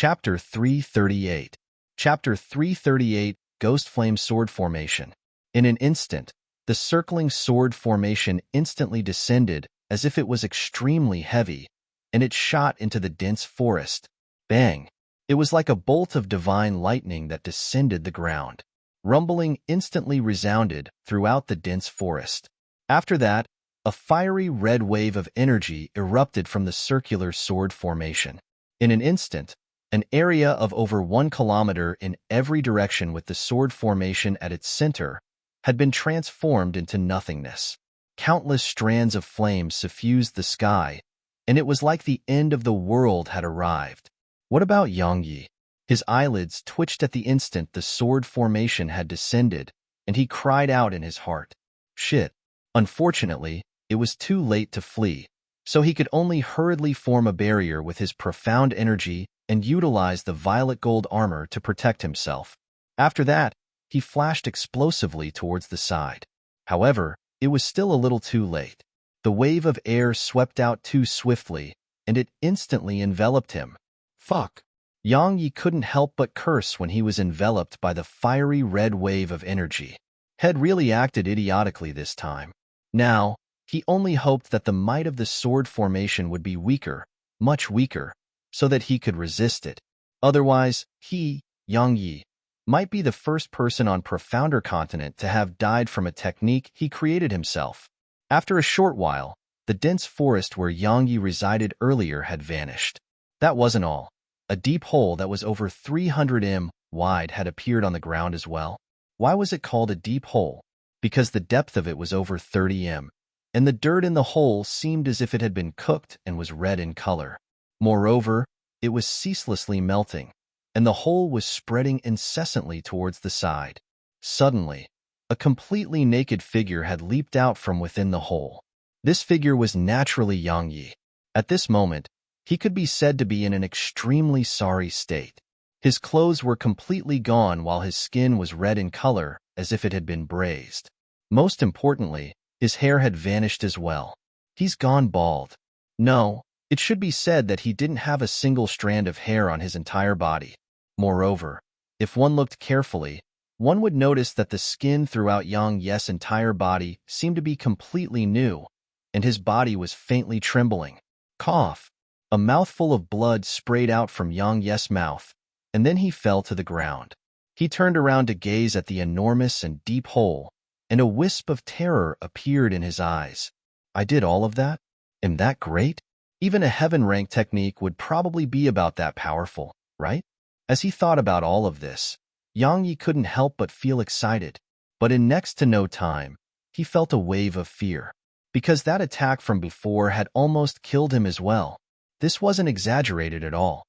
Chapter 338. Chapter 338, Ghost Flame Sword Formation. In an instant, the circling sword formation instantly descended as if it was extremely heavy, and it shot into the dense forest. Bang! It was like a bolt of divine lightning that descended the ground. Rumbling instantly resounded throughout the dense forest. After that, a fiery red wave of energy erupted from the circular sword formation. In an instant, an area of over 1 kilometer in every direction with the sword formation at its center had been transformed into nothingness. Countless strands of flame suffused the sky, and it was like the end of the world had arrived. What about Yang Yi? His eyelids twitched at the instant the sword formation had descended, and he cried out in his heart. Shit. Unfortunately, it was too late to flee, so he could only hurriedly form a barrier with his profound energy and utilize the violet gold armor to protect himself. After that, he flashed explosively towards the side. However, it was still a little too late. The wave of air swept out too swiftly, and it instantly enveloped him. Fuck. Yang Yi couldn't help but curse when he was enveloped by the fiery red wave of energy. Had really acted idiotically this time. Now, he only hoped that the might of the sword formation would be weaker, much weaker, so that he could resist it. Otherwise, he, Yang Yi, might be the first person on Profounder Continent to have died from a technique he created himself. After a short while, the dense forest where Yang Yi resided earlier had vanished. That wasn't all. A deep hole that was over 300 m wide had appeared on the ground as well. Why was it called a deep hole? Because the depth of it was over 30 m, and the dirt in the hole seemed as if it had been cooked and was red in color. Moreover, it was ceaselessly melting, and the hole was spreading incessantly towards the side. Suddenly, a completely naked figure had leaped out from within the hole. This figure was naturally Yang Yi. At this moment, he could be said to be in an extremely sorry state. His clothes were completely gone while his skin was red in color as if it had been braised. Most importantly, his hair had vanished as well. He's gone bald. No, it should be said that he didn't have a single strand of hair on his entire body. Moreover, if one looked carefully, one would notice that the skin throughout Yang Yi's entire body seemed to be completely new, and his body was faintly trembling. Cough. A mouthful of blood sprayed out from Yang Yi's mouth, and then he fell to the ground. He turned around to gaze at the enormous and deep hole, and a wisp of terror appeared in his eyes. I did all of that? Am that great? Even a heaven-rank technique would probably be about that powerful, right? As he thought about all of this, Yang Yi couldn't help but feel excited, but in next to no time, he felt a wave of fear. Because that attack from before had almost killed him as well. This wasn't exaggerated at all.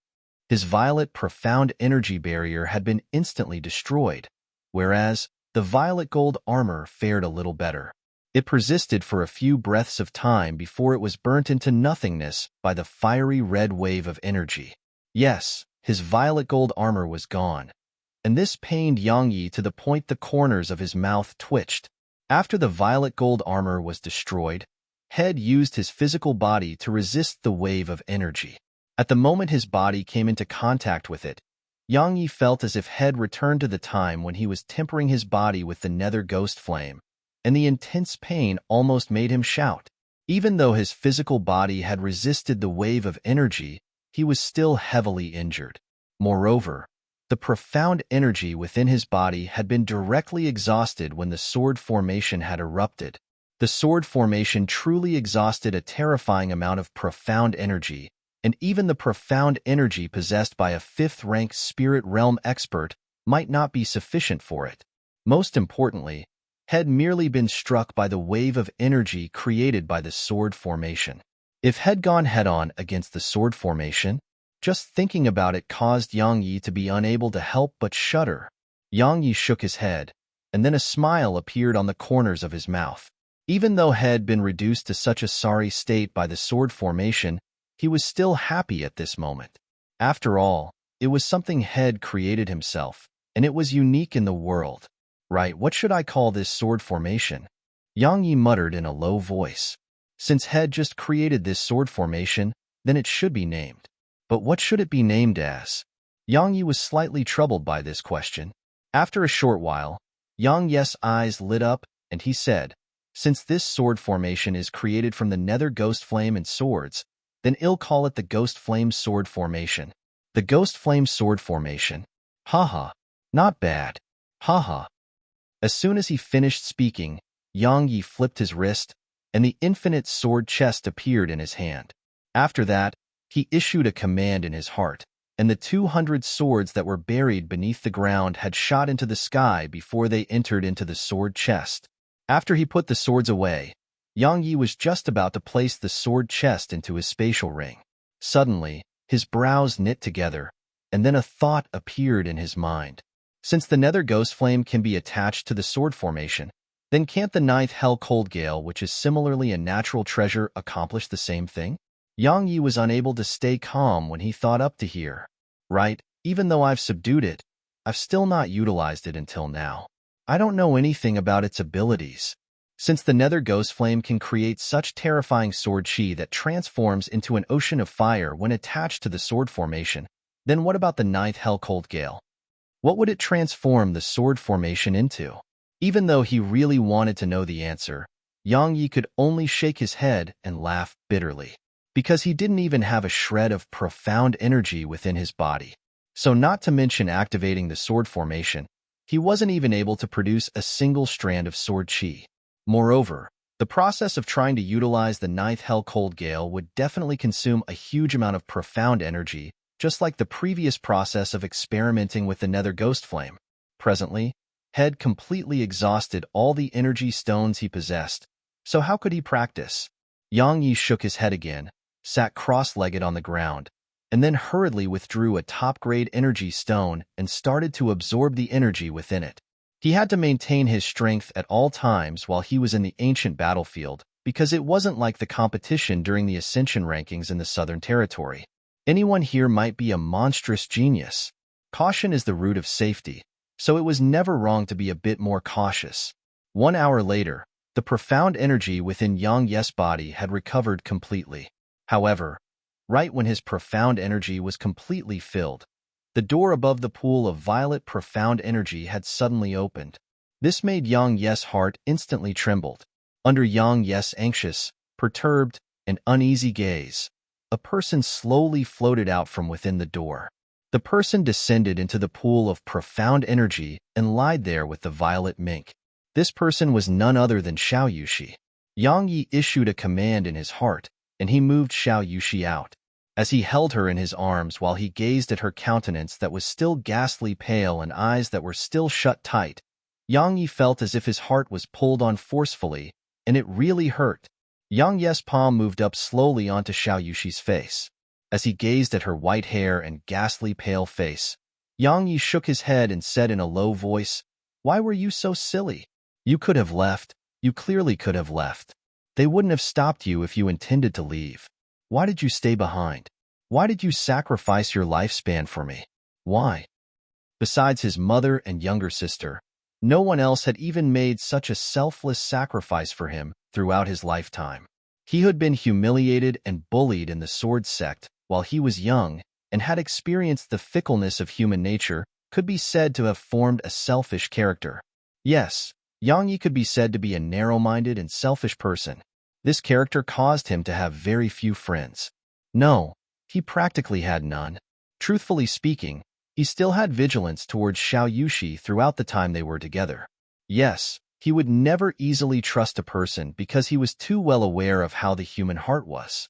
His violet profound energy barrier had been instantly destroyed, whereas the violet gold armor fared a little better. It persisted for a few breaths of time before it was burnt into nothingness by the fiery red wave of energy. Yes, his violet gold armor was gone, and this pained Yang Yi to the point the corners of his mouth twitched. After the violet gold armor was destroyed, Head used his physical body to resist the wave of energy. At the moment his body came into contact with it, Yang Yi felt as if Head returned to the time when he was tempering his body with the nether ghost flame, and the intense pain almost made him shout. Even though his physical body had resisted the wave of energy, he was still heavily injured. Moreover, the profound energy within his body had been directly exhausted when the sword formation had erupted. The sword formation truly exhausted a terrifying amount of profound energy, and even the profound energy possessed by a 5th-rank spirit realm expert might not be sufficient for it. Most importantly, had merely been struck by the wave of energy created by the sword formation. If had gone head-on against the sword formation, just thinking about it caused Yang Yi to be unable to help but shudder. Yang Yi shook his head, and then a smile appeared on the corners of his mouth. Even though had been reduced to such a sorry state by the sword formation, he was still happy at this moment. After all, it was something Head created himself, and it was unique in the world. Right, what should I call this sword formation? Yang Yi muttered in a low voice. Since Head just created this sword formation, then it should be named. But what should it be named as? Yang Yi was slightly troubled by this question. After a short while, Yang Yi's eyes lit up, and he said, "Since this sword formation is created from the nether ghost flame and swords, then I'll call it the ghost flame sword formation." The ghost flame sword formation. Haha. Not bad. Haha. As soon as he finished speaking, Yang Yi flipped his wrist, and the infinite sword chest appeared in his hand. After that, he issued a command in his heart, and the 200 swords that were buried beneath the ground had shot into the sky before they entered into the sword chest. After he put the swords away, Yang Yi was just about to place the sword chest into his spatial ring. Suddenly, his brows knit together, and then a thought appeared in his mind. Since the nether ghost flame can be attached to the sword formation, then can't the ninth hell cold gale, which is similarly a natural treasure, accomplish the same thing? Yang Yi was unable to stay calm when he thought up to here. Right, even though I've subdued it, I've still not utilized it until now. I don't know anything about its abilities. Since the nether ghost flame can create such terrifying sword chi that transforms into an ocean of fire when attached to the sword formation, then what about the ninth hell cold gale? What would it transform the sword formation into? Even though he really wanted to know the answer, Yang Yi could only shake his head and laugh bitterly, because he didn't even have a shred of profound energy within his body. So not to mention activating the sword formation, he wasn't even able to produce a single strand of sword chi. Moreover, the process of trying to utilize the ninth hell cold gale would definitely consume a huge amount of profound energy, just like the previous process of experimenting with the nether ghost flame. Presently, Head completely exhausted all the energy stones he possessed, so how could he practice? Yang Yi shook his head again, sat cross-legged on the ground, and then hurriedly withdrew a top-grade energy stone and started to absorb the energy within it. He had to maintain his strength at all times while he was in the ancient battlefield, because it wasn't like the competition during the Ascension rankings in the Southern Territory. Anyone here might be a monstrous genius. Caution is the root of safety, so it was never wrong to be a bit more cautious. 1 hour later, the profound energy within Yang Yi's body had recovered completely. However, right when his profound energy was completely filled, the door above the pool of violet profound energy had suddenly opened. This made Yang Yi's heart instantly trembled. Under Yang Yi's anxious, perturbed, and uneasy gaze, a person slowly floated out from within the door. The person descended into the pool of profound energy and lied there with the violet mink. This person was none other than Xiao Yushi. Yang Yi issued a command in his heart, and he moved Xiao Yushi out. As he held her in his arms while he gazed at her countenance that was still ghastly pale and eyes that were still shut tight, Yang Yi felt as if his heart was pulled on forcefully, and it really hurt. Yang Yi's palm moved up slowly onto Xiao Yushi's face. As he gazed at her white hair and ghastly pale face, Yang Yi shook his head and said in a low voice, "Why were you so silly? You could have left. You clearly could have left. They wouldn't have stopped you if you intended to leave. Why did you stay behind? Why did you sacrifice your lifespan for me? Why?" Besides his mother and younger sister, no one else had even made such a selfless sacrifice for him throughout his lifetime. He had been humiliated and bullied in the sword sect while he was young and had experienced the fickleness of human nature, could be said to have formed a selfish character. Yes, Yang Yi could be said to be a narrow-minded and selfish person. This character caused him to have very few friends. No, he practically had none. Truthfully speaking, he still had vigilance towards Xiao Yushi throughout the time they were together. Yes, he would never easily trust a person because he was too well aware of how the human heart was.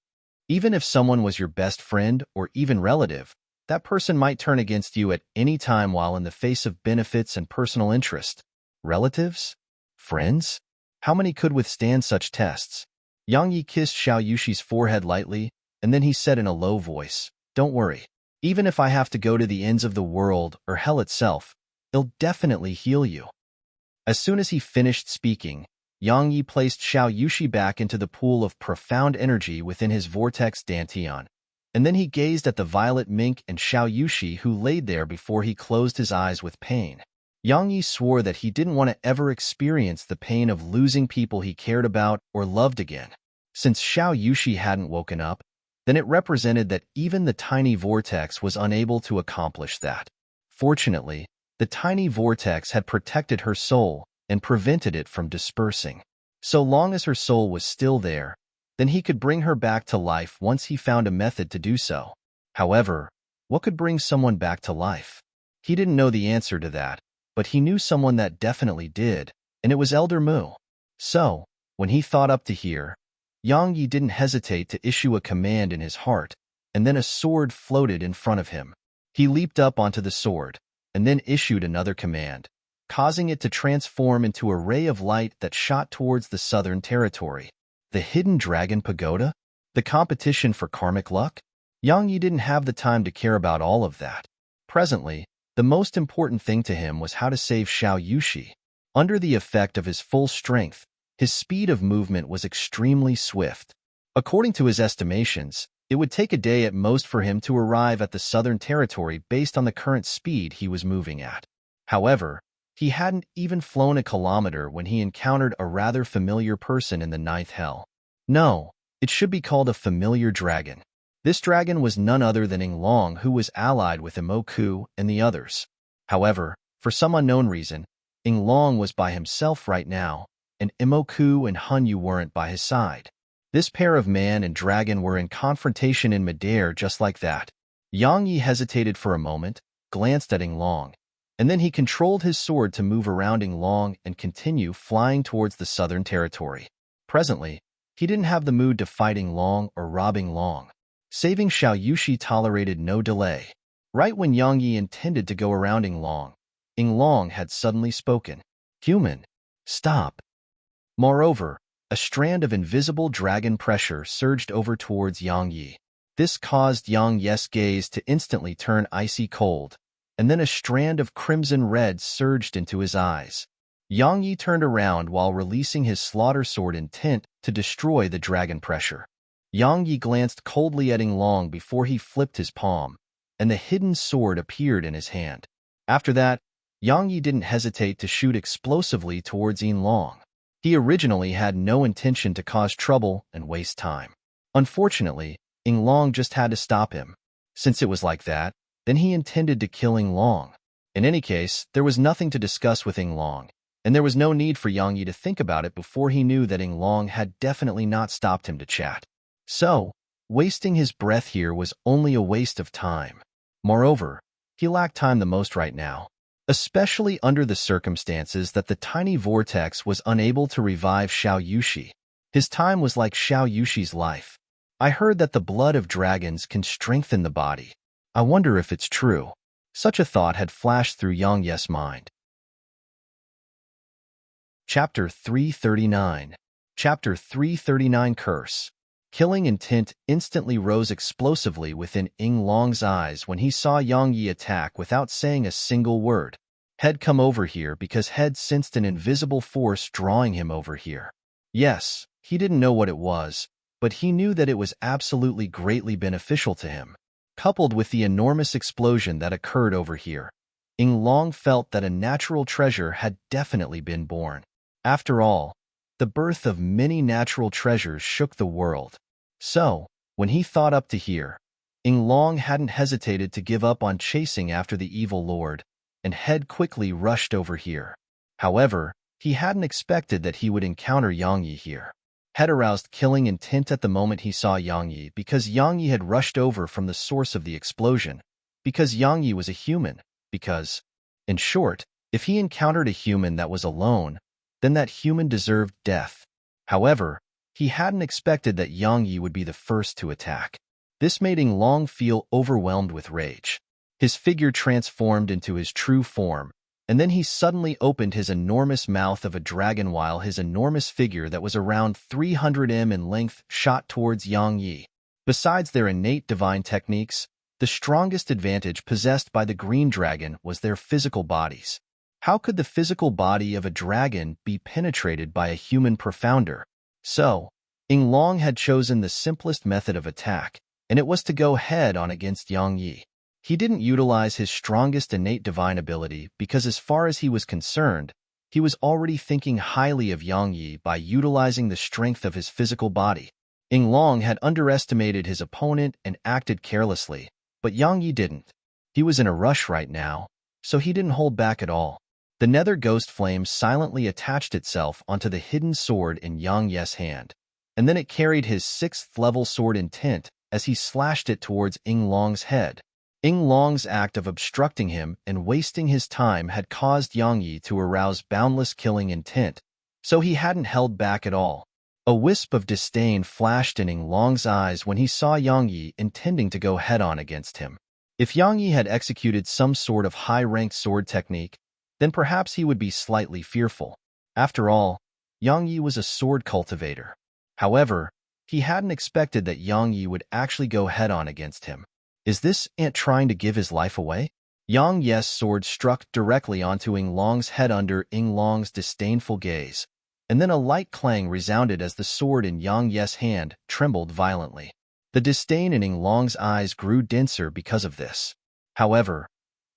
Even if someone was your best friend or even relative, that person might turn against you at any time while in the face of benefits and personal interest. Relatives? Friends? How many could withstand such tests? Yang Yi kissed Xiao Yushi's forehead lightly, and then he said in a low voice, "Don't worry. Even if I have to go to the ends of the world or hell itself, it'll definitely heal you." As soon as he finished speaking, Yang Yi placed Xiao Yushi back into the pool of profound energy within his vortex dantian, and then he gazed at the violet mink and Xiao Yushi who laid there before he closed his eyes with pain. Yang Yi swore that he didn't want to ever experience the pain of losing people he cared about or loved again. Since Xiao Yushi hadn't woken up, then it represented that even the tiny vortex was unable to accomplish that. Fortunately, the tiny vortex had protected her soul and prevented it from dispersing. So long as her soul was still there, then he could bring her back to life once he found a method to do so. However, what could bring someone back to life? He didn't know the answer to that, but he knew someone that definitely did, and it was Elder Mu. So, when he thought up to here, Yang Yi didn't hesitate to issue a command in his heart, and then a sword floated in front of him. He leaped up onto the sword, and then issued another command, causing it to transform into a ray of light that shot towards the southern territory. The hidden dragon pagoda? The competition for karmic luck? Yang Yi didn't have the time to care about all of that. Presently, the most important thing to him was how to save Xiao Yushi. Under the effect of his full strength, his speed of movement was extremely swift. According to his estimations, it would take a day at most for him to arrive at the southern territory based on the current speed he was moving at. However, he hadn't even flown a kilometer when he encountered a rather familiar person in the ninth hell. No, it should be called a familiar dragon. This dragon was none other than Ing Long, who was allied with Imoku and the others. However, for some unknown reason, Ing Long was by himself right now, and Imoku and Hunyu weren't by his side. This pair of man and dragon were in confrontation in midair just like that. Yang Yi hesitated for a moment, glanced at Ing Long, and then he controlled his sword to move around Ing Long and continue flying towards the southern territory. Presently, he didn't have the mood to fight Ing Long or rob Ing Long. Saving Xiao Yushi tolerated no delay. Right when Yang Yi intended to go around Ing Long had suddenly spoken. "Human, stop." Moreover, a strand of invisible dragon pressure surged over towards Yang Yi. This caused Yang Yi's gaze to instantly turn icy cold, and then a strand of crimson red surged into his eyes. Yang Yi turned around while releasing his slaughter sword intent to destroy the dragon pressure. Yang Yi glanced coldly at Ing Long before he flipped his palm, and the hidden sword appeared in his hand. After that, Yang Yi didn't hesitate to shoot explosively towards Ing Long. He originally had no intention to cause trouble and waste time. Unfortunately, Ing Long just had to stop him. Since it was like that, then he intended to kill Ing Long. In any case, there was nothing to discuss with Ing Long, and there was no need for Yang Yi to think about it before he knew that Ing Long had definitely not stopped him to chat. So, wasting his breath here was only a waste of time. Moreover, he lacked time the most right now, especially under the circumstances that the tiny vortex was unable to revive Xiao Yushi. His time was like Xiao Yushi's life. I heard that the blood of dragons can strengthen the body. I wonder if it's true. Such a thought had flashed through Yang Yi's mind. Chapter 339. Chapter 339 Curse. Killing intent instantly rose explosively within Ing Long's eyes when he saw Yang Yi attack without saying a single word. Head come over here because Head sensed an invisible force drawing him over here. Yes, he didn't know what it was, but he knew that it was absolutely greatly beneficial to him. Coupled with the enormous explosion that occurred over here, Ing Long felt that a natural treasure had definitely been born. After all, the birth of many natural treasures shook the world. So, when he thought up to here, Ing Long hadn't hesitated to give up on chasing after the evil lord, and Head quickly rushed over here. However, he hadn't expected that he would encounter Yang Yi here. Head aroused killing intent at the moment he saw Yang Yi because Yang Yi had rushed over from the source of the explosion, because Yang Yi was a human, because, in short, if he encountered a human that was alone, then that human deserved death. However, he hadn't expected that Yang Yi would be the first to attack. This made Ing Long feel overwhelmed with rage. His figure transformed into his true form, and then he suddenly opened his enormous mouth of a dragon while his enormous figure that was around 300 m in length shot towards Yang Yi. Besides their innate divine techniques, the strongest advantage possessed by the green dragon was their physical bodies. How could the physical body of a dragon be penetrated by a human profounder? So, Ing Long had chosen the simplest method of attack, and it was to go head-on against Yang Yi. He didn't utilize his strongest innate divine ability because as far as he was concerned, he was already thinking highly of Yang Yi by utilizing the strength of his physical body. Ying Long had underestimated his opponent and acted carelessly, but Yang Yi didn't. He was in a rush right now, so he didn't hold back at all. The nether ghost flame silently attached itself onto the hidden sword in Yang Yi's hand, and then it carried his 6th level sword intent as he slashed it towards Ying Long's head. Ying Long's act of obstructing him and wasting his time had caused Yang Yi to arouse boundless killing intent, so he hadn't held back at all. A wisp of disdain flashed in Ying Long's eyes when he saw Yang Yi intending to go head-on against him. If Yang Yi had executed some sort of high-ranked sword technique, then perhaps he would be slightly fearful. After all, Yang Yi was a sword cultivator. However, he hadn't expected that Yang Yi would actually go head-on against him. Is this ant trying to give his life away? Yang Yi's sword struck directly onto Ying Long's head under Ying Long's disdainful gaze, and then a light clang resounded as the sword in Yang Yi's hand trembled violently. The disdain in Ying Long's eyes grew denser because of this. However,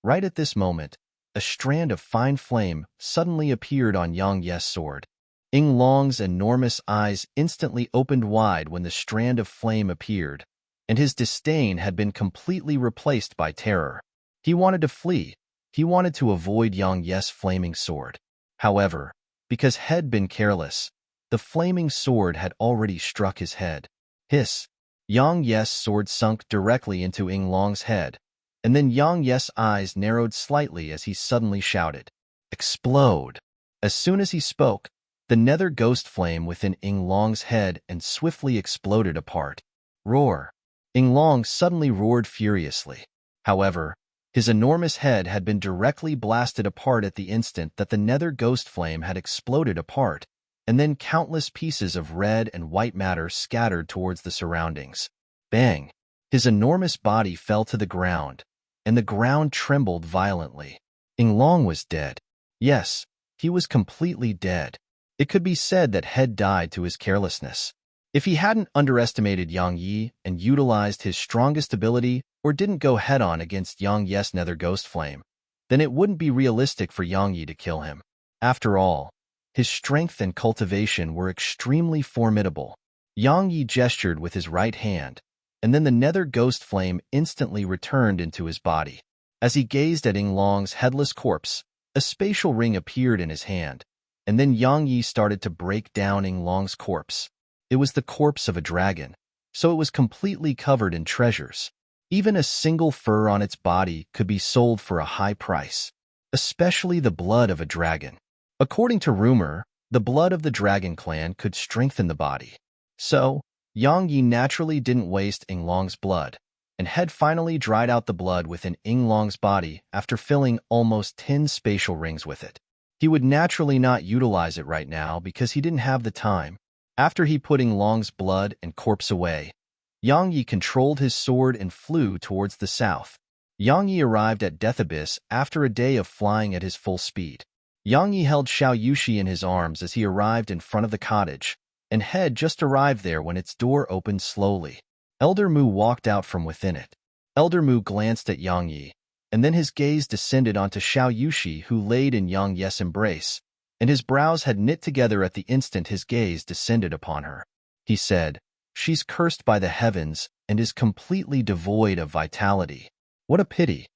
right at this moment, a strand of fine flame suddenly appeared on Yang Yi's sword. Ying Long's enormous eyes instantly opened wide when the strand of flame appeared, and his disdain had been completely replaced by terror. He wanted to flee. He wanted to avoid Yang Yi's flaming sword. However, because had been careless, the flaming sword had already struck his head. Hiss! Yang Yi's sword sunk directly into Ying Long's head, and then Yang Yi's eyes narrowed slightly as he suddenly shouted, "Explode!" As soon as he spoke, the nether ghost flame within Ying Long's head and swiftly exploded apart. Roar! Ying Long suddenly roared furiously. However, his enormous head had been directly blasted apart at the instant that the nether ghost flame had exploded apart, and then countless pieces of red and white matter scattered towards the surroundings. Bang! His enormous body fell to the ground, and the ground trembled violently. Ying Long was dead. Yes, he was completely dead. It could be said that Head died to his carelessness. If he hadn't underestimated Yang Yi and utilized his strongest ability or didn't go head-on against Yang Yi's nether ghost flame, then it wouldn't be realistic for Yang Yi to kill him. After all, his strength and cultivation were extremely formidable. Yang Yi gestured with his right hand, and then the nether ghost flame instantly returned into his body. As he gazed at Ying Long's headless corpse, a spatial ring appeared in his hand, and then Yang Yi started to break down Ying Long's corpse. It was the corpse of a dragon, so it was completely covered in treasures. Even a single fur on its body could be sold for a high price, especially the blood of a dragon. According to rumor, the blood of the dragon clan could strengthen the body. So, Yang Yi naturally didn't waste Ying Long's blood, and had finally dried out the blood within Ying Long's body after filling almost 10 spatial rings with it. He would naturally not utilize it right now because he didn't have the time. After he put Ying Long's blood and corpse away, Yang Yi controlled his sword and flew towards the south. Yang Yi arrived at Death Abyss after a day of flying at his full speed. Yang Yi held Xiao Yushi in his arms as he arrived in front of the cottage, and Head just arrived there when its door opened slowly. Elder Mu walked out from within it. Elder Mu glanced at Yang Yi, and then his gaze descended onto Xiao Yushi, who laid in Yang Yi's embrace, and his brows had knit together at the instant his gaze descended upon her. He said, "She's cursed by the heavens and is completely devoid of vitality. What a pity."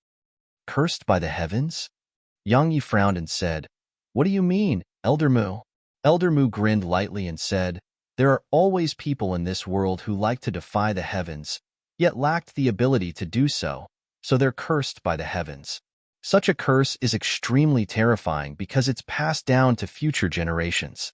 Cursed by the heavens? Yang Yi frowned and said, "What do you mean, Elder Mu?" Elder Mu grinned lightly and said, "There are always people in this world who like to defy the heavens, yet lacked the ability to do so, so they're cursed by the heavens. Such a curse is extremely terrifying because it's passed down to future generations.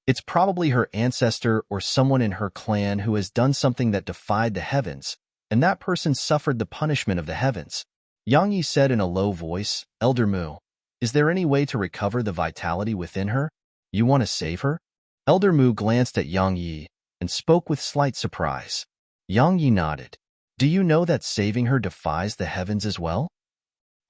It's probably her ancestor or someone in her clan who has done something that defied the heavens, and that person suffered the punishment of the heavens." Yang Yi said in a low voice, "Elder Mu, is there any way to recover the vitality within her? You want to save her?" Elder Mu glanced at Yang Yi and spoke with slight surprise. Yang Yi nodded. "Do you know that saving her defies the heavens as well?"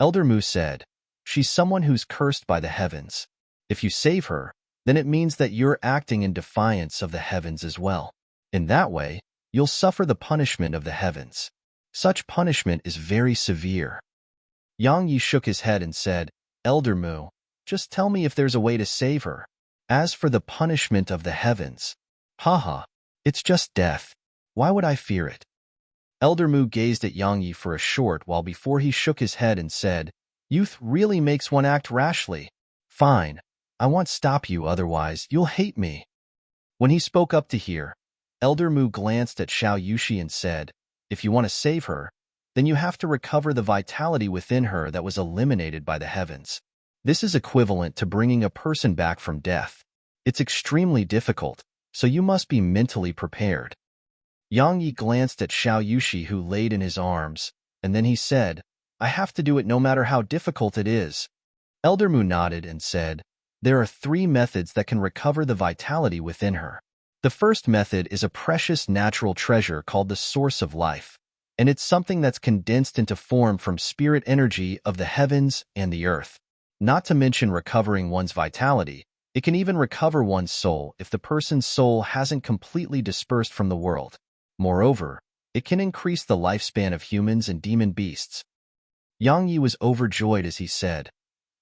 Elder Mu said, "She's someone who's cursed by the heavens. If you save her, then it means that you're acting in defiance of the heavens as well. In that way, you'll suffer the punishment of the heavens. Such punishment is very severe." Yang Yi shook his head and said, "Elder Mu, just tell me if there's a way to save her. As for the punishment of the heavens, haha, It's just death. Why would I fear it? Elder Mu gazed at Yang Yi for a short while before he shook his head and said, Youth really makes one act rashly. Fine. I won't stop you, otherwise you'll hate me. When he spoke up to hear, Elder Mu glanced at Xiao Yushi and said, If you want to save her, then you have to recover the vitality within her that was eliminated by the heavens. This is equivalent to bringing a person back from death. It's extremely difficult, so you must be mentally prepared. Yang Yi glanced at Xiao Yushi, who laid in his arms, and then he said, I have to do it no matter how difficult it is. Elder Mu nodded and said, There are 3 methods that can recover the vitality within her. The first method is a precious natural treasure called the Source of Life, and it's something that's condensed into form from spirit energy of the heavens and the earth. Not to mention recovering one's vitality, it can even recover one's soul if the person's soul hasn't completely dispersed from the world. Moreover, it can increase the lifespan of humans and demon beasts. Yang Yi was overjoyed as he said,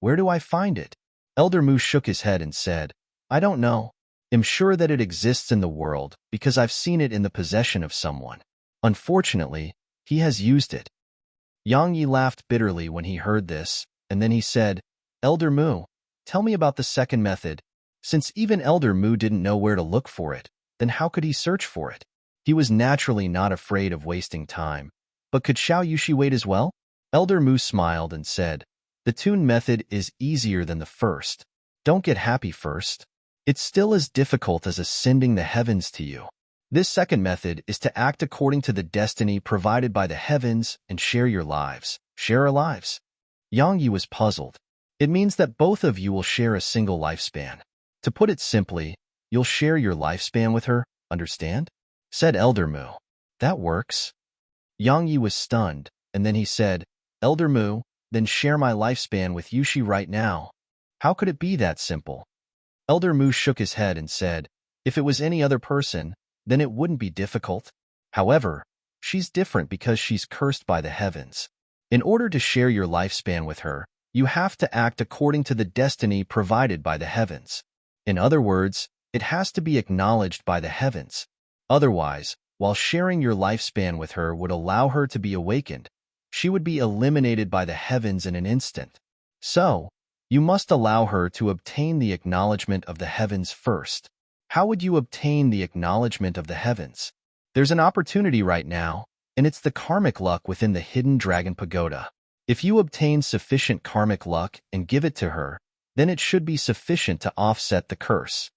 Where do I find it? Elder Mu shook his head and said, I don't know. I'm sure that it exists in the world because I've seen it in the possession of someone. Unfortunately, he has used it. Yang Yi laughed bitterly when he heard this, and then he said, Elder Mu, tell me about the second method. Since even Elder Mu didn't know where to look for it, then how could he search for it? He was naturally not afraid of wasting time. But could Xiao Yushi wait as well? Elder Mu smiled and said, The tune method is easier than the first. Don't get happy first. It's still as difficult as ascending the heavens to you. This second method is to act according to the destiny provided by the heavens and share your lives. Share our lives. Yang Yi was puzzled. It means that both of you will share a single lifespan. To put it simply, you'll share your lifespan with her, understand? Said Elder Mu. That works. Yang Yi was stunned, and then he said, Elder Mu, then share my lifespan with Yushi right now. How could it be that simple? Elder Mu shook his head and said, If it was any other person, then it wouldn't be difficult. However, she's different because she's cursed by the heavens. In order to share your lifespan with her, you have to act according to the destiny provided by the heavens. In other words, it has to be acknowledged by the heavens. Otherwise, while sharing your lifespan with her would allow her to be awakened, she would be eliminated by the heavens in an instant. So, you must allow her to obtain the acknowledgement of the heavens first. How would you obtain the acknowledgement of the heavens? There's an opportunity right now, and it's the karmic luck within the hidden dragon pagoda. If you obtain sufficient karmic luck and give it to her, then it should be sufficient to offset the curse.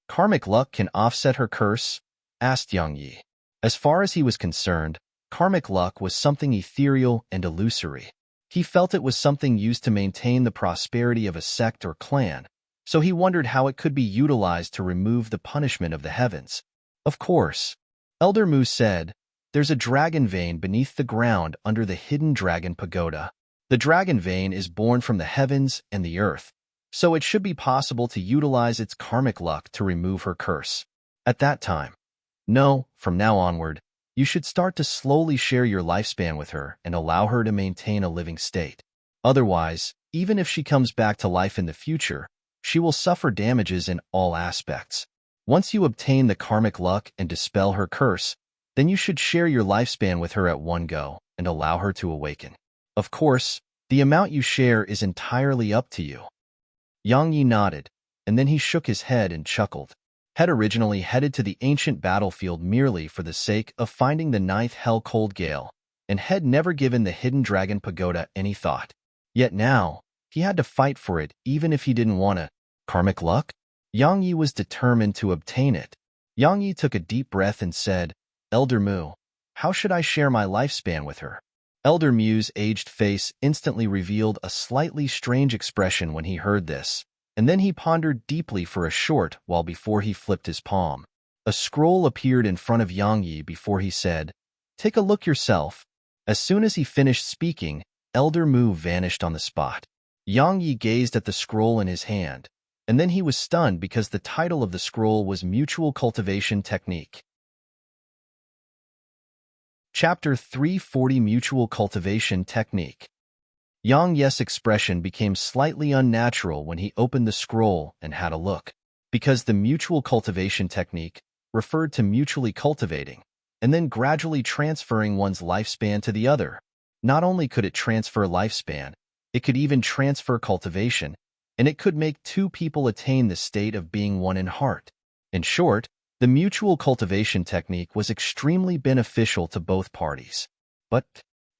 Karmic luck can offset her curse? Asked Yang Yi. As far as he was concerned, karmic luck was something ethereal and illusory. He felt it was something used to maintain the prosperity of a sect or clan, so he wondered how it could be utilized to remove the punishment of the heavens. Of course. Elder Mu said, There's a dragon vein beneath the ground under the hidden dragon pagoda. The dragon vein is born from the heavens and the earth, so it should be possible to utilize its karmic luck to remove her curse. At that time. No, from now onward, you should start to slowly share your lifespan with her and allow her to maintain a living state. Otherwise, even if she comes back to life in the future, she will suffer damages in all aspects. Once you obtain the karmic luck and dispel her curse, then you should share your lifespan with her at one go and allow her to awaken. Of course, the amount you share is entirely up to you. Yang Yi nodded, and then he shook his head and chuckled. Had originally headed to the ancient battlefield merely for the sake of finding the 9th Hell-Cold Gale, and had never given the hidden dragon pagoda any thought. Yet now, he had to fight for it even if he didn't want it. Karmic luck? Yang Yi was determined to obtain it. Yang Yi took a deep breath and said, Elder Mu, how should I share my lifespan with her? Elder Mu's aged face instantly revealed a slightly strange expression when he heard this, and then he pondered deeply for a short while before he flipped his palm. A scroll appeared in front of Yang Yi before he said, Take a look yourself. As soon as he finished speaking, Elder Mu vanished on the spot. Yang Yi gazed at the scroll in his hand, and then he was stunned because the title of the scroll was Mutual Cultivation Technique. Chapter 340 Mutual Cultivation Technique. Yang Yi's expression became slightly unnatural when he opened the scroll and had a look, because the mutual cultivation technique referred to mutually cultivating, and then gradually transferring one's lifespan to the other. Not only could it transfer lifespan, it could even transfer cultivation, and it could make two people attain the state of being one in heart. In short, the mutual cultivation technique was extremely beneficial to both parties. But,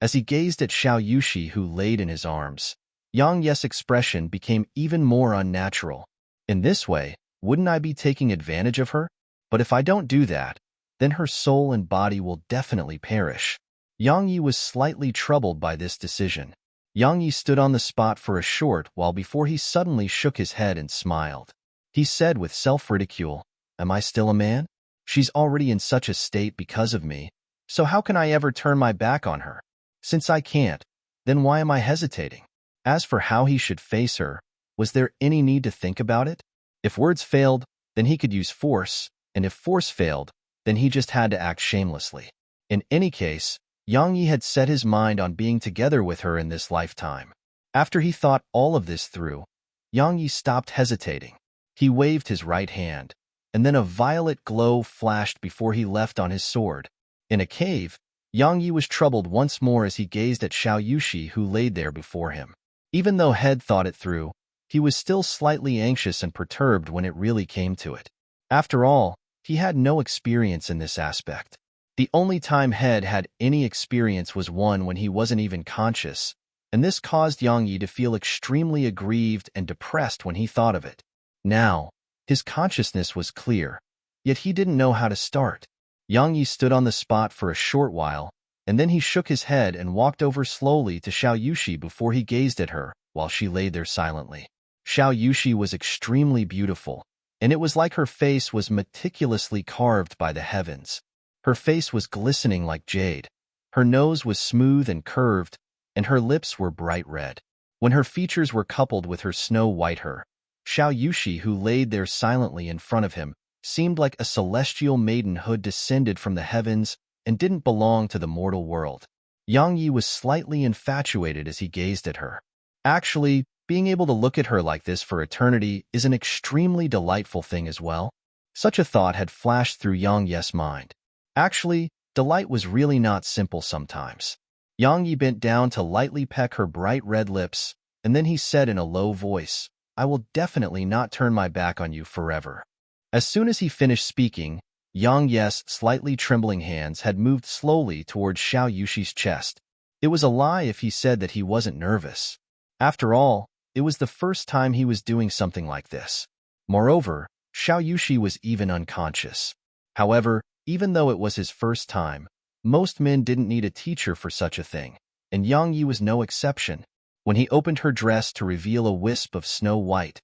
as he gazed at Xiao Yushi who laid in his arms, Yang Ye's expression became even more unnatural. In this way, wouldn't I be taking advantage of her? But if I don't do that, then her soul and body will definitely perish. Yang Yi was slightly troubled by this decision. Yang Yi stood on the spot for a short while before he suddenly shook his head and smiled. He said with self-ridicule, "Am I still a man? She's already in such a state because of me, so how can I ever turn my back on her? Since I can't, then why am I hesitating?" As for how he should face her, was there any need to think about it? If words failed, then he could use force, and if force failed, then he just had to act shamelessly. In any case, Yang Yi had set his mind on being together with her in this lifetime. After he thought all of this through, Yang Yi stopped hesitating. He waved his right hand, and then a violet glow flashed before he left on his sword. In a cave, Yang Yi was troubled once more as he gazed at Xiao Yushi who laid there before him. Even though Head thought it through, he was still slightly anxious and perturbed when it really came to it. After all, he had no experience in this aspect. The only time Head had any experience was one when he wasn't even conscious, and this caused Yang Yi to feel extremely aggrieved and depressed when he thought of it. Now, his consciousness was clear, yet he didn't know how to start. Yang Yi stood on the spot for a short while, and then he shook his head and walked over slowly to Xiao Yushi before he gazed at her, while she lay there silently. Xiao Yushi was extremely beautiful, and it was like her face was meticulously carved by the heavens. Her face was glistening like jade, her nose was smooth and curved, and her lips were bright red. When her features were coupled with her snow-white hair, Xiao Yushi, who laid there silently in front of him, seemed like a celestial maidenhood descended from the heavens and didn't belong to the mortal world. Yang Yi was slightly infatuated as he gazed at her. Actually, being able to look at her like this for eternity is an extremely delightful thing as well. Such a thought had flashed through Yang Ye's mind. Actually, delight was really not simple sometimes. Yang Yi bent down to lightly peck her bright red lips, and then he said in a low voice, "I will definitely not turn my back on you forever." As soon as he finished speaking, Yang Ye's slightly trembling hands had moved slowly towards Xiao Yushi's chest. It was a lie if he said that he wasn't nervous. After all, it was the first time he was doing something like this. Moreover, Xiao Yushi was even unconscious. However, even though it was his first time, most men didn't need a teacher for such a thing, and Yang Yi was no exception. When he opened her dress to reveal a wisp of snow white,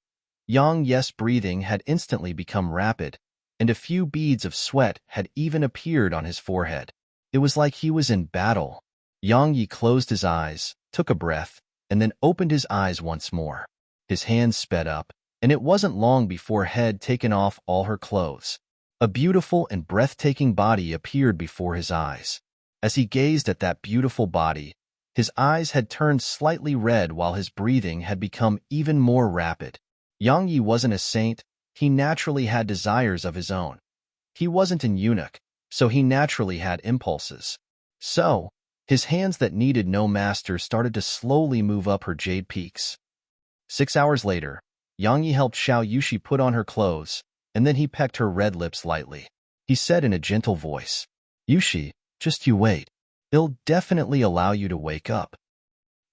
Yang Ye's breathing had instantly become rapid, and a few beads of sweat had even appeared on his forehead. It was like he was in battle. Yang Yi closed his eyes, took a breath, and then opened his eyes once more. His hands sped up, and it wasn't long before Head had taken off all her clothes. A beautiful and breathtaking body appeared before his eyes. As he gazed at that beautiful body, his eyes had turned slightly red while his breathing had become even more rapid. Yang Yi wasn't a saint, he naturally had desires of his own. He wasn't an eunuch, so he naturally had impulses. So, his hands that needed no master started to slowly move up her jade peaks. 6 hours later, Yang Yi helped Xiao Yushi put on her clothes, and then he pecked her red lips lightly. He said in a gentle voice, "Yushi, just you wait. It'll definitely allow you to wake up."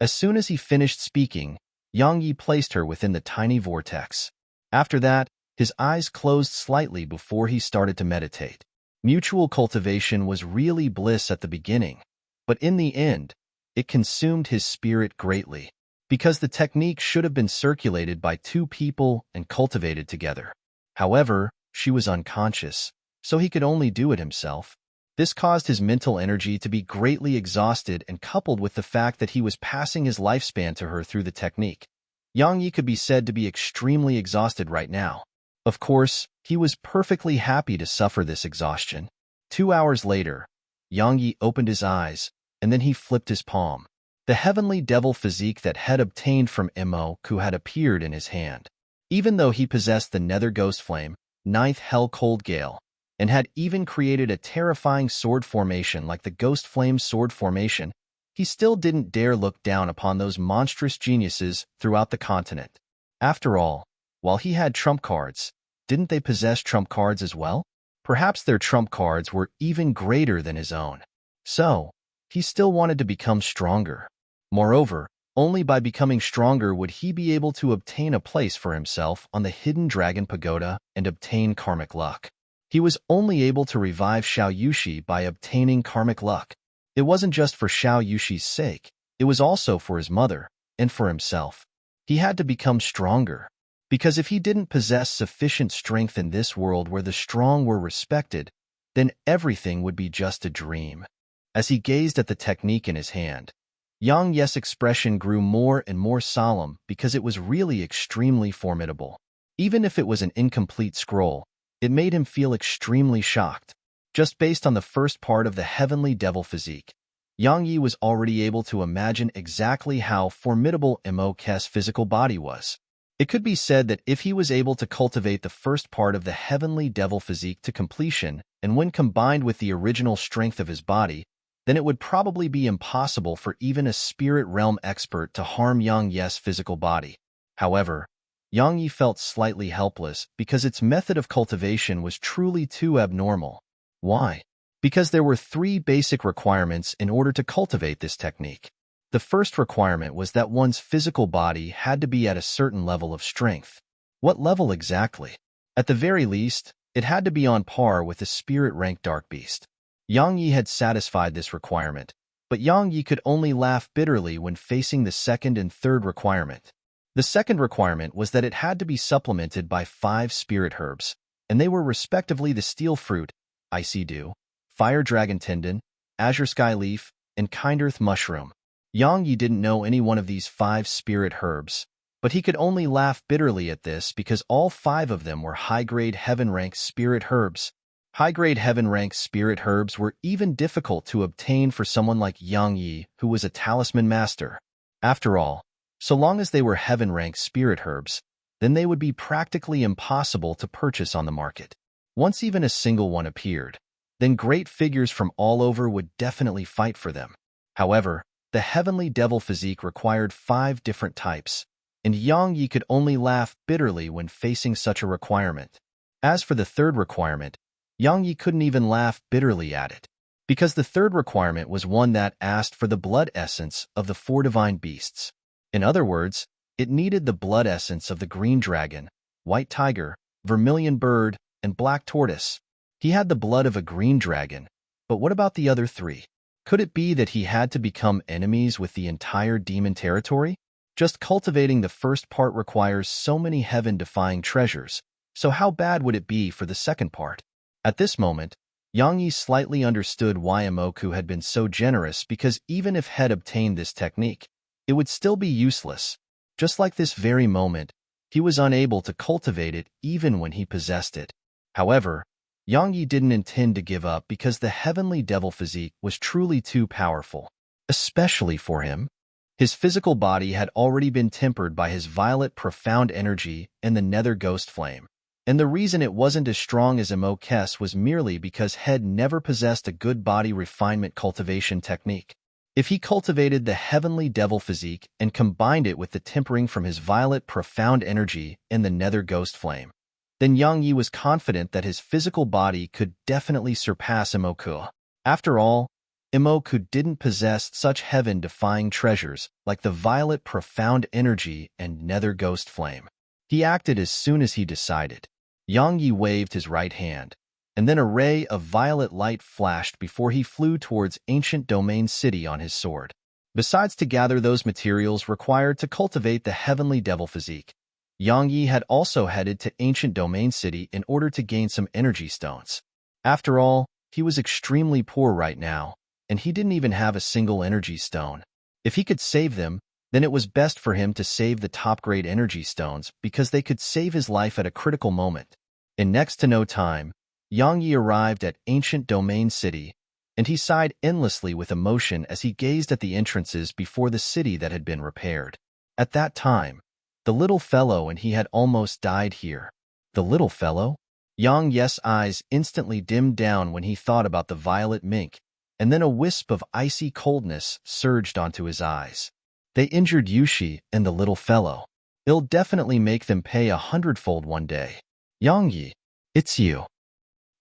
As soon as he finished speaking, Yang Yi placed her within the tiny vortex. After that, his eyes closed slightly before he started to meditate. Mutual cultivation was really bliss at the beginning, but in the end, it consumed his spirit greatly, because the technique should have been circulated by two people and cultivated together. However, she was unconscious, so he could only do it himself. This caused his mental energy to be greatly exhausted, and coupled with the fact that he was passing his lifespan to her through the technique, Yang Yi could be said to be extremely exhausted right now. Of course, he was perfectly happy to suffer this exhaustion. 2 hours later, Yang Yi opened his eyes, and then he flipped his palm. The heavenly devil physique that had obtained from Embark had appeared in his hand. Even though he possessed the nether ghost flame, ninth hell cold gale, and had even created a terrifying sword formation like the Ghost Flame sword formation, he still didn't dare look down upon those monstrous geniuses throughout the continent. After all, while he had trump cards, didn't they possess trump cards as well? Perhaps their trump cards were even greater than his own. So, he still wanted to become stronger. Moreover, only by becoming stronger would he be able to obtain a place for himself on the Hidden Dragon Pagoda and obtain karmic luck. He was only able to revive Xiao Yushi by obtaining karmic luck. It wasn't just for Xiao Yushi's sake, it was also for his mother and for himself. He had to become stronger, because if he didn't possess sufficient strength in this world where the strong were respected, then everything would be just a dream. As he gazed at the technique in his hand, Yang Ye's expression grew more and more solemn because it was really extremely formidable. Even if it was an incomplete scroll, it made him feel extremely shocked. Just based on the first part of the heavenly devil physique, Yang Yi was already able to imagine exactly how formidable Embark's physical body was. It could be said that if he was able to cultivate the first part of the heavenly devil physique to completion, and when combined with the original strength of his body, then it would probably be impossible for even a spirit realm expert to harm Yang Ye's physical body. However, Yang Yi felt slightly helpless because its method of cultivation was truly too abnormal. Why? Because there were 3 basic requirements in order to cultivate this technique. The first requirement was that one's physical body had to be at a certain level of strength. What level exactly? At the very least, it had to be on par with a spirit rank dark beast. Yang Yi had satisfied this requirement, but Yang Yi could only laugh bitterly when facing the second and third requirement. The second requirement was that it had to be supplemented by 5 spirit herbs, and they were respectively the steel fruit, icy dew, fire dragon tendon, azure sky leaf, and kind earth mushroom. Yang Yi didn't know any one of these 5 spirit herbs, but he could only laugh bitterly at this because all 5 of them were high-grade heaven-rank spirit herbs. High-grade heaven-rank spirit herbs were even difficult to obtain for someone like Yang Yi, who was a talisman master. After all, so long as they were heaven-rank spirit herbs, then they would be practically impossible to purchase on the market. Once even a single one appeared, then great figures from all over would definitely fight for them. However, the heavenly devil physique required 5 different types, and Yang Yi could only laugh bitterly when facing such a requirement. As for the third requirement, Yang Yi couldn't even laugh bitterly at it, because the third requirement was one that asked for the blood essence of the 4 divine beasts. In other words, it needed the blood essence of the green dragon, white tiger, vermilion bird, and black tortoise. He had the blood of a green dragon, but what about the other 3? Could it be that he had to become enemies with the entire demon territory? Just cultivating the first part requires so many heaven-defying treasures, so how bad would it be for the second part? At this moment, Yang Yi slightly understood why Imoku had been so generous, because even if had obtained this technique, it would still be useless. Just like this very moment, he was unable to cultivate it even when he possessed it. However, Yang Yi didn't intend to give up because the heavenly devil physique was truly too powerful, especially for him. His physical body had already been tempered by his violet profound energy and the nether ghost flame. And the reason it wasn't as strong as Embark's was merely because Head never possessed a good body refinement cultivation technique. If he cultivated the heavenly devil physique and combined it with the tempering from his violet profound energy and the nether ghost flame, then Yang Yi was confident that his physical body could definitely surpass Imoku. After all, Imoku didn't possess such heaven-defying treasures like the violet profound energy and nether ghost flame. He acted as soon as he decided. Yang Yi waved his right hand, and then a ray of violet light flashed before he flew towards Ancient Domain City on his sword. Besides to gather those materials required to cultivate the heavenly devil physique, Yang Yi had also headed to Ancient Domain City in order to gain some energy stones. After all, he was extremely poor right now, and he didn't even have a single energy stone. If he could save them, then it was best for him to save the top-grade energy stones because they could save his life at a critical moment. In next to no time, Yang Yi arrived at Ancient Domain City, and he sighed endlessly with emotion as he gazed at the entrances before the city that had been repaired. At that time, the little fellow and he had almost died here. The little fellow? Yang Yes' eyes instantly dimmed down when he thought about the violet mink, and then a wisp of icy coldness surged onto his eyes. They injured Yushi and the little fellow. It'll definitely make them pay 100-fold one day. Yang Yi, it's you.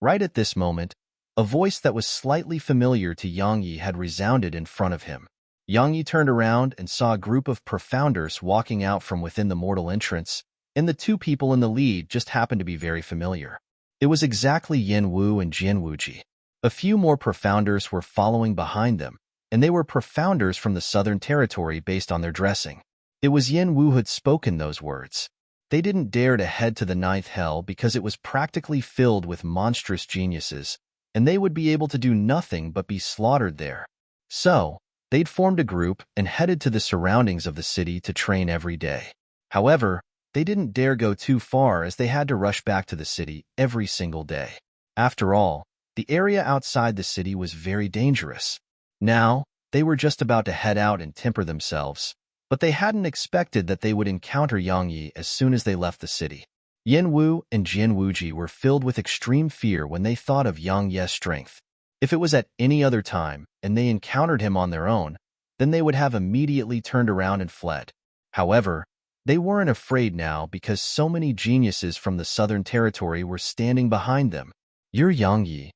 Right at this moment, a voice that was slightly familiar to Yang Yi had resounded in front of him. Yang Yi turned around and saw a group of profounders walking out from within the mortal entrance, and the two people in the lead just happened to be very familiar. It was exactly Yin Wu and Jian Wuji. A few more profounders were following behind them, and they were profounders from the Southern Territory based on their dressing. It was Yin Wu who had spoken those words. They didn't dare to head to the ninth hell because it was practically filled with monstrous geniuses, and they would be able to do nothing but be slaughtered there. So, they'd formed a group and headed to the surroundings of the city to train every day. However, they didn't dare go too far as they had to rush back to the city every single day. After all, the area outside the city was very dangerous. Now, they were just about to head out and temper themselves, but they hadn't expected that they would encounter Yang Yi as soon as they left the city. Yin Wu and Jian Wuji were filled with extreme fear when they thought of Yang Ye's strength. If it was at any other time and they encountered him on their own, then they would have immediately turned around and fled. However, they weren't afraid now because so many geniuses from the Southern Territory were standing behind them. You're Yang Yi.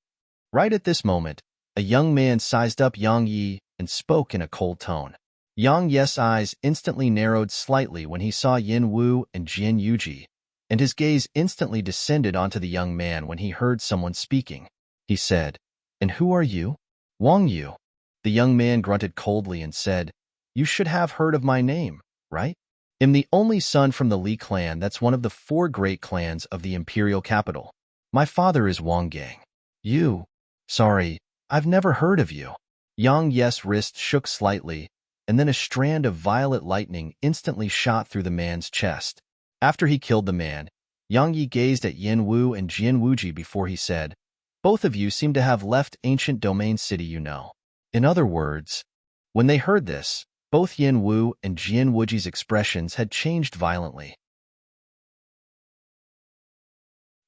Right at this moment, a young man sized up Yang Yi and spoke in a cold tone. Yang Ye's eyes instantly narrowed slightly when he saw Yin Wu and Jian Yuji, and his gaze instantly descended onto the young man when he heard someone speaking. He said, "And who are you?" "Wang Yu." The young man grunted coldly and said, "You should have heard of my name, right? I'm the only son from the Li clan that's one of the 4 great clans of the imperial capital. My father is Wang Gang." "You? Sorry, I've never heard of you." Yang Ye's wrist shook slightly, and then a strand of violet lightning instantly shot through the man's chest. After he killed the man, Yang Yi gazed at Yin Wu and Jian Wuji before he said, "Both of you seem to have left ancient domain city, you know." In other words, when they heard this, both Yin Wu and Jian Wuji's expressions had changed violently.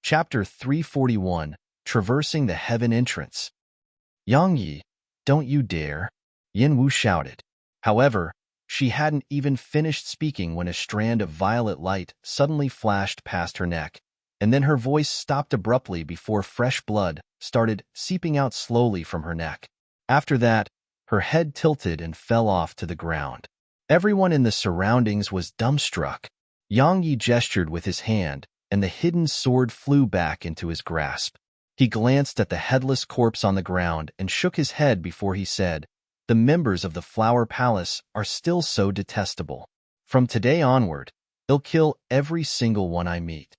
Chapter 341, Traversing the Heaven Entrance. "Yang Yi, don't you dare," Yin Wu shouted. However, she hadn't even finished speaking when a strand of violet light suddenly flashed past her neck, and then her voice stopped abruptly before fresh blood started seeping out slowly from her neck. After that, her head tilted and fell off to the ground. Everyone in the surroundings was dumbstruck. Yang Yi gestured with his hand, and the hidden sword flew back into his grasp. He glanced at the headless corpse on the ground and shook his head before he said, "The members of the Flower Palace are still so detestable. From today onward, they'll kill every single one I meet."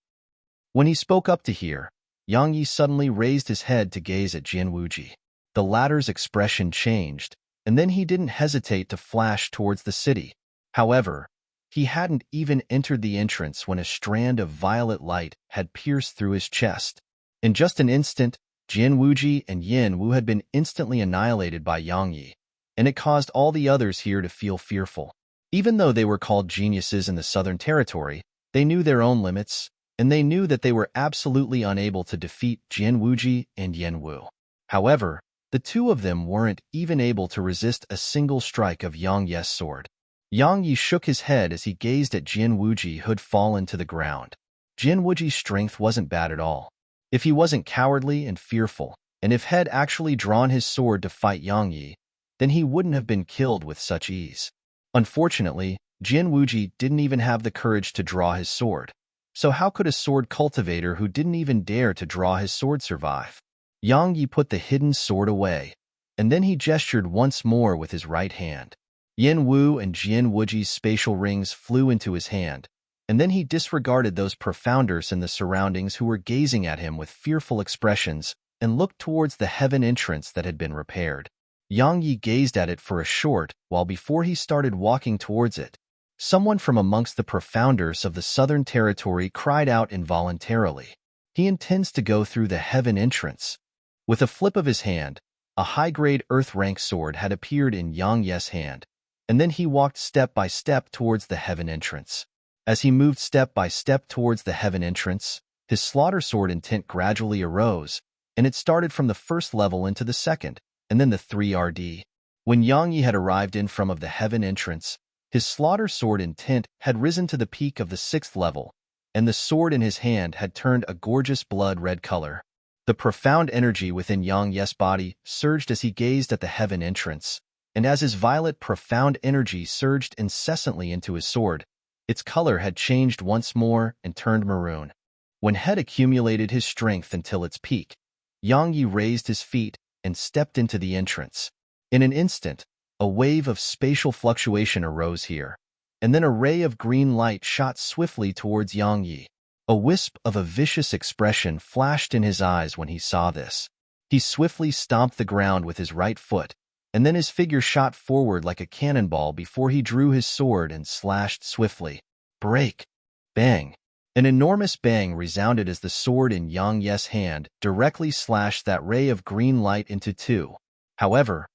When he spoke up to hear, Yang Yi suddenly raised his head to gaze at Jian Wuji. The latter's expression changed, and then he didn't hesitate to flash towards the city. However, he hadn't even entered the entrance when a strand of violet light had pierced through his chest. In just an instant, Jian Wuji and Yin Wu had been instantly annihilated by Yang Yi, and it caused all the others here to feel fearful. Even though they were called geniuses in the Southern Territory, they knew their own limits, and they knew that they were absolutely unable to defeat Jian Wuji and Yin Wu. However, the two of them weren't even able to resist a single strike of Yang Ye's sword. Yang Yi shook his head as he gazed at Jian Wuji who'd fallen to the ground. Jian Wuji's strength wasn't bad at all. If he wasn't cowardly and fearful, and if had actually drawn his sword to fight Yang Yi, then he wouldn't have been killed with such ease. Unfortunately, Jian Wuji didn't even have the courage to draw his sword. So how could a sword cultivator who didn't even dare to draw his sword survive? Yang Yi put the hidden sword away, and then he gestured once more with his right hand. Yin Wu and Jian Wuji's spatial rings flew into his hand, and then he disregarded those profounders in the surroundings who were gazing at him with fearful expressions and looked towards the heaven entrance that had been repaired. Yang Yi gazed at it for a short while before he started walking towards it. Someone from amongst the profounders of the Southern Territory cried out involuntarily, "He intends to go through the heaven entrance." With a flip of his hand, a high-grade earth-rank sword had appeared in Yang Ye's hand, and then he walked step by step towards the heaven entrance. As he moved step by step towards the heaven entrance, His slaughter sword intent gradually arose, and it started from the first level into the second, and then the 3rd. When Yang Yi had arrived in front of the heaven entrance, his slaughter sword intent had risen to the peak of the 6th level, and the sword in his hand had turned a gorgeous blood-red color. The profound energy within Yang Yi's body surged as he gazed at the heaven entrance, and as his violet profound energy surged incessantly into his sword, its color had changed once more and turned maroon. When Head accumulated his strength until its peak, Yang Yi raised his feet and stepped into the entrance. In an instant, a wave of spatial fluctuation arose here, and then a ray of green light shot swiftly towards Yang Yi. A wisp of a vicious expression flashed in his eyes when he saw this. He swiftly stomped the ground with his right foot, and then his figure shot forward like a cannonball before he drew his sword and slashed swiftly. Break! Bang! An enormous bang resounded as the sword in Yang Yi's hand directly slashed that ray of green light into two. However,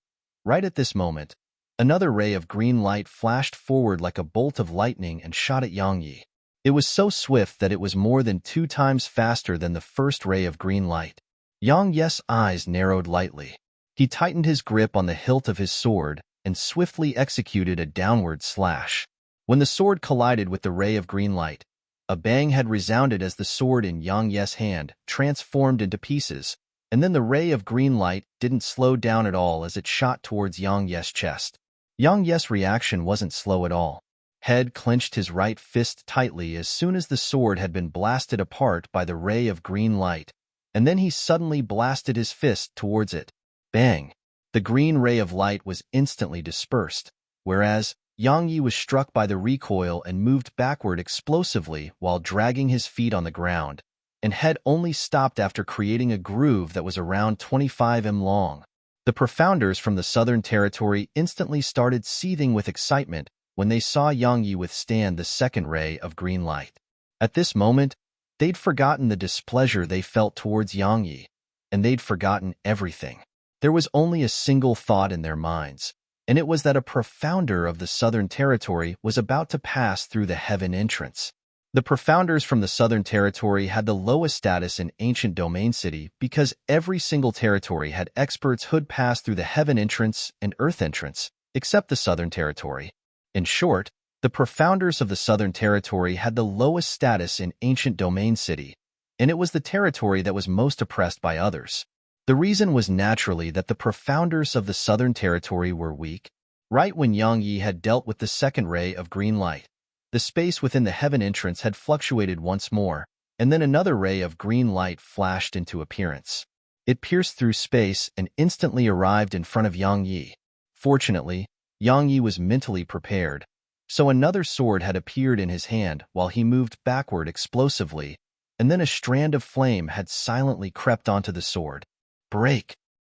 right at this moment, another ray of green light flashed forward like a bolt of lightning and shot at Yang Yi. It was so swift that it was more than 2 times faster than the first ray of green light. Yang Yi's eyes narrowed lightly. He tightened his grip on the hilt of his sword and swiftly executed a downward slash. When the sword collided with the ray of green light, a bang had resounded as the sword in Yang Yi's hand transformed into pieces, and then the ray of green light didn't slow down at all as it shot towards Yang Yi's chest. Yang Yi's reaction wasn't slow at all. Head clenched his right fist tightly as soon as the sword had been blasted apart by the ray of green light, and then he suddenly blasted his fist towards it. Bang! The green ray of light was instantly dispersed, whereas Yang Yi was struck by the recoil and moved backward explosively while dragging his feet on the ground, and Head only stopped after creating a groove that was around 25 m long. The profounders from the Southern Territory instantly started seething with excitement when they saw Yang Yi withstand the second ray of green light. At this moment, they'd forgotten the displeasure they felt towards Yang Yi, and they'd forgotten everything. There was only a single thought in their minds, and it was that a profounder of the Southern Territory was about to pass through the heaven entrance. The profounders from the Southern Territory had the lowest status in ancient domain city because every single territory had experts who'd pass through the heaven entrance and earth entrance, except the Southern Territory. In short, the profounders of the Southern Territory had the lowest status in ancient domain city, and it was the territory that was most oppressed by others. The reason was naturally that the profounders of the Southern Territory were weak. Right when Yang Yi had dealt with the second ray of green light, the space within the heaven entrance had fluctuated once more, and then another ray of green light flashed into appearance. It pierced through space and instantly arrived in front of Yang Yi. Fortunately, Yang Yi was mentally prepared, so another sword had appeared in his hand while he moved backward explosively, and then a strand of flame had silently crept onto the sword. Break!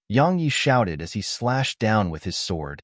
Yang Yi shouted as he slashed down with his sword.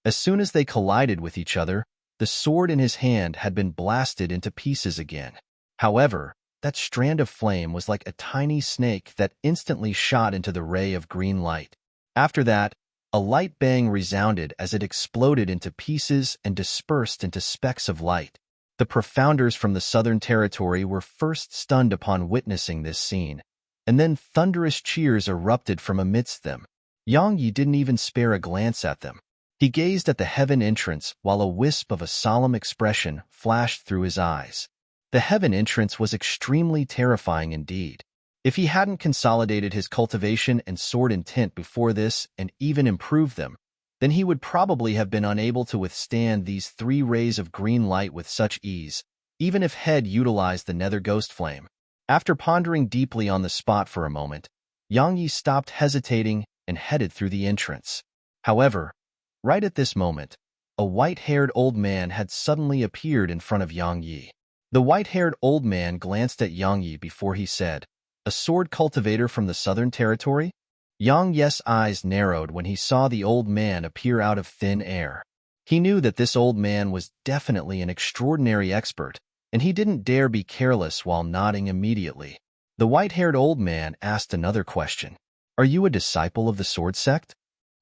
As soon as they collided with each other, the sword in his hand had been blasted into pieces again. However, that strand of flame was like a tiny snake that instantly shot into the ray of green light. After that, a light bang resounded as it exploded into pieces and dispersed into specks of light. The profounders from the Southern Territory were first stunned upon witnessing this scene, and then thunderous cheers erupted from amidst them. Yang Yi didn't even spare a glance at them. He gazed at the heaven entrance while a wisp of a solemn expression flashed through his eyes. The heaven entrance was extremely terrifying indeed. If he hadn't consolidated his cultivation and sword intent before this and even improved them, then he would probably have been unable to withstand these 3 rays of green light with such ease, even if Head utilized the nether ghost flame. After pondering deeply on the spot for a moment, Yang Yi stopped hesitating and headed through the entrance. However, right at this moment, a white-haired old man had suddenly appeared in front of Yang Yi. The white-haired old man glanced at Yang Yi before he said, "A sword cultivator from the Southern Territory?" Yang Yi's eyes narrowed when he saw the old man appear out of thin air. He knew that this old man was definitely an extraordinary expert, and he didn't dare be careless while nodding immediately. The white-haired old man asked another question. "Are you a disciple of the sword sect?"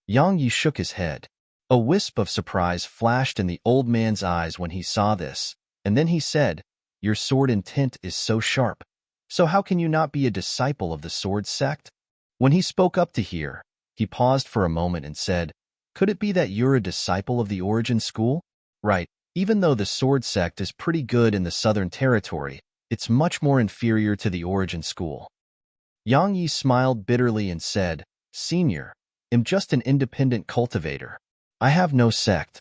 Yang Yi shook his head. A wisp of surprise flashed in the old man's eyes when he saw this, and then he said, "Your sword intent is so sharp. So how can you not be a disciple of the sword sect? When he spoke up to hear, he paused for a moment and said, could it be that you're a disciple of the origin school? Right, even though the sword sect is pretty good in the Southern Territory, it's much more inferior to the origin school. Yang Yi smiled bitterly and said, Senior, I'm just an independent cultivator. I have no sect.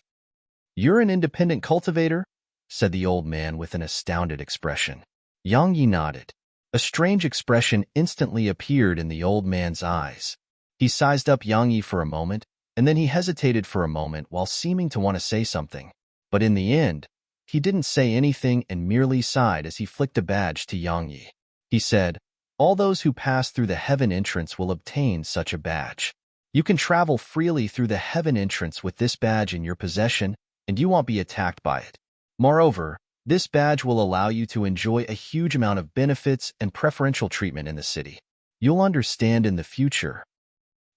You're an independent cultivator? Said the old man with an astounded expression. Yang Yi nodded. A strange expression instantly appeared in the old man's eyes. He sized up Yang Yi for a moment, and then he hesitated for a moment while seeming to want to say something. But in the end, he didn't say anything and merely sighed as he flicked a badge to Yang Yi. He said, all those who pass through the heaven entrance will obtain such a badge. You can travel freely through the heaven entrance with this badge in your possession, and you won't be attacked by it. Moreover, this badge will allow you to enjoy a huge amount of benefits and preferential treatment in the city. You'll understand in the future.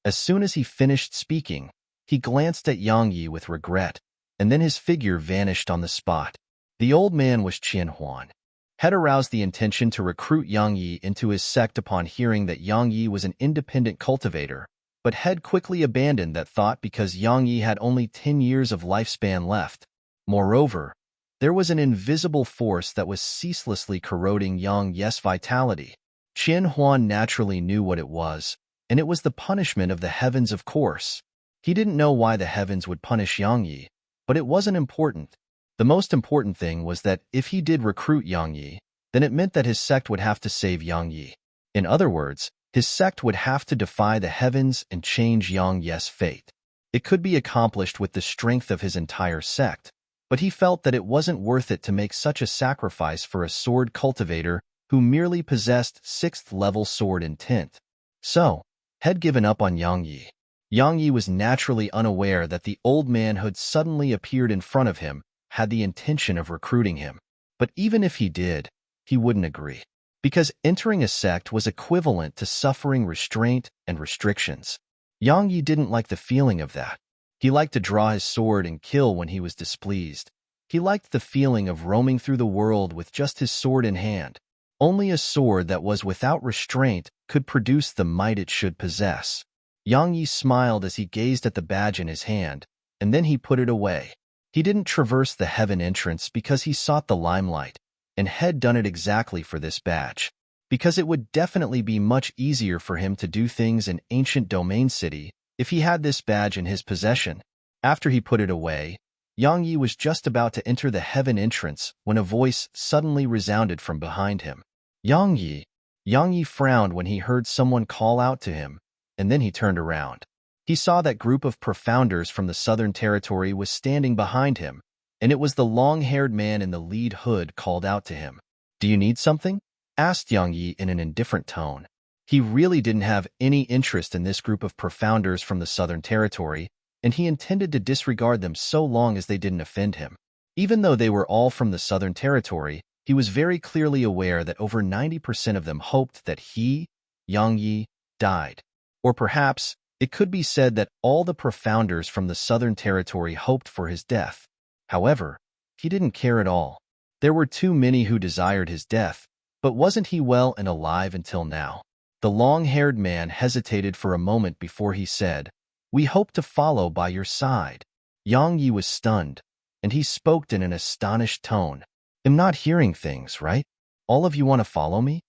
As soon as he finished speaking, he glanced at Yang Yi with regret, and then his figure vanished on the spot. The old man was Qian Huan. Had aroused the intention to recruit Yang Yi into his sect upon hearing that Yang Yi was an independent cultivator, but had quickly abandoned that thought because Yang Yi had only 10 years of lifespan left. Moreover, there was an invisible force that was ceaselessly corroding Yang Yi's vitality. Qian Huan naturally knew what it was, and it was the punishment of the heavens, of course. He didn't know why the heavens would punish Yang Yi, but it wasn't important. The most important thing was that if he did recruit Yang Yi, then it meant that his sect would have to save Yang Yi. In other words, his sect would have to defy the heavens and change Yang Yi's fate. It could be accomplished with the strength of his entire sect, but he felt that it wasn't worth it to make such a sacrifice for a sword cultivator who merely possessed 6th-level sword intent. So, had given up on Yang Yi. Yang Yi was naturally unaware that the old man who had suddenly appeared in front of him had the intention of recruiting him. But even if he did, he wouldn't agree. Because entering a sect was equivalent to suffering restraint and restrictions. Yang Yi didn't like the feeling of that. He liked to draw his sword and kill when he was displeased. He liked the feeling of roaming through the world with just his sword in hand. Only a sword that was without restraint could produce the might it should possess. Yang Yi smiled as he gazed at the badge in his hand, and then he put it away. He didn't traverse the heaven entrance because he sought the limelight, and had done it exactly for this badge, because it would definitely be much easier for him to do things in ancient Domain City if he had this badge in his possession. After he put it away, Yang Yi was just about to enter the heaven entrance when a voice suddenly resounded from behind him. Yang Yi. Yang Yi frowned when he heard someone call out to him, and then he turned around. He saw that group of profounders from the Southern Territory was standing behind him, and it was the long-haired man in the lead hood called out to him. Do you need something? Asked Yang Yi in an indifferent tone. He really didn't have any interest in this group of profounders from the Southern Territory, and he intended to disregard them so long as they didn't offend him. Even though they were all from the Southern Territory, he was very clearly aware that over 90% of them hoped that he, Yang Yi, died. Or perhaps it could be said that all the profounders from the Southern Territory hoped for his death. However, he didn't care at all. There were too many who desired his death, but wasn't he well and alive until now? The long-haired man hesitated for a moment before he said, We hope to follow by your side. Yang Yi was stunned, and he spoke in an astonished tone. I'm not hearing things, right? All of you want to follow me?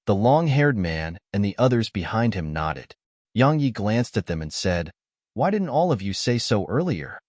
The long-haired man and the others behind him nodded. Yang Yi glanced at them and said, Why didn't all of you say so earlier?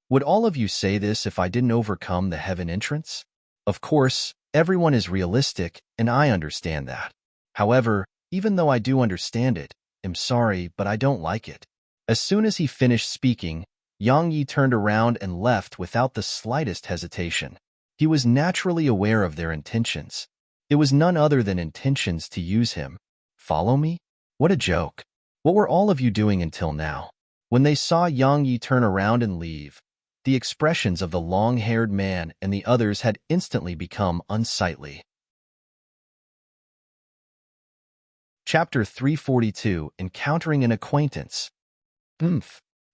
Would all of you say this if I didn't overcome the heaven entrance? Of course, everyone is realistic, and I understand that. However, even though I do understand it, I'm sorry, but I don't like it. As soon as he finished speaking, Yang Yi turned around and left without the slightest hesitation. He was naturally aware of their intentions. It was none other than intentions to use him. Follow me? What a joke. What were all of you doing until now? When they saw Yang Yi turn around and leave, the expressions of the long-haired man and the others had instantly become unsightly. Chapter 342, Encountering an Acquaintance.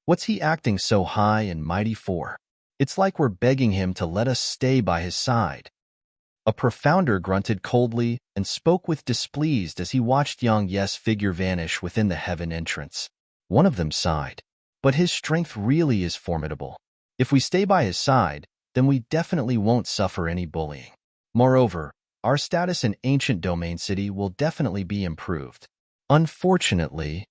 What's he acting so high and mighty for? It's like we're begging him to let us stay by his side. A profounder grunted coldly and spoke with displeased as he watched Yang Ye's figure vanish within the heaven entrance. One of them sighed. But his strength really is formidable. If we stay by his side, then we definitely won't suffer any bullying. Moreover, our status in ancient domain city will definitely be improved. Unfortunately,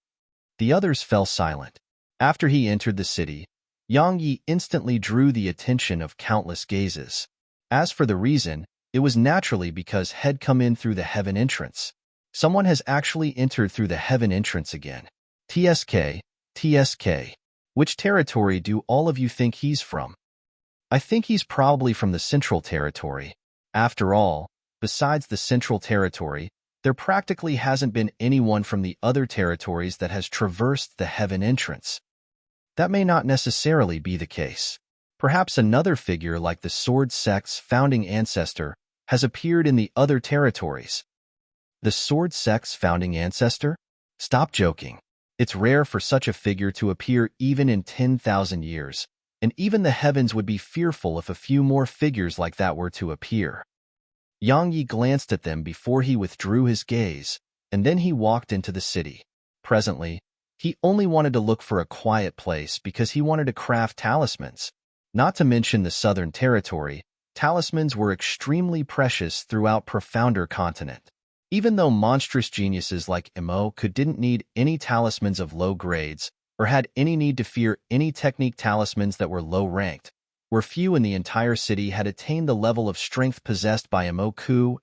the others fell silent. After he entered the city, Yang Yi instantly drew the attention of countless gazes. As for the reason, it was naturally because had come in through the heaven entrance. Someone has actually entered through the heaven entrance again. TSK, TSK. Which territory do all of you think he's from? I think he's probably from the Central Territory. After all, besides the Central Territory, there practically hasn't been anyone from the other territories that has traversed the heaven entrance. That may not necessarily be the case. Perhaps another figure like the Sword Sect's founding ancestor has appeared in the other territories. The Sword Sect's founding ancestor? Stop joking. It's rare for such a figure to appear even in 10,000 years, and even the heavens would be fearful if a few more figures like that were to appear. Yang Yi glanced at them before he withdrew his gaze, and then he walked into the city. Presently, he only wanted to look for a quiet place because he wanted to craft talismans. Not to mention the Southern Territory, talismans were extremely precious throughout Profounder Continent. Even though monstrous geniuses like Emo didn't need any talismans of low grades, or had any need to fear any technique talismans that were low-ranked, where few in the entire city had attained the level of strength possessed by Emo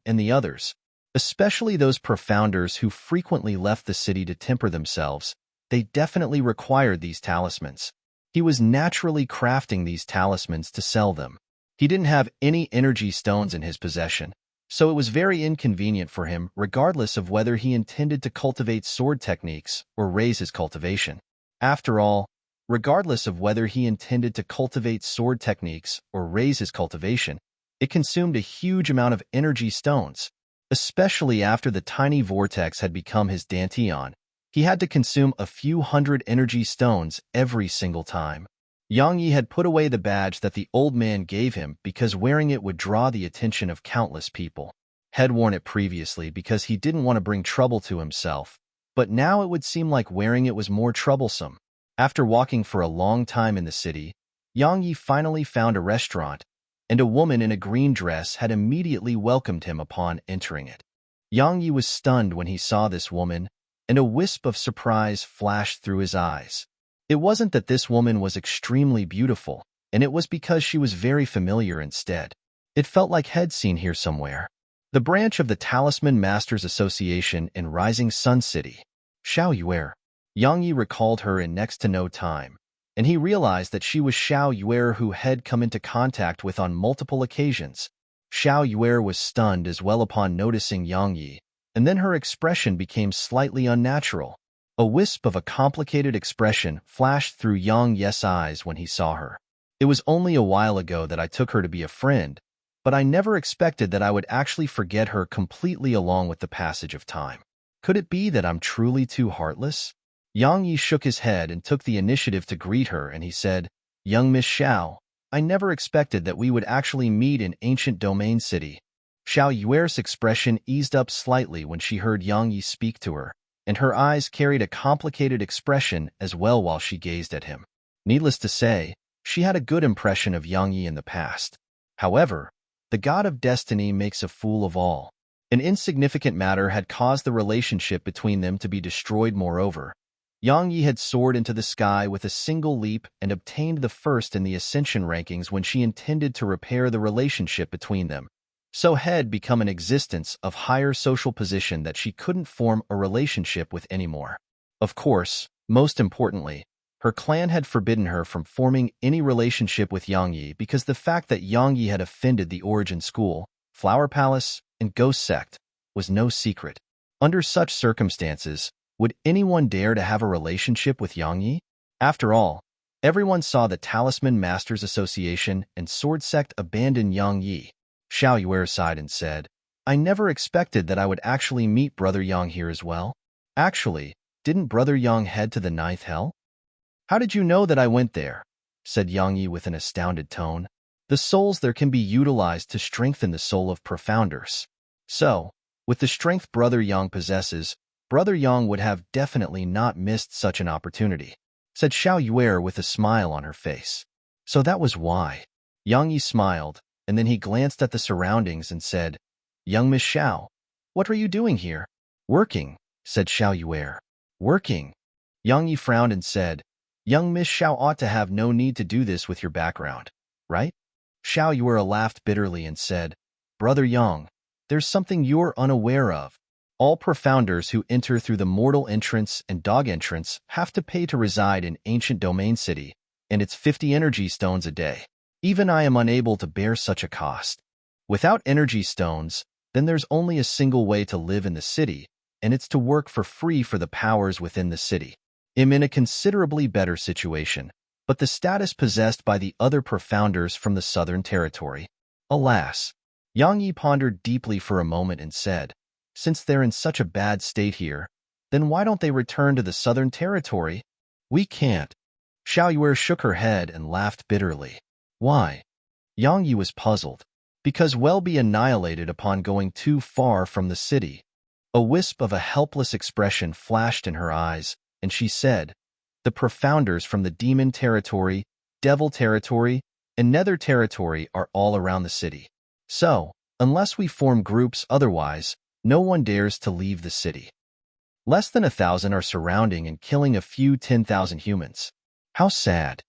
and the others, especially those profounders who frequently left the city to temper themselves. They definitely required these talismans. He was naturally crafting these talismans to sell them. He didn't have any energy stones in his possession, so it was very inconvenient for him regardless of whether he intended to cultivate sword techniques or raise his cultivation. After all, regardless of whether he intended to cultivate sword techniques or raise his cultivation, it consumed a huge amount of energy stones, especially after the tiny vortex had become his dantian. He had to consume a few hundred energy stones every single time. Yang Yi had put away the badge that the old man gave him because wearing it would draw the attention of countless people. Had worn it previously because he didn't want to bring trouble to himself, but now it would seem like wearing it was more troublesome. After walking for a long time in the city, Yang Yi finally found a restaurant, and a woman in a green dress had immediately welcomed him upon entering it. Yang Yi was stunned when he saw this woman, and a wisp of surprise flashed through his eyes. It wasn't that this woman was extremely beautiful, and it was because she was very familiar instead. It felt like he'd seen here somewhere. The branch of the Talisman Masters Association in Rising Sun City. Xiao Yuer. Yang Yi recalled her in next to no time, and he realized that she was Xiao Yuer who had come into contact with on multiple occasions. Xiao Yuer was stunned as well upon noticing Yang Yi, and then her expression became slightly unnatural. A wisp of a complicated expression flashed through Yang Yi's eyes when he saw her. It was only a while ago that I took her to be a friend, but I never expected that I would actually forget her completely along with the passage of time. Could it be that I'm truly too heartless? Yang Yi shook his head and took the initiative to greet her, and he said, "Young Miss Xiao, I never expected that we would actually meet in ancient domain city." Xiao Yuer's expression eased up slightly when she heard Yang Yi speak to her, and her eyes carried a complicated expression as well while she gazed at him. Needless to say, she had a good impression of Yang Yi in the past. However, the god of destiny makes a fool of all. An insignificant matter had caused the relationship between them to be destroyed. Moreover, Yang Yi had soared into the sky with a single leap and obtained the first in the ascension rankings when she intended to repair the relationship between them. So had become an existence of higher social position that she couldn't form a relationship with anymore. Of course, most importantly, her clan had forbidden her from forming any relationship with Yang Yi because the fact that Yang Yi had offended the Origin School, Flower Palace, and Ghost Sect was no secret. Under such circumstances, would anyone dare to have a relationship with Yang Yi? After all, everyone saw the Talisman Masters Association and Sword Sect abandon Yang Yi. Xiao Yuer sighed and said, "I never expected that I would actually meet Brother Yang here as well. Actually, didn't Brother Yang head to the ninth hell?" "How did you know that I went there?" said Yang Yi with an astounded tone. The souls there can be utilized to strengthen the soul of profounders. So, with the strength Brother Yang possesses, Brother Yang would have definitely not missed such an opportunity, said Xiao Yuer with a smile on her face. So that was why. Yang Yi smiled, and then he glanced at the surroundings and said, Young Miss Xiao, what are you doing here? Working, said Xiao Yuer. Working? Yang Yi frowned and said, Young Miss Xiao ought to have no need to do this with your background, right? Xiao Yuer laughed bitterly and said, Brother Yang, there's something you're unaware of. All profounders who enter through the mortal entrance and dog entrance have to pay to reside in ancient domain city, and it's 50 energy stones a day. Even I am unable to bear such a cost. Without energy stones, then there's only a single way to live in the city, and it's to work for free for the powers within the city. I'm in a considerably better situation, but the status possessed by the other profounders from the Southern Territory. Alas, Yang Yi pondered deeply for a moment and said, since they're in such a bad state here, then why don't they return to the Southern Territory? We can't. Xiao Yuer shook her head and laughed bitterly. Why? Yang Yi was puzzled. Because we'll be annihilated upon going too far from the city. A wisp of a helpless expression flashed in her eyes, and she said, the profounders from the Demon Territory, Devil Territory, and Nether Territory are all around the city. So, unless we form groups otherwise, no one dares to leave the city. Less than 1,000 are surrounding and killing a few 10,000 humans. How sad.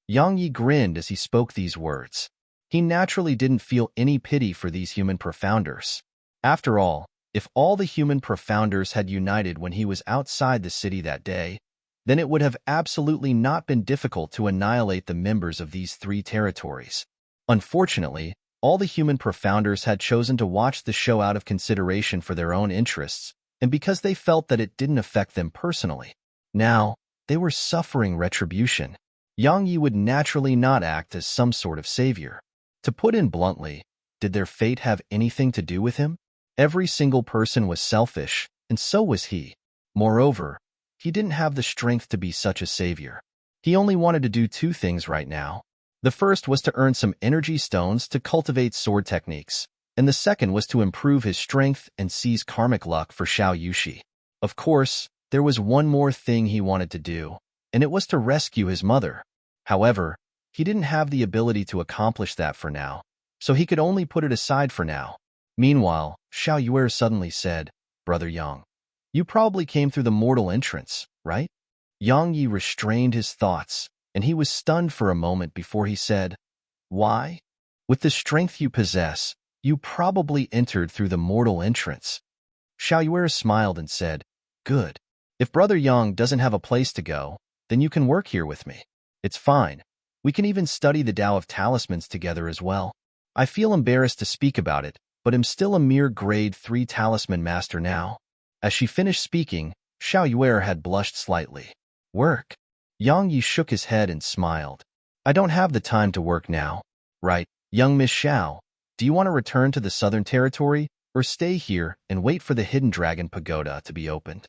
Yang Yi grinned as he spoke these words. He naturally didn't feel any pity for these human profounders. After all, if all the human profounders had united when he was outside the city that day, then it would have absolutely not been difficult to annihilate the members of these 3 territories. Unfortunately, all the human profounders had chosen to watch the show out of consideration for their own interests, and because they felt that it didn't affect them personally. Now, they were suffering retribution. Yang Yi would naturally not act as some sort of savior. To put it bluntly, did their fate have anything to do with him? Every single person was selfish, and so was he. Moreover, he didn't have the strength to be such a savior. He only wanted to do 2 things right now. The first was to earn some energy stones to cultivate sword techniques, and the second was to improve his strength and seize karmic luck for Xiao Yushi. Of course, there was one more thing he wanted to do, and it was to rescue his mother. However, he didn't have the ability to accomplish that for now, so he could only put it aside for now. Meanwhile, Xiao Yuer suddenly said, Brother Yang, you probably came through the mortal entrance, right? Yang Yi restrained his thoughts, and he was stunned for a moment before he said, why? With the strength you possess, you probably entered through the mortal entrance. Xiao Yuer smiled and said, good. If Brother Yang doesn't have a place to go, then you can work here with me. It's fine. We can even study the Tao of Talismans together as well. I feel embarrassed to speak about it, but am still a mere grade 3 talisman master now. As she finished speaking, Xiao Yuer had blushed slightly. Work? Yang Yi shook his head and smiled. I don't have the time to work now. Right, young Miss Xiao, do you want to return to the Southern Territory, or stay here and wait for the Hidden Dragon Pagoda to be opened?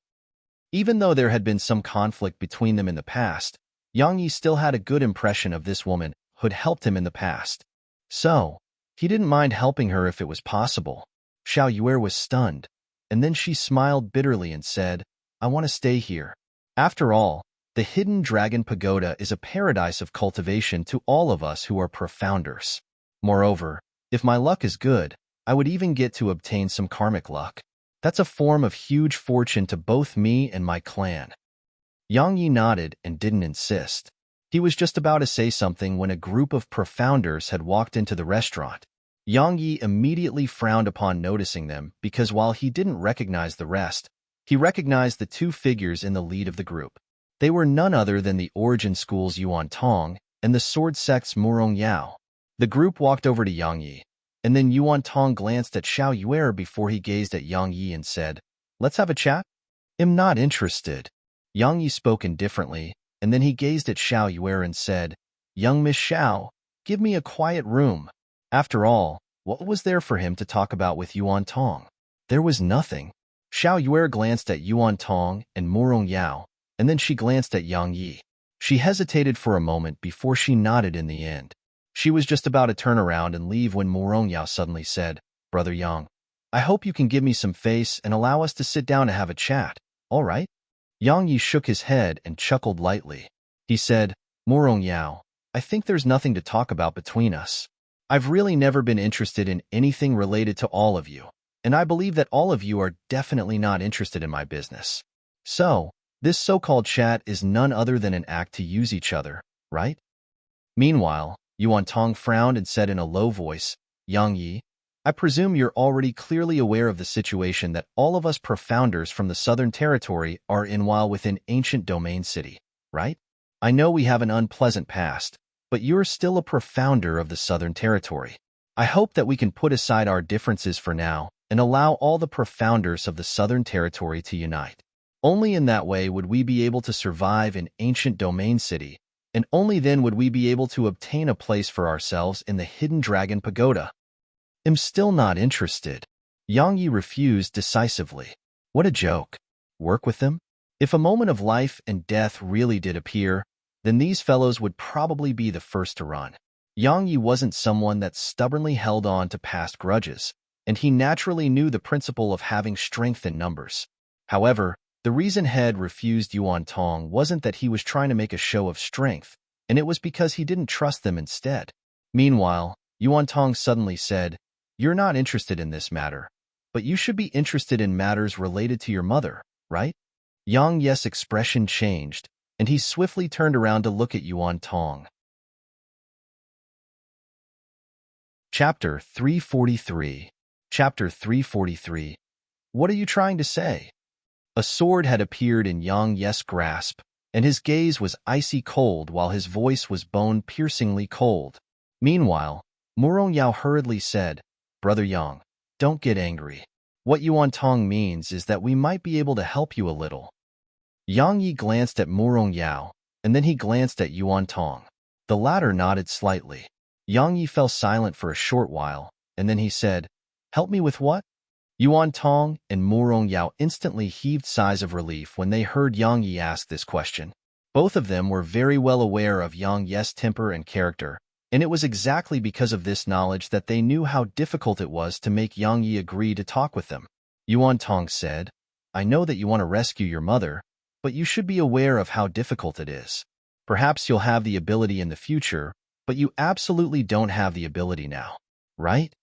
Even though there had been some conflict between them in the past, Yang Yi still had a good impression of this woman who'd helped him in the past. So, he didn't mind helping her if it was possible. Xiao Yuer was stunned, and then she smiled bitterly and said, I want to stay here. After all, the Hidden Dragon Pagoda is a paradise of cultivation to all of us who are profounders. Moreover, if my luck is good, I would even get to obtain some karmic luck. That's a form of huge fortune to both me and my clan. Yang Yi nodded and didn't insist. He was just about to say something when a group of profounders had walked into the restaurant. Yang Yi immediately frowned upon noticing them because while he didn't recognize the rest, he recognized the 2 figures in the lead of the group. They were none other than the Origin School's Yuan Tong and the Sword Sect's Murong Yao. The group walked over to Yang Yi, and then Yuan Tong glanced at Xiao Yuer before he gazed at Yang Yi and said, let's have a chat? I'm not interested. Yang Yi spoke indifferently, and then he gazed at Xiao Yuer and said, young Miss Xiao, give me a quiet room. After all, what was there for him to talk about with Yuan Tong? There was nothing. Xiao Yuer glanced at Yuan Tong and Murong Yao, and then she glanced at Yang Yi. She hesitated for a moment before she nodded in the end. She was just about to turn around and leave when Morongyao suddenly said, "Brother Yang, I hope you can give me some face and allow us to sit down to have a chat, all right?" Yang Yi shook his head and chuckled lightly. He said, "Morongyao, I think there's nothing to talk about between us. I've really never been interested in anything related to all of you, and I believe that all of you are definitely not interested in my business. So, this so-called chat is none other than an act to use each other, right?" Meanwhile, Yuan Tong frowned and said in a low voice, "Yang Yi, I presume you're already clearly aware of the situation that all of us profounders from the Southern Territory are in while within ancient domain city, right? I know we have an unpleasant past, but you're still a profounder of the Southern Territory. I hope that we can put aside our differences for now and allow all the profounders of the Southern Territory to unite. Only in that way would we be able to survive in ancient domain city, and only then would we be able to obtain a place for ourselves in the Hidden Dragon Pagoda." "I'm still not interested." Yang Yi refused decisively. What a joke. Work with them? If a moment of life and death really did appear, then these fellows would probably be the first to run. Yang Yi wasn't someone that stubbornly held on to past grudges, and he naturally knew the principle of having strength in numbers. However, the reason Head refused Yuan Tong wasn't that he was trying to make a show of strength, and it was because he didn't trust them instead. Meanwhile, Yuan Tong suddenly said, "You're not interested in this matter, but you should be interested in matters related to your mother, right?" Yang Yi's expression changed, and he swiftly turned around to look at Yuan Tong. Chapter 343. Chapter 343. What are you trying to say? A sword had appeared in Yang Yi's grasp, and his gaze was icy cold while his voice was bone-piercingly cold. Meanwhile, Morongyao hurriedly said, "Brother Yang, don't get angry. What Yuan Tong means is that we might be able to help you a little." Yang Yi glanced at Morongyao, and then he glanced at Yuan Tong. The latter nodded slightly. Yang Yi fell silent for a short while, and then he said, "Help me with what?" Yuan Tong and Morongyao instantly heaved sighs of relief when they heard Yang Yi ask this question. Both of them were very well aware of Yang Yi's temper and character, and it was exactly because of this knowledge that they knew how difficult it was to make Yang Yi agree to talk with them. Yuan Tong said, "I know that you want to rescue your mother, but you should be aware of how difficult it is. Perhaps you'll have the ability in the future, but you absolutely don't have the ability now, right?"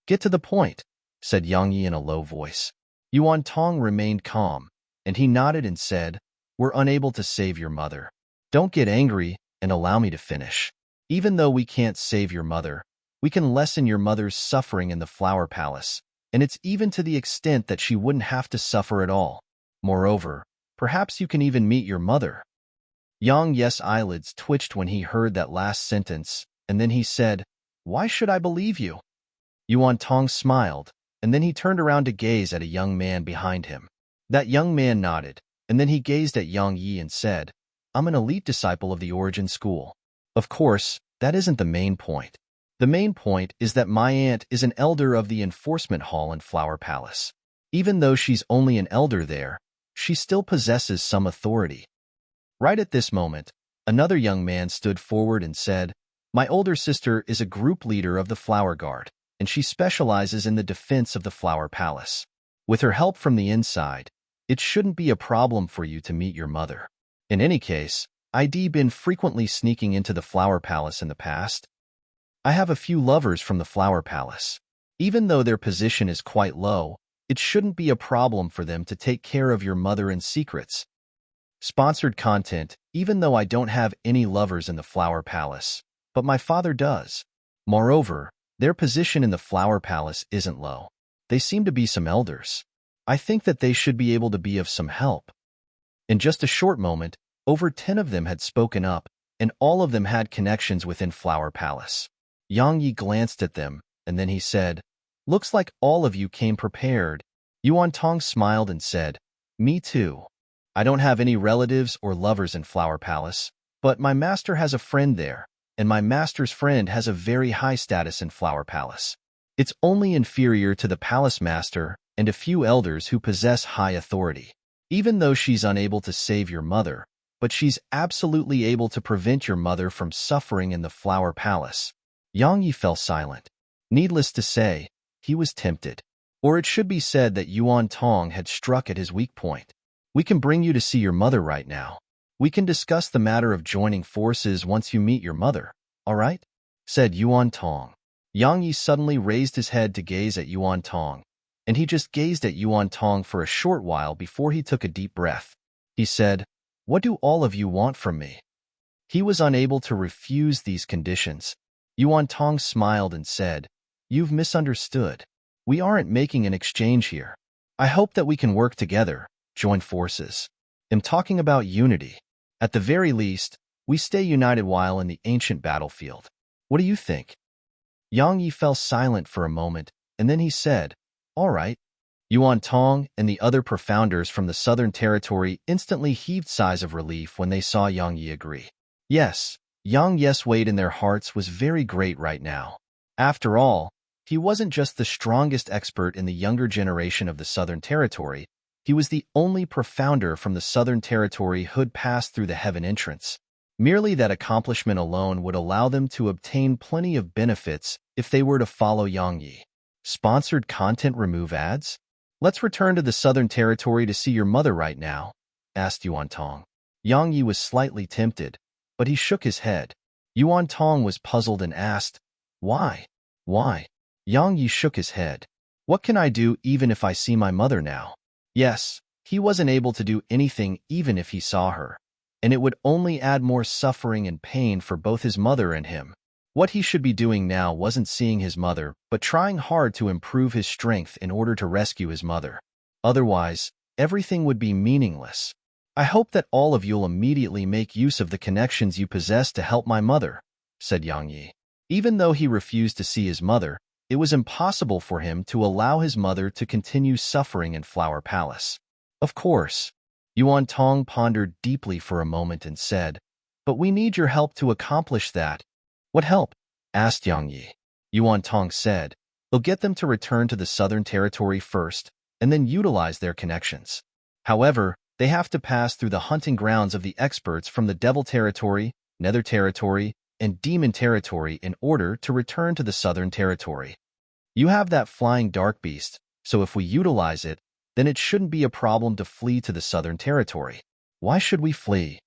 "Get to the point," said Yang Yi in a low voice. Yuan Tong remained calm, and he nodded and said, "We're unable to save your mother. Don't get angry and allow me to finish. Even though we can't save your mother, we can lessen your mother's suffering in the Flower Palace, and it's even to the extent that she wouldn't have to suffer at all. Moreover, perhaps you can even meet your mother." Yang Yi's eyelids twitched when he heard that last sentence, and then he said, "Why should I believe you?" Yuan Tong smiled, and then he turned around to gaze at a young man behind him. That young man nodded, and then he gazed at Yang Yi and said, "I'm an elite disciple of the Origin School." Of course, that isn't the main point. The main point is that my aunt is an elder of the Enforcement Hall in Flower Palace. Even though she's only an elder there, she still possesses some authority. Right at this moment, another young man stood forward and said, "My older sister is a group leader of the Flower Guard, and she specializes in the defense of the Flower Palace. With her help from the inside, it shouldn't be a problem for you to meet your mother. In any case, I'd been frequently sneaking into the Flower Palace in the past. I have a few lovers from the Flower Palace. Even though their position is quite low, it shouldn't be a problem for them to take care of your mother in secrets." Sponsored content. Even though I don't have any lovers in the Flower Palace, but my father does. Moreover, their position in the Flower Palace isn't low. They seem to be some elders. I think that they should be able to be of some help. In just a short moment, over 10 of them had spoken up, and all of them had connections within Flower Palace. Yang Yi glanced at them, and then he said, "Looks like all of you came prepared." Yuan Tong smiled and said, "Me too. I don't have any relatives or lovers in Flower Palace, but my master has a friend there, and my master's friend has a very high status in Flower Palace. It's only inferior to the palace master and a few elders who possess high authority. Even though she's unable to save your mother, but she's absolutely able to prevent your mother from suffering in the Flower Palace. Yang Yi fell silent. Needless to say, he was tempted. Or it should be said that Yuan Tong had struck at his weak point. We can bring you to see your mother right now. We can discuss the matter of joining forces once you meet your mother, all right? Said Yuan Tong. Yang Yi suddenly raised his head to gaze at Yuan Tong, and he just gazed at Yuan Tong for a short while before he took a deep breath. He said, "What do all of you want from me?" He was unable to refuse these conditions. Yuan Tong smiled and said, "You've misunderstood. We aren't making an exchange here. I hope that we can work together, join forces. I'm talking about unity. At the very least, we stay united while in the ancient battlefield. What do you think?" Yang Yi fell silent for a moment, and then he said, "All right." Yuan Tong and the other profounders from the Southern Territory instantly heaved sighs of relief when they saw Yang Yi agree. Yes, Yang Yi's weight in their hearts was very great right now. After all, he wasn't just the strongest expert in the younger generation of the Southern Territory, he was the only profounder from the Southern Territory who'd passed through the Heaven Entrance. Merely that accomplishment alone would allow them to obtain plenty of benefits if they were to follow Yang Yi. Sponsored content remove ads? Let's return to the Southern Territory to see your mother right now, asked Yuan Tong. Yang Yi was slightly tempted, but he shook his head. Yuan Tong was puzzled and asked, "Why? Why?" Yang Yi shook his head. "What can I do even if I see my mother now?" Yes, he wasn't able to do anything even if he saw her, and it would only add more suffering and pain for both his mother and him. What he should be doing now wasn't seeing his mother, but trying hard to improve his strength in order to rescue his mother. Otherwise, everything would be meaningless. "I hope that all of you'll immediately make use of the connections you possess to help my mother," said Yang Yi. Even though he refused to see his mother, it was impossible for him to allow his mother to continue suffering in Flower Palace. Of course. Yuan Tong pondered deeply for a moment and said, "But we need your help to accomplish that." "What help?" asked Yang Yi. Yuan Tong said, "We'll get them to return to the Southern Territory first, and then utilize their connections. However, they have to pass through the hunting grounds of the experts from the Devil Territory, Nether Territory, and Demon Territory in order to return to the Southern Territory. You have that flying dark beast, so if we utilize it, then it shouldn't be a problem to flee to the Southern Territory." "Why should we flee?"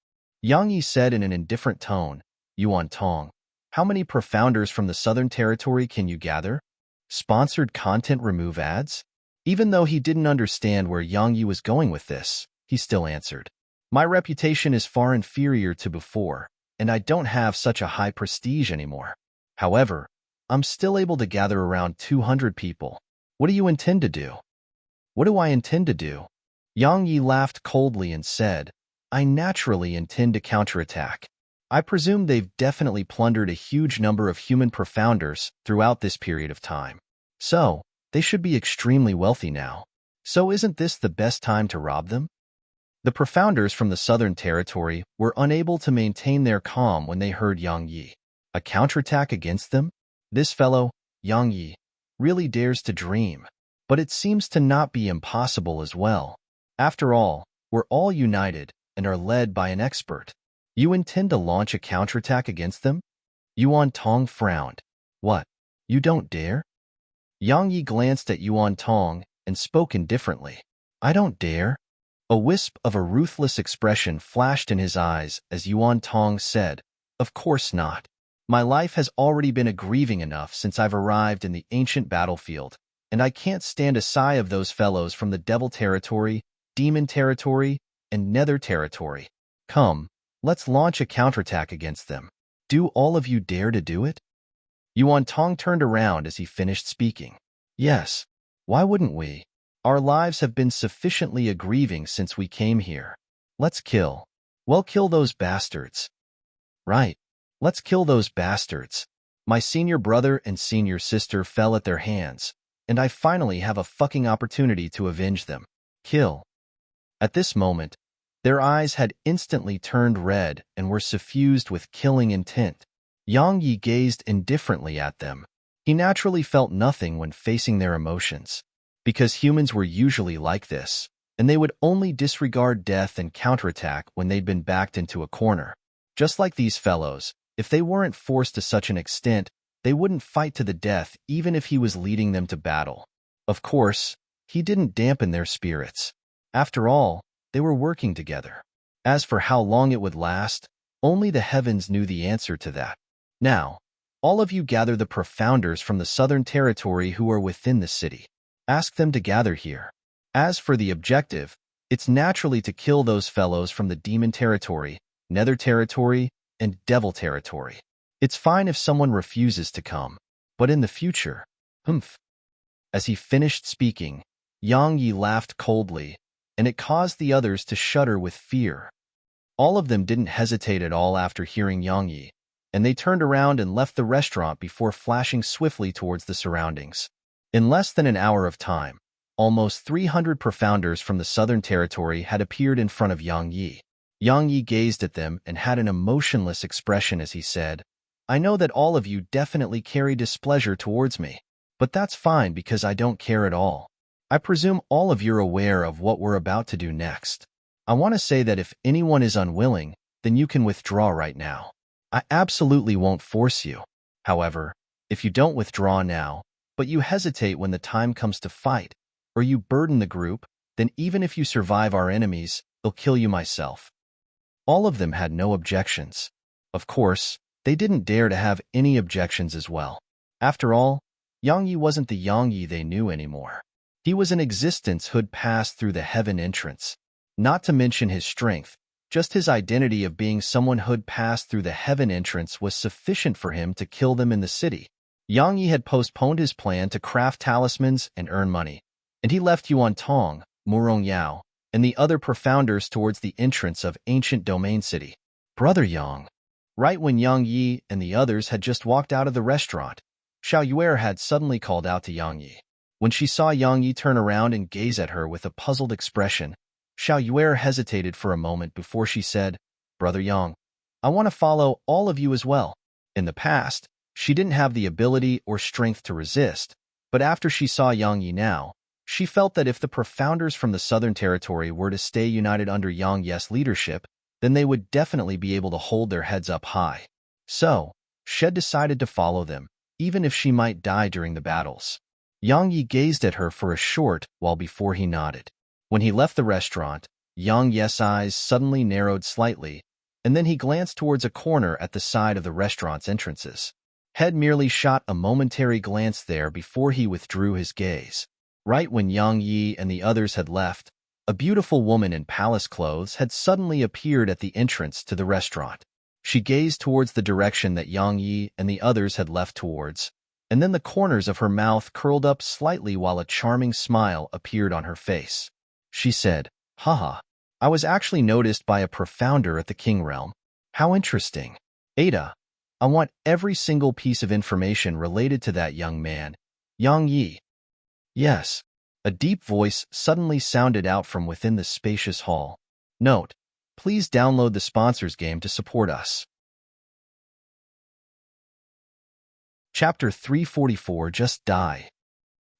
Yang Yi said in an indifferent tone. "Yuan Tong, how many profounders from the Southern Territory can you gather? Sponsored content remove ads?" Even though he didn't understand where Yang Yi was going with this, he still answered, "My reputation is far inferior to before, and I don't have such a high prestige anymore. However, I'm still able to gather around 200 people. What do you intend to do?" "What do I intend to do?" Yang Yi laughed coldly and said, "I naturally intend to counterattack. I presume they've definitely plundered a huge number of human profounders throughout this period of time. So, they should be extremely wealthy now. So isn't this the best time to rob them?" The profounders from the Southern Territory were unable to maintain their calm when they heard Yang Yi. A counterattack against them? This fellow, Yang Yi, really dares to dream. But it seems to not be impossible as well. After all, we're all united and are led by an expert. You intend to launch a counterattack against them? Yuan Tong frowned. "What? You don't dare?" Yang Yi glanced at Yuan Tong and spoke indifferently. "I don't dare?" A wisp of a ruthless expression flashed in his eyes as Yuan Tong said, "Of course not. My life has already been grieving enough since I've arrived in the ancient battlefield, and I can't stand a sigh of those fellows from the Devil Territory, Demon Territory, and Nether Territory. Come, let's launch a counterattack against them. Do all of you dare to do it?" Yuan Tong turned around as he finished speaking. "Yes, why wouldn't we? Our lives have been sufficiently grieving since we came here. Let's kill. Well, kill those bastards." "Right. Let's kill those bastards. My senior brother and senior sister fell at their hands, and I finally have a fucking opportunity to avenge them. Kill." At this moment, their eyes had instantly turned red and were suffused with killing intent. Yang Yi gazed indifferently at them. He naturally felt nothing when facing their emotions, because humans were usually like this, and they would only disregard death and counterattack when they'd been backed into a corner. Just like these fellows, if they weren't forced to such an extent, They wouldn't fight to the death even if he was leading them to battle. Of course, he didn't dampen their spirits. After all, they were working together. As for how long it would last, only the heavens knew the answer to that. Now, all of you gather the profounders from the southern territory who are within the city. Ask them to gather here. As for the objective, it's naturally to kill those fellows from the demon territory, nether territory, and devil territory. It's fine if someone refuses to come, but in the future, humph. As he finished speaking, Yang Yi laughed coldly, and it caused the others to shudder with fear. All of them didn't hesitate at all after hearing Yang Yi, and they turned around and left the restaurant before flashing swiftly towards the surroundings. In less than an hour of time, almost 300 profounders from the southern territory had appeared in front of Yang Yi. Yang Yi gazed at them and had an emotionless expression as he said, "I know that all of you definitely carry displeasure towards me, but that's fine because I don't care at all. I presume all of you are aware of what we're about to do next. I want to say that if anyone is unwilling, then you can withdraw right now. I absolutely won't force you. However, if you don't withdraw now, but you hesitate when the time comes to fight, or you burden the group, then even if you survive our enemies, they'll kill you myself." All of them had no objections. Of course, they didn't dare to have any objections as well. After all, Yang Yi wasn't the Yang Yi they knew anymore. He was an existence who'd passed through the heaven entrance. Not to mention his strength, just his identity of being someone who'd passed through the heaven entrance was sufficient for him to kill them in the city. Yang Yi had postponed his plan to craft talismans and earn money, and he left Yuan Tong, Murong Yao, and the other profounders towards the entrance of ancient domain city. Brother Yang. Right when Yang Yi and the others had just walked out of the restaurant, Xiao Yuer had suddenly called out to Yang Yi. When she saw Yang Yi turn around and gaze at her with a puzzled expression, Xiao Yuer hesitated for a moment before she said, "Brother Yang, I want to follow all of you as well." In the past, she didn't have the ability or strength to resist, but after she saw Yang Yi now, she felt that if the profounders from the southern territory were to stay united under Yang Yi's leadership, then they would definitely be able to hold their heads up high. So, she decided to follow them, even if she might die during the battles. Yang Yi gazed at her for a short while before he nodded. When he left the restaurant, Yang Yi's eyes suddenly narrowed slightly, and then he glanced towards a corner at the side of the restaurant's entrances. Head merely shot a momentary glance there before he withdrew his gaze. Right when Yang Yi and the others had left, a beautiful woman in palace clothes had suddenly appeared at the entrance to the restaurant. She gazed towards the direction that Yang Yi and the others had left towards, and then the corners of her mouth curled up slightly while a charming smile appeared on her face. She said, "Haha, I was actually noticed by a profounder at the King Realm. How interesting. Ada, I want every single piece of information related to that young man, Yang Yi." "Yes." A deep voice suddenly sounded out from within the spacious hall. Note, please download the sponsors game to support us. Chapter 344 Just Die.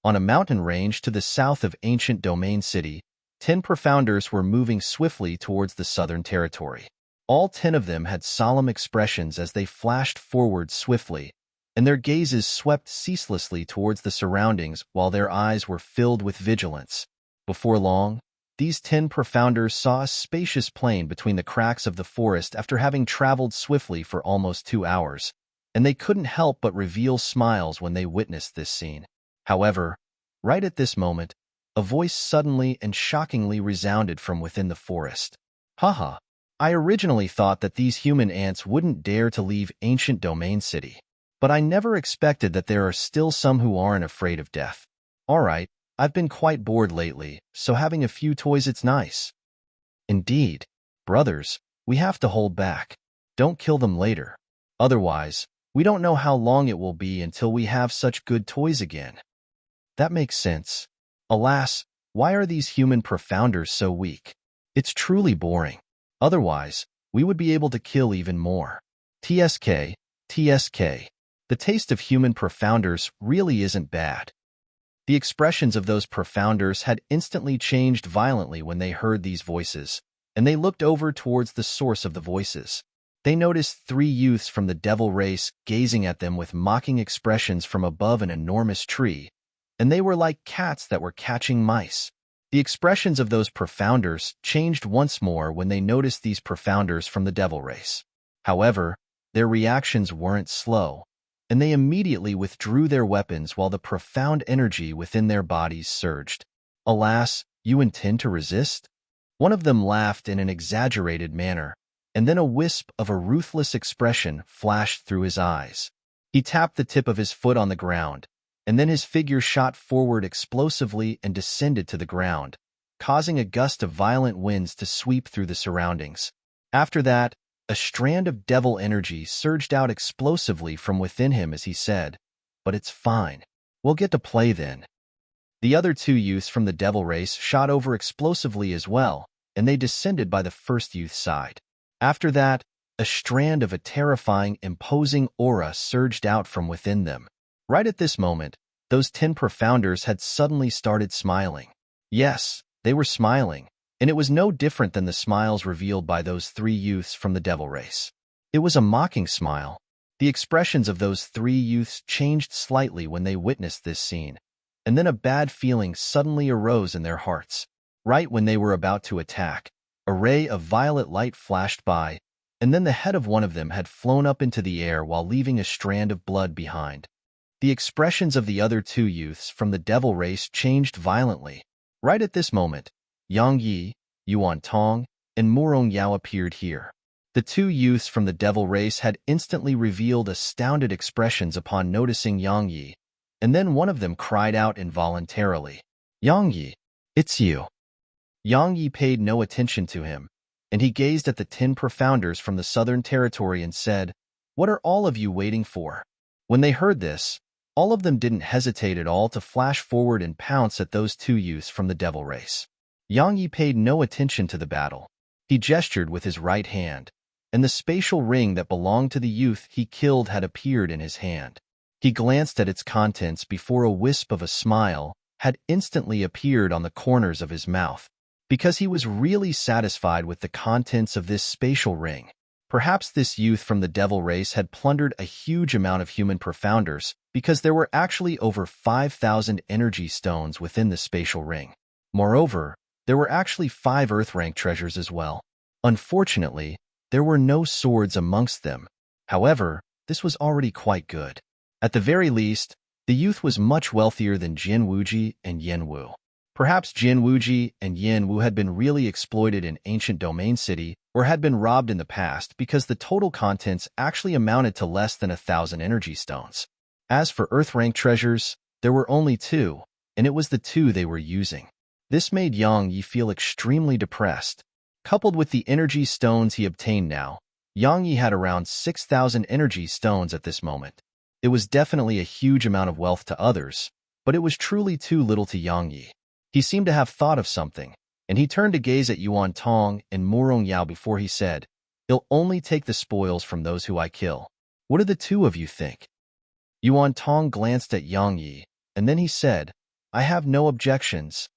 On a mountain range to the south of ancient domain city, 10 profounders were moving swiftly towards the southern territory. All 10 of them had solemn expressions as they flashed forward swiftly, and their gazes swept ceaselessly towards the surroundings while their eyes were filled with vigilance. Before long, these 10 profounders saw a spacious plain between the cracks of the forest after having traveled swiftly for almost 2 hours, and they couldn't help but reveal smiles when they witnessed this scene. However, right at this moment, a voice suddenly and shockingly resounded from within the forest. "Haha, I originally thought that these human ants wouldn't dare to leave ancient domain city. But I never expected that there are still some who aren't afraid of death. Alright, I've been quite bored lately, so having a few toys it's nice." "Indeed. Brothers, we have to hold back. Don't kill them later. Otherwise, we don't know how long it will be until we have such good toys again." "That makes sense. Alas, why are these human profounders so weak? It's truly boring. Otherwise, we would be able to kill even more. TSK, TSK. The taste of human profounders really isn't bad." The expressions of those profounders had instantly changed violently when they heard these voices, and they looked over towards the source of the voices. They noticed 3 youths from the devil race gazing at them with mocking expressions from above an enormous tree, and they were like cats that were catching mice. The expressions of those profounders changed once more when they noticed these profounders from the devil race. However, their reactions weren't slow, and they immediately withdrew their weapons while the profound energy within their bodies surged. Alas, you intend to resist? One of them laughed in an exaggerated manner, and then a wisp of a ruthless expression flashed through his eyes. He tapped the tip of his foot on the ground, and then his figure shot forward explosively and descended to the ground, causing a gust of violent winds to sweep through the surroundings. After that, a strand of devil energy surged out explosively from within him as he said, "But it's fine. We'll get to play then." The other 2 youths from the devil race shot over explosively as well, and they descended by the first youth's side. After that, a strand of a terrifying, imposing aura surged out from within them. Right at this moment, those 10 profounders had suddenly started smiling. Yes, they were smiling, and it was no different than the smiles revealed by those 3 youths from the devil race. It was a mocking smile. The expressions of those 3 youths changed slightly when they witnessed this scene, and then a bad feeling suddenly arose in their hearts. Right when they were about to attack, a ray of violet light flashed by, and then the head of one of them had flown up into the air while leaving a strand of blood behind. The expressions of the other 2 youths from the devil race changed violently. Right at this moment, Yang Yi, Yuan Tong, and Murong Yao appeared here. The 2 youths from the devil race had instantly revealed astounded expressions upon noticing Yang Yi, and then one of them cried out involuntarily, "Yang Yi, it's you." Yang Yi paid no attention to him, and he gazed at the 10 profounders from the southern territory and said, "What are all of you waiting for?" When they heard this, all of them didn't hesitate at all to flash forward and pounce at those 2 youths from the devil race. Yang Yi paid no attention to the battle. He gestured with his right hand, and the spatial ring that belonged to the youth he killed had appeared in his hand. He glanced at its contents before a wisp of a smile had instantly appeared on the corners of his mouth, because he was really satisfied with the contents of this spatial ring. Perhaps this youth from the devil race had plundered a huge amount of human profounders, because there were actually over 5,000 energy stones within the spatial ring. Moreover, there were actually 5 earth-rank treasures as well. Unfortunately, there were no swords amongst them. However, this was already quite good. At the very least, the youth was much wealthier than Jin Wuji and Yen Wu. Perhaps Jin Wuji and Yen Wu had been really exploited in ancient Domain City or had been robbed in the past because the total contents actually amounted to less than 1,000 energy stones. As for Earth-rank treasures, there were only 2, and it was the 2 they were using. This made Yang Yi feel extremely depressed. Coupled with the energy stones he obtained now, Yang Yi had around 6,000 energy stones at this moment. It was definitely a huge amount of wealth to others, but it was truly too little to Yang Yi. He seemed to have thought of something, and he turned to gaze at Yuan Tong and Murong Yao before he said, "I'll only take the spoils from those who I kill. What do the 2 of you think?" Yuan Tong glanced at Yang Yi, and then he said, "I have no objections."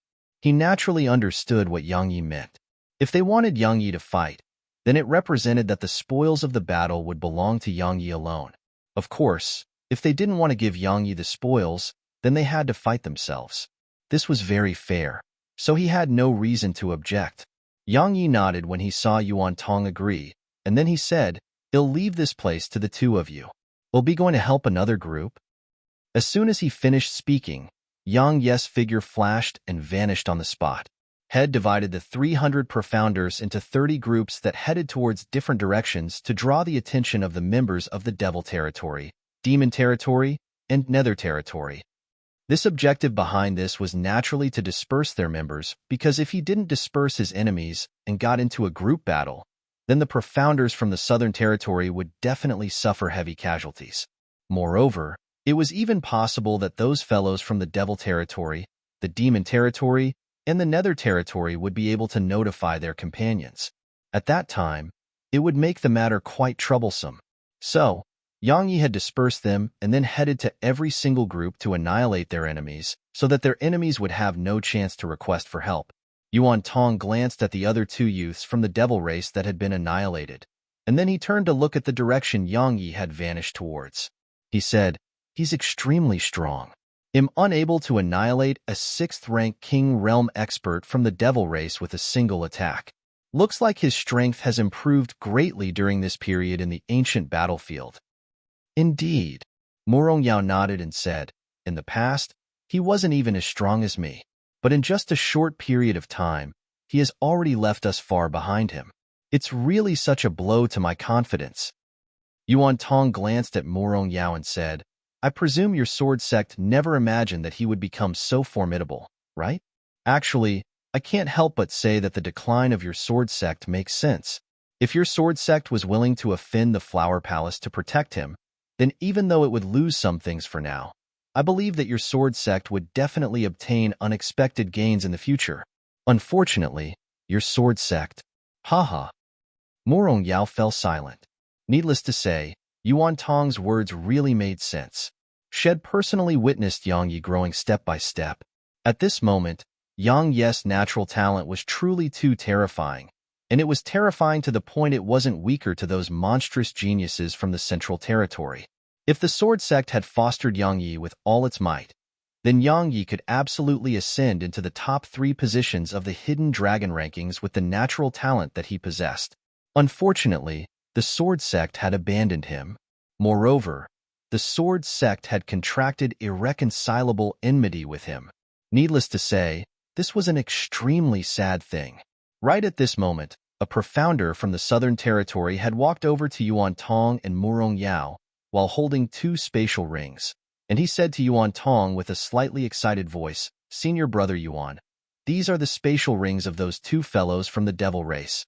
He naturally understood what Yang Yi meant. If they wanted Yang Yi to fight, then it represented that the spoils of the battle would belong to Yang Yi alone. Of course, if they didn't want to give Yang Yi the spoils, then they had to fight themselves. This was very fair, so he had no reason to object. Yang Yi nodded when he saw Yuan Tong agree, and then he said, "I'll leave this place to the 2 of you. We'll be going to help another group." As soon as he finished speaking, Yang Yi's figure flashed and vanished on the spot. Head divided the 300 profounders into 30 groups that headed towards different directions to draw the attention of the members of the Devil Territory, Demon Territory, and Nether Territory. This objective behind this was naturally to disperse their members, because if he didn't disperse his enemies and got into a group battle, then the profounders from the Southern Territory would definitely suffer heavy casualties. Moreover, it was even possible that those fellows from the Devil Territory, the Demon Territory, and the Nether Territory would be able to notify their companions. At that time, it would make the matter quite troublesome. So, Yang Yi had dispersed them and then headed to every single group to annihilate their enemies, so that their enemies would have no chance to request for help. Yuan Tong glanced at the other 2 youths from the devil race that had been annihilated, and then he turned to look at the direction Yang Yi had vanished towards. He said, "He's extremely strong. I'm unable to annihilate a 6th-rank King Realm expert from the Devil race with a single attack. Looks like his strength has improved greatly during this period in the ancient battlefield." Indeed. Morong Yao nodded and said, "In the past, he wasn't even as strong as me. But in just a short period of time, he has already left us far behind him. It's really such a blow to my confidence." Yuan Tong glanced at Morong Yao and said, "I presume your sword sect never imagined that he would become so formidable, right? Actually, I can't help but say that the decline of your sword sect makes sense. If your sword sect was willing to offend the Flower Palace to protect him, then even though it would lose some things for now, I believe that your sword sect would definitely obtain unexpected gains in the future. Unfortunately, your sword sect..." Haha. Morong Yao fell silent. Needless to say, Yuan Tong's words really made sense. She had personally witnessed Yang Yi growing step by step. At this moment, Yang Yi's natural talent was truly too terrifying, and it was terrifying to the point it wasn't weaker to those monstrous geniuses from the Central Territory. If the Sword Sect had fostered Yang Yi with all its might, then Yang Yi could absolutely ascend into the top 3 positions of the hidden dragon rankings with the natural talent that he possessed. Unfortunately, the Sword Sect had abandoned him. Moreover, the Sword Sect had contracted irreconcilable enmity with him. Needless to say, this was an extremely sad thing. Right at this moment, a profounder from the Southern Territory had walked over to Yuan Tong and Morong Yao while holding 2 spatial rings, and he said to Yuan Tong with a slightly excited voice, "Senior brother Yuan, these are the spatial rings of those 2 fellows from the Devil race."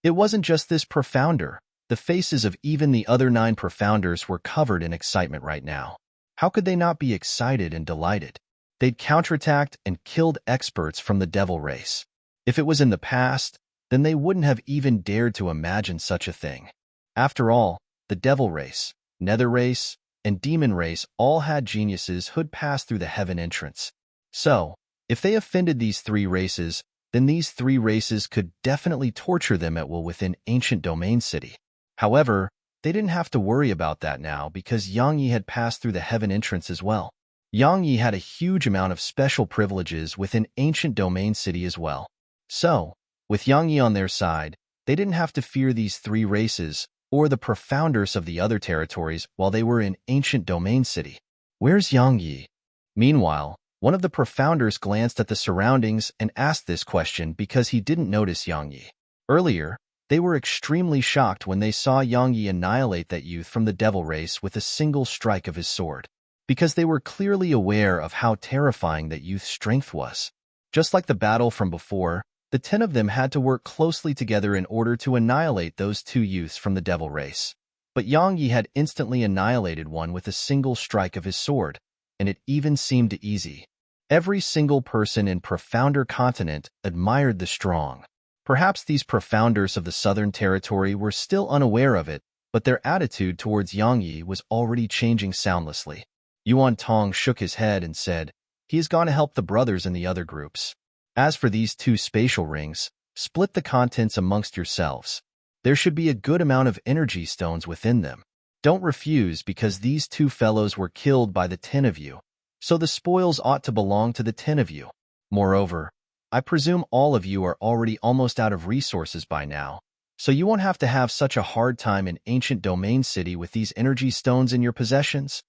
It wasn't just this profounder. The faces of even the other 9 profounders were covered in excitement right now. How could they not be excited and delighted? They'd counterattacked and killed experts from the Devil race. If it was in the past, then they wouldn't have even dared to imagine such a thing. After all, the Devil race, Nether race, and Demon race all had geniuses who'd passed through the Heaven entrance. So, if they offended these 3 races, then these 3 races could definitely torture them at will within Ancient Domain City. However, they didn't have to worry about that now because Yang Yi had passed through the Heaven entrance as well. Yang Yi had a huge amount of special privileges within Ancient Domain City as well. So, with Yang Yi on their side, they didn't have to fear these 3 races or the profounders of the other territories while they were in Ancient Domain City. "Where's Yang Yi?" Meanwhile, one of the profounders glanced at the surroundings and asked this question because he didn't notice Yang Yi. Earlier, they were extremely shocked when they saw Yang Yi annihilate that youth from the Devil race with a single strike of his sword, because they were clearly aware of how terrifying that youth's strength was. Just like the battle from before, the 10 of them had to work closely together in order to annihilate those 2 youths from the Devil race. But Yang Yi had instantly annihilated one with a single strike of his sword, and it even seemed easy. Every single person in Profounder Continent admired the strong. Perhaps these profounders of the Southern Territory were still unaware of it, but their attitude towards Yang Yi was already changing soundlessly. Yuan Tong shook his head and said, "He has gone to help the brothers in the other groups. As for these 2 spatial rings, split the contents amongst yourselves. There should be a good amount of energy stones within them. Don't refuse because these 2 fellows were killed by the 10 of you, so the spoils ought to belong to the 10 of you. Moreover, I presume all of you are already almost out of resources by now, so you won't have to have such a hard time in Ancient Domain City with these energy stones in your possessions."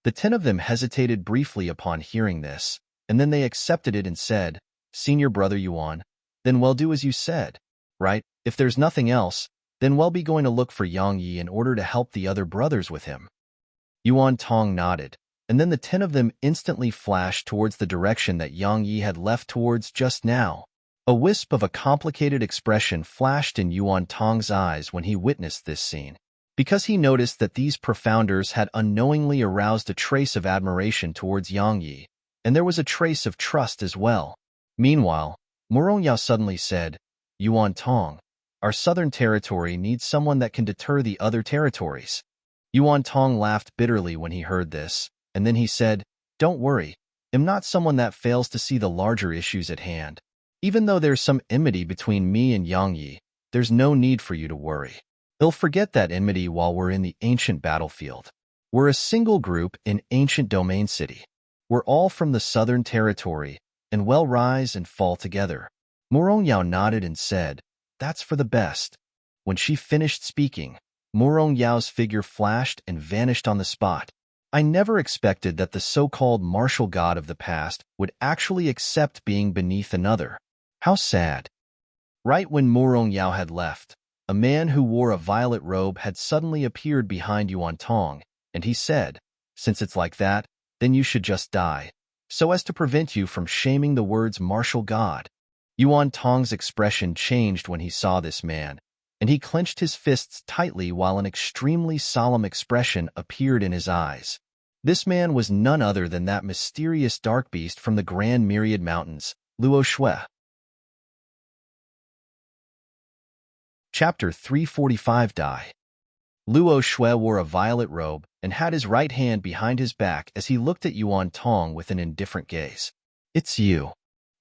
The 10 of them hesitated briefly upon hearing this, and then they accepted it and said, "Senior brother Yuan, then we'll do as you said, right? If there's nothing else, then we'll be going to look for Yang Yi in order to help the other brothers with him." Yuan Tong nodded, and then the 10 of them instantly flashed towards the direction that Yang Yi had left towards just now. A wisp of a complicated expression flashed in Yuan Tong's eyes when he witnessed this scene, because he noticed that these profounders had unknowingly aroused a trace of admiration towards Yang Yi, and there was a trace of trust as well. Meanwhile, Morong Yao suddenly said, "Yuan Tong, our Southern Territory needs someone that can deter the other territories." Yuan Tong laughed bitterly when he heard this, and then he said, "Don't worry, I'm not someone that fails to see the larger issues at hand. Even though there's some enmity between me and Yang Yi, there's no need for you to worry. He'll forget that enmity while we're in the ancient battlefield. We're a single group in ancient domain city. We're all from the southern territory, and we'll rise and fall together. Morong Yao nodded and said, "That's for the best." When she finished speaking, Morong Yao's figure flashed and vanished on the spot. I never expected that the so-called martial god of the past would actually accept being beneath another. How sad. Right when Morong Yao had left, a man who wore a violet robe had suddenly appeared behind Yuan Tong, and he said, "Since it's like that, then you should just die, so as to prevent you from shaming the words martial god." Yuan Tong's expression changed when he saw this man, and he clenched his fists tightly while an extremely solemn expression appeared in his eyes. This man was none other than that mysterious dark beast from the Grand Myriad Mountains, Luo Shui. Chapter 345 Die. Luo Shui wore a violet robe and had his right hand behind his back as he looked at Yuan Tong with an indifferent gaze. "It's you."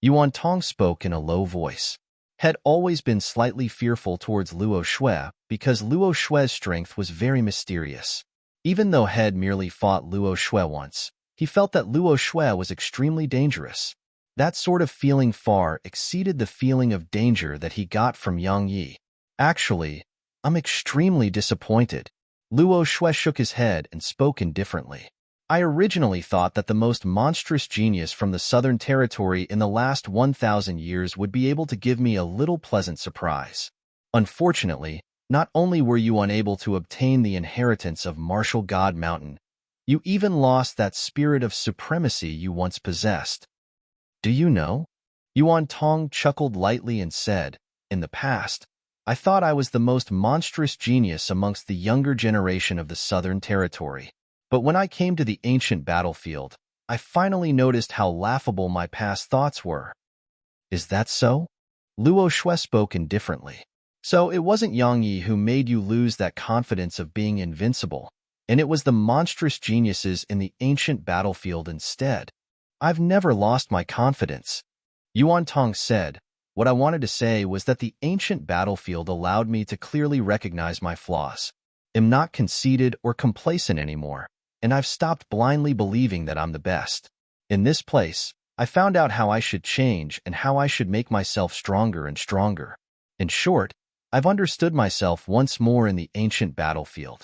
Yuan Tong spoke in a low voice. Had always been slightly fearful towards Luo Shui because Luo Shui's strength was very mysterious. Even though Head merely fought Luo Shui once, he felt that Luo Shui was extremely dangerous. That sort of feeling far exceeded the feeling of danger that he got from Yang Yi. "Actually, I'm extremely disappointed." Luo Shui shook his head and spoke indifferently. "I originally thought that the most monstrous genius from the Southern Territory in the last 1,000 years would be able to give me a little pleasant surprise. Unfortunately, not only were you unable to obtain the inheritance of Martial God Mountain, you even lost that spirit of supremacy you once possessed." "Do you know?" Yuan Tong chuckled lightly and said, "In the past, I thought I was the most monstrous genius amongst the younger generation of the Southern Territory. But when I came to the ancient battlefield, I finally noticed how laughable my past thoughts were." "Is that so?" Luo Shui spoke indifferently. "So it wasn't Yang Yi who made you lose that confidence of being invincible, and it was the monstrous geniuses in the ancient battlefield instead." "I've never lost my confidence," Yuan Tong said. "What I wanted to say was that the ancient battlefield allowed me to clearly recognize my flaws. I'm not conceited or complacent anymore, and I've stopped blindly believing that I'm the best. In this place, I found out how I should change and how I should make myself stronger and stronger. In short, I've understood myself once more in the ancient battlefield."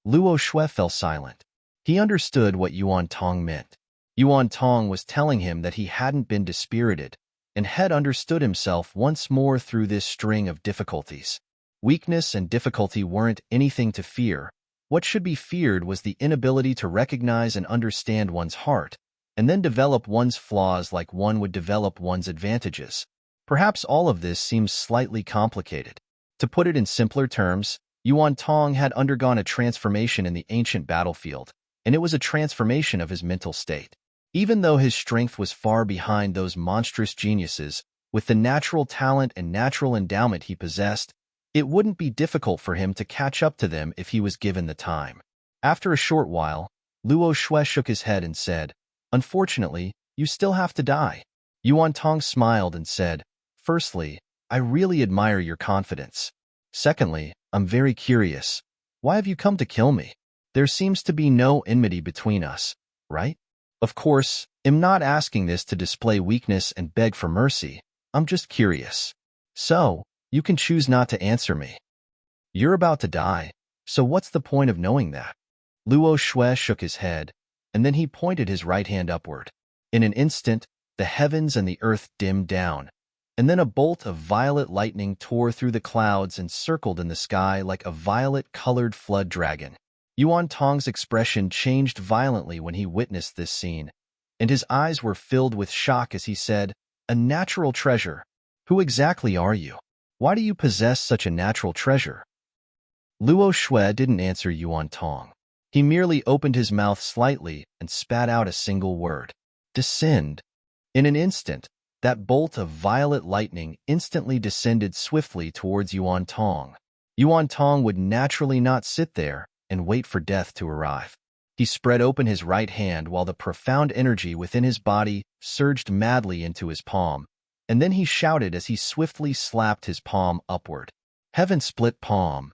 Luo Shui fell silent. He understood what Yuan Tong meant. Yuan Tong was telling him that he hadn't been dispirited, and had understood himself once more through this string of difficulties. Weakness and difficulty weren't anything to fear. What should be feared was the inability to recognize and understand one's heart, and then develop one's flaws like one would develop one's advantages. Perhaps all of this seems slightly complicated. To put it in simpler terms, Yuan Tong had undergone a transformation in the ancient battlefield, and it was a transformation of his mental state. Even though his strength was far behind those monstrous geniuses, with the natural talent and natural endowment he possessed, it wouldn't be difficult for him to catch up to them if he was given the time. After a short while, Luo Shui shook his head and said, "Unfortunately, you still have to die." Yuan Tong smiled and said, "Firstly, I really admire your confidence. Secondly, I'm very curious. Why have you come to kill me? There seems to be no enmity between us, right? Of course, I'm not asking this to display weakness and beg for mercy. I'm just curious. So, you can choose not to answer me. You're about to die, so what's the point of knowing that?" Luo Shui shook his head, and then he pointed his right hand upward. In an instant, the heavens and the earth dimmed down, and then a bolt of violet lightning tore through the clouds and circled in the sky like a violet-colored flood dragon. Yuan Tong's expression changed violently when he witnessed this scene, and his eyes were filled with shock as he said, "A natural treasure. Who exactly are you? Why do you possess such a natural treasure?" Luo Shui didn't answer Yuan Tong. He merely opened his mouth slightly and spat out a single word. "Descend." In an instant, that bolt of violet lightning instantly descended swiftly towards Yuan Tong. Yuan Tong would naturally not sit there and wait for death to arrive. He spread open his right hand while the profound energy within his body surged madly into his palm, and then he shouted as he swiftly slapped his palm upward. "Heaven split palm."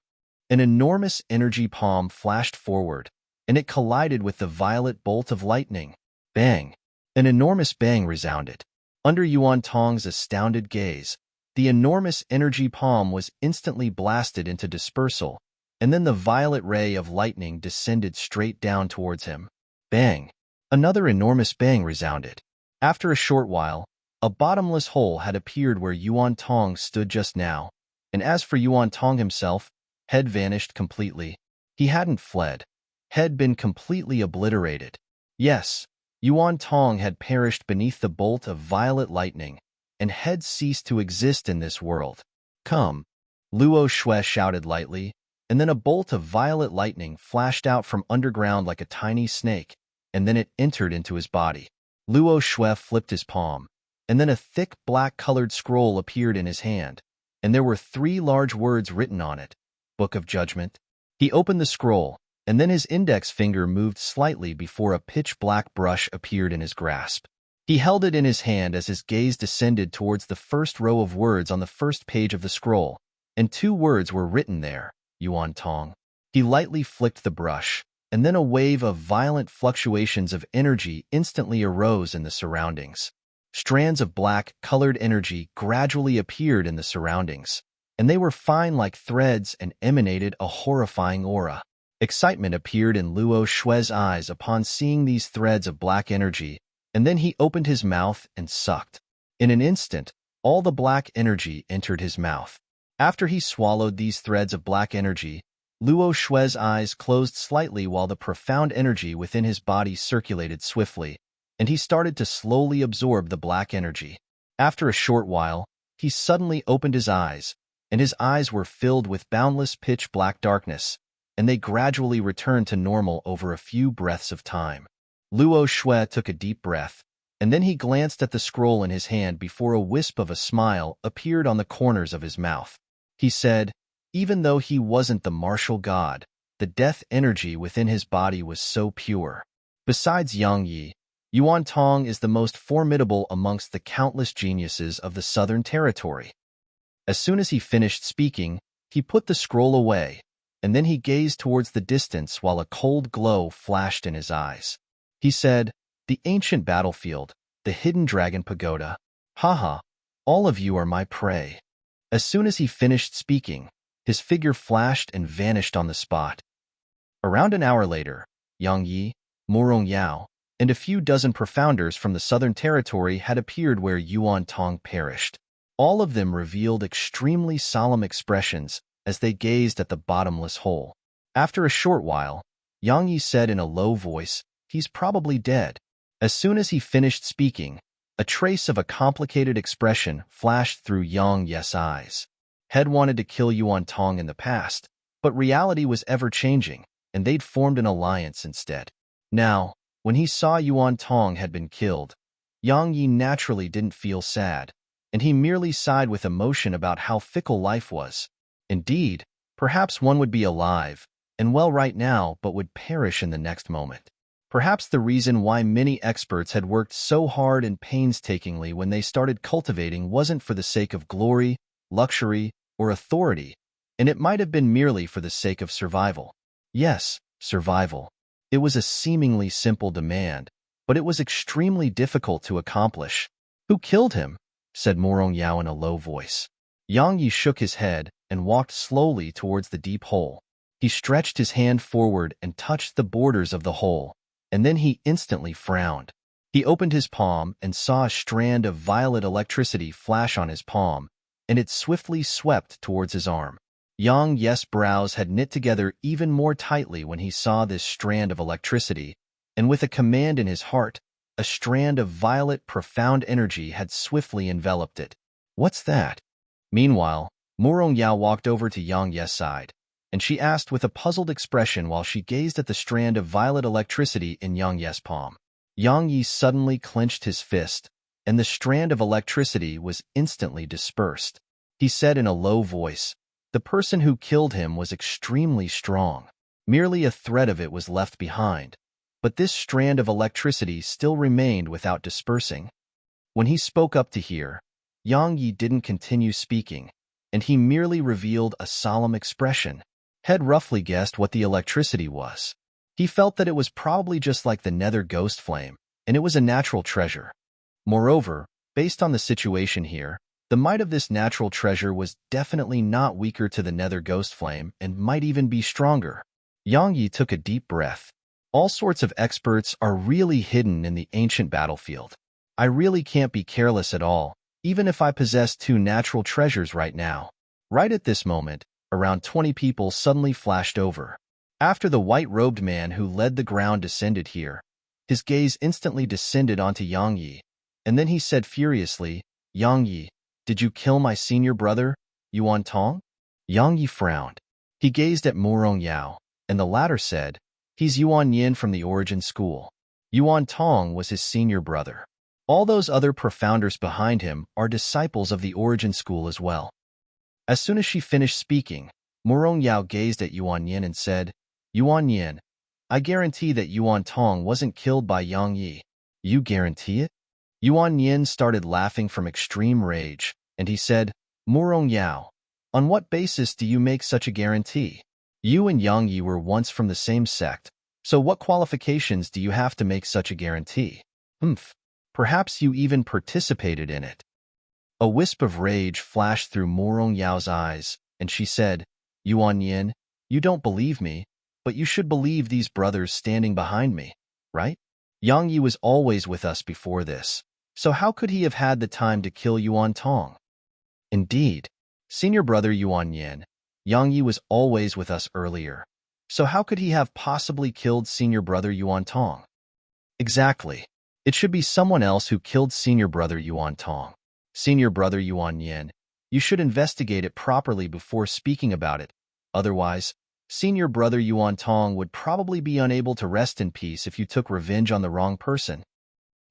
An enormous energy palm flashed forward, and it collided with the violet bolt of lightning. Bang! An enormous bang resounded. Under Yuan Tong's astounded gaze, the enormous energy palm was instantly blasted into dispersal, and then the violet ray of lightning descended straight down towards him. Bang! Another enormous bang resounded. After a short while, a bottomless hole had appeared where Yuan Tong stood just now, and as for Yuan Tong himself, head vanished completely. He hadn't fled. Had been completely obliterated. Yes, Yuan Tong had perished beneath the bolt of violet lightning, and had ceased to exist in this world. Come, Luo Shui shouted lightly, and then a bolt of violet lightning flashed out from underground like a tiny snake, and then it entered into his body. Luo Shui flipped his palm, and then a thick black-colored scroll appeared in his hand, and there were 3 large words written on it, Book of Judgment. He opened the scroll, and then his index finger moved slightly before a pitch-black brush appeared in his grasp. He held it in his hand as his gaze descended towards the first row of words on the first page of the scroll, and 2 words were written there, Yuan Tong. He lightly flicked the brush, and then a wave of violent fluctuations of energy instantly arose in the surroundings. Strands of black-colored energy gradually appeared in the surroundings, and they were fine like threads and emanated a horrifying aura. Excitement appeared in Luo Shui's eyes upon seeing these threads of black energy, and then he opened his mouth and sucked. In an instant, all the black energy entered his mouth. After he swallowed these threads of black energy, Luo Shui's eyes closed slightly while the profound energy within his body circulated swiftly, and he started to slowly absorb the black energy. After a short while, he suddenly opened his eyes, and his eyes were filled with boundless pitch-black darkness, and they gradually returned to normal over a few breaths of time. Luo Shui took a deep breath, and then he glanced at the scroll in his hand before a wisp of a smile appeared on the corners of his mouth. He said, even though he wasn't the martial god, the death energy within his body was so pure. Besides Yang Yi, Yuan Tong is the most formidable amongst the countless geniuses of the Southern Territory. As soon as he finished speaking, he put the scroll away, and then he gazed towards the distance while a cold glow flashed in his eyes. He said, the ancient battlefield, the hidden dragon pagoda. Haha, all of you are my prey. As soon as he finished speaking, his figure flashed and vanished on the spot. Around an hour later, Yang Yi, Murong Yao, and a few dozen profounders from the Southern Territory had appeared where Yuan Tong perished. All of them revealed extremely solemn expressions as they gazed at the bottomless hole. After a short while, Yang Yi said in a low voice, he's probably dead. As soon as he finished speaking, a trace of a complicated expression flashed through Yang Yi's eyes. Had wanted to kill Yuan Tong in the past, but reality was ever-changing, and they'd formed an alliance instead. Now, when he saw Yuan Tong had been killed, Yang Yi naturally didn't feel sad, and he merely sighed with emotion about how fickle life was. Indeed, perhaps one would be alive, and well right now, but would perish in the next moment. Perhaps the reason why many experts had worked so hard and painstakingly when they started cultivating wasn't for the sake of glory, luxury, or authority, and it might have been merely for the sake of survival. Yes, survival. It was a seemingly simple demand, but it was extremely difficult to accomplish. Who killed him? Said Murong Yao in a low voice. Yang Yi shook his head and walked slowly towards the deep hole. He stretched his hand forward and touched the borders of the hole, and then he instantly frowned. He opened his palm and saw a strand of violet electricity flash on his palm, and it swiftly swept towards his arm. Yang Yi's brows had knit together even more tightly when he saw this strand of electricity, and with a command in his heart, a strand of violet profound energy had swiftly enveloped it. What's that? Meanwhile, Murong Yao walked over to Yang Yi's side, and she asked with a puzzled expression while she gazed at the strand of violet electricity in Yang Yi's palm. Yang Yi suddenly clenched his fist, and the strand of electricity was instantly dispersed. He said in a low voice, the person who killed him was extremely strong. Merely a thread of it was left behind, but this strand of electricity still remained without dispersing. When he spoke up to hear, Yang Yi didn't continue speaking, and he merely revealed a solemn expression. Had roughly guessed what the electricity was. He felt that it was probably just like the nether ghost flame, and it was a natural treasure. Moreover, based on the situation here, the might of this natural treasure was definitely not weaker to the nether ghost flame and might even be stronger. Yang Yi took a deep breath. All sorts of experts are really hidden in the ancient battlefield. I really can't be careless at all, even if I possess 2 natural treasures right now. Right at this moment, around 20 people suddenly flashed over. After the white-robed man who led the ground descended here, his gaze instantly descended onto Yang Yi, and then he said furiously, "Yang Yi, did you kill my senior brother, Yuan Tong?" Yang Yi frowned. He gazed at Murong Yao, and the latter said, "He's Yuan Yin from the Origin School. Yuan Tong was his senior brother. All those other profounders behind him are disciples of the Origin School as well." As soon as she finished speaking, Murong Yao gazed at Yuan Yin and said, "Yuan Yin, I guarantee that Yuan Tong wasn't killed by Yang Yi." "You guarantee it?" Yuan Yin started laughing from extreme rage, and he said, "Murong Yao, on what basis do you make such a guarantee? You and Yang Yi were once from the same sect, so what qualifications do you have to make such a guarantee? Perhaps you even participated in it." A wisp of rage flashed through Murong Yao's eyes, and she said, "Yuan Yin, you don't believe me, but you should believe these brothers standing behind me, right? Yang Yi was always with us before this, so how could he have had the time to kill Yuan Tong? Indeed, senior brother Yuan Yin, Yang Yi was always with us earlier, so how could he have possibly killed senior brother Yuan Tong? Exactly. It should be someone else who killed senior brother Yuan Tong. Senior brother Yuan Yin, you should investigate it properly before speaking about it. Otherwise, senior brother Yuan Tong would probably be unable to rest in peace if you took revenge on the wrong person."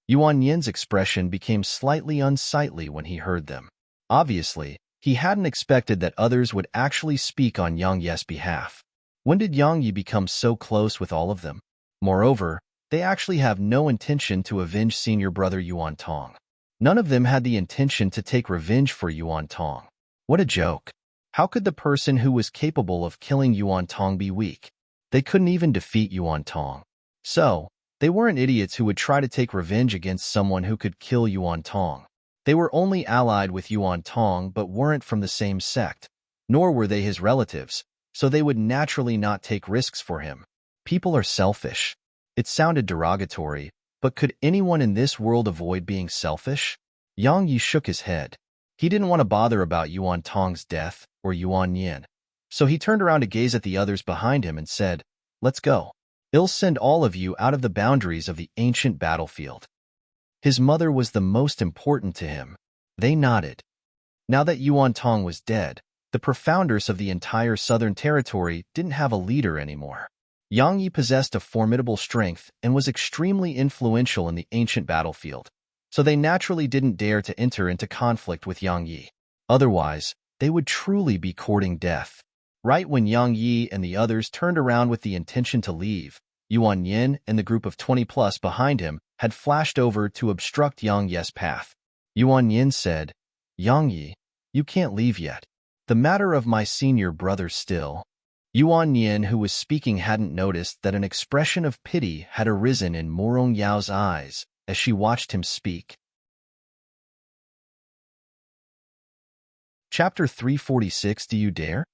Yuan Yin's expression became slightly unsightly when he heard them. Obviously, he hadn't expected that others would actually speak on Yang Yi's behalf. When did Yang Yi become so close with all of them? Moreover, they actually have no intention to avenge senior brother Yuan Tong. None of them had the intention to take revenge for Yuan Tong. What a joke. How could the person who was capable of killing Yuan Tong be weak? They couldn't even defeat Yuan Tong. So, they weren't idiots who would try to take revenge against someone who could kill Yuan Tong. They were only allied with Yuan Tong but weren't from the same sect, nor were they his relatives, so they would naturally not take risks for him. People are selfish. It sounded derogatory, but could anyone in this world avoid being selfish? Yang Yi shook his head. He didn't want to bother about Yuan Tong's death or Yuan Yin, so he turned around to gaze at the others behind him and said, "Let's go. I'll send all of you out of the boundaries of the ancient battlefield." His mother was the most important to him. They nodded. Now that Yuan Tong was dead, the profounders of the entire southern territory didn't have a leader anymore. Yang Yi possessed a formidable strength and was extremely influential in the ancient battlefield, so they naturally didn't dare to enter into conflict with Yang Yi. Otherwise, they would truly be courting death. Right when Yang Yi and the others turned around with the intention to leave, Yuan Yin and the group of 20+ behind him had flashed over to obstruct Yang Yi's path. Yuan Yin said, "Yang Yi, you can't leave yet. The matter of my senior brother still." Yuan Yin, who was speaking, hadn't noticed that an expression of pity had arisen in Murong Yao's eyes as she watched him speak. Chapter 346. Do you dare?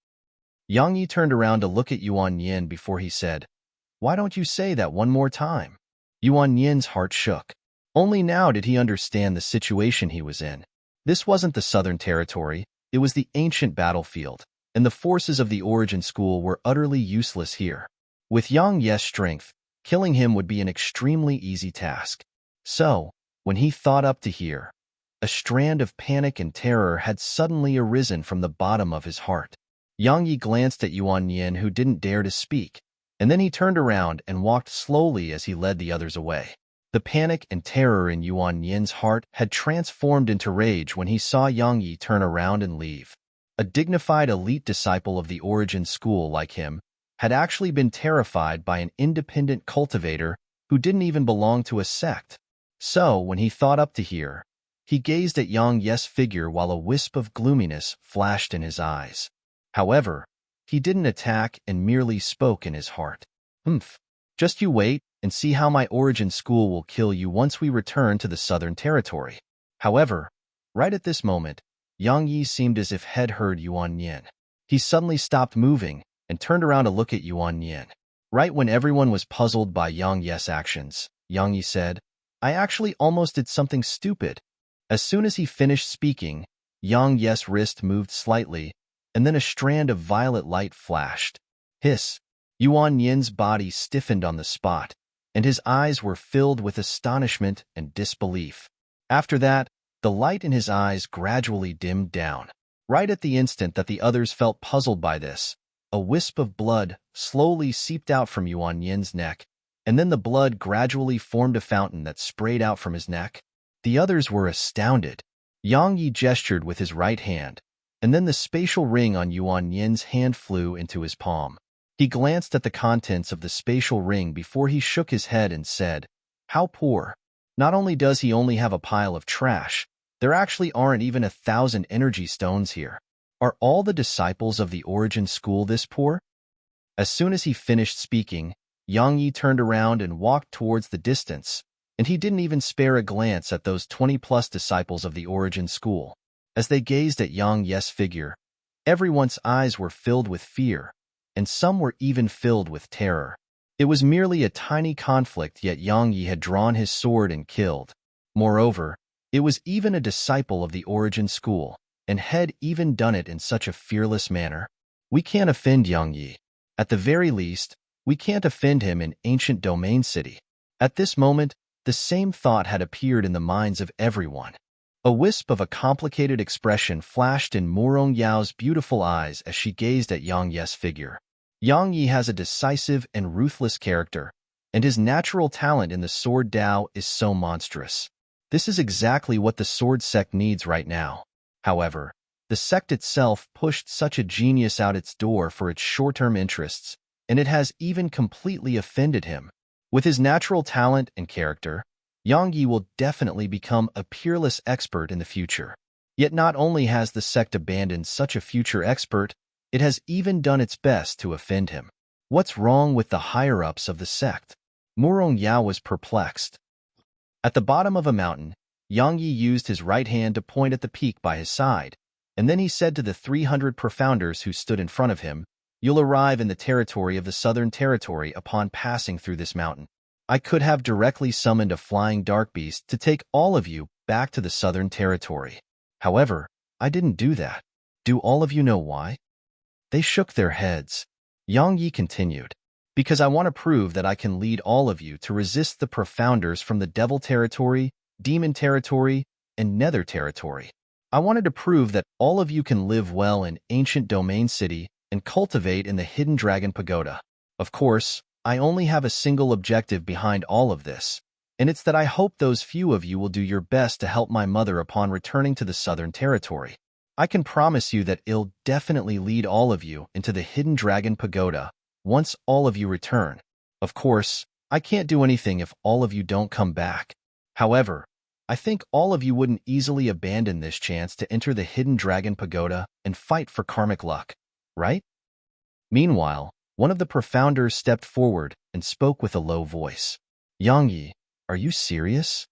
Yang Yi turned around to look at Yuan Yin before he said, "Why don't you say that one more time?" Yuan Yin's heart shook. Only now did he understand the situation he was in. This wasn't the Southern Territory, it was the ancient battlefield, and the forces of the Origin School were utterly useless here. With Yang Yi's strength, killing him would be an extremely easy task. So, when he thought up to here, a strand of panic and terror had suddenly arisen from the bottom of his heart. Yang Yi glanced at Yuan Yin, who didn't dare to speak, and then he turned around and walked slowly as he led the others away. The panic and terror in Yuan Yin's heart had transformed into rage when he saw Yang Yi turn around and leave. A dignified elite disciple of the Origin School like him had actually been terrified by an independent cultivator who didn't even belong to a sect. So, when he thought up to here, he gazed at Yang Yi's figure while a wisp of gloominess flashed in his eyes. However, He didn't attack and merely spoke in his heart. Humph. Just you wait and see how my origin school will kill you once we return to the Southern Territory. However, right at this moment, Yang Yi seemed as if head heard Yuan Yin. He suddenly stopped moving and turned around to look at Yuan Yin. Right when everyone was puzzled by Yang Yi's actions, Yang Yi said, I actually almost did something stupid. As soon as he finished speaking, Yang Yi's wrist moved slightly, and then a strand of violet light flashed. Hiss! Yuan Yin's body stiffened on the spot, and his eyes were filled with astonishment and disbelief. After that, the light in his eyes gradually dimmed down. Right at the instant that the others felt puzzled by this, a wisp of blood slowly seeped out from Yuan Yin's neck, and then the blood gradually formed a fountain that sprayed out from his neck. The others were astounded. Yang Yi gestured with his right hand, and then the spatial ring on Yuan Yin's hand flew into his palm. He glanced at the contents of the spatial ring before he shook his head and said, How poor! Not only does he only have a pile of trash, there actually aren't even 1,000 energy stones here. Are all the disciples of the Origin School this poor? As soon as he finished speaking, Yang Yi turned around and walked towards the distance, and he didn't even spare a glance at those 20-plus disciples of the Origin School. As they gazed at Yang Yi's figure, everyone's eyes were filled with fear, and some were even filled with terror. It was merely a tiny conflict, yet Yang Yi had drawn his sword and killed. Moreover, it was even a disciple of the Origin School, and had even done it in such a fearless manner. We can't offend Yang Yi. At the very least, we can't offend him in ancient Domain City. At this moment, the same thought had appeared in the minds of everyone. A wisp of a complicated expression flashed in Murong Yao's beautiful eyes as she gazed at Yang Yi's figure. Yang Yi has a decisive and ruthless character, and his natural talent in the sword Dao is so monstrous. This is exactly what the sword sect needs right now. However, the sect itself pushed such a genius out its door for its short-term interests, and it has even completely offended him. With his natural talent and character, Yang Yi will definitely become a peerless expert in the future. Yet not only has the sect abandoned such a future expert, it has even done its best to offend him. What's wrong with the higher-ups of the sect? Murong Yao was perplexed. At the bottom of a mountain, Yang Yi used his right hand to point at the peak by his side, and then he said to the 300 profounders who stood in front of him, You'll arrive in the territory of the Southern Territory upon passing through this mountain. I could have directly summoned a flying dark beast to take all of you back to the Southern Territory. However, I didn't do that. Do all of you know why? They shook their heads. Yang Yi continued, Because I want to prove that I can lead all of you to resist the profounders from the Devil Territory, Demon Territory, and Nether Territory. I wanted to prove that all of you can live well in ancient Domain City and cultivate in the Hidden Dragon Pagoda. Of course, I only have a single objective behind all of this, and it's that I hope those few of you will do your best to help my mother upon returning to the Southern Territory. I can promise you that I'll definitely lead all of you into the Hidden Dragon Pagoda once all of you return. Of course, I can't do anything if all of you don't come back. However, I think all of you wouldn't easily abandon this chance to enter the Hidden Dragon Pagoda and fight for karmic luck, right? Meanwhile, one of the profounders stepped forward and spoke with a low voice. Yang Yi, are you serious?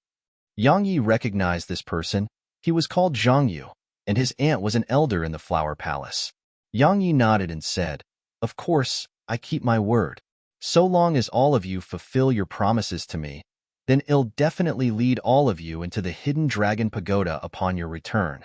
Yang Yi recognized this person. He was called Zhang Yu, and his aunt was an elder in the Flower Palace. Yang Yi nodded and said, Of course, I keep my word. So long as all of you fulfill your promises to me, then I'll definitely lead all of you into the Hidden Dragon Pagoda upon your return.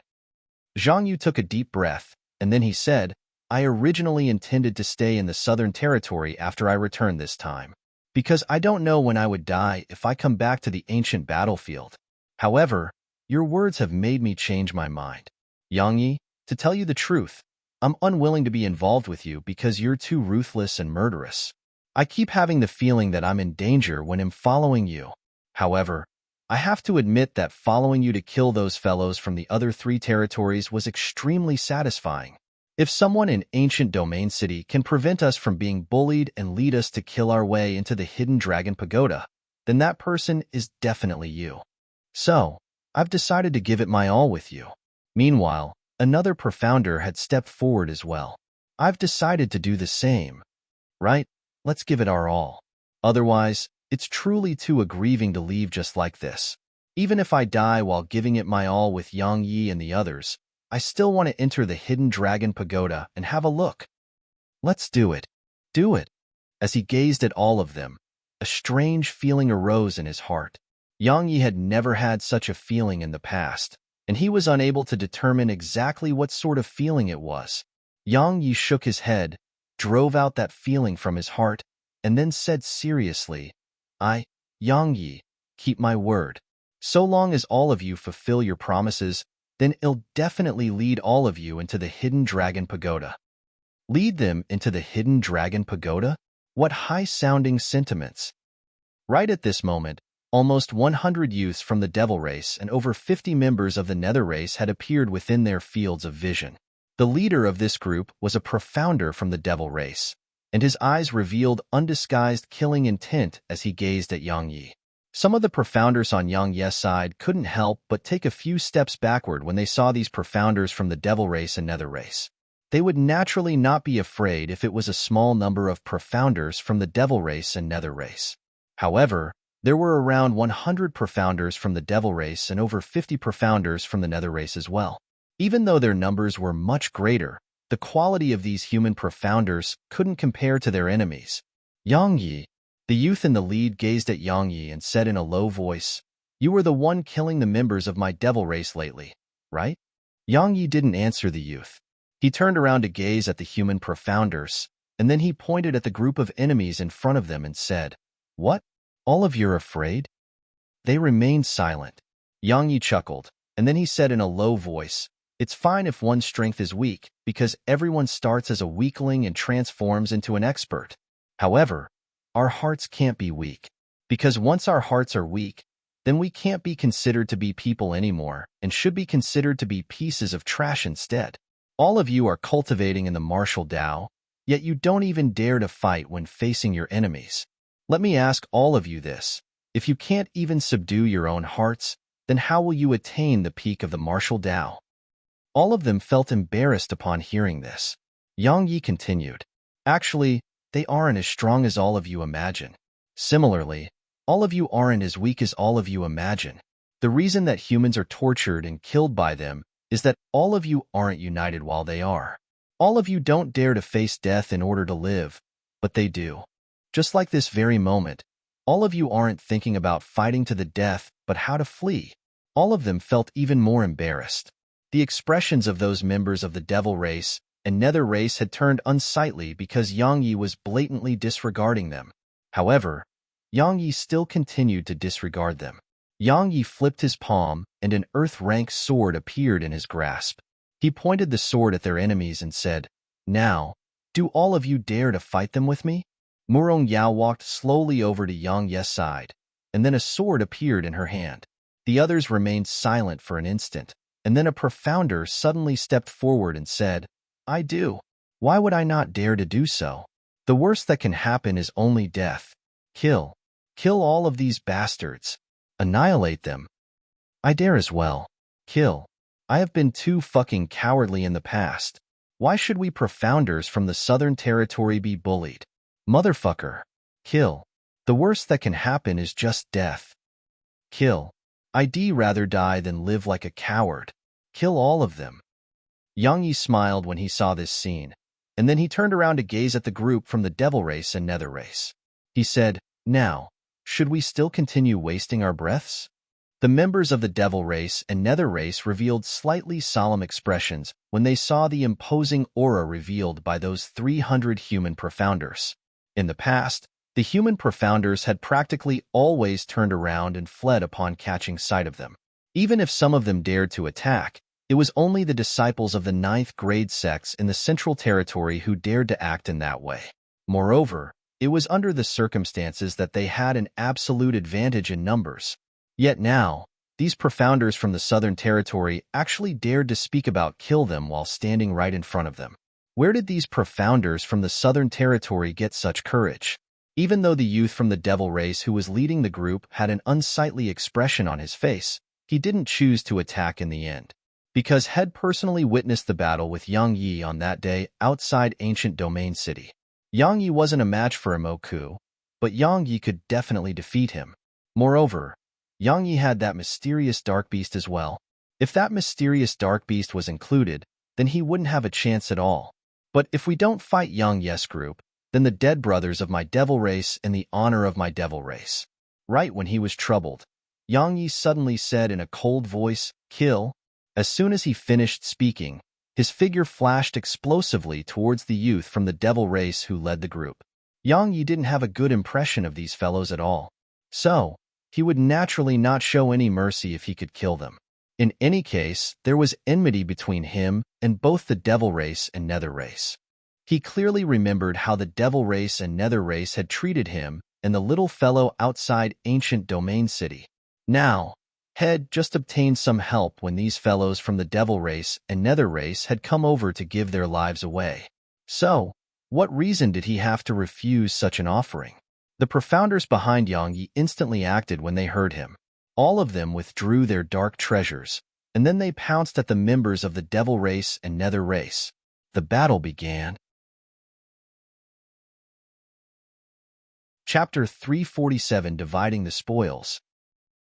Zhang Yu took a deep breath, and then he said, I originally intended to stay in the Southern Territory after I returned this time, because I don't know when I would die if I come back to the ancient battlefield. However, your words have made me change my mind. Yang Yi, to tell you the truth, I'm unwilling to be involved with you because you're too ruthless and murderous. I keep having the feeling that I'm in danger when I'm following you. However, I have to admit that following you to kill those fellows from the other 3 territories was extremely satisfying. If someone in ancient Domain City can prevent us from being bullied and lead us to kill our way into the Hidden Dragon Pagoda, then that person is definitely you. So, I've decided to give it my all with you. Meanwhile, another profounder had stepped forward as well. I've decided to do the same. Right? Let's give it our all. Otherwise, it's truly too grieving to leave just like this. Even if I die while giving it my all with Yang Yi and the others, I still want to enter the hidden dragon pagoda and have a look. Let's do it. Do it. As he gazed at all of them, a strange feeling arose in his heart. Yang Yi had never had such a feeling in the past, and he was unable to determine exactly what sort of feeling it was. Yang Yi shook his head, drove out that feeling from his heart, and then said seriously, Yang Yi, keep my word. So long as all of you fulfill your promises, then I'll definitely lead all of you into the hidden dragon pagoda. Lead them into the hidden dragon pagoda? What high-sounding sentiments! Right at this moment, almost 100 youths from the devil race and over 50 members of the nether race had appeared within their fields of vision. The leader of this group was a profounder from the devil race, and his eyes revealed undisguised killing intent as he gazed at Yang Yi. Some of the profounders on Yang Yi's side couldn't help but take a few steps backward when they saw these profounders from the devil race and nether race. They would naturally not be afraid if it was a small number of profounders from the devil race and nether race. However, there were around 100 profounders from the devil race and over 50 profounders from the nether race as well. Even though their numbers were much greater, the quality of these human profounders couldn't compare to their enemies. Yang Yi, the youth in the lead, gazed at Yang Yi and said in a low voice, "You were the one killing the members of my devil race lately, right?" Yang Yi didn't answer the youth. He turned around to gaze at the human profounders, and then he pointed at the group of enemies in front of them and said, "What? All of you are afraid?" They remained silent. Yang Yi chuckled, and then he said in a low voice, "It's fine if one's strength is weak, because everyone starts as a weakling and transforms into an expert. However, our hearts can't be weak, because once our hearts are weak, then we can't be considered to be people anymore and should be considered to be pieces of trash instead. All of you are cultivating in the martial Tao, yet you don't even dare to fight when facing your enemies. Let me ask all of you this. If you can't even subdue your own hearts, then how will you attain the peak of the martial Tao?" All of them felt embarrassed upon hearing this. Yang Yi continued, "Actually, they aren't as strong as all of you imagine. Similarly, all of you aren't as weak as all of you imagine. The reason that humans are tortured and killed by them is that all of you aren't united while they are. All of you don't dare to face death in order to live, but they do. Just like this very moment, all of you aren't thinking about fighting to the death, but how to flee." All of them felt even more embarrassed. The expressions of those members of the devil race and nether race had turned unsightly because Yang Yi was blatantly disregarding them. However, Yang Yi still continued to disregard them. Yang Yi flipped his palm, and an earth-rank sword appeared in his grasp. He pointed the sword at their enemies and said, "Now, do all of you dare to fight them with me?" Murong Yao walked slowly over to Yang Yi's side, and then a sword appeared in her hand. The others remained silent for an instant, and then a profounder suddenly stepped forward and said, "I do. Why would I not dare to do so? The worst that can happen is only death. Kill. Kill all of these bastards. Annihilate them. I dare as well. Kill. I have been too fucking cowardly in the past. Why should we profounders from the Southern Territory be bullied? Motherfucker. Kill. The worst that can happen is just death. Kill. I'd rather die than live like a coward. Kill all of them." Yang Yi smiled when he saw this scene, and then he turned around to gaze at the group from the devil race and nether race. He said, "Now, should we still continue wasting our breaths?" The members of the devil race and nether race revealed slightly solemn expressions when they saw the imposing aura revealed by those 300 human profounders. In the past, the human profounders had practically always turned around and fled upon catching sight of them. Even if some of them dared to attack, it was only the disciples of the 9th grade sects in the Central Territory who dared to act in that way. Moreover, it was under the circumstances that they had an absolute advantage in numbers. Yet now, these profounders from the Southern Territory actually dared to speak about kill them while standing right in front of them. Where did these profounders from the Southern Territory get such courage? Even though the youth from the devil race who was leading the group had an unsightly expression on his face, he didn't choose to attack in the end. because Head personally witnessed the battle with Yang Yi on that day outside ancient domain city. Yang Yi wasn't a match for Imoku, but Yang Yi could definitely defeat him. Moreover, Yang Yi had that mysterious dark beast as well. If that mysterious dark beast was included, then he wouldn't have a chance at all. But if we don't fight Yang Yi's group, then the dead brothers of my devil race and the honor of my devil race. Right when he was troubled, Yang Yi suddenly said in a cold voice, "Kill." As soon as he finished speaking, his figure flashed explosively towards the youth from the devil race who led the group. Yang Yi didn't have a good impression of these fellows at all. So, he would naturally not show any mercy if he could kill them. In any case, there was enmity between him and both the devil race and nether race. He clearly remembered how the devil race and nether race had treated him and the little fellow outside ancient domain city. Now, Head just obtained some help when these fellows from the devil race and nether race had come over to give their lives away. So, what reason did he have to refuse such an offering? The profounders behind Yang Yi instantly acted when they heard him. All of them withdrew their dark treasures, and then they pounced at the members of the devil race and nether race. The battle began. Chapter 347, Dividing the Spoils.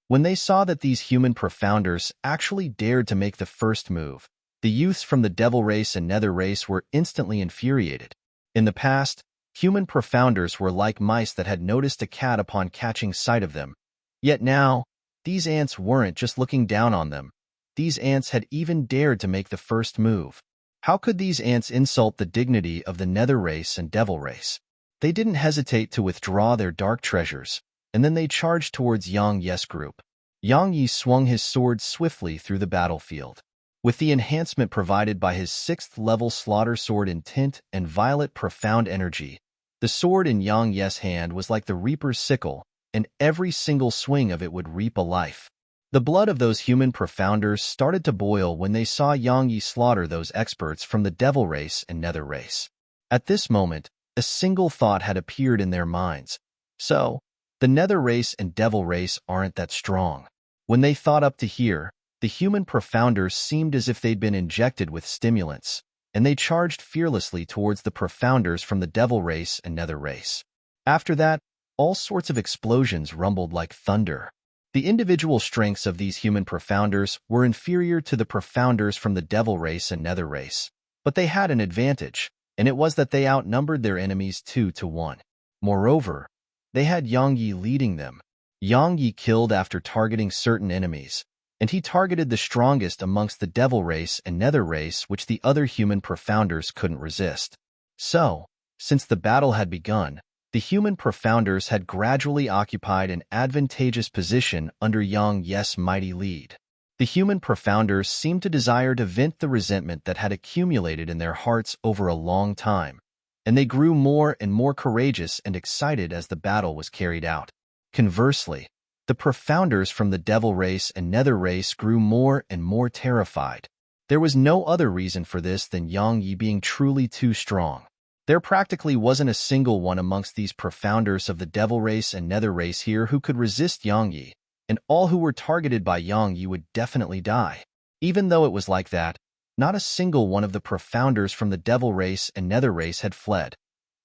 When they saw that these human profounders actually dared to make the first move, the youths from the devil race and nether race were instantly infuriated. In the past, human profounders were like mice that had noticed a cat upon catching sight of them. Yet now, these ants weren't just looking down on them. These ants had even dared to make the first move. How could these ants insult the dignity of the nether race and devil race? They didn't hesitate to withdraw their dark treasures, and then they charged towards Yang Yi's group. Yang Yi swung his sword swiftly through the battlefield. With the enhancement provided by his 6th level slaughter sword in tint and violet profound energy, the sword in Yang Yi's hand was like the reaper's sickle, and every single swing of it would reap a life. The blood of those human profounders started to boil when they saw Yang Yi slaughter those experts from the devil race and nether race. At this moment, a single thought had appeared in their minds. So, the nether race and devil race aren't that strong. When they thought up to here, the human profounders seemed as if they'd been injected with stimulants, and they charged fearlessly towards the profounders from the devil race and nether race. After that, all sorts of explosions rumbled like thunder. The individual strengths of these human profounders were inferior to the profounders from the devil race and nether race, but they had an advantage, and it was that they outnumbered their enemies 2 to 1. Moreover, they had Yang Yi leading them. Yang Yi killed after targeting certain enemies, and he targeted the strongest amongst the devil race and nether race, which the other human profounders couldn't resist. So, since the battle had begun, the human profounders had gradually occupied an advantageous position under Yang Yi's mighty lead. The human profounders seemed to desire to vent the resentment that had accumulated in their hearts over a long time, and they grew more and more courageous and excited as the battle was carried out. Conversely, the profounders from the devil race and nether race grew more and more terrified. There was no other reason for this than Yang Yi being truly too strong. There practically wasn't a single one amongst these profounders of the devil race and nether race here who could resist Yang Yi, and all who were targeted by Yang Yi would definitely die. Even though it was like that, not a single one of the profounders from the devil race and nether race had fled,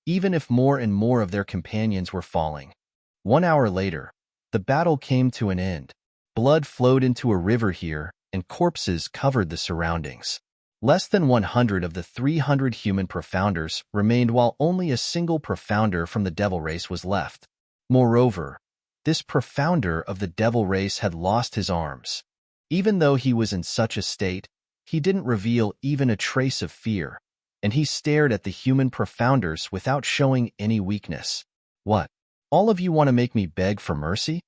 even if more and more of their companions were falling. 1 hour later, the battle came to an end. Blood flowed into a river here, and corpses covered the surroundings. Less than 100 of the 300 human profounders remained, while only a single profounder from the devil race was left. Moreover, this profounder of the devil race had lost his arms. Even though he was in such a state, he didn't reveal even a trace of fear, and he stared at the human profounders without showing any weakness. "What? All of you want to make me beg for mercy?"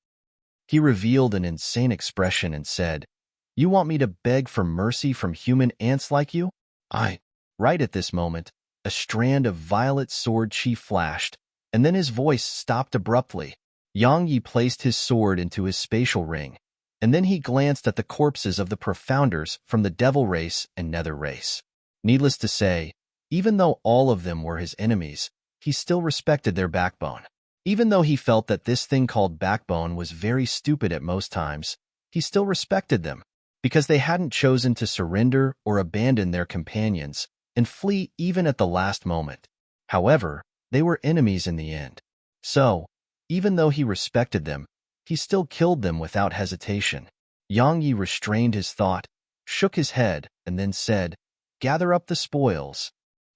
He revealed an insane expression and said, "You want me to beg for mercy from human ants like you?" Right at this moment, a strand of violet sword chi flashed, and then his voice stopped abruptly. Yang Yi placed his sword into his spatial ring, and then he glanced at the corpses of the profounders from the devil race and nether race. Needless to say, even though all of them were his enemies, he still respected their backbone. Even though he felt that this thing called backbone was very stupid at most times, he still respected them, because they hadn't chosen to surrender or abandon their companions and flee even at the last moment. However, they were enemies in the end. So, even though he respected them, he still killed them without hesitation. Yang Yi restrained his thought, shook his head, and then said, "Gather up the spoils."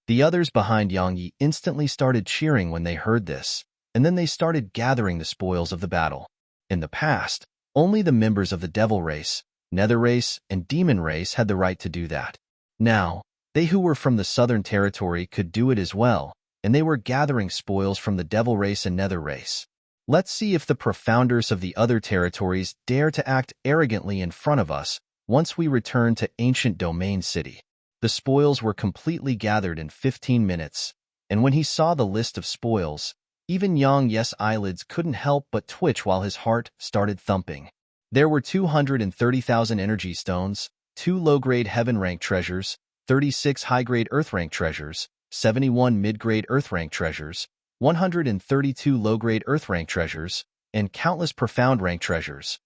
The others behind Yang Yi instantly started cheering when they heard this, and then they started gathering the spoils of the battle. In the past, only the members of the Devil race, Nether race, and Demon race had the right to do that. Now, they who were from the Southern Territory could do it as well, and they were gathering spoils from the Devil race and Nether race. Let's see if the profounders of the other territories dare to act arrogantly in front of us once we return to ancient Domain City. The spoils were completely gathered in 15 minutes, and when he saw the list of spoils, even Yang Yi's eyelids couldn't help but twitch while his heart started thumping. There were 230,000 energy stones, 2 low-grade heaven-rank treasures, 36 high-grade earth-rank treasures, 71 mid-grade earth-rank treasures, 132 low-grade earth-rank treasures, and countless profound-rank treasures.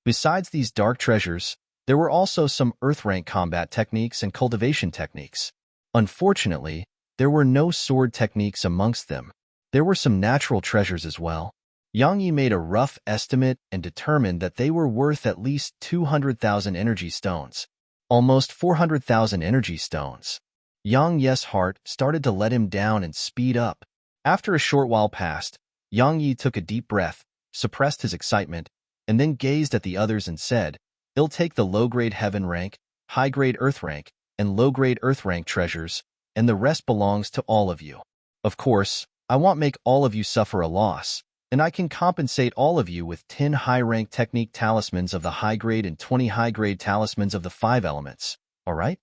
Besides these dark treasures, there were also some earth-rank combat techniques and cultivation techniques. Unfortunately, there were no sword techniques amongst them. There were some natural treasures as well. Yang Yi made a rough estimate and determined that they were worth at least 200,000 energy stones, almost 400,000 energy stones. Yang Yi's heart started to let him down and speed up. After a short while passed, Yang Yi took a deep breath, suppressed his excitement, and then gazed at the others and said, "I'll take the low-grade heaven rank, high-grade earth rank, and low-grade earth rank treasures, and the rest belongs to all of you. Of course, I won't make all of you suffer a loss, and I can compensate all of you with 10 high-rank technique talismans of the high-grade and 20 high-grade talismans of the 5 elements, all right?"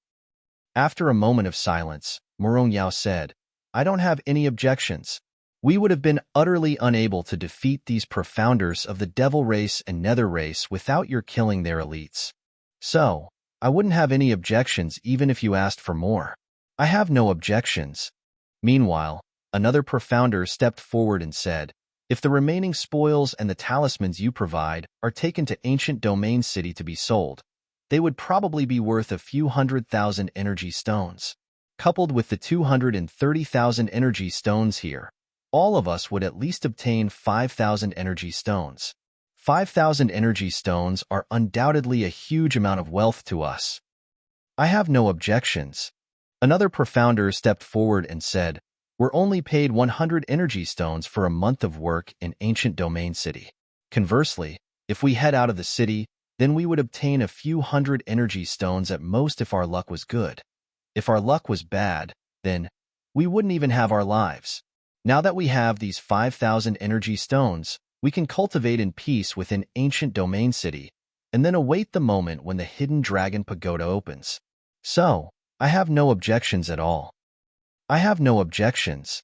After a moment of silence, Morong Yao said, "I don't have any objections. We would have been utterly unable to defeat these profounders of the Devil race and Nether race without your killing their elites. So, I wouldn't have any objections even if you asked for more. I have no objections." Meanwhile, another profounder stepped forward and said, "If the remaining spoils and the talismans you provide are taken to ancient Domain City to be sold, they would probably be worth a few 100,000 energy stones. Coupled with the 230,000 energy stones here, all of us would at least obtain 5,000 energy stones. 5,000 energy stones are undoubtedly a huge amount of wealth to us." "I have no objections." Another profounder stepped forward and said, "We're only paid 100 energy stones for a month of work in ancient Domain City. Conversely, if we head out of the city, then we would obtain a few hundred energy stones at most if our luck was good. If our luck was bad, then we wouldn't even have our lives. Now that we have these 5,000 energy stones, we can cultivate in peace within ancient Domain City, and then await the moment when the Hidden Dragon Pagoda opens. So, I have no objections at all." "I have no objections."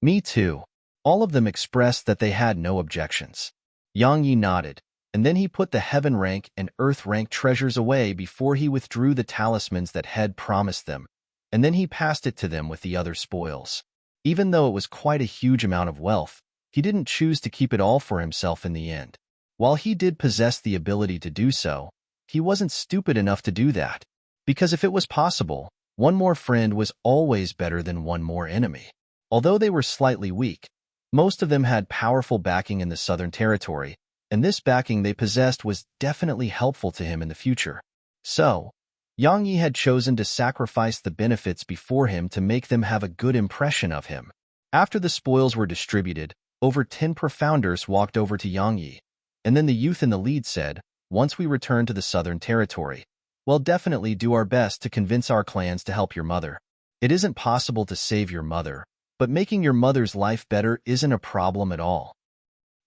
"Me too." All of them expressed that they had no objections. Yang Yi nodded, and then he put the heaven rank and earth rank treasures away before he withdrew the talismans that had promised them, and then he passed it to them with the other spoils. Even though it was quite a huge amount of wealth, he didn't choose to keep it all for himself in the end. While he did possess the ability to do so, he wasn't stupid enough to do that, because if it was possible, one more friend was always better than one more enemy. Although they were slightly weak, most of them had powerful backing in the Southern Territory, and this backing they possessed was definitely helpful to him in the future. So, Yang Yi had chosen to sacrifice the benefits before him to make them have a good impression of him. After the spoils were distributed, over 10 profounders walked over to Yang Yi, and then the youth in the lead said, "Once we return to the Southern Territory, we'll definitely do our best to convince our clans to help your mother. It isn't possible to save your mother, but making your mother's life better isn't a problem at all."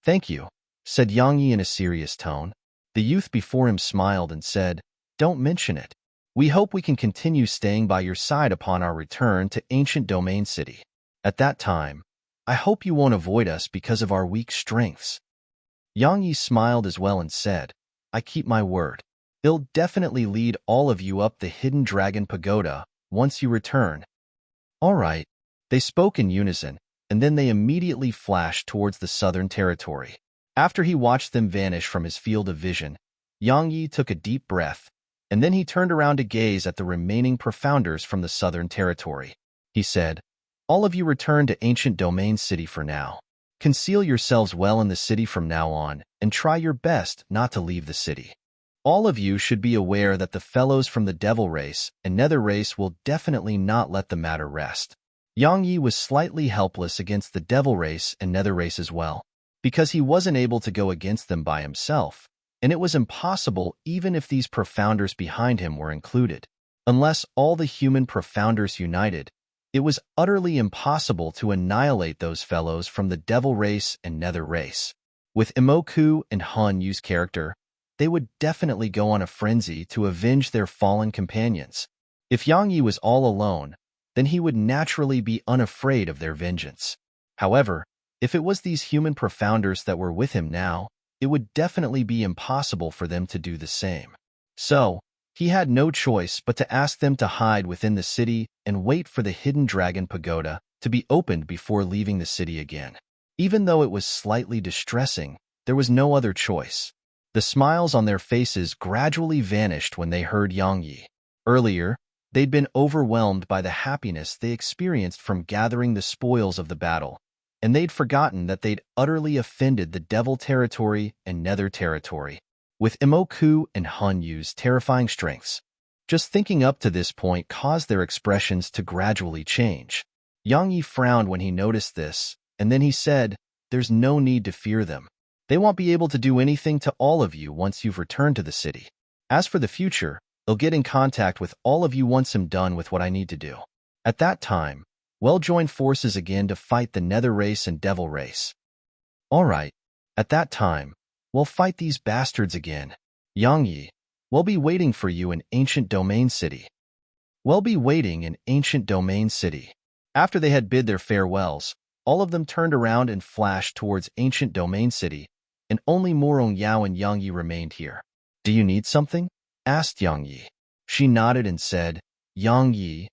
"Thank you," said Yang Yi in a serious tone. The youth before him smiled and said, "Don't mention it. We hope we can continue staying by your side upon our return to ancient Domain City. At that time, I hope you won't avoid us because of our weak strengths." Yang Yi smiled as well and said, "I keep my word. I'll definitely lead all of you up the Hidden Dragon Pagoda once you return." "All right." They spoke in unison, and then they immediately flashed towards the Southern Territory. After he watched them vanish from his field of vision, Yang Yi took a deep breath, and then he turned around to gaze at the remaining profounders from the southern territory. He said, "All of you return to ancient domain city for now. Conceal yourselves well in the city from now on, and try your best not to leave the city. All of you should be aware that the fellows from the devil race and nether race will definitely not let the matter rest." Yang Yi was slightly helpless against the devil race and nether race as well, because he wasn't able to go against them by himself, and it was impossible even if these profounders behind him were included. Unless all the human profounders united, it was utterly impossible to annihilate those fellows from the devil race and nether race. With Imoku and Han Yu's character, they would definitely go on a frenzy to avenge their fallen companions. If Yang Yi was all alone, then he would naturally be unafraid of their vengeance. However, if it was these human profounders that were with him now, it would definitely be impossible for them to do the same. So, he had no choice but to ask them to hide within the city and wait for the hidden dragon pagoda to be opened before leaving the city again. Even though it was slightly distressing, there was no other choice. The smiles on their faces gradually vanished when they heard Yang Yi. Earlier, they'd been overwhelmed by the happiness they experienced from gathering the spoils of the battle, and they'd forgotten that they'd utterly offended the devil territory and nether territory, with Imoku and Han Yu's terrifying strengths. Just thinking up to this point caused their expressions to gradually change. Yang Yi frowned when he noticed this, and then he said, "There's no need to fear them. They won't be able to do anything to all of you once you've returned to the city. As for the future, they'll get in contact with all of you once I'm done with what I need to do. At that time, we'll join forces again to fight the nether race and devil race. All right, at that time, we'll fight these bastards again. Yang Yi, we'll be waiting for you in ancient domain city. We'll be waiting in ancient domain city." After they had bid their farewells, all of them turned around and flashed towards ancient domain city, and only Morong Yao and Yang Yi remained here. "Do you need something?" asked Yang Yi. She nodded and said, "Yang Yi,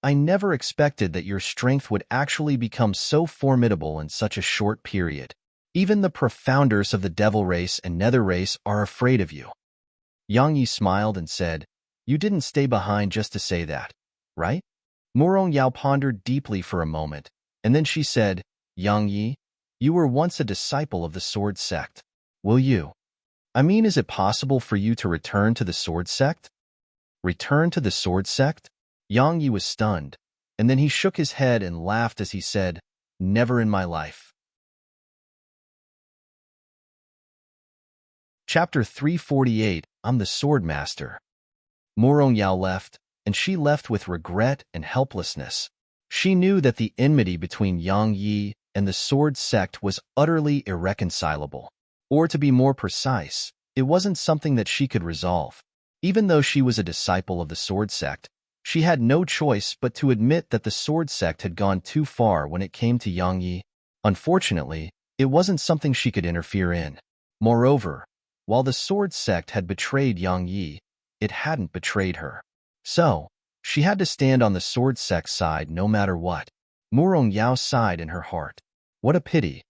I never expected that your strength would actually become so formidable in such a short period. Even the profounders of the devil race and nether race are afraid of you." Yang Yi smiled and said, "You didn't stay behind just to say that, right?" Morong Yao pondered deeply for a moment, and then she said, "Yang Yi, you were once a disciple of the sword sect. Will you? I mean, is it possible for you to return to the sword sect?" "Return to the sword sect?" Yang Yi was stunned, and then he shook his head and laughed as he said, "Never in my life." Chapter 348, I'm the Sword Master. Morong Yao left, and she left with regret and helplessness. She knew that the enmity between Yang Yi and the sword sect was utterly irreconcilable. Or to be more precise, it wasn't something that she could resolve. Even though she was a disciple of the sword sect, she had no choice but to admit that the sword sect had gone too far when it came to Yang Yi. Unfortunately, it wasn't something she could interfere in. Moreover, while the sword sect had betrayed Yang Yi, it hadn't betrayed her. So, she had to stand on the sword sect's side no matter what. Morong Yao sighed in her heart. What a pity.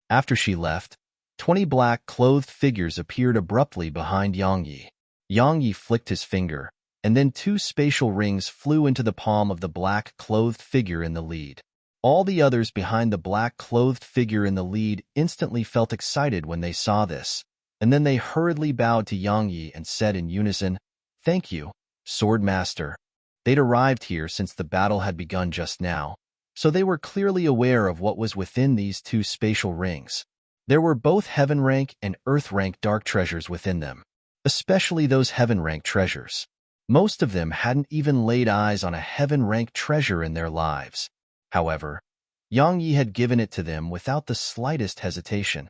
After she left, 20 black-clothed figures appeared abruptly behind Yang Yi. Yang Yi flicked his finger, and then 2 spatial rings flew into the palm of the black-clothed figure in the lead. All the others behind the black-clothed figure in the lead instantly felt excited when they saw this, and then they hurriedly bowed to Yang Yi and said in unison, "Thank you, Sword Master." They'd arrived here since the battle had begun just now, so they were clearly aware of what was within these 2 spatial rings. There were both heaven rank and earth rank dark treasures within them, especially those heaven rank treasures. Most of them hadn't even laid eyes on a heaven rank treasure in their lives. However, Yang Yi had given it to them without the slightest hesitation.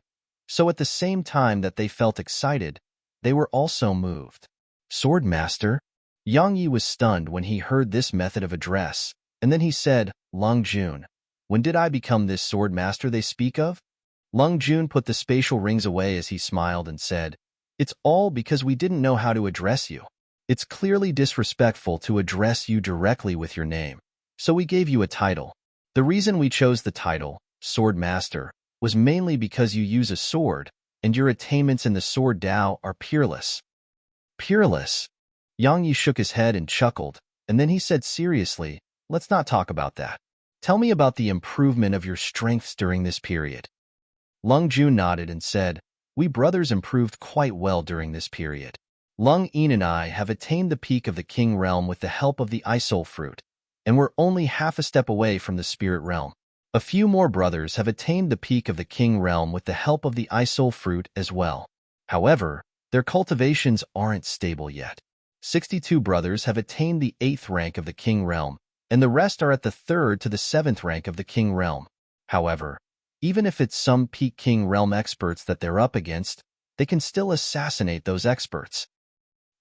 So at the same time that they felt excited, they were also moved. "Sword Master?" Yang Yi was stunned when he heard this method of address, and then he said, "Lung Jun, when did I become this sword master they speak of?" Lung Jun put the spatial rings away as he smiled and said, "It's all because we didn't know how to address you. It's clearly disrespectful to address you directly with your name, so we gave you a title. The reason we chose the title, Sword Master, was mainly because you use a sword, and your attainments in the sword Tao are peerless." Peerless? Yang Yi shook his head and chuckled, and then he said seriously, let's not talk about that. Tell me about the improvement of your strengths during this period. Lung Jun nodded and said, we brothers improved quite well during this period. Lung Yin and I have attained the peak of the King realm with the help of the Isoul fruit, and we're only half a step away from the Spirit realm. A few more brothers have attained the peak of the King realm with the help of the Isoul fruit as well. However, their cultivations aren't stable yet. 62 brothers have attained the 8th rank of the King realm, and the rest are at the 3rd to the 7th rank of the King realm. However, even if it's some peak King realm experts that they're up against, they can still assassinate those experts.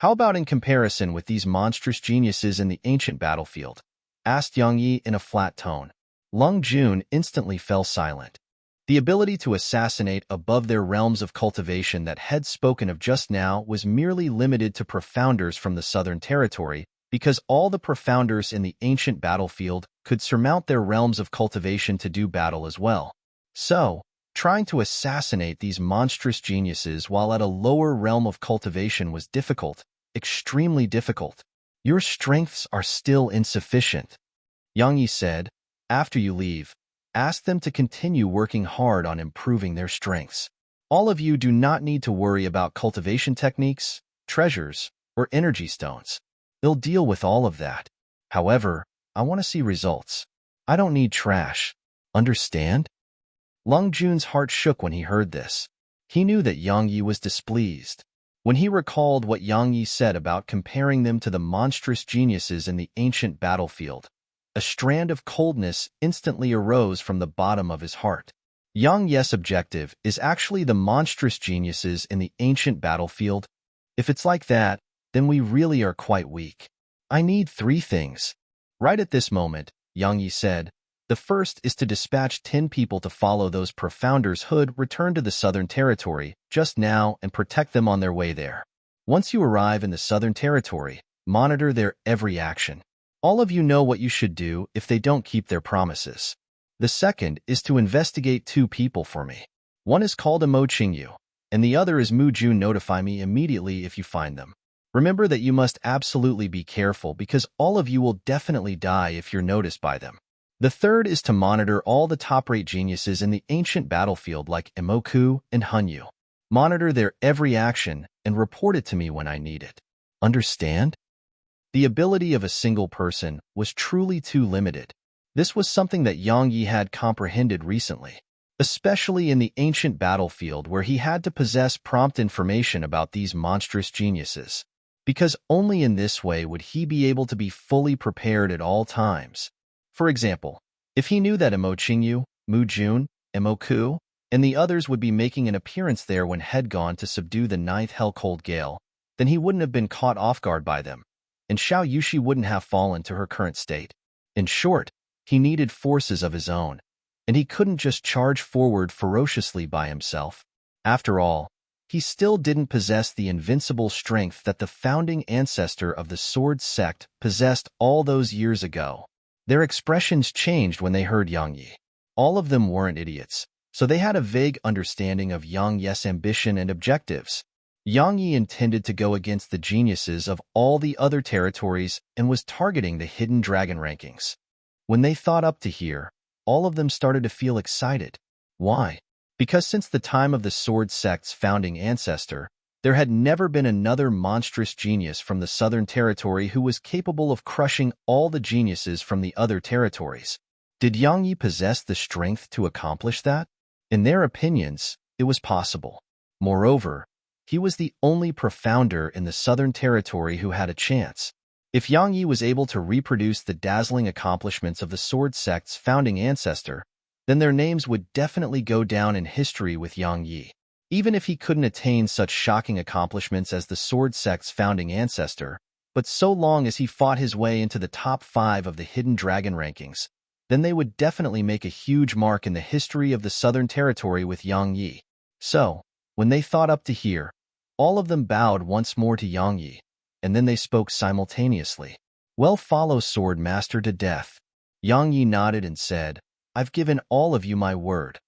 How about in comparison with these monstrous geniuses in the ancient battlefield? Asked Yang Yi in a flat tone. Lung Jun instantly fell silent. The ability to assassinate above their realms of cultivation that had spoken of just now was merely limited to profounders from the Southern Territory, because all the profounders in the ancient battlefield could surmount their realms of cultivation to do battle as well. So, trying to assassinate these monstrous geniuses while at a lower realm of cultivation was difficult, extremely difficult. Your strengths are still insufficient. Yang Yi said, after you leave, ask them to continue working hard on improving their strengths. All of you do not need to worry about cultivation techniques, treasures, or energy stones. They'll deal with all of that. However, I want to see results. I don't need trash. Understand? Lung Jun's heart shook when he heard this. He knew that Yang Yi was displeased. When he recalled what Yang Yi said about comparing them to the monstrous geniuses in the ancient battlefield, a strand of coldness instantly arose from the bottom of his heart. Yang Yi's objective is actually the monstrous geniuses in the ancient battlefield. If it's like that, then we really are quite weak. I need 3 things. Right at this moment, Yang Yi said, the first is to dispatch 10 people to follow those profounders who return to the Southern Territory just now and protect them on their way there. Once you arrive in the Southern Territory, monitor their every action. All of you know what you should do if they don't keep their promises. The second is to investigate 2 people for me. One is called Mo Qingyu, and the other is Mu Jun. Notify me immediately if you find them. Remember that you must absolutely be careful because all of you will definitely die if you're noticed by them. The third is to monitor all the top-rate geniuses in the ancient battlefield like Imoku and Hanyu. Monitor their every action and report it to me when I need it. Understand? The ability of a single person was truly too limited. This was something that Yang Yi had comprehended recently, especially in the ancient battlefield where he had to possess prompt information about these monstrous geniuses, because only in this way would he be able to be fully prepared at all times. For example, if he knew that Mo Qingyu, Mu Jun, Imoku, and the others would be making an appearance there when had gone to subdue the 9th Hell-Cold Gale, then he wouldn't have been caught off guard by them, and Xiao Yushi wouldn't have fallen to her current state. In short, he needed forces of his own, and he couldn't just charge forward ferociously by himself. After all, he still didn't possess the invincible strength that the founding ancestor of the Sword Sect possessed all those years ago. Their expressions changed when they heard Yang Yi. All of them weren't idiots, so they had a vague understanding of Yang Yi's ambition and objectives. Yang Yi intended to go against the geniuses of all the other territories and was targeting the hidden dragon rankings. When they thought up to here, all of them started to feel excited. Why? Because since the time of the Sword Sect's founding ancestor, there had never been another monstrous genius from the Southern Territory who was capable of crushing all the geniuses from the other territories. Did Yang Yi possess the strength to accomplish that? In their opinions, it was possible. Moreover, he was the only profounder in the Southern Territory who had a chance. If Yang Yi was able to reproduce the dazzling accomplishments of the Sword Sect's founding ancestor, then their names would definitely go down in history with Yang Yi. Even if he couldn't attain such shocking accomplishments as the Sword Sect's founding ancestor, but so long as he fought his way into the top 5 of the Hidden Dragon rankings, then they would definitely make a huge mark in the history of the Southern Territory with Yang Yi. So, when they thought up to here, all of them bowed once more to Yang Yi, and then they spoke simultaneously. Well, follow Sword Master to death. Yang Yi nodded and said, I've given all of you my word.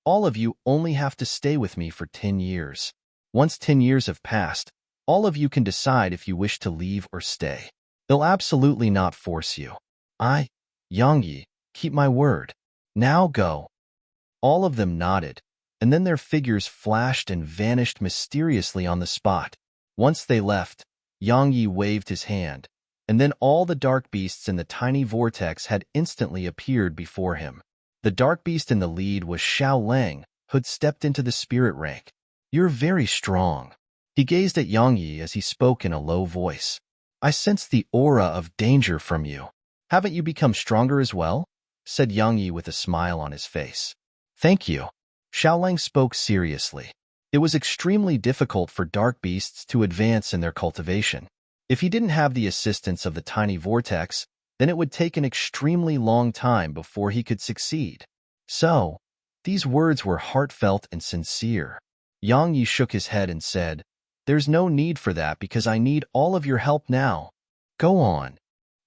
All of you only have to stay with me for 10 years. Once 10 years have passed, All of you can decide if you wish to leave or stay. They'll absolutely not force you. I, Yang Yi, keep my word. Now go." All of them nodded, and then their figures flashed and vanished mysteriously on the spot. Once they left, Yang Yi waved his hand, and then all the dark beasts in the tiny vortex had instantly appeared before him. The dark beast in the lead was Xiao Lang, who had stepped into the spirit rank. "You're very strong." He gazed at Yang Yi as he spoke in a low voice. "I sense the aura of danger from you. Haven't you become stronger as well?" said Yang Yi with a smile on his face. "Thank you." Xiao Lang spoke seriously. It was extremely difficult for dark beasts to advance in their cultivation. If he didn't have the assistance of the tiny vortex, then it would take an extremely long time before he could succeed. So, these words were heartfelt and sincere. Yang Yi shook his head and said, "There's no need for that because I need all of your help now." "Go on."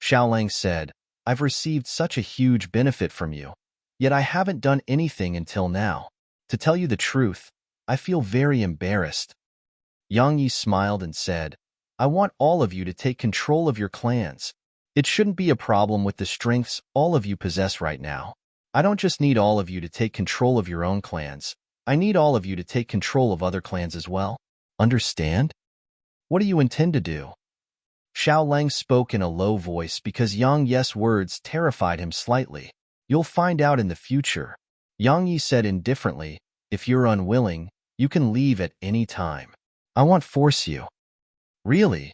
Xiao Lang said, "I've received such a huge benefit from you, yet I haven't done anything until now. To tell you the truth, I feel very embarrassed." Yang Yi smiled and said, "I want all of you to take control of your clans. It shouldn't be a problem with the strengths all of you possess right now. I don't just need all of you to take control of your own clans. I need all of you to take control of other clans as well. Understand? What do you intend to do?" Xiao Lang spoke in a low voice because Yang Yi's words terrified him slightly. "You'll find out in the future." Yang Yi said indifferently, "If you're unwilling, you can leave at any time. I won't force you." "Really?"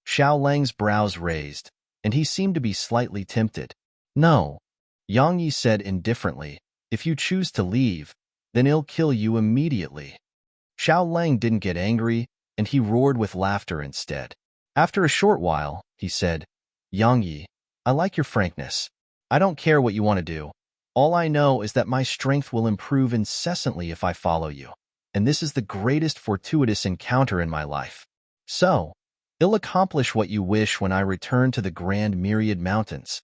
Xiao Lang's brows raised, and he seemed to be slightly tempted. "No," Yang Yi said indifferently, "if you choose to leave, then he'll kill you immediately." Xiao Lang didn't get angry, and he roared with laughter instead. After a short while, he said, "Yang Yi, I like your frankness. I don't care what you want to do. All I know is that my strength will improve incessantly if I follow you, and this is the greatest fortuitous encounter in my life. So, I'll accomplish what you wish when I return to the Grand Myriad Mountains."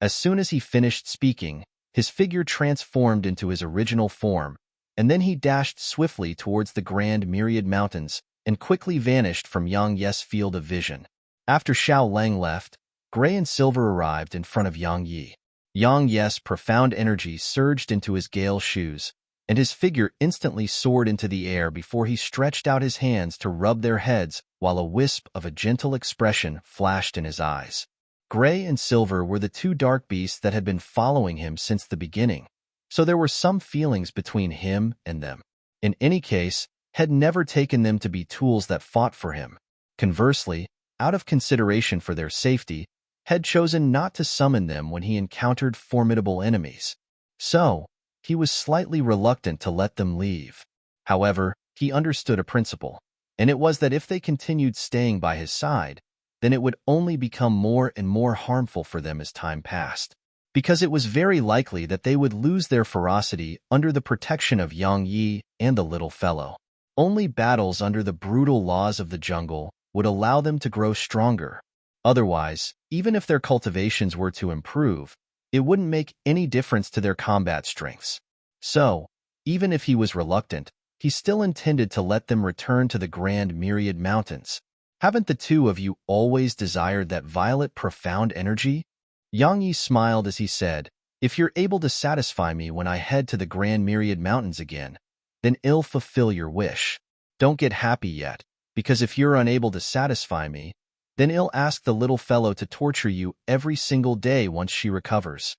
As soon as he finished speaking, his figure transformed into his original form, and then he dashed swiftly towards the Grand Myriad Mountains and quickly vanished from Yang Yi's field of vision. After Xiao Lang left, Gray and Silver arrived in front of Yang Yi. Yang Yi's profound energy surged into his gale shoes, and his figure instantly soared into the air before he stretched out his hands to rub their heads while a wisp of a gentle expression flashed in his eyes. Gray and Silver were the two dark beasts that had been following him since the beginning, so there were some feelings between him and them. In any case, had never taken them to be tools that fought for him. Conversely, out of consideration for their safety, had chosen not to summon them when he encountered formidable enemies. So, he was slightly reluctant to let them leave. However, he understood a principle, and it was that if they continued staying by his side, then it would only become more and more harmful for them as time passed, because it was very likely that they would lose their ferocity under the protection of Yang Yi and the little fellow. Only battles under the brutal laws of the jungle would allow them to grow stronger. Otherwise, even if their cultivations were to improve, it wouldn't make any difference to their combat strengths. So, even if he was reluctant, he still intended to let them return to the Grand Myriad Mountains. "Haven't the two of you always desired that violet profound energy?" Yang Yi smiled as he said, "If you're able to satisfy me when I head to the Grand Myriad Mountains again, then I'll fulfill your wish. Don't get happy yet, because if you're unable to satisfy me, then I'll ask the little fellow to torture you every single day once she recovers."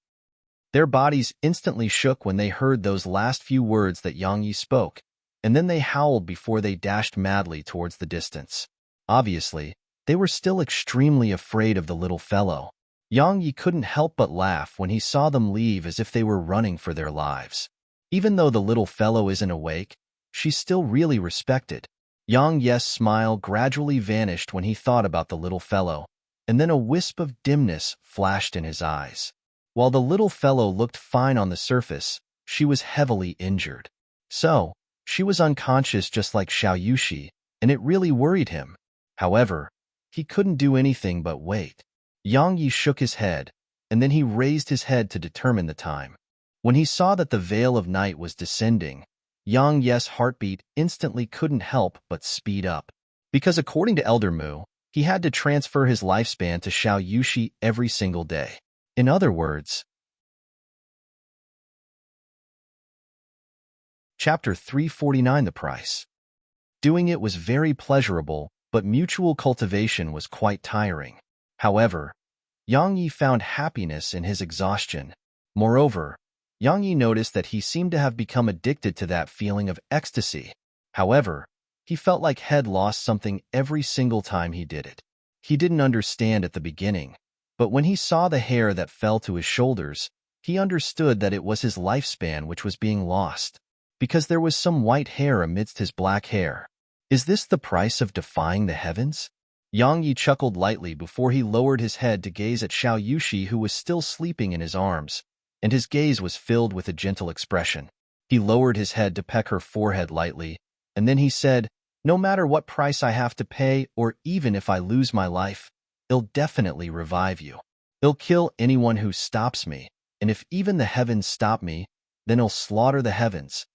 Their bodies instantly shook when they heard those last few words that Yang Yi spoke, and then they howled before they dashed madly towards the distance. Obviously, they were still extremely afraid of the little fellow. Yang Yi couldn't help but laugh when he saw them leave as if they were running for their lives. Even though the little fellow isn't awake, she's still really respected. Yang Yi's smile gradually vanished when he thought about the little fellow, and then a wisp of dimness flashed in his eyes. While the little fellow looked fine on the surface, she was heavily injured. So, she was unconscious just like Xiao Yushi, and it really worried him. However, he couldn't do anything but wait. Yang Yi shook his head, and then he raised his head to determine the time. When he saw that the veil of night was descending, Yang Yi's heartbeat instantly couldn't help but speed up. Because according to Elder Mu, he had to transfer his lifespan to Xiao Yushi every single day. In other words, Chapter 349 The Price. Doing it was very pleasurable, but mutual cultivation was quite tiring. However, Yang Yi found happiness in his exhaustion. Moreover, Yang Yi noticed that he seemed to have become addicted to that feeling of ecstasy. However, he felt like Head lost something every single time he did it. He didn't understand at the beginning, but when he saw the hair that fell to his shoulders, he understood that it was his lifespan which was being lost, because there was some white hair amidst his black hair. Is this the price of defying the heavens? Yang Yi chuckled lightly before he lowered his head to gaze at Xiao Yushi, who was still sleeping in his arms, and his gaze was filled with a gentle expression. He lowered his head to peck her forehead lightly, and then he said, "No matter what price I have to pay, or even if I lose my life, I'll definitely revive you. I'll kill anyone who stops me, and if even the heavens stop me, then I'll slaughter the heavens."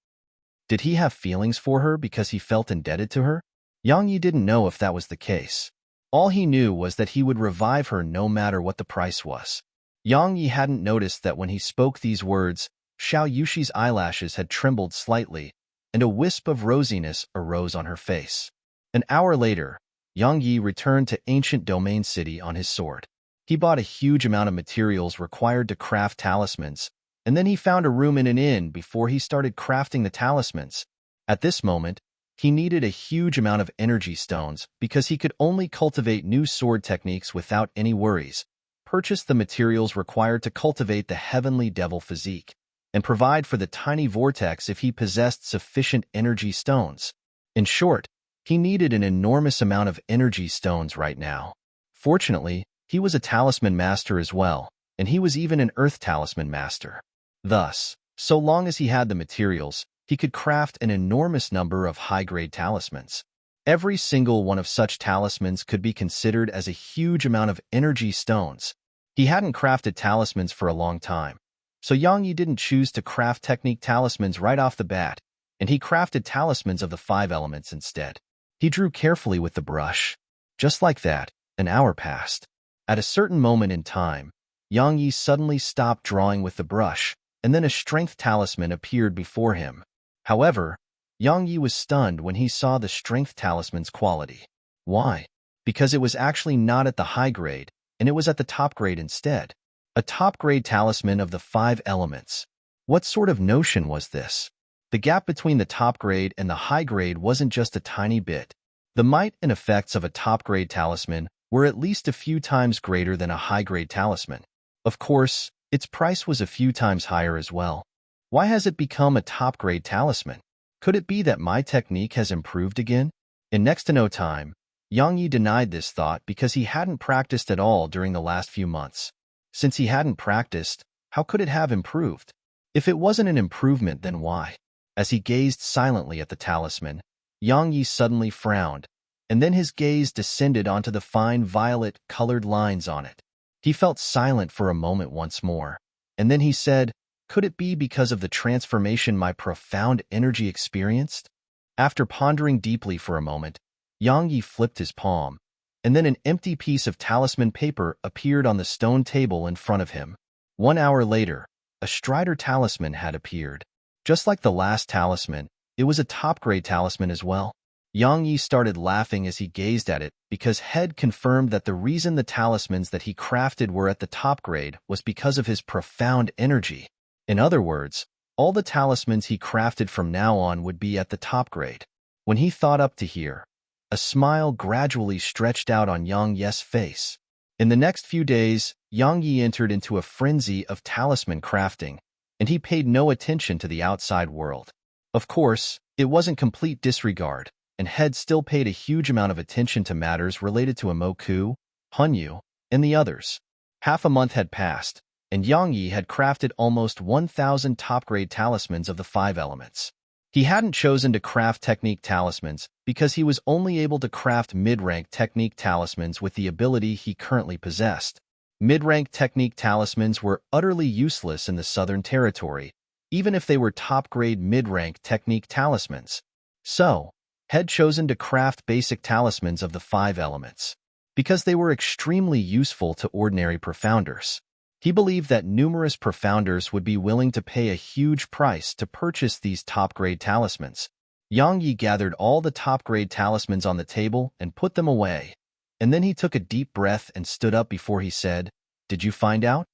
Did he have feelings for her because he felt indebted to her? Yang Yi didn't know if that was the case. All he knew was that he would revive her no matter what the price was. Yang Yi hadn't noticed that when he spoke these words, Xiao Yushi's eyelashes had trembled slightly, and a wisp of rosiness arose on her face. An hour later, Yang Yi returned to ancient Domain City on his sword. He bought a huge amount of materials required to craft talismans, and then he found a room in an inn before he started crafting the talismans. At this moment, he needed a huge amount of energy stones because he could only cultivate new sword techniques without any worries, purchase the materials required to cultivate the heavenly devil physique, and provide for the tiny vortex if he possessed sufficient energy stones. In short, he needed an enormous amount of energy stones right now. Fortunately, he was a talisman master as well, and he was even an earth talisman master. Thus, so long as he had the materials, he could craft an enormous number of high-grade talismans. Every single one of such talismans could be considered as a huge amount of energy stones. He hadn't crafted talismans for a long time, so Yang Yi didn't choose to craft technique talismans right off the bat, and he crafted talismans of the 5 elements instead. He drew carefully with the brush. Just like that, an hour passed. At a certain moment in time, Yang Yi suddenly stopped drawing with the brush, and then a strength talisman appeared before him. However, Yang Yi was stunned when he saw the strength talisman's quality. Why? Because it was actually not at the high grade, and it was at the top grade instead. A top grade talisman of the 5 elements. What sort of notion was this? The gap between the top grade and the high grade wasn't just a tiny bit. The might and effects of a top grade talisman were at least a few times greater than a high grade talisman. Of course, its price was a few times higher as well. Why has it become a top-grade talisman? Could it be that my technique has improved again? In next to no time, Yang Yi denied this thought because he hadn't practiced at all during the last few months. Since he hadn't practiced, how could it have improved? If it wasn't an improvement, then why? As he gazed silently at the talisman, Yang Yi suddenly frowned, and then his gaze descended onto the fine violet-colored lines on it. He felt silent for a moment once more, and then he said, "Could it be because of the transformation my profound energy experienced?" After pondering deeply for a moment, Yang Yi flipped his palm, and then an empty piece of talisman paper appeared on the stone table in front of him. 1 hour later, a Strider talisman had appeared. Just like the last talisman, it was a top-grade talisman as well. Yang Yi started laughing as he gazed at it because Head confirmed that the reason the talismans that he crafted were at the top grade was because of his profound energy. In other words, all the talismans he crafted from now on would be at the top grade. When he thought up to here, a smile gradually stretched out on Yang Yi's face. In the next few days, Yang Yi entered into a frenzy of talisman crafting, and he paid no attention to the outside world. Of course, it wasn't complete disregard, and Head still paid a huge amount of attention to matters related to Imoku, Hanyu, and the others. Half a month had passed, and Yang Yi had crafted almost 1,000 top-grade talismans of the 5 elements. He hadn't chosen to craft technique talismans because he was only able to craft mid-rank technique talismans with the ability he currently possessed. Mid-rank technique talismans were utterly useless in the Southern Territory, even if they were top-grade mid-rank technique talismans. So, had chosen to craft basic talismans of the 5 elements because they were extremely useful to ordinary profounders. He believed that numerous profounders would be willing to pay a huge price to purchase these top-grade talismans. Yang Yi gathered all the top-grade talismans on the table and put them away, and then he took a deep breath and stood up before he said, "Did you find out?"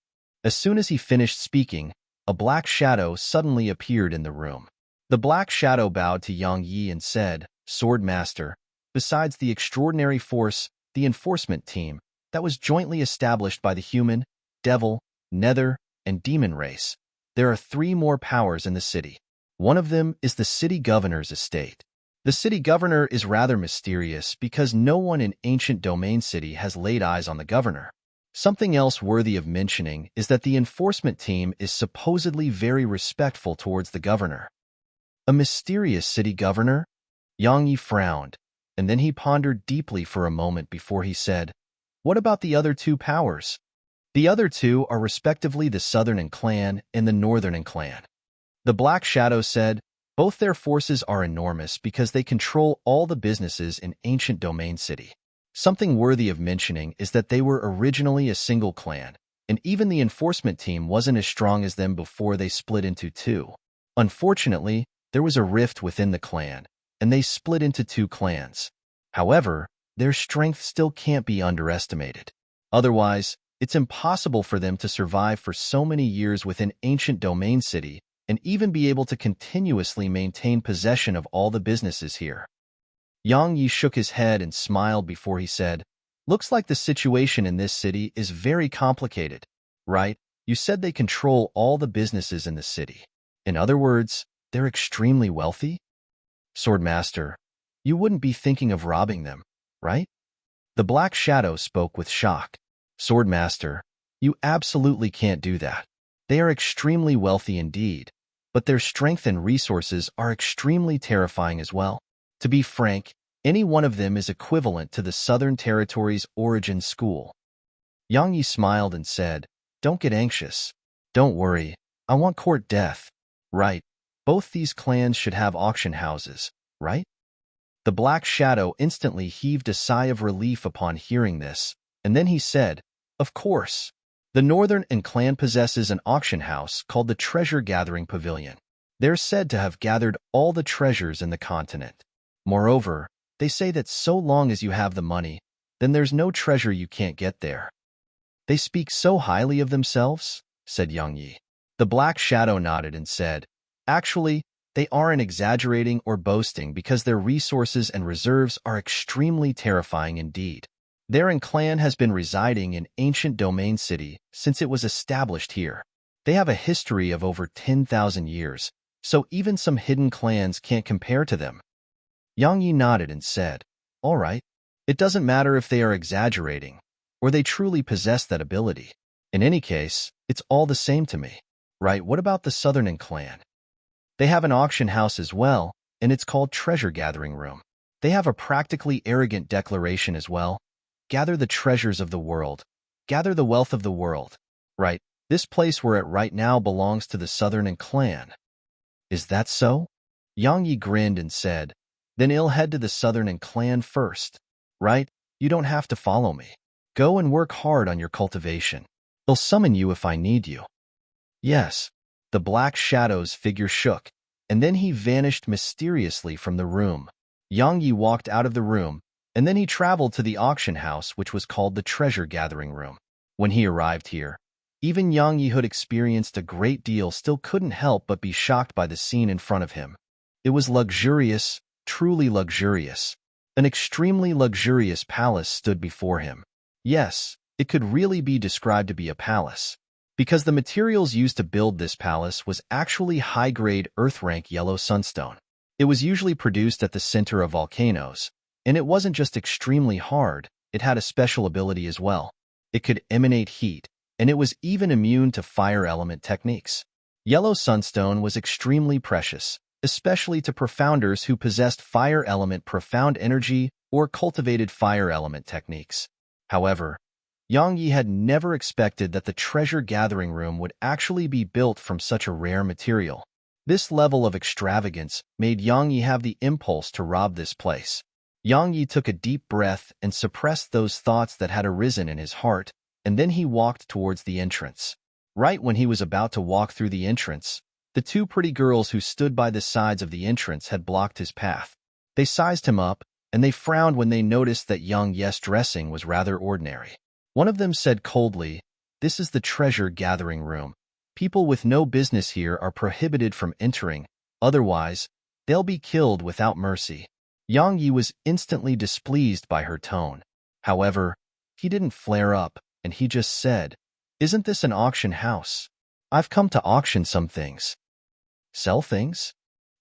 As soon as he finished speaking, a black shadow suddenly appeared in the room. The black shadow bowed to Yang Yi and said, "Sword Master, besides the extraordinary force, the enforcement team, that was jointly established by the human, devil, nether, and demon race, there are 3 more powers in the city. One of them is the city governor's estate. The city governor is rather mysterious because no one in ancient domain city has laid eyes on the governor. Something else worthy of mentioning is that the enforcement team is supposedly very respectful towards the governor." A mysterious city governor? Yang Yi frowned, and then he pondered deeply for a moment before he said, "What about the other 2 powers?" "The other 2 are respectively the Southern Clan and the Northern Clan." The Black Shadow said, "Both their forces are enormous because they control all the businesses in ancient domain city. Something worthy of mentioning is that they were originally a single clan, and even the enforcement team wasn't as strong as them before they split into 2. Unfortunately, there was a rift within the clan, and they split into 2 clans. However, their strength still can't be underestimated. Otherwise, it's impossible for them to survive for so many years within ancient domain city and even be able to continuously maintain possession of all the businesses here." Yang Yi shook his head and smiled before he said, "Looks like the situation in this city is very complicated, right? You said they control all the businesses in the city. In other words, they're extremely wealthy? Sword Master, you wouldn't be thinking of robbing them, right?" The Black Shadow spoke with shock. "Sword Master, you absolutely can't do that. They are extremely wealthy indeed, but their strength and resources are extremely terrifying as well. To be frank, any one of them is equivalent to the Southern Territory's origin school." Yang Yi smiled and said, "Don't get anxious. Don't worry, I want court death. Right, both these clans should have auction houses, right?" The Black Shadow instantly heaved a sigh of relief upon hearing this, and then he said, "Of course. The Northern Clan possesses an auction house called the Treasure Gathering Pavilion. They're said to have gathered all the treasures in the continent. Moreover, they say that so long as you have the money, then there's no treasure you can't get there." "They speak so highly of themselves?" said Yang Yi. The Black Shadow nodded and said, "Actually, they aren't exaggerating or boasting because their resources and reserves are extremely terrifying indeed. Their clan has been residing in ancient domain city since it was established here. They have a history of over 10,000 years, so even some hidden clans can't compare to them." Yang Yi nodded and said, "All right. It doesn't matter if they are exaggerating, or they truly possess that ability. In any case, it's all the same to me. Right, what about the Southern Clan? They have an auction house as well, and it's called Treasure Gathering Room. They have a practically arrogant declaration as well. Gather the treasures of the world. Gather the wealth of the world. Right, this place we're at right now belongs to the Southern Clan." "Is that so?" Yang Yi grinned and said, "Then I'll head to the Southern Clan first. Right, you don't have to follow me. Go and work hard on your cultivation. I'll summon you if I need you." "Yes." The Black Shadow's figure shook, and then he vanished mysteriously from the room. Yang Yi walked out of the room, and then he traveled to the auction house, which was called the Treasure Gathering Room. When he arrived here, even Yang Yi, who had experienced a great deal, still couldn't help but be shocked by the scene in front of him. It was luxurious, truly luxurious. An extremely luxurious palace stood before him. Yes, it could really be described to be a palace, because the materials used to build this palace was actually high-grade earth-rank yellow sunstone. It was usually produced at the center of volcanoes, and it wasn't just extremely hard, it had a special ability as well. It could emanate heat, and it was even immune to fire element techniques. Yellow sunstone was extremely precious, especially to profounders who possessed fire element profound energy or cultivated fire element techniques. However, Yang Yi had never expected that the treasure gathering room would actually be built from such a rare material. This level of extravagance made Yang Yi have the impulse to rob this place. Yang Yi took a deep breath and suppressed those thoughts that had arisen in his heart, and then he walked towards the entrance. Right when he was about to walk through the entrance, the two pretty girls who stood by the sides of the entrance had blocked his path. They sized him up, and they frowned when they noticed that Yang Yi's dressing was rather ordinary. One of them said coldly, "This is the treasure-gathering room. People with no business here are prohibited from entering, otherwise, they'll be killed without mercy." Yang Yi was instantly displeased by her tone. However, he didn't flare up, and he just said, "Isn't this an auction house? I've come to auction some things." "Sell things?"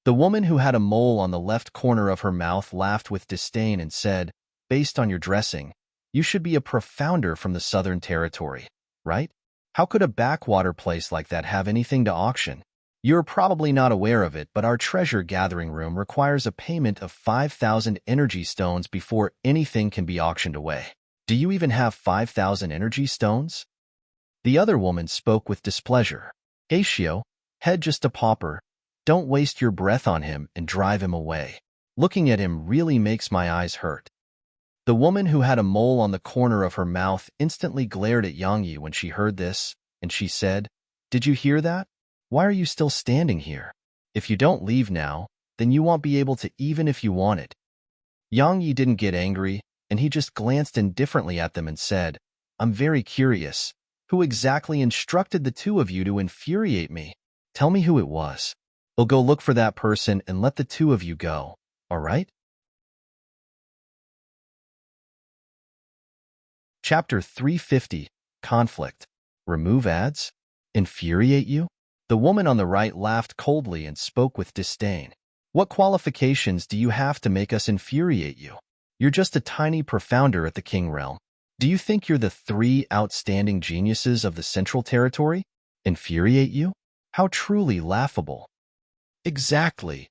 The woman who had a mole on the left corner of her mouth laughed with disdain and said, "Based on your dressing, you should be a profounder from the Southern Territory, right? How could a backwater place like that have anything to auction? You're probably not aware of it, but our treasure-gathering room requires a payment of 5,000 energy stones before anything can be auctioned away. Do you even have 5,000 energy stones?" The other woman spoke with displeasure. "Aishio, head just a pauper. Don't waste your breath on him and drive him away. Looking at him really makes my eyes hurt." The woman who had a mole on the corner of her mouth instantly glared at Yang Yi when she heard this, and she said, "Did you hear that? Why are you still standing here? If you don't leave now, then you won't be able to even if you wanted." Yang Yi didn't get angry, and he just glanced indifferently at them and said, "I'm very curious. Who exactly instructed the two of you to infuriate me? Tell me who it was. We'll go look for that person and let the two of you go, all right?" Chapter 350, Conflict. Remove ads? Infuriate you? The woman on the right laughed coldly and spoke with disdain. "What qualifications do you have to make us infuriate you? You're just a tiny profounder at the King Realm. Do you think you're the three outstanding geniuses of the Central Territory? Infuriate you? How truly laughable." "Exactly."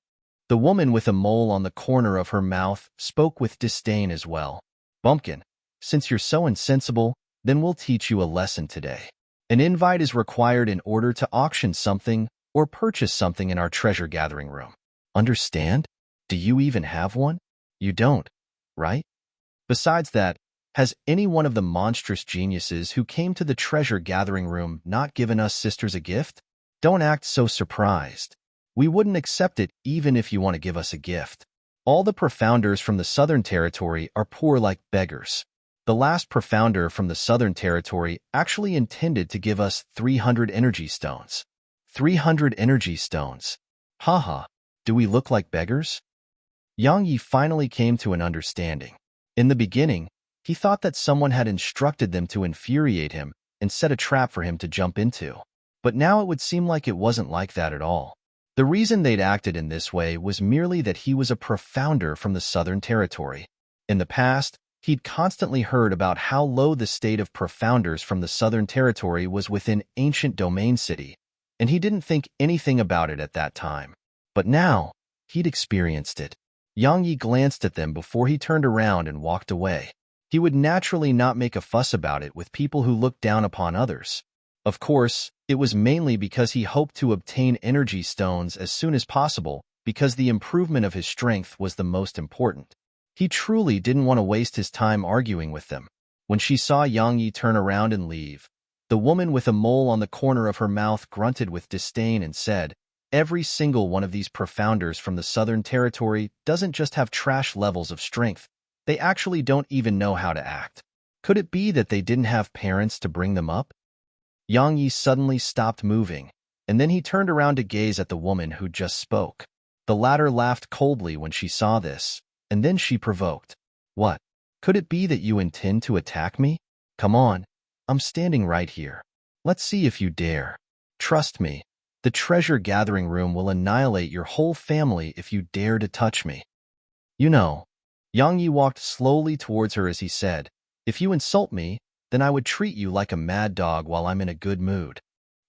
The woman with a mole on the corner of her mouth spoke with disdain as well. "Bumpkin, since you're so insensible, then we'll teach you a lesson today. An invite is required in order to auction something or purchase something in our treasure-gathering room. Understand? Do you even have one? You don't, right? Besides that, has any one of the monstrous geniuses who came to the treasure-gathering room not given us sisters a gift? Don't act so surprised. We wouldn't accept it even if you want to give us a gift. All the profounders from the Southern Territory are poor like beggars. The last profounder from the Southern Territory actually intended to give us 300 energy stones. 300 energy stones. Haha, do we look like beggars?" Yang Yi finally came to an understanding. In the beginning, he thought that someone had instructed them to infuriate him and set a trap for him to jump into. But now it would seem like it wasn't like that at all. The reason they'd acted in this way was merely that he was a profounder from the Southern Territory. In the past, he'd constantly heard about how low the state of profounders from the Southern Territory was within ancient Domain City, and he didn't think anything about it at that time. But now, he'd experienced it. Yang Yi glanced at them before he turned around and walked away. He would naturally not make a fuss about it with people who looked down upon others. Of course, it was mainly because he hoped to obtain energy stones as soon as possible, because the improvement of his strength was the most important. He truly didn't want to waste his time arguing with them. When she saw Yang Yi turn around and leave, the woman with a mole on the corner of her mouth grunted with disdain and said, "Every single one of these profounders from the Southern Territory doesn't just have trash levels of strength, they actually don't even know how to act. Could it be that they didn't have parents to bring them up?" Yang Yi suddenly stopped moving, and then he turned around to gaze at the woman who just spoke. The latter laughed coldly when she saw this, and then she provoked. "What? Could it be that you intend to attack me? Come on, I'm standing right here. Let's see if you dare. Trust me, the treasure-gathering room will annihilate your whole family if you dare to touch me." "You know," Yang Yi walked slowly towards her as he said, "if you insult me, then I would treat you like a mad dog while I'm in a good mood.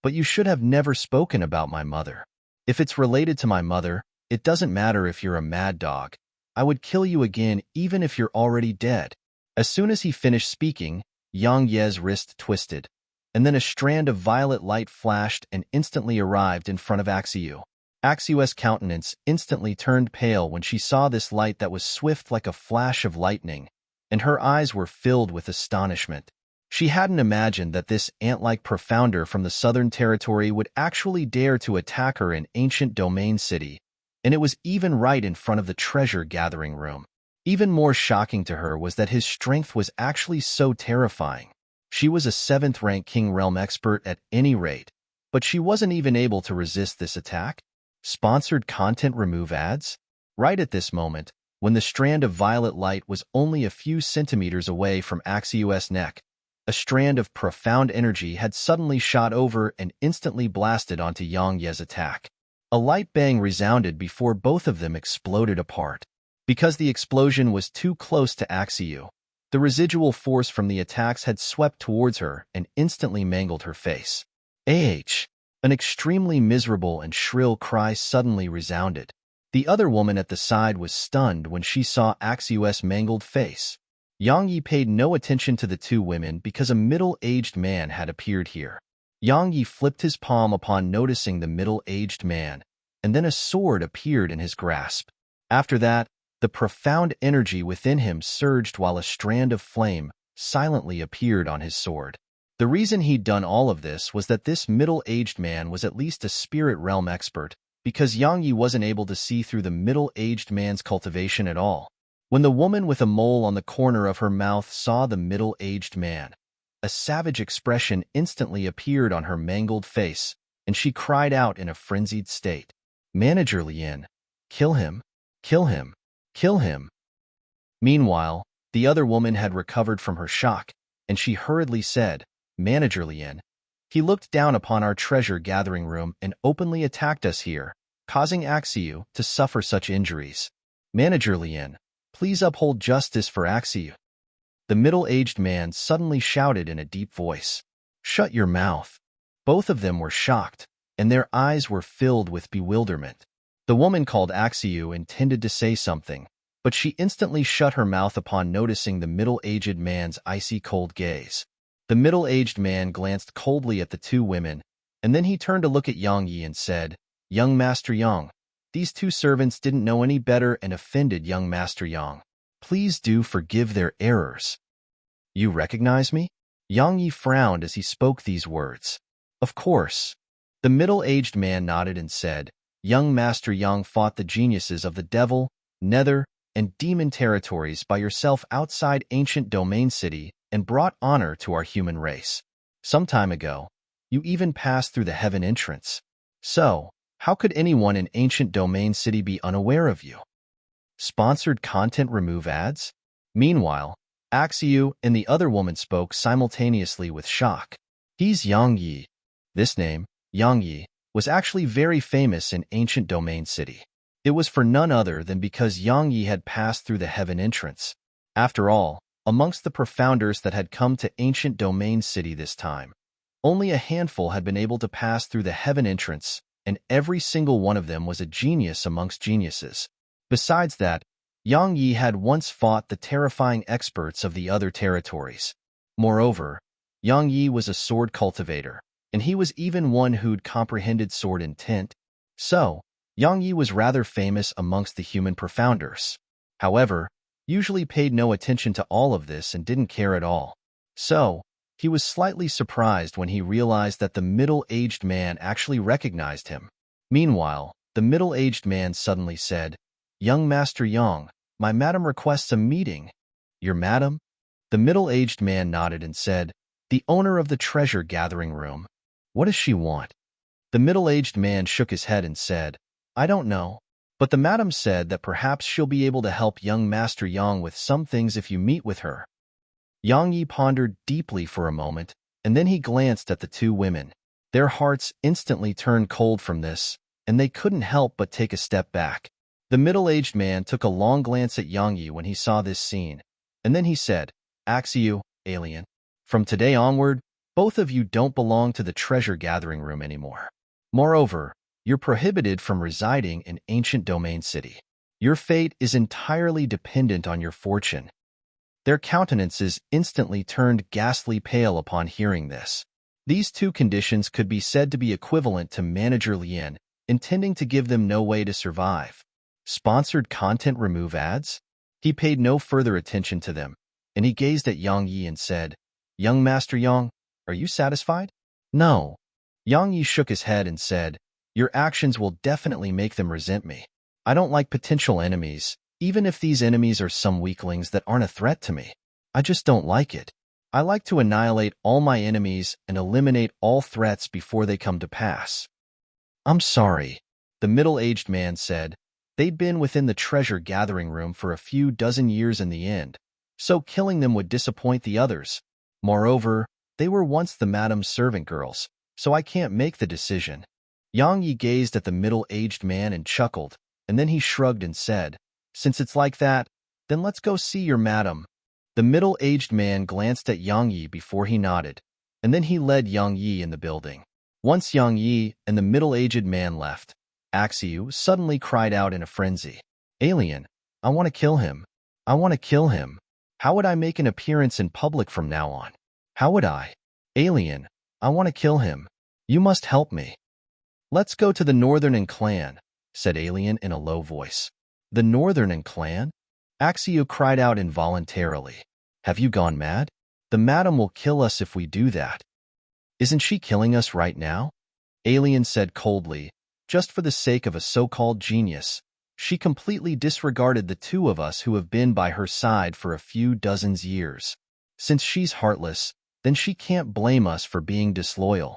But you should have never spoken about my mother. If it's related to my mother, it doesn't matter if you're a mad dog. I would kill you again even if you're already dead." As soon as he finished speaking, Yang Ye's wrist twisted, and then a strand of violet light flashed and instantly arrived in front of Axiu. Axiu's countenance instantly turned pale when she saw this light that was swift like a flash of lightning, and her eyes were filled with astonishment. She hadn't imagined that this ant-like profounder from the Southern Territory would actually dare to attack her in ancient domain city, and it was even right in front of the treasure-gathering room. Even more shocking to her was that his strength was actually so terrifying. She was a 7th-rank King Realm expert at any rate, but she wasn't even able to resist this attack. Sponsored content remove ads? Right at this moment, when the strand of violet light was only a few centimeters away from Axius' neck, a strand of profound energy had suddenly shot over and instantly blasted onto Yang Ye's attack. A light bang resounded before both of them exploded apart. Because the explosion was too close to Axiu, the residual force from the attacks had swept towards her and instantly mangled her face. An extremely miserable and shrill cry suddenly resounded. The other woman at the side was stunned when she saw Axius' mangled face. Yang Yi paid no attention to the two women because a middle-aged man had appeared here. Yang Yi flipped his palm upon noticing the middle-aged man, and then a sword appeared in his grasp. After that, the profound energy within him surged while a strand of flame silently appeared on his sword. The reason he'd done all of this was that this middle-aged man was at least a spirit realm expert, because Yang Yi wasn't able to see through the middle-aged man's cultivation at all. When the woman with a mole on the corner of her mouth saw the middle-aged man, a savage expression instantly appeared on her mangled face, and she cried out in a frenzied state, "Manager Lien, kill him, kill him, kill him." Meanwhile, the other woman had recovered from her shock, and she hurriedly said, "Manager Lien, he looked down upon our treasure-gathering room and openly attacked us here, causing Axiu to suffer such injuries. Manager Lien, please uphold justice for Axiu." The middle-aged man suddenly shouted in a deep voice, "Shut your mouth." Both of them were shocked, and their eyes were filled with bewilderment. The woman called Axiu intended to say something, but she instantly shut her mouth upon noticing the middle-aged man's icy cold gaze. The middle-aged man glanced coldly at the two women, and then he turned to look at Yang Yi and said, "Young Master Yang, these two servants didn't know any better and offended young Master Yang. Please do forgive their errors." "You recognize me?" Yang Yi frowned as he spoke these words. "Of course." The middle-aged man nodded and said, "Young Master Yang fought the geniuses of the devil, nether, and demon territories by yourself outside ancient domain city and brought honor to our human race. Some time ago, you even passed through the heaven entrance. So, how could anyone in ancient domain city be unaware of you?" Sponsored content remove ads? Meanwhile, Axiu and the other woman spoke simultaneously with shock. "He's Yang Yi." This name, Yang Yi, was actually very famous in ancient domain city. It was for none other than because Yang Yi had passed through the heaven entrance. After all, amongst the profounders that had come to ancient domain city this time, only a handful had been able to pass through the heaven entrance, and every single one of them was a genius amongst geniuses. Besides that, Yang Yi had once fought the terrifying experts of the other territories. Moreover, Yang Yi was a sword cultivator, and he was even one who'd comprehended sword intent. So, Yang Yi was rather famous amongst the human profounders. However, usually paid no attention to all of this and didn't care at all. So, he was slightly surprised when he realized that the middle-aged man actually recognized him. Meanwhile, the middle-aged man suddenly said, "Young Master Yang, my madam requests a meeting." "Your madam?" The middle-aged man nodded and said, "The owner of the treasure-gathering room. What does she want?" The middle-aged man shook his head and said, "I don't know, but the madam said that perhaps she'll be able to help young Master Yang with some things if you meet with her." Yang Yi pondered deeply for a moment, and then he glanced at the two women. Their hearts instantly turned cold from this, and they couldn't help but take a step back. The middle-aged man took a long glance at Yang Yi when he saw this scene, and then he said, "Axiu, alien, from today onward, both of you don't belong to the treasure-gathering room anymore. Moreover, you're prohibited from residing in ancient domain city. Your fate is entirely dependent on your fortune." Their countenances instantly turned ghastly pale upon hearing this. These two conditions could be said to be equivalent to Manager Lien intending to give them no way to survive. Sponsored content remove ads? He paid no further attention to them, and he gazed at Yang Yi and said, "Young Master Yang, are you satisfied?" "No." Yang Yi shook his head and said, "Your actions will definitely make them resent me. I don't like potential enemies, even if these enemies are some weaklings that aren't a threat to me. I just don't like it. I like to annihilate all my enemies and eliminate all threats before they come to pass." "I'm sorry," the middle-aged man said. They'd been within the treasure-gathering room for a few dozen years in the end, so killing them would disappoint the others. Moreover, they were once the madam's servant girls, so I can't make the decision. Yang Yi gazed at the middle-aged man and chuckled, and then he shrugged and said, "Since it's like that, then let's go see your madam." The middle-aged man glanced at Yang Yi before he nodded, and then he led Yang Yi in the building. Once Yang Yi and the middle-aged man left, Axiu suddenly cried out in a frenzy, "Alien, I want to kill him. I want to kill him. How would I make an appearance in public from now on? How would I? Alien, I want to kill him. You must help me." "Let's go to the Northern clan," said Alien in a low voice. "The Northern clan?" Axiu cried out involuntarily. "Have you gone mad? The madam will kill us if we do that." "Isn't she killing us right now?" Alien said coldly. Just for the sake of a so-called genius, she completely disregarded the two of us who have been by her side for a few dozens years. Since she's heartless, then she can't blame us for being disloyal.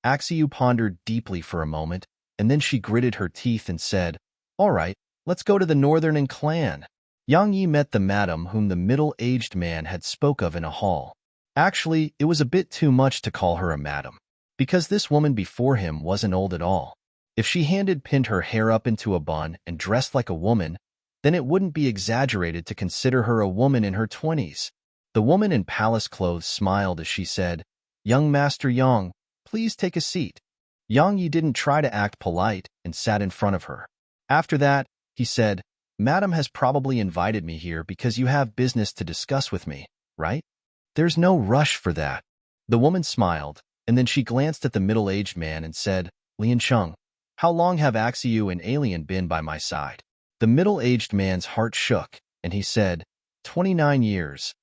Axiu pondered deeply for a moment, and then she gritted her teeth and said, "All right, let's go to the Northern clan." Yang Yi met the madam whom the middle-aged man had spoke of in a hall. Actually, it was a bit too much to call her a madam, because this woman before him wasn't old at all. If she pinned her hair up into a bun and dressed like a woman, then it wouldn't be exaggerated to consider her a woman in her 20s. The woman in palace clothes smiled as she said, "Young Master Yang, please take a seat." Yang Yi didn't try to act polite and sat in front of her. After that, he said, "Madam has probably invited me here because you have business to discuss with me, right?" "There's no rush for that." The woman smiled, and then she glanced at the middle-aged man and said, "Lian Cheng, how long have Axiu and Alien been by my side?" The middle-aged man's heart shook, and he said, 29 years.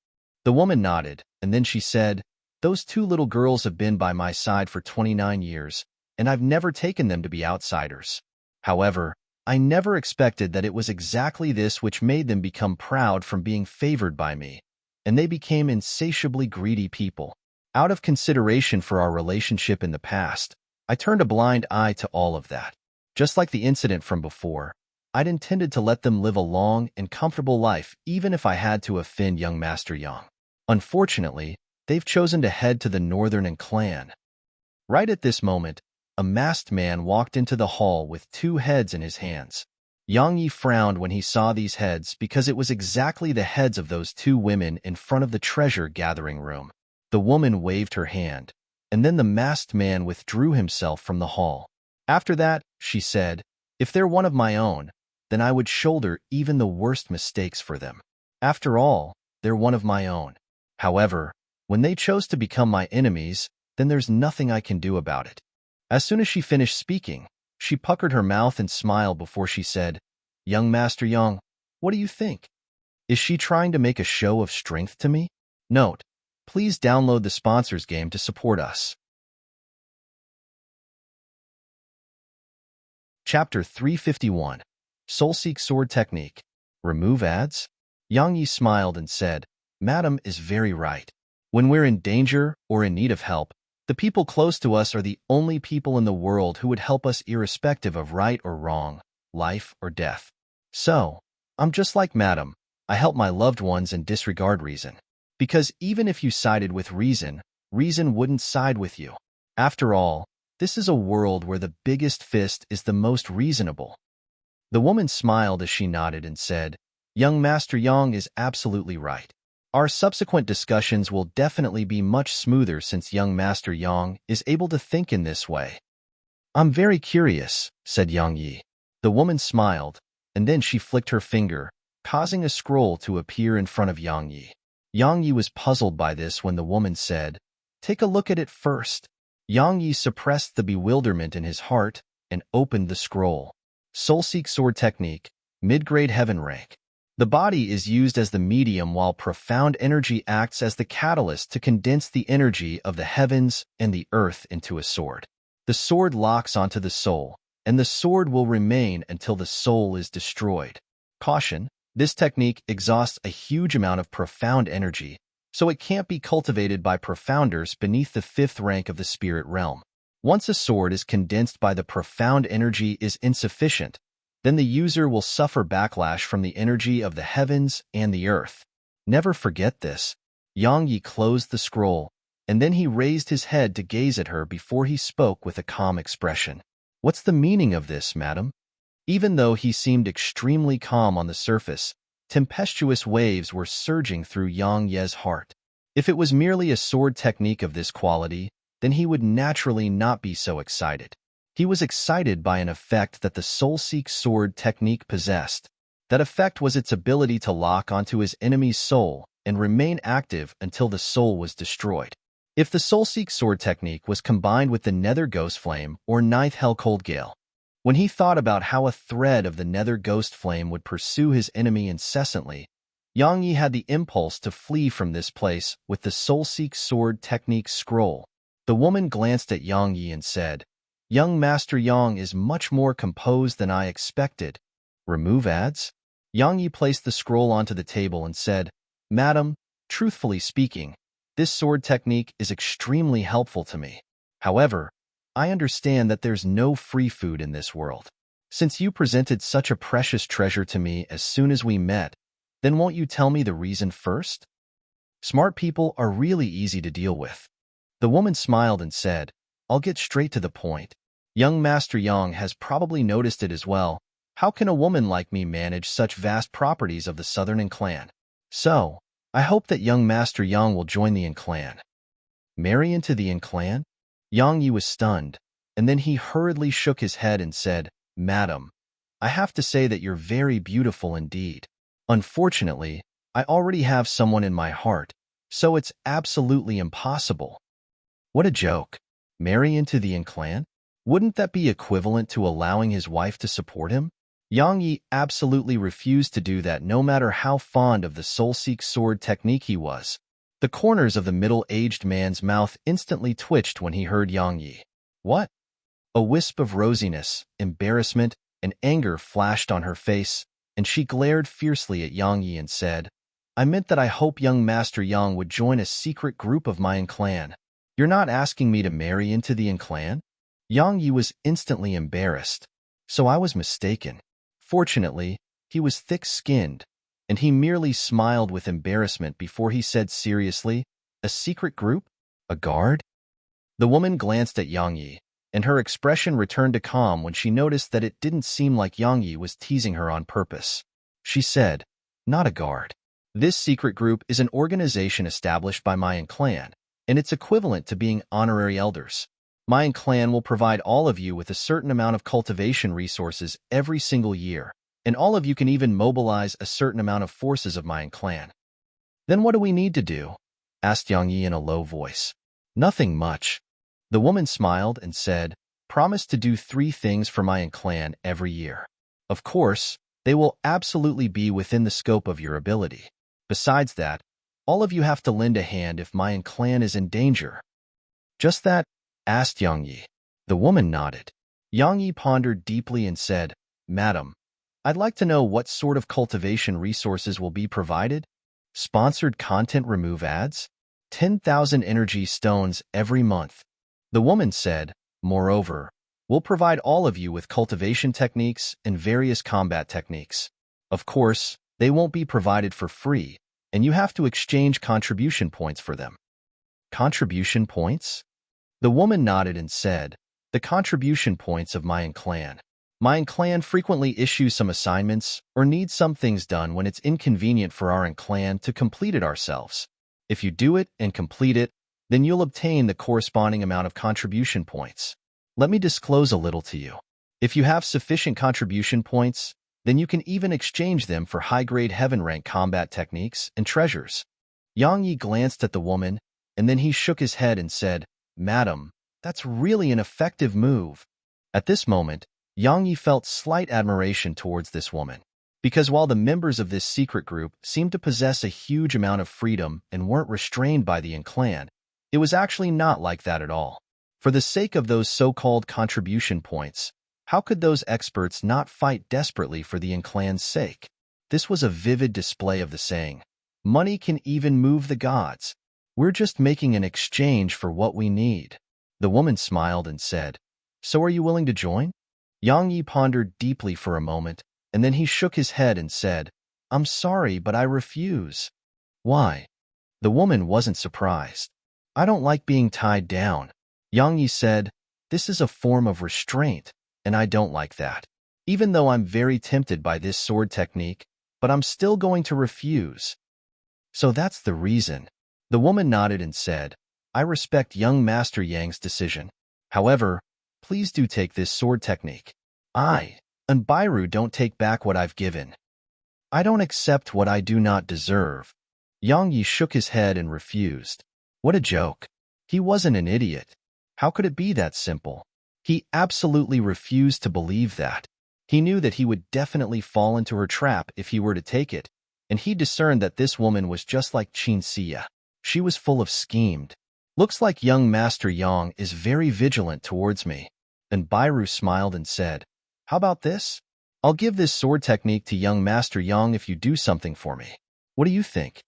The woman nodded, and then she said, "Those two little girls have been by my side for 29 years, and I've never taken them to be outsiders. However, I never expected that it was exactly this which made them become proud from being favored by me, and they became insatiably greedy people. Out of consideration for our relationship in the past, I turned a blind eye to all of that. Just like the incident from before, I'd intended to let them live a long and comfortable life even if I had to offend young Master Yang. Unfortunately, they've chosen to head to the Northern clan." Right at this moment, a masked man walked into the hall with two heads in his hands. Yang Yi frowned when he saw these heads because it was exactly the heads of those two women in front of the treasure-gathering room. The woman waved her hand, and then the masked man withdrew himself from the hall. After that, she said, "If they're one of my own, then I would shoulder even the worst mistakes for them. After all, they're one of my own. However, when they chose to become my enemies, then there's nothing I can do about it." As soon as she finished speaking, she puckered her mouth and smiled before she said, "Young Master Yang, what do you think? Is she trying to make a show of strength to me?" Note: please download the sponsors game to support us. Chapter 351, Soulseek Sword Technique. Remove ads? Yang Yi smiled and said, "Madam is very right. When we're in danger or in need of help, the people close to us are the only people in the world who would help us irrespective of right or wrong, life or death. So, I'm just like Madam. I help my loved ones and disregard reason. Because even if you sided with reason, reason wouldn't side with you. After all, this is a world where the biggest fist is the most reasonable." The woman smiled as she nodded and said, "Young Master Yang is absolutely right. Our subsequent discussions will definitely be much smoother since young Master Yang is able to think in this way." "I'm very curious," said Yang Yi. The woman smiled, and then she flicked her finger, causing a scroll to appear in front of Yang Yi. Yang Yi was puzzled by this when the woman said, "Take a look at it first." Yang Yi suppressed the bewilderment in his heart, and opened the scroll. Soulseek Sword Technique, Mid-Grade Heaven Rank. The body is used as the medium while profound energy acts as the catalyst to condense the energy of the heavens and the earth into a sword. The sword locks onto the soul, and the sword will remain until the soul is destroyed. Caution: this technique exhausts a huge amount of profound energy, so it can't be cultivated by profounders beneath the 5th rank of the spirit realm. Once a sword is condensed by the profound energy is insufficient, then the user will suffer backlash from the energy of the heavens and the earth. Never forget this. Yang Yi closed the scroll, and then he raised his head to gaze at her before he spoke with a calm expression. "What's the meaning of this, madam?" Even though he seemed extremely calm on the surface, tempestuous waves were surging through Yang Ye's heart. If it was merely a sword technique of this quality, then he would naturally not be so excited. He was excited by an effect that the Soulseek Sword technique possessed. That effect was its ability to lock onto his enemy's soul and remain active until the soul was destroyed. If the Soulseek Sword technique was combined with the Nether Ghost Flame or 9th Hell Cold Gale, when he thought about how a thread of the Nether Ghost Flame would pursue his enemy incessantly, Yang Yi had the impulse to flee from this place with the Soulseek Sword technique scroll. The woman glanced at Yang Yi and said, "Young Master Yang is much more composed than I expected." Remove ads? Yang Yi placed the scroll onto the table and said, "Madam, truthfully speaking, this sword technique is extremely helpful to me. However, I understand that there's no free food in this world. Since you presented such a precious treasure to me as soon as we met, then won't you tell me the reason first?" Smart people are really easy to deal with. The woman smiled and said, "I'll get straight to the point. Young Master Yang has probably noticed it as well. How can a woman like me manage such vast properties of the Southern clan? So, I hope that young Master Yang will join the clan." Marry into the clan? Yang Yi was stunned, and then he hurriedly shook his head and said, "Madam, I have to say that you're very beautiful indeed. Unfortunately, I already have someone in my heart, so it's absolutely impossible." What a joke. Marry into the clan? Wouldn't that be equivalent to allowing his wife to support him? Yang Yi absolutely refused to do that no matter how fond of the Soulseek Sword technique he was. The corners of the middle-aged man's mouth instantly twitched when he heard Yang Yi. What? A wisp of rosiness, embarrassment, and anger flashed on her face, and she glared fiercely at Yang Yi and said, "I meant that I hope young Master Yang would join a secret group of my clan. You're not asking me to marry into the clan?" Yang Yi was instantly embarrassed. So I was mistaken. Fortunately, he was thick-skinned, and he merely smiled with embarrassment before he said seriously, "A secret group? A guard?" The woman glanced at Yang Yi, and her expression returned to calm when she noticed that it didn't seem like Yang Yi was teasing her on purpose. She said, "Not a guard. This secret group is an organization established by my clan, and it's equivalent to being honorary elders. My clan will provide all of you with a certain amount of cultivation resources every single year, and all of you can even mobilize a certain amount of forces of my clan." "Then what do we need to do?" asked Yang Yi in a low voice. "Nothing much." The woman smiled and said, "Promise to do 3 things for my clan every year. Of course, they will absolutely be within the scope of your ability. Besides that, all of you have to lend a hand if my clan is in danger." "Just that?" asked Yang Yi. The woman nodded. Yang Yi pondered deeply and said, "Madam, I'd like to know what sort of cultivation resources will be provided. Sponsored content remove ads? 10,000 energy stones every month." The woman said, "Moreover, we'll provide all of you with cultivation techniques and various combat techniques. Of course, they won't be provided for free, and you have to exchange contribution points for them." "Contribution points?" The woman nodded and said, "The contribution points of my clan. My clan frequently issues some assignments or needs some things done when it's inconvenient for our clan to complete it ourselves. If you do it and complete it, then you'll obtain the corresponding amount of contribution points. Let me disclose a little to you. If you have sufficient contribution points, then you can even exchange them for high-grade heaven rank combat techniques and treasures." Yang Yi glanced at the woman, and then he shook his head and said, "Madam, that's really an effective move." At this moment, Yang Yi felt slight admiration towards this woman. Because while the members of this secret group seemed to possess a huge amount of freedom and weren't restrained by the clan, it was actually not like that at all. For the sake of those so-called contribution points, how could those experts not fight desperately for the clan's sake? This was a vivid display of the saying, "Money can even move the gods. We're just making an exchange for what we need." The woman smiled and said, "So are you willing to join?" Yang Yi pondered deeply for a moment, and then he shook his head and said, "I'm sorry, but I refuse." "Why?" The woman wasn't surprised. "I don't like being tied down." Yang Yi said, "This is a form of restraint, and I don't like that. Even though I'm very tempted by this sword technique, but I'm still going to refuse." "So that's the reason." The woman nodded and said, "I respect young Master Yang's decision. However, please do take this sword technique. I and Bairu don't take back what I've given. I don't accept what I do not deserve." Yang Yi shook his head and refused. What a joke. He wasn't an idiot. How could it be that simple? He absolutely refused to believe that. He knew that he would definitely fall into her trap if he were to take it, and he discerned that this woman was just like Qin Xia. She was full of schemed. "Looks like young Master Yang is very vigilant towards me." And Bairu smiled and said, "How about this? I'll give this sword technique to young Master Yang if you do something for me. What do you think?"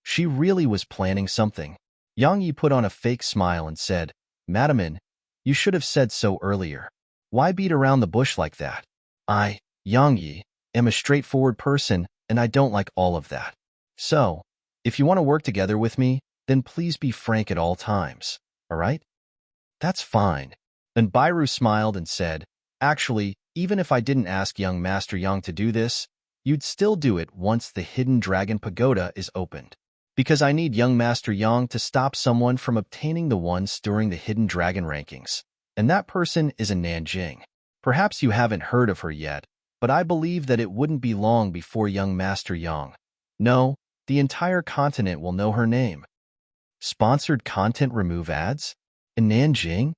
She really was planning something. Yang Yi put on a fake smile and said, "Madam, you should have said so earlier. Why beat around the bush like that? I, Yang Yi, am a straightforward person, and I don't like all of that. So, if you want to work together with me, then please be frank at all times, all right?" "That's fine." And Bairu smiled and said, "Actually, even if I didn't ask young Master Yang to do this, you'd still do it once the Hidden Dragon Pagoda is opened. Because I need young Master Yang to stop someone from obtaining the ones during the Hidden Dragon rankings. And that person is in Nanjing. Perhaps you haven't heard of her yet, but I believe that it wouldn't be long before young Master Yang. No, the entire continent will know her name." Sponsored content remove ads? In Nanjing?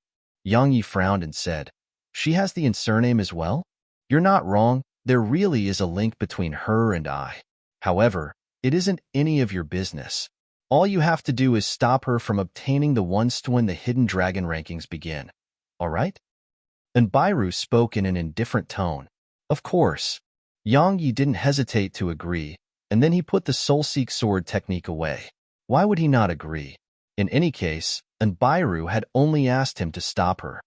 Yang Yi frowned and said, "She has the surname as well?" "You're not wrong. There really is a link between her and I. However, it isn't any of your business. All you have to do is stop her from obtaining the ones when the Hidden Dragon rankings begin. All right?" And Bairu spoke in an indifferent tone. Of course. Yang Yi didn't hesitate to agree, and then he put the Soul-Seek sword technique away. Why would he not agree? In any case, and Bairu had only asked him to stop her.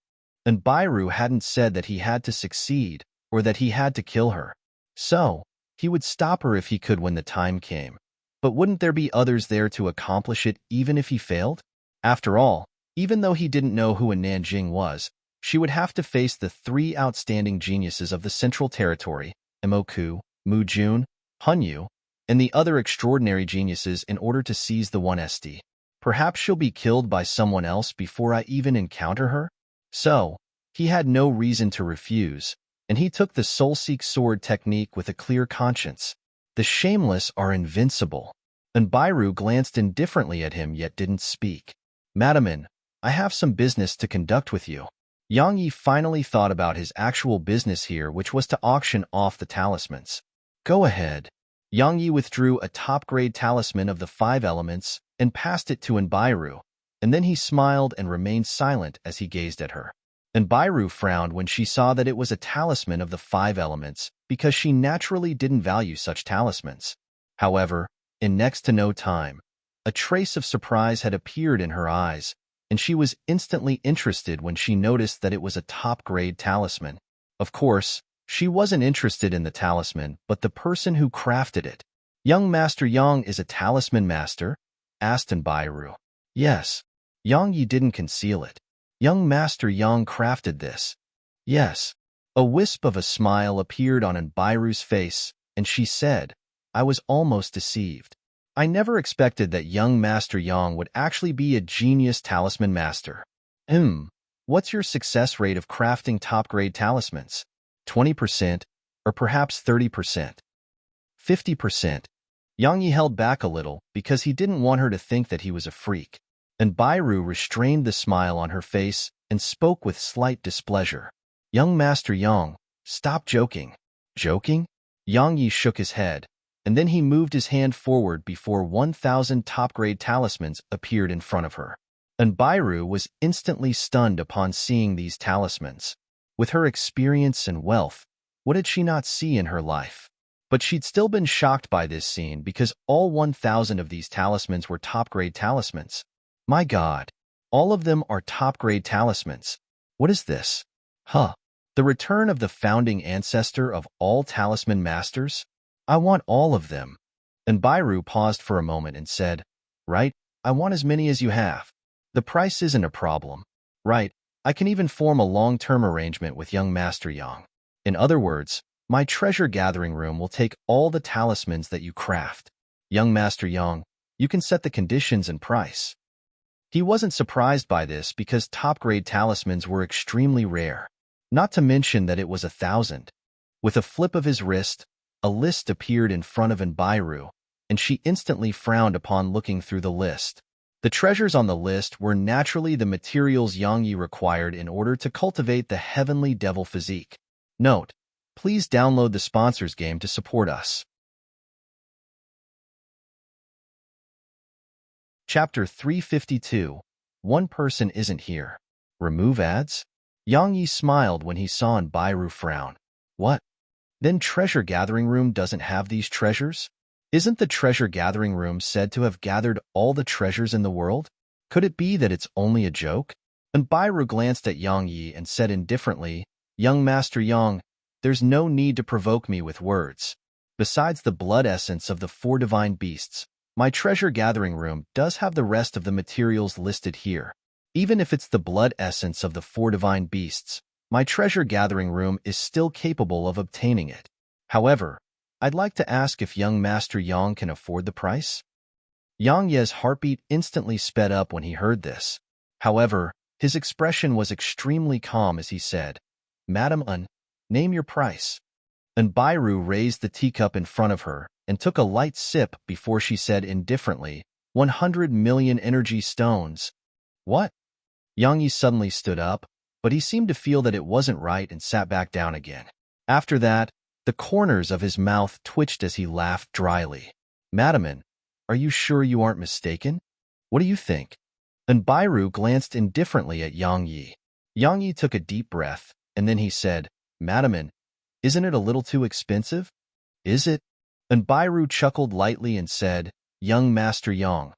And Bairu hadn't said that he had to succeed or that he had to kill her. So, he would stop her if he could when the time came. But wouldn't there be others there to accomplish it even if he failed? After all, even though he didn't know who a Nanjing was, she would have to face the three outstanding geniuses of the Central Territory, Imoku, Mujun, Hunyu, and the other extraordinary geniuses in order to seize the 1st. Perhaps she'll be killed by someone else before I even encounter her? So, he had no reason to refuse, and he took the Soul-Seek sword technique with a clear conscience. The shameless are invincible. And Bairu glanced indifferently at him yet didn't speak. "Madam, I have some business to conduct with you." Yang Yi finally thought about his actual business here, which was to auction off the talismans. "Go ahead." Yang Yi withdrew a top-grade talisman of the 5 elements and passed it to Bairu, and then he smiled and remained silent as he gazed at her. And Bairu frowned when she saw that it was a talisman of the 5 elements because she naturally didn't value such talismans. However, in next to no time, a trace of surprise had appeared in her eyes, and she was instantly interested when she noticed that it was a top-grade talisman. Of course, she wasn't interested in the talisman, but the person who crafted it. "Young Master Yang is a talisman master?" asked Bairu. "Yes." Yang Yi didn't conceal it. "Young Master Yang crafted this?" "Yes." A wisp of a smile appeared on Bairu's face, and she said, "I was almost deceived. I never expected that young Master Yang would actually be a genius talisman master." What's your success rate of crafting top-grade talismans? 20%, or perhaps 30%? 50%. Yang Yi held back a little because he didn't want her to think that he was a freak. And Bairu restrained the smile on her face and spoke with slight displeasure. Young Master Yang, stop joking. Joking? Yang Yi shook his head, and then he moved his hand forward before 1,000 top-grade talismans appeared in front of her. And Bairu was instantly stunned upon seeing these talismans. With her experience and wealth, what did she not see in her life? But she'd still been shocked by this scene because all 1,000 of these talismans were top-grade talismans. My God, all of them are top-grade talismans. What is this? Huh. The return of the founding ancestor of all talisman masters? I want all of them. And Bairu paused for a moment and said, Right, I want as many as you have. The price isn't a problem. Right, I can even form a long-term arrangement with young Master Yang. In other words, my treasure gathering room will take all the talismans that you craft. Young Master Yang, you can set the conditions and price. He wasn't surprised by this because top-grade talismans were extremely rare. Not to mention that it was 1,000. With a flip of his wrist, a list appeared in front of Bairu, and she instantly frowned upon looking through the list. The treasures on the list were naturally the materials Yang Yi required in order to cultivate the heavenly devil physique. Note, please download the sponsors game to support us. Chapter 352. One person isn't here. Remove ads? Yang Yi smiled when he saw Bairu frown. What? Then treasure gathering room doesn't have these treasures? Isn't the treasure gathering room said to have gathered all the treasures in the world? Could it be that it's only a joke? And Bairu glanced at Yang Yi and said indifferently, Young Master Yang, there's no need to provoke me with words. Besides the blood essence of the 4 divine beasts, my treasure gathering room does have the rest of the materials listed here. Even if it's the blood essence of the 4 divine beasts, my treasure gathering room is still capable of obtaining it. However, I'd like to ask if young Master Yang can afford the price? Yang Ye's heartbeat instantly sped up when he heard this. However, his expression was extremely calm as he said, Madam name your price. And Bairu raised the teacup in front of her and took a light sip before she said indifferently, 100 million energy stones. What? Yang Yi suddenly stood up, but he seemed to feel that it wasn't right and sat back down again. After that, the corners of his mouth twitched as he laughed dryly. Madam, are you sure you aren't mistaken? What do you think? And Bairu glanced indifferently at Yang Yi. Yang Yi took a deep breath, and then he said, Madam, isn't it a little too expensive? Is it? And Bairu chuckled lightly and said, Young Master Yang,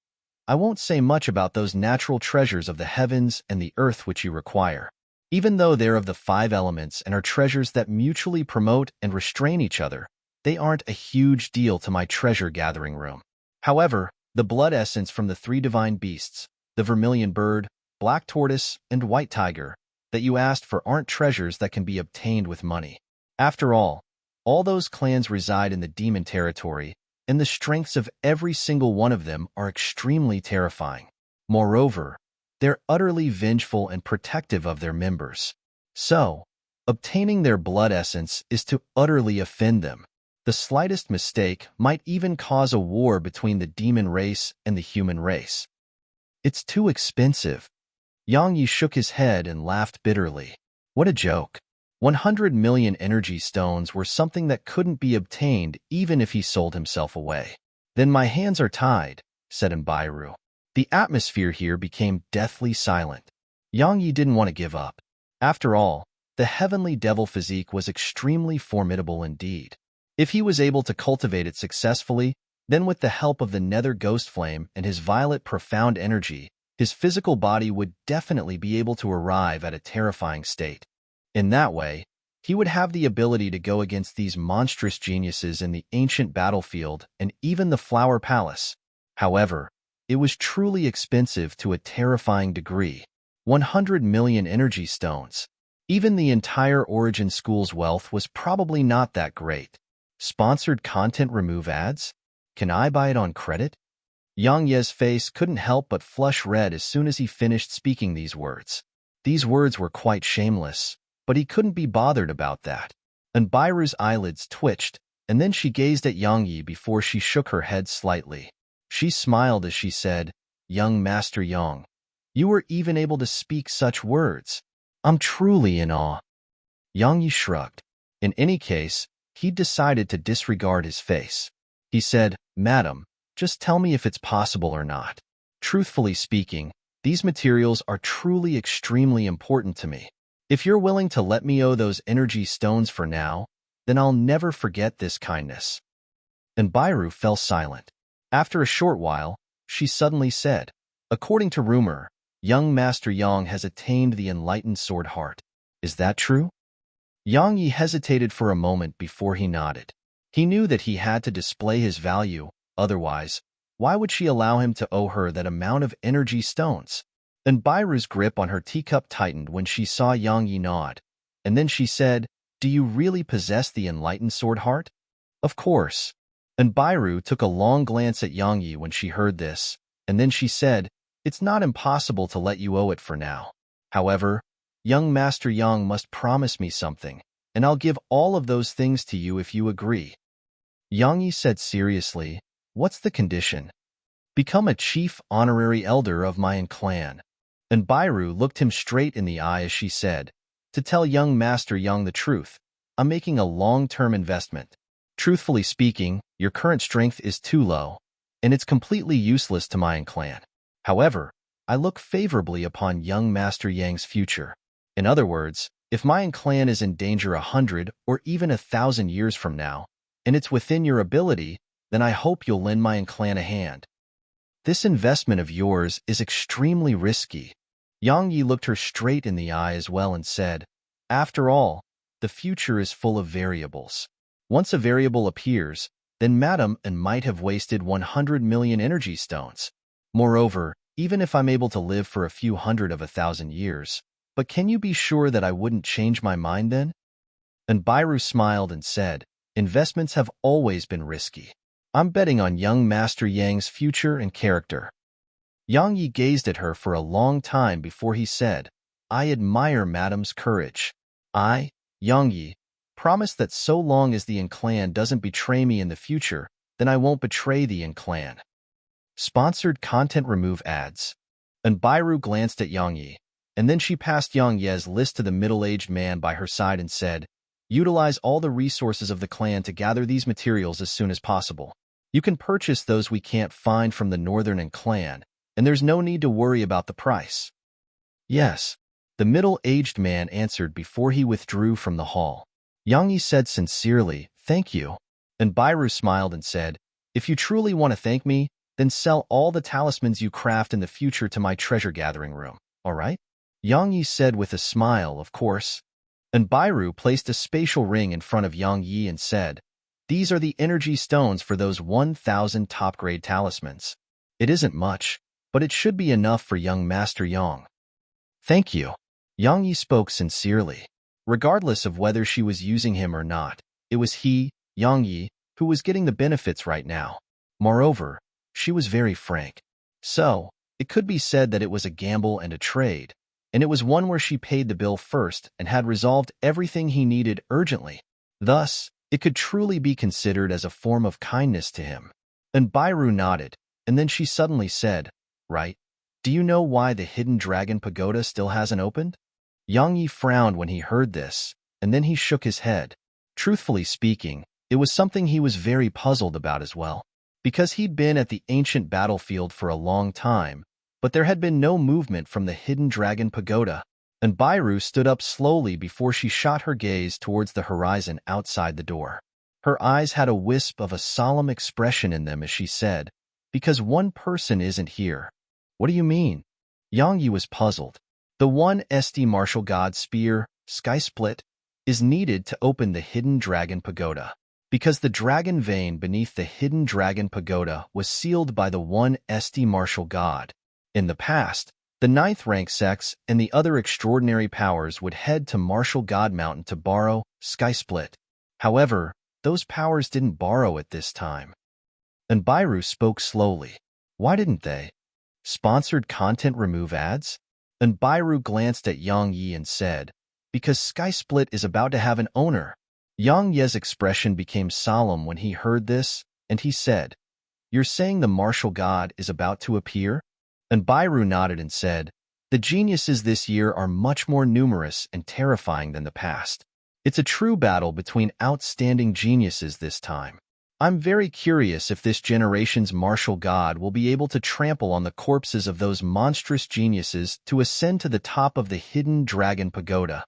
I won't say much about those natural treasures of the heavens and the earth which you require. Even though they're of the 5 elements and are treasures that mutually promote and restrain each other, they aren't a huge deal to my treasure gathering room. However, the blood essence from the 3 divine beasts, the vermilion bird, black tortoise, and white tiger, that you asked for aren't treasures that can be obtained with money. After all those clans reside in the demon territory, and the strengths of every single one of them are extremely terrifying. Moreover, they're utterly vengeful and protective of their members. So, obtaining their blood essence is to utterly offend them. The slightest mistake might even cause a war between the demon race and the human race. It's too expensive. Yang Yi shook his head and laughed bitterly. What a joke. 100 million energy stones were something that couldn't be obtained even if he sold himself away. Then my hands are tied, said Bairu. The atmosphere here became deathly silent. Yang Yi didn't want to give up. After all, the heavenly devil physique was extremely formidable indeed. If he was able to cultivate it successfully, then with the help of the nether ghost flame and his violet profound energy, his physical body would definitely be able to arrive at a terrifying state. In that way, he would have the ability to go against these monstrous geniuses in the ancient battlefield and even the Flower Palace. However, it was truly expensive to a terrifying degree. 100 million energy stones. Even the entire Origin School's wealth was probably not that great. Sponsored content remove ads? Can I buy it on credit? Yang Ye's face couldn't help but flush red as soon as he finished speaking these words. These words were quite shameless, but he couldn't be bothered about that. And Bairu's eyelids twitched, and then she gazed at Yang Yi before she shook her head slightly. She smiled as she said, Young Master Yang, you were even able to speak such words. I'm truly in awe. Yang Yi shrugged. In any case, he decided to disregard his face. He said, "Madam, just tell me if it's possible or not. Truthfully speaking, these materials are truly extremely important to me. If you're willing to let me owe those energy stones for now, then I'll never forget this kindness." And Bairu fell silent. After a short while, she suddenly said, "According to rumor, young Master Yang has attained the enlightened sword heart. Is that true?" Yang Yi hesitated for a moment before he nodded. He knew that he had to display his value, otherwise, why would she allow him to owe her that amount of energy stones? And Bairu's grip on her teacup tightened when she saw Yang Yi nod, and then she said, "Do you really possess the enlightened sword heart?" "Of course." And Bairu took a long glance at Yang Yi when she heard this, and then she said, "It's not impossible to let you owe it for now. However, young Master Yang must promise me something, and I'll give all of those things to you if you agree." Yang Yi said seriously, "What's the condition?" "Become a chief honorary elder of my clan." And Bairu looked him straight in the eye as she said, "To tell young Master Yang the truth, I'm making a long-term investment. Truthfully speaking, your current strength is too low, and it's completely useless to my clan. However, I look favorably upon young Master Yang's future. In other words, if my clan is in danger 100 or even 1,000 years from now, and it's within your ability, then I hope you'll lend my clan a hand. This investment of yours is extremely risky." Yang Yi looked her straight in the eye as well and said, "After all, the future is full of variables. Once a variable appears, then Madam and might have wasted 100 million energy stones. Moreover, even if I'm able to live for a few hundred of 1,000 years, but can you be sure that I wouldn't change my mind then?" And Bairu smiled and said, "Investments have always been risky. I'm betting on young Master Yang's future and character." Yang Yi gazed at her for a long time before he said, "I admire Madam's courage. I, Yang Yi, promise that so long as the clan doesn't betray me in the future, then I won't betray the clan." Sponsored content remove ads. And Bairu glanced at Yang Yi, and then she passed Yang Ye's list to the middle-aged man by her side and said, "Utilize all the resources of the clan to gather these materials as soon as possible. You can purchase those we can't find from the northern clan, and there's no need to worry about the price." "Yes," the middle-aged man answered before he withdrew from the hall. Yang Yi said sincerely, "Thank you." And Bairu smiled and said, "If you truly want to thank me, then sell all the talismans you craft in the future to my treasure-gathering room, all right?" Yang Yi said with a smile, "Of course." And Bairu placed a spatial ring in front of Yang Yi and said, "These are the energy stones for those 1,000 top-grade talismans. It isn't much, but it should be enough for young Master Yang." "Thank you." Yang Yi spoke sincerely. Regardless of whether she was using him or not, it was he, Yang Yi, who was getting the benefits right now. Moreover, she was very frank. So, it could be said that it was a gamble and a trade, and it was one where she paid the bill first and had resolved everything he needed urgently. Thus, it could truly be considered as a form of kindness to him. And Bairu nodded, and then she suddenly said, "Right? Do you know why the Hidden Dragon Pagoda still hasn't opened?" Yang Yi frowned when he heard this, and then he shook his head. Truthfully speaking, it was something he was very puzzled about as well, because he'd been at the ancient battlefield for a long time, but there had been no movement from the Hidden Dragon Pagoda. And Bairu stood up slowly before she shot her gaze towards the horizon outside the door. Her eyes had a wisp of a solemn expression in them as she said, "Because one person isn't here." "What do you mean?" Yang Yi was puzzled. "The one St martial god spear, Sky Split, is needed to open the Hidden Dragon Pagoda, because the dragon vein beneath the Hidden Dragon Pagoda was sealed by the one St martial god. In the past, the 9th rank sects and the other extraordinary powers would head to Martial God Mountain to borrow Sky Split. However, those powers didn't borrow it this time." And Bairu spoke slowly. "Why didn't they?" Sponsored content remove ads? And Bairu glanced at Yang Yi and said, "Because Sky Split is about to have an owner." Yang Ye's expression became solemn when he heard this, and he said, "You're saying the martial god is about to appear?" And Bairu nodded and said, "The geniuses this year are much more numerous and terrifying than the past. It's a true battle between outstanding geniuses this time. I'm very curious if this generation's martial god will be able to trample on the corpses of those monstrous geniuses to ascend to the top of the hidden dragon pagoda.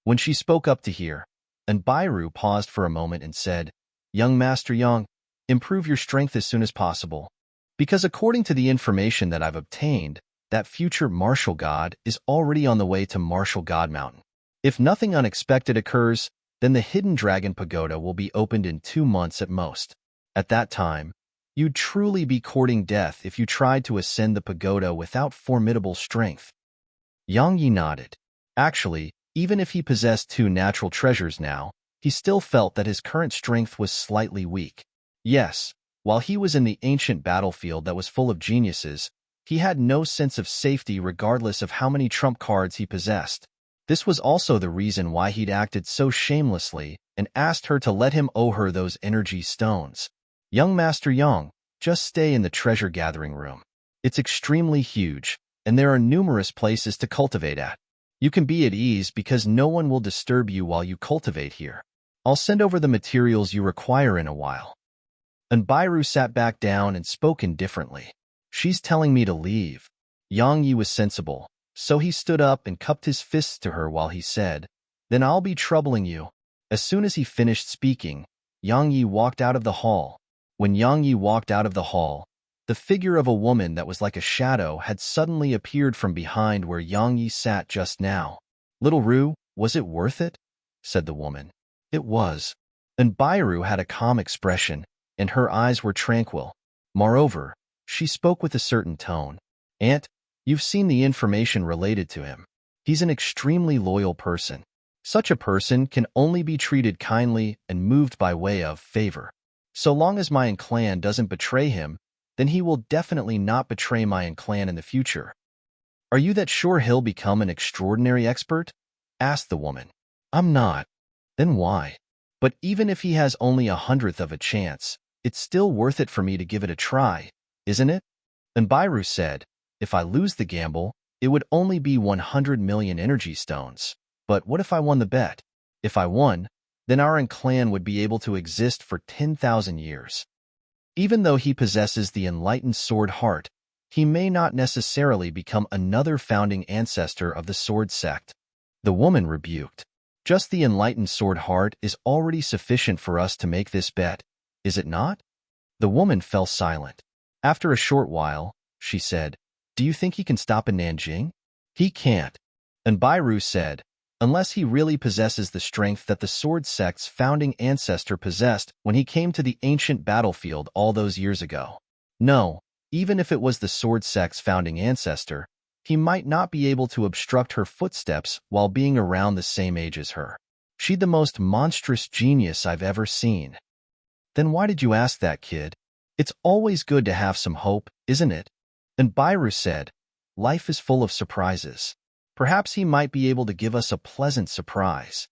When she spoke up to hear, and Bairu paused for a moment and said, "Young Master Young, improve your strength as soon as possible. Because according to the information that I've obtained, that future martial god is already on the way to Martial God Mountain. If nothing unexpected occurs, then the hidden dragon pagoda will be opened in 2 months at most. At that time, you'd truly be courting death if you tried to ascend the pagoda without formidable strength." Yang Yi nodded. Actually, even if he possessed 2 natural treasures now, he still felt that his current strength was slightly weak. Yes, while he was in the ancient battlefield that was full of geniuses, he had no sense of safety regardless of how many trump cards he possessed. This was also the reason why he'd acted so shamelessly and asked her to let him owe her those energy stones. "Young Master Yang, just stay in the treasure-gathering room. It's extremely huge, and there are numerous places to cultivate at. You can be at ease because no one will disturb you while you cultivate here. I'll send over the materials you require in a while." And Bairu sat back down and spoke indifferently. "She's telling me to leave." Yang Yi was sensible, so he stood up and cupped his fists to her while he said, "Then I'll be troubling you." As soon as he finished speaking, Yang Yi walked out of the hall. When Yang Yi walked out of the hall, the figure of a woman that was like a shadow had suddenly appeared from behind where Yang Yi sat just now. "Little Ru, was it worth it?" said the woman. "It was." And Bairu had a calm expression, and her eyes were tranquil. Moreover, she spoke with a certain tone. "Aunt, you've seen the information related to him. He's an extremely loyal person. Such a person can only be treated kindly and moved by way of favor. So long as my clan doesn't betray him, then he will definitely not betray my clan in the future." "Are you that sure he'll become an extraordinary expert?" asked the woman. "I'm not." "Then why?" "But even if he has only 1/100th of a chance, it's still worth it for me to give it a try, isn't it?" And Bairu said, "If I lose the gamble, it would only be 100 million energy stones. But what if I won the bet? If I won, then our clan would be able to exist for 10,000 years. Even though he possesses the enlightened sword heart, he may not necessarily become another founding ancestor of the sword sect." The woman rebuked. "Just the enlightened sword heart is already sufficient for us to make this bet, is it not?" The woman fell silent. After a short while, she said, "Do you think he can stop in Nanjing?" "He can't." And Bairu said, "Unless he really possesses the strength that the sword sect's founding ancestor possessed when he came to the ancient battlefield all those years ago. No, even if it was the sword sect's founding ancestor, he might not be able to obstruct her footsteps while being around the same age as her. She's the most monstrous genius I've ever seen." "Then why did you ask that, kid? It's always good to have some hope, isn't it?" And Bairu said, "Life is full of surprises. Perhaps he might be able to give us a pleasant surprise."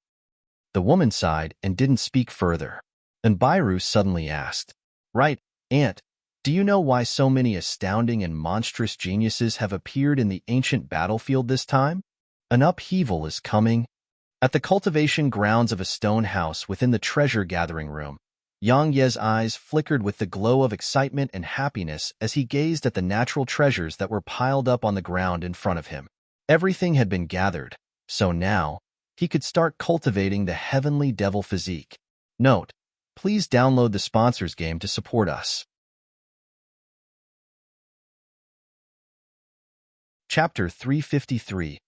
The woman sighed and didn't speak further. And Bairu suddenly asked, "Right, Aunt, do you know why so many astounding and monstrous geniuses have appeared in the ancient battlefield this time? An upheaval is coming." At the cultivation grounds of a stone house within the treasure-gathering room, Yang Ye's eyes flickered with the glow of excitement and happiness as he gazed at the natural treasures that were piled up on the ground in front of him. Everything had been gathered, so now he could start cultivating the heavenly devil physique. Note: please download the sponsors game to support us. Chapter 353.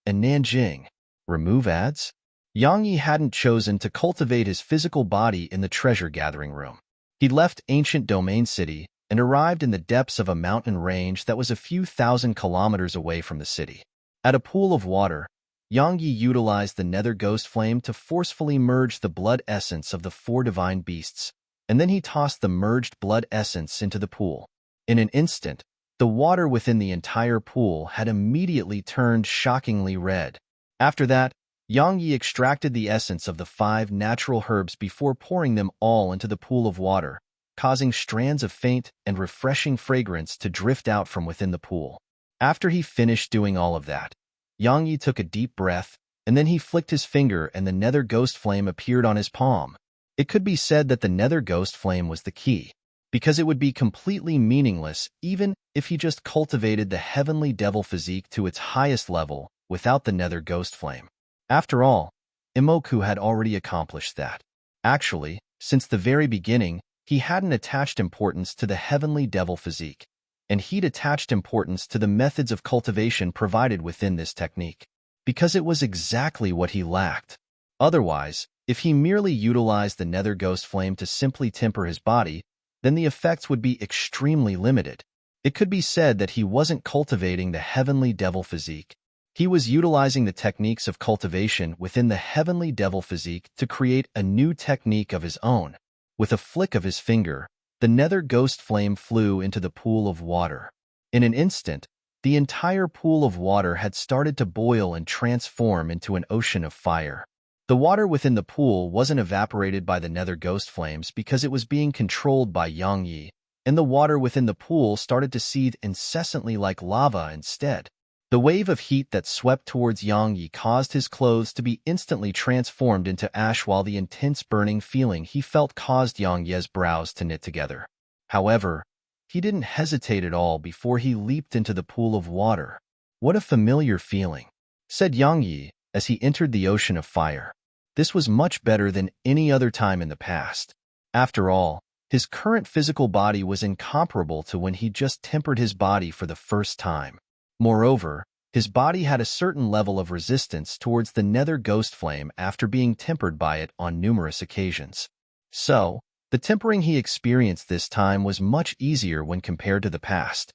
In Nanjing. Remove ads? Yang Yi hadn't chosen to cultivate his physical body in the treasure-gathering room. He left ancient Domain City and arrived in the depths of a mountain range that was a few thousand kilometers away from the city. At a pool of water, Yang Yi utilized the nether ghost flame to forcefully merge the blood essence of the 4 divine beasts, and then he tossed the merged blood essence into the pool. In an instant, the water within the entire pool had immediately turned shockingly red. After that, Yang Yi extracted the essence of the 5 natural herbs before pouring them all into the pool of water, causing strands of faint and refreshing fragrance to drift out from within the pool. After he finished doing all of that, Yang Yi took a deep breath and then he flicked his finger and the nether ghost flame appeared on his palm. It could be said that the nether ghost flame was the key, because it would be completely meaningless even if he just cultivated the heavenly devil physique to its highest level without the nether ghost flame. After all, Imoku had already accomplished that. Actually, since the very beginning, he hadn't attached importance to the heavenly devil physique, and he'd attached importance to the methods of cultivation provided within this technique, because it was exactly what he lacked. Otherwise, if he merely utilized the nether ghost flame to simply temper his body, then the effects would be extremely limited. It could be said that he wasn't cultivating the heavenly devil physique. He was utilizing the techniques of cultivation within the heavenly devil physique to create a new technique of his own. With a flick of his finger, the nether ghost flame flew into the pool of water. In an instant, the entire pool of water had started to boil and transform into an ocean of fire. The water within the pool wasn't evaporated by the nether ghost flames because it was being controlled by Yang Yi, and the water within the pool started to seethe incessantly like lava instead. The wave of heat that swept towards Yang Yi caused his clothes to be instantly transformed into ash, while the intense burning feeling he felt caused Yang Yi's brows to knit together. However, he didn't hesitate at all before he leaped into the pool of water. "What a familiar feeling," said Yang Yi as he entered the ocean of fire. This was much better than any other time in the past. After all, his current physical body was incomparable to when he just tempered his body for the first time. Moreover, his body had a certain level of resistance towards the nether ghost flame after being tempered by it on numerous occasions. So, the tempering he experienced this time was much easier when compared to the past.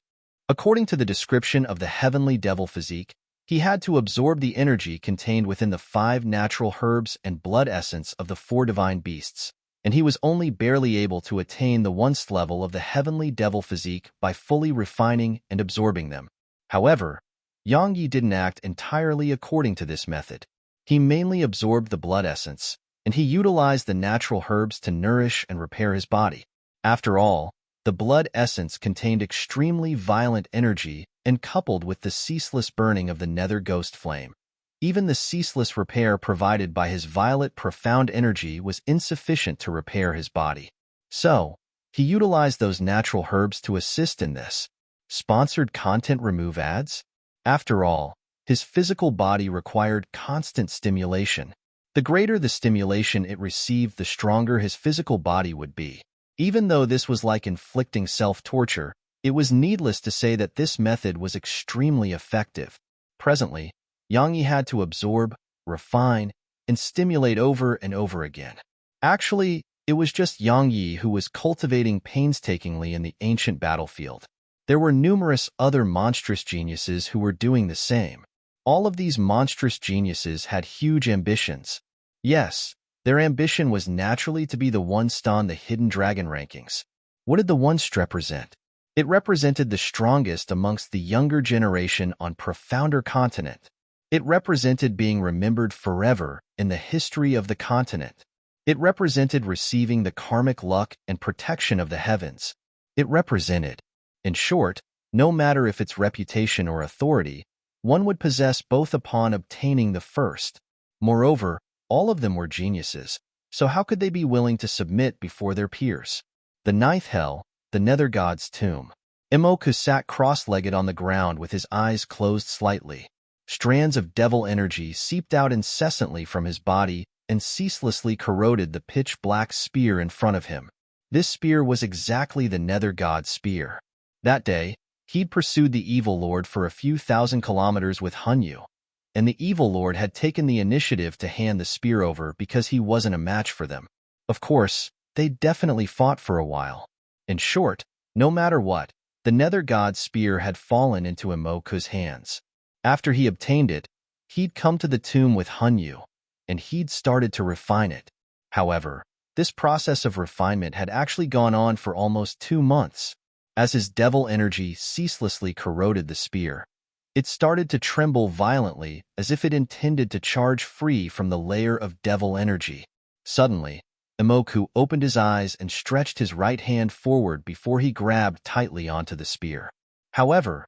According to the description of the heavenly devil physique, he had to absorb the energy contained within the 5 natural herbs and blood essence of the 4 divine beasts, and he was only barely able to attain the 1st level of the heavenly devil physique by fully refining and absorbing them. However, Yang Yi didn't act entirely according to this method. He mainly absorbed the blood essence, and he utilized the natural herbs to nourish and repair his body. After all, the blood essence contained extremely violent energy, and coupled with the ceaseless burning of the nether ghost flame, even the ceaseless repair provided by his violet profound energy was insufficient to repair his body. So, he utilized those natural herbs to assist in this. Sponsored content remove ads? After all, his physical body required constant stimulation. The greater the stimulation it received, the stronger his physical body would be. Even though this was like inflicting self-torture, it was needless to say that this method was extremely effective. Presently, Yang Yi had to absorb, refine, and stimulate over and over again. Actually, it was just Yang Yi who was cultivating painstakingly in the ancient battlefield. There were numerous other monstrous geniuses who were doing the same. All of these monstrous geniuses had huge ambitions. Yes, their ambition was naturally to be the ones on the hidden dragon rankings. What did the ones represent? It represented the strongest amongst the younger generation on profounder continent. It represented being remembered forever in the history of the continent. It represented receiving the karmic luck and protection of the heavens. It represented, in short, no matter if its reputation or authority, one would possess both upon obtaining the first. Moreover, all of them were geniuses, so how could they be willing to submit before their peers? The 9th hell, the nether god's tomb. Imoku sat cross-legged on the ground with his eyes closed slightly. Strands of devil energy seeped out incessantly from his body and ceaselessly corroded the pitch-black spear in front of him. This spear was exactly the nether god's spear. That day, he'd pursued the evil lord for a few thousand kilometers with Hanyu, and the evil lord had taken the initiative to hand the spear over because he wasn't a match for them. Of course, they definitely fought for a while. In short, no matter what, the nether god's spear had fallen into Imoku's hands. After he obtained it, he'd come to the tomb with Hanyu, and he'd started to refine it. However, this process of refinement had actually gone on for almost 2 months. As his devil energy ceaselessly corroded the spear, it started to tremble violently as if it intended to charge free from the layer of devil energy. Suddenly, Imoku opened his eyes and stretched his right hand forward before he grabbed tightly onto the spear. However,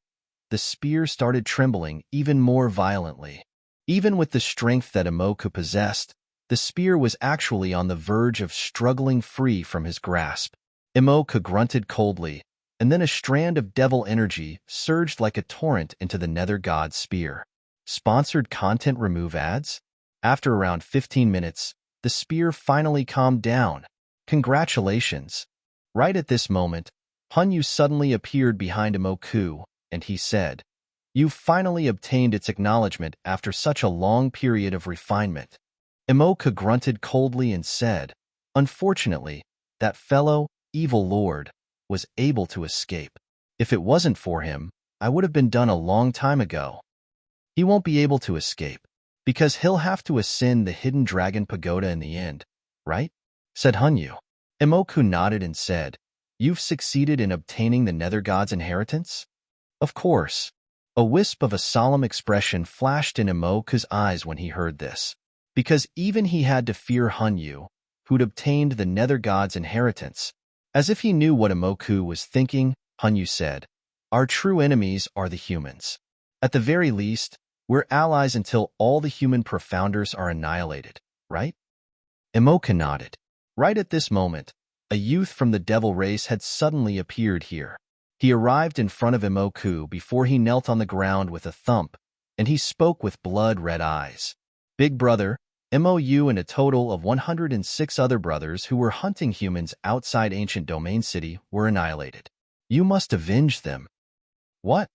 the spear started trembling even more violently. Even with the strength that Emoku possessed, the spear was actually on the verge of struggling free from his grasp. Emoku grunted coldly, and then a strand of devil energy surged like a torrent into the nether god's spear. Sponsored content remove ads? After around 15 minutes, the spear finally calmed down. Congratulations. Right at this moment, Hanyu suddenly appeared behind Emoku, and he said, "You've finally obtained its acknowledgement after such a long period of refinement." Emoku grunted coldly and said, "Unfortunately, that fellow, evil lord, was able to escape. If it wasn't for him, I would have been done a long time ago." "He won't be able to escape, because he'll have to ascend the hidden dragon pagoda in the end, right?" said Hanyu. Emoku nodded and said, "You've succeeded in obtaining the Nether God's inheritance?" "Of course." A wisp of a solemn expression flashed in Emoku's eyes when he heard this, because even he had to fear Hanyu, who'd obtained the Nether God's inheritance. As if he knew what Emoku was thinking, Hanyu said, "Our true enemies are the humans. At the very least, we're allies until all the human profounders are annihilated, right?" Emoku nodded. Right at this moment, a youth from the devil race had suddenly appeared here. He arrived in front of Emoku before he knelt on the ground with a thump, and he spoke with blood-red eyes. "Big brother, MOU and a total of 106 other brothers who were hunting humans outside ancient domain city were annihilated. You must avenge them." "What?"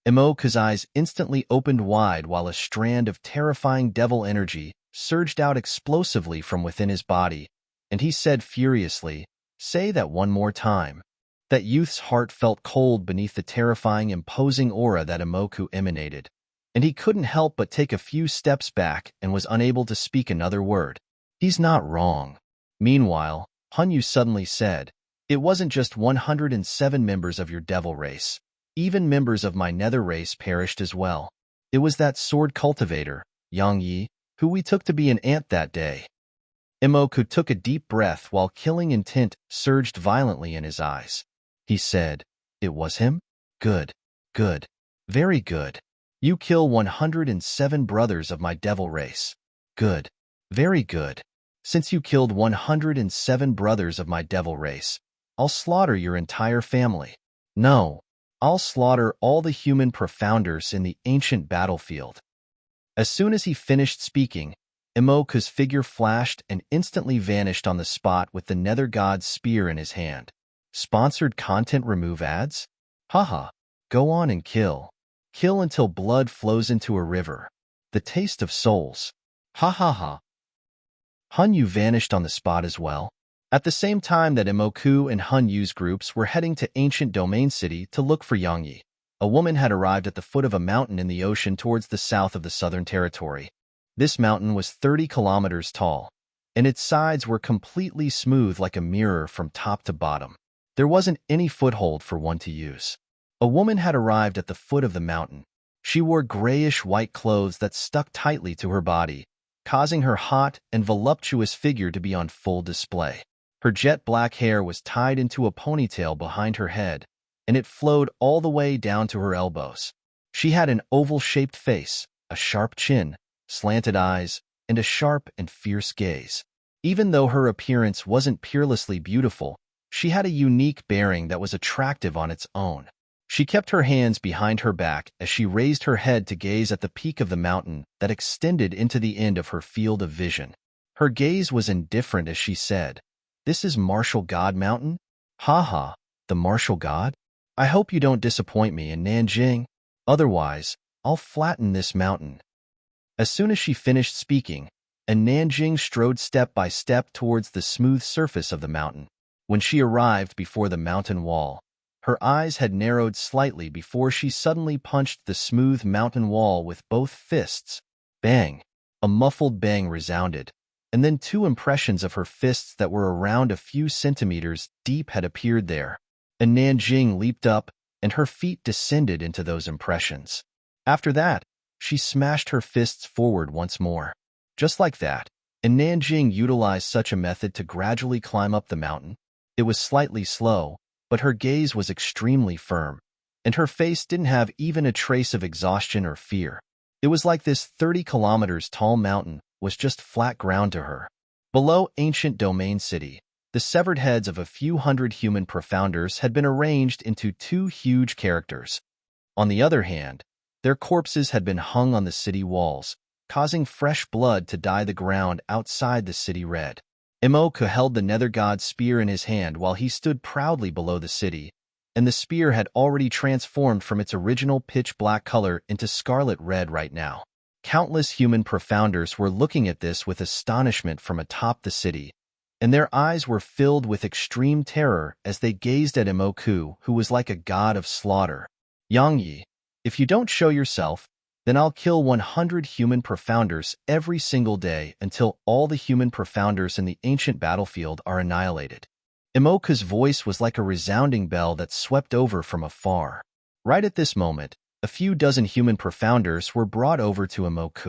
Emoku's eyes instantly opened wide while a strand of terrifying devil energy surged out explosively from within his body, and he said furiously, "Say that one more time." That youth's heart felt cold beneath the terrifying, imposing aura that Emoku emanated, and he couldn't help but take a few steps back and was unable to speak another word. He's not wrong. Meanwhile, Hanyu suddenly said, "It wasn't just 107 members of your devil race. Even members of my nether race perished as well. It was that sword cultivator, Yang Yi, who we took to be an ant that day." Emoku took a deep breath while killing intent surged violently in his eyes. He said, "It was him? Good. Good. Very good. You kill 107 brothers of my devil race. Good. Very good. Since you killed 107 brothers of my devil race, I'll slaughter your entire family. No, I'll slaughter all the human profounders in the ancient battlefield." As soon as he finished speaking, Emoku's figure flashed and instantly vanished on the spot with the Nether God's spear in his hand. Sponsored content remove ads? Haha. Go on and kill. Kill until blood flows into a river. The taste of souls. Ha ha ha. Hanyu vanished on the spot as well. At the same time that Emoku and Hanyu's groups were heading to ancient domain city to look for Yangyi, a woman had arrived at the foot of a mountain in the ocean towards the south of the southern territory. This mountain was 30 kilometers tall, and its sides were completely smooth like a mirror from top to bottom. There wasn't any foothold for one to use. A woman had arrived at the foot of the mountain. She wore grayish-white clothes that stuck tightly to her body, causing her hot and voluptuous figure to be on full display. Her jet-black hair was tied into a ponytail behind her head, and it flowed all the way down to her elbows. She had an oval-shaped face, a sharp chin, slanted eyes, and a sharp and fierce gaze. Even though her appearance wasn't peerlessly beautiful, she had a unique bearing that was attractive on its own. She kept her hands behind her back as she raised her head to gaze at the peak of the mountain that extended into the end of her field of vision. Her gaze was indifferent as she said, "This is Martial God Mountain? Ha, the Martial God? I hope you don't disappoint me in Nanjing. Otherwise, I'll flatten this mountain." As soon as she finished speaking, Nanjing strode step by step towards the smooth surface of the mountain. When she arrived before the mountain wall, her eyes had narrowed slightly before she suddenly punched the smooth mountain wall with both fists. Bang! A muffled bang resounded, and then two impressions of her fists that were around a few centimeters deep had appeared there. And Nanjing leaped up, and her feet descended into those impressions. After that, she smashed her fists forward once more. Just like that, and Nanjing utilized such a method to gradually climb up the mountain. It was slightly slow, but her gaze was extremely firm, and her face didn't have even a trace of exhaustion or fear. It was like this 30 kilometers tall mountain was just flat ground to her. Below ancient domain city, the severed heads of a few hundred human profounders had been arranged into two huge characters. On the other hand, their corpses had been hung on the city walls, causing fresh blood to dye the ground outside the city red. Embark held the nether god's spear in his hand while he stood proudly below the city, and the spear had already transformed from its original pitch-black color into scarlet red right now. Countless human profounders were looking at this with astonishment from atop the city, and their eyes were filled with extreme terror as they gazed at Embark, who was like a god of slaughter. Yang Yi, if you don't show yourself, then I'll kill 100 human profounders every single day until all the human profounders in the ancient battlefield are annihilated. Embark's voice was like a resounding bell that swept over from afar. Right at this moment, a few dozen human profounders were brought over to Embark.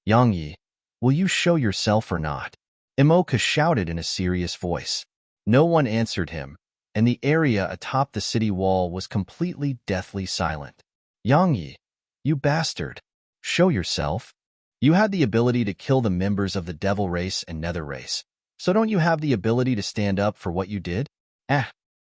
Yang Yi, will you show yourself or not? Embark shouted in a serious voice. No one answered him, and the area atop the city wall was completely deathly silent. Yang Yi, you bastard. Show yourself. You had the ability to kill the members of the devil race and nether race. So don't you have the ability to stand up for what you did?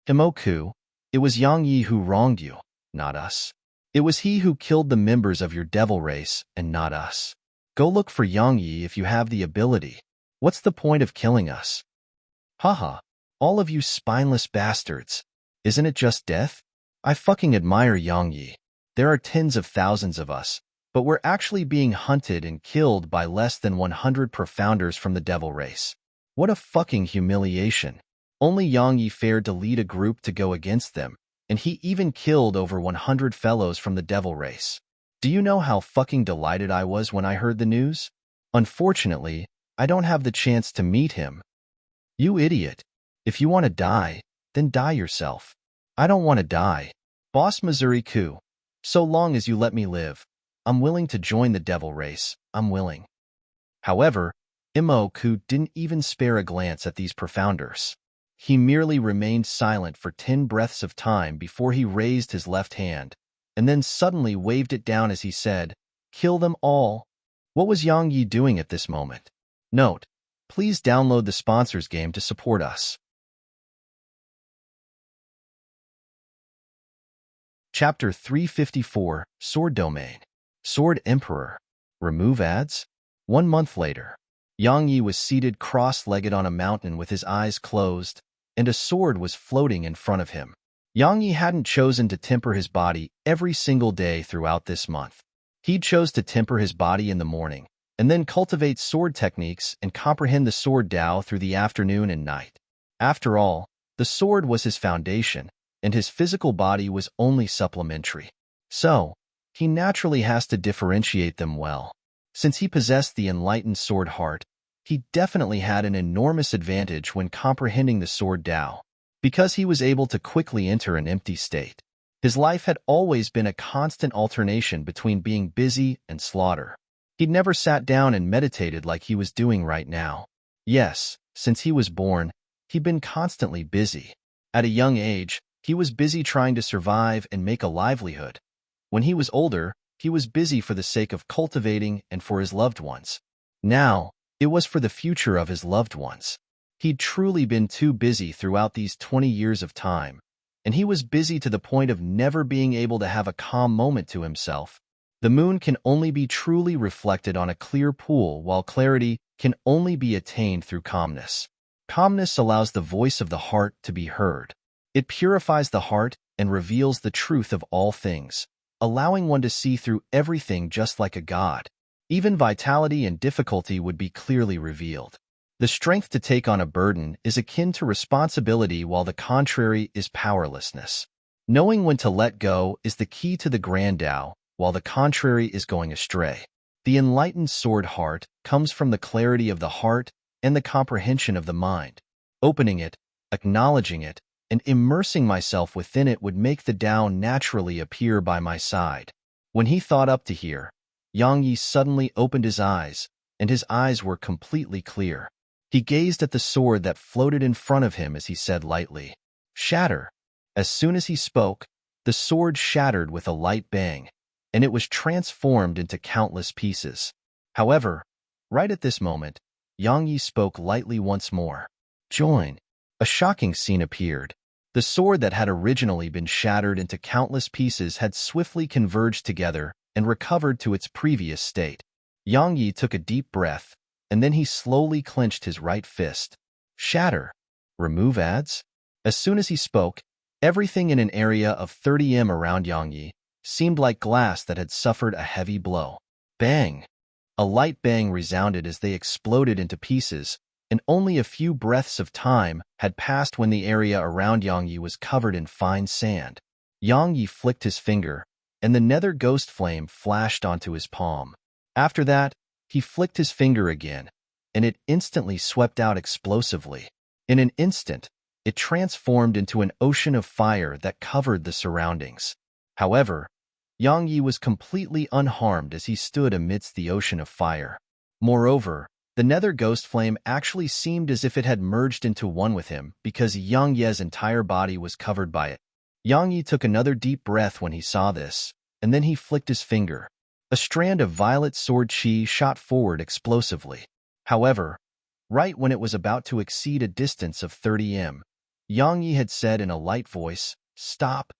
Embark, it was Yang Yi who wronged you, not us. It was he who killed the members of your devil race and not us. Go look for Yang Yi if you have the ability. What's the point of killing us? Haha, all of you spineless bastards. Isn't it just death? I fucking admire Yang Yi. There are tens of thousands of us, but we're actually being hunted and killed by less than 100 profounders from the devil race. What a fucking humiliation. Only Yang Yi fared to lead a group to go against them, and he even killed over 100 fellows from the devil race. Do you know how fucking delighted I was when I heard the news? Unfortunately, I don't have the chance to meet him. You idiot. If you want to die, then die yourself. I don't want to die. Boss Missouri Ku. So long as you let me live, I'm willing to join the devil race. I'm willing. However, Embark didn't even spare a glance at these profounders. He merely remained silent for 10 breaths of time before he raised his left hand, and then suddenly waved it down as he said, "Kill them all." What was Yang Yi doing at this moment? Note, please download the sponsors game to support us. Chapter 354, Sword Domain. Sword Emperor. Remove ads? 1 month later, Yang Yi was seated cross-legged on a mountain with his eyes closed, and a sword was floating in front of him. Yang Yi hadn't chosen to temper his body every single day throughout this month. He chose to temper his body in the morning, and then cultivate sword techniques and comprehend the sword Tao through the afternoon and night. After all, the sword was his foundation, and his physical body was only supplementary. So, he naturally has to differentiate them well. Since he possessed the enlightened sword heart, he definitely had an enormous advantage when comprehending the sword Tao, because he was able to quickly enter an empty state. His life had always been a constant alternation between being busy and slaughter. He'd never sat down and meditated like he was doing right now. Yes, since he was born, he'd been constantly busy. At a young age, he was busy trying to survive and make a livelihood. When he was older, he was busy for the sake of cultivating and for his loved ones. Now, it was for the future of his loved ones. He'd truly been too busy throughout these 20 years of time, and he was busy to the point of never being able to have a calm moment to himself. The moon can only be truly reflected on a clear pool, while clarity can only be attained through calmness. Calmness allows the voice of the heart to be heard. It purifies the heart and reveals the truth of all things, allowing one to see through everything just like a god. Even vitality and difficulty would be clearly revealed. The strength to take on a burden is akin to responsibility, while the contrary is powerlessness. Knowing when to let go is the key to the grand Tao, while the contrary is going astray. The enlightened sword heart comes from the clarity of the heart and the comprehension of the mind. Opening it, acknowledging it, and immersing myself within it would make the Tao naturally appear by my side. When he thought up to here, Yang Yi suddenly opened his eyes, and his eyes were completely clear. He gazed at the sword that floated in front of him as he said lightly, "Shatter." As soon as he spoke, the sword shattered with a light bang, and it was transformed into countless pieces. However, right at this moment, Yang Yi spoke lightly once more. Join. A shocking scene appeared. The sword that had originally been shattered into countless pieces had swiftly converged together and recovered to its previous state. Yang Yi took a deep breath, and then he slowly clenched his right fist. Shatter. Remove ads? As soon as he spoke, everything in an area of 30 m around Yang Yi seemed like glass that had suffered a heavy blow. Bang! A light bang resounded as they exploded into pieces, and only a few breaths of time had passed when the area around Yang Yi was covered in fine sand. Yang Yi flicked his finger, and the nether ghost flame flashed onto his palm. After that, he flicked his finger again, and it instantly swept out explosively. In an instant, it transformed into an ocean of fire that covered the surroundings. However, Yang Yi was completely unharmed as he stood amidst the ocean of fire. Moreover, the nether ghost flame actually seemed as if it had merged into one with him because Yang Yi's entire body was covered by it. Yang Yi took another deep breath when he saw this, and then he flicked his finger. A strand of violet sword chi shot forward explosively. However, right when it was about to exceed a distance of 30 m, Yang Yi had said in a light voice, "Stop."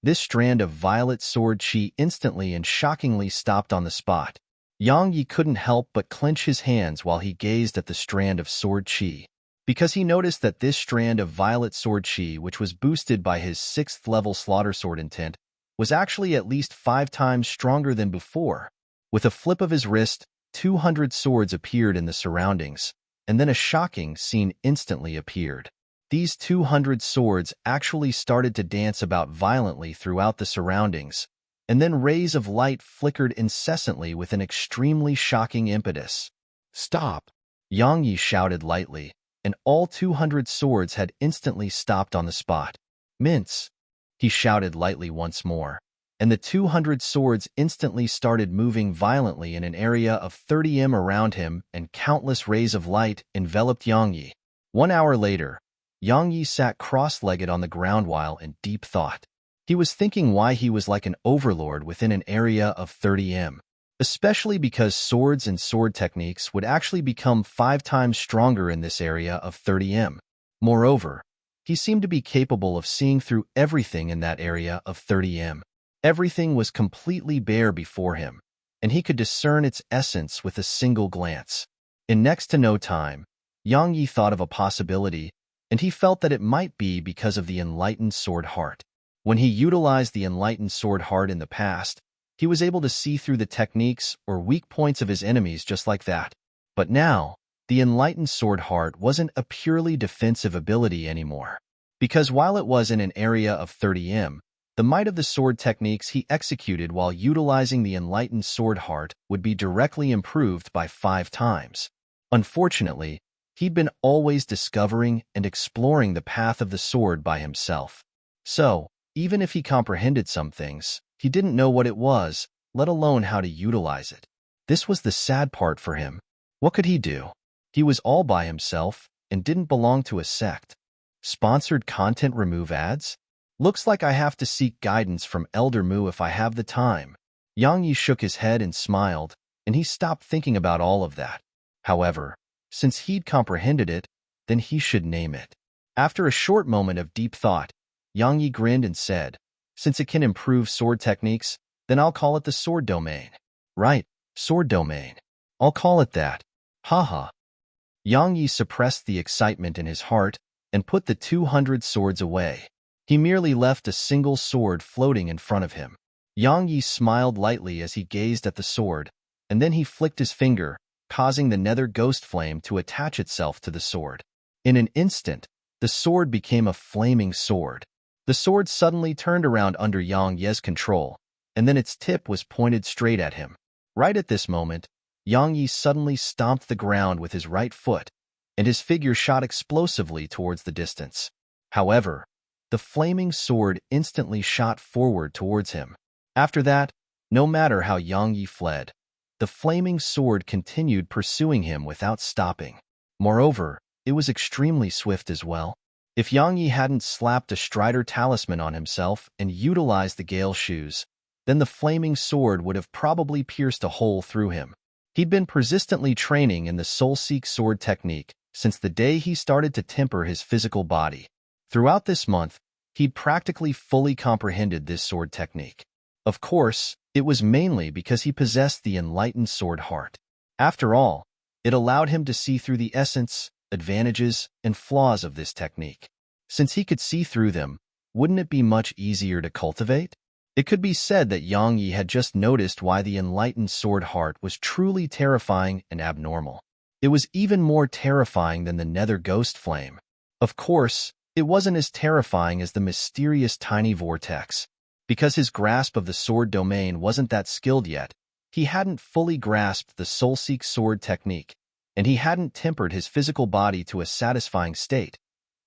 This strand of violet sword chi instantly and shockingly stopped on the spot. Yang Yi couldn't help but clench his hands while he gazed at the strand of sword chi, because he noticed that this strand of violet sword chi, which was boosted by his 6th level slaughter sword intent, was actually at least 5 times stronger than before. With a flip of his wrist, 200 swords appeared in the surroundings, and then a shocking scene instantly appeared. These 200 swords actually started to dance about violently throughout the surroundings, and then rays of light flickered incessantly with an extremely shocking impetus. "Stop!" Yang Yi shouted lightly, and all 200 swords had instantly stopped on the spot. "Mince!" He shouted lightly once more, and the 200 swords instantly started moving violently in an area of 30 m around him, and countless rays of light enveloped Yang Yi. 1 hour later, Yang Yi sat cross-legged on the ground while in deep thought. He was thinking why he was like an overlord within an area of 30 m, especially because swords and sword techniques would actually become 5 times stronger in this area of 30 m. Moreover, he seemed to be capable of seeing through everything in that area of 30 m. Everything was completely bare before him, and he could discern its essence with a single glance. In next to no time, Yang Yi thought of a possibility, and he felt that it might be because of the enlightened sword heart. When he utilized the enlightened sword heart in the past, he was able to see through the techniques or weak points of his enemies just like that. But now, the enlightened sword heart wasn't a purely defensive ability anymore. Because while it was in an area of 30 m, the might of the sword techniques he executed while utilizing the enlightened sword heart would be directly improved by 5 times. Unfortunately, he'd been always discovering and exploring the path of the sword by himself. So, even if he comprehended some things, he didn't know what it was, let alone how to utilize it. This was the sad part for him. What could he do? He was all by himself and didn't belong to a sect. Sponsored content remove ads? Looks like I have to seek guidance from Elder Mu if I have the time. Yang Yi shook his head and smiled, and he stopped thinking about all of that. However, since he'd comprehended it, then he should name it. After a short moment of deep thought, Yang Yi grinned and said, "Since it can improve sword techniques, then I'll call it the sword domain." "Right, sword domain. I'll call it that. Haha." Yang Yi suppressed the excitement in his heart and put the 200 swords away. He merely left a single sword floating in front of him. Yang Yi smiled lightly as he gazed at the sword, and then he flicked his finger, causing the nether ghost flame to attach itself to the sword. In an instant, the sword became a flaming sword. The sword suddenly turned around under Yang Yi's control, and then its tip was pointed straight at him. Right at this moment, Yang Yi suddenly stomped the ground with his right foot, and his figure shot explosively towards the distance. However, the flaming sword instantly shot forward towards him. After that, no matter how Yang Yi fled, the flaming sword continued pursuing him without stopping. Moreover, it was extremely swift as well. If Yang Yi hadn't slapped a Strider talisman on himself and utilized the Gale shoes, then the flaming sword would have probably pierced a hole through him. He'd been persistently training in the soul-seek sword technique since the day he started to temper his physical body. Throughout this month, he'd practically fully comprehended this sword technique. Of course, it was mainly because he possessed the enlightened sword heart. After all, it allowed him to see through the essence, advantages, and flaws of this technique. Since he could see through them, wouldn't it be much easier to cultivate? It could be said that Yang Yi had just noticed why the enlightened sword heart was truly terrifying and abnormal. It was even more terrifying than the nether ghost flame. Of course, it wasn't as terrifying as the mysterious tiny vortex. Because his grasp of the sword domain wasn't that skilled yet, he hadn't fully grasped the soul-seek sword technique, and he hadn't tempered his physical body to a satisfying state.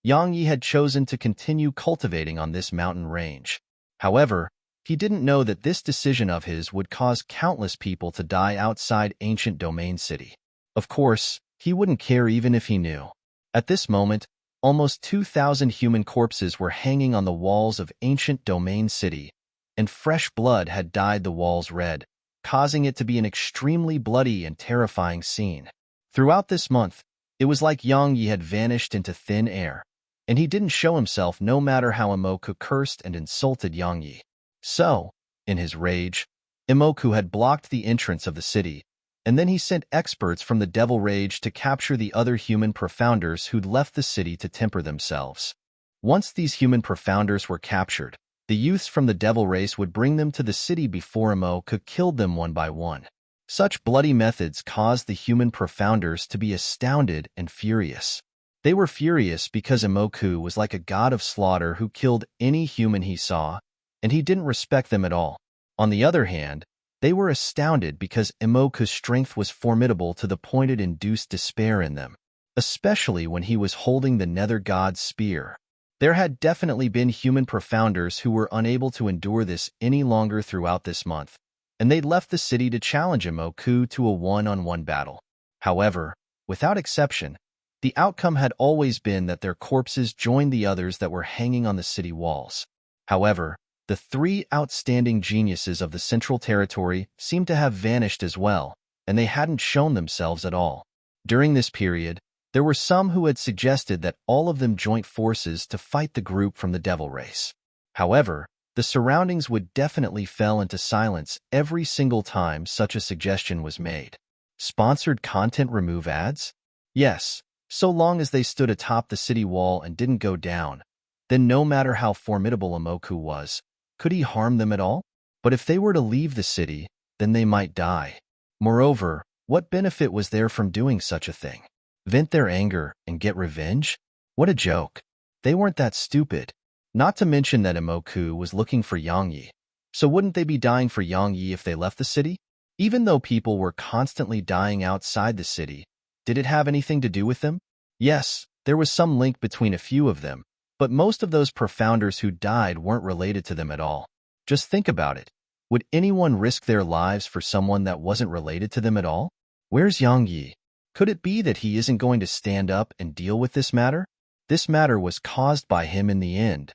Yang Yi had chosen to continue cultivating on this mountain range. However, he didn't know that this decision of his would cause countless people to die outside ancient Domain City. Of course, he wouldn't care even if he knew. At this moment, almost 2,000 human corpses were hanging on the walls of ancient Domain City, and fresh blood had dyed the walls red, causing it to be an extremely bloody and terrifying scene. Throughout this month, it was like Yang Yi had vanished into thin air, and he didn't show himself no matter how Imoku cursed and insulted Yang Yi. So, in his rage, Imoku had blocked the entrance of the city, and then he sent experts from the Devil Rage to capture the other human profounders who'd left the city to temper themselves. Once these human profounders were captured, the youths from the Devil Race would bring them to the city before Imoku killed them one by one. Such bloody methods caused the human profounders to be astounded and furious. They were furious because Imoku was like a god of slaughter who killed any human he saw, and he didn't respect them at all. On the other hand, they were astounded because Imoku's strength was formidable to the point it induced despair in them, especially when he was holding the Nether God's spear. There had definitely been human profounders who were unable to endure this any longer throughout this month, and they'd left the city to challenge Imoku to a one-on-one battle. However, without exception, the outcome had always been that their corpses joined the others that were hanging on the city walls. However, the three outstanding geniuses of the Central Territory seemed to have vanished as well, and they hadn't shown themselves at all. During this period, there were some who had suggested that all of them join forces to fight the group from the Devil Race. However, the surroundings would definitely fall into silence every single time such a suggestion was made. Sponsored content remove ads? Yes, so long as they stood atop the city wall and didn't go down, then no matter how formidable Imoku was, could he harm them at all? But if they were to leave the city, then they might die. Moreover, what benefit was there from doing such a thing? Vent their anger and get revenge? What a joke. They weren't that stupid. Not to mention that Imoku was looking for Yang Yi. So wouldn't they be dying for Yang Yi if they left the city? Even though people were constantly dying outside the city, did it have anything to do with them? Yes, there was some link between a few of them, but most of those profounders who died weren't related to them at all. Just think about it. Would anyone risk their lives for someone that wasn't related to them at all? Where's Yang Yi? Could it be that he isn't going to stand up and deal with this matter? This matter was caused by him in the end.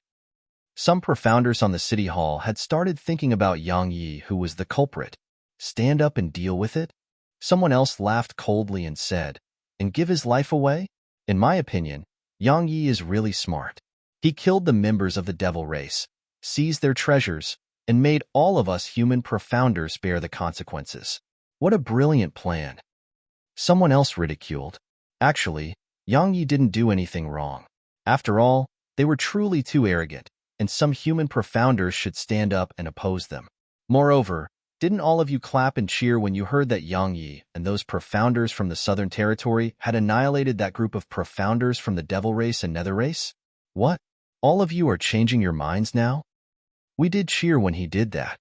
Some profounders on the city hall had started thinking about Yang Yi, who was the culprit. Stand up and deal with it? Someone else laughed coldly and said, and give his life away? In my opinion, Yang Yi is really smart. He killed the members of the Devil Race, seized their treasures, and made all of us human profounders bear the consequences. What a brilliant plan. Someone else ridiculed. Actually, Yang Yi didn't do anything wrong. After all, they were truly too arrogant, and some human profounders should stand up and oppose them. Moreover, didn't all of you clap and cheer when you heard that Yang Yi and those profounders from the Southern Territory had annihilated that group of profounders from the Devil Race and Nether Race? What? All of you are changing your minds now? We did cheer when he did that.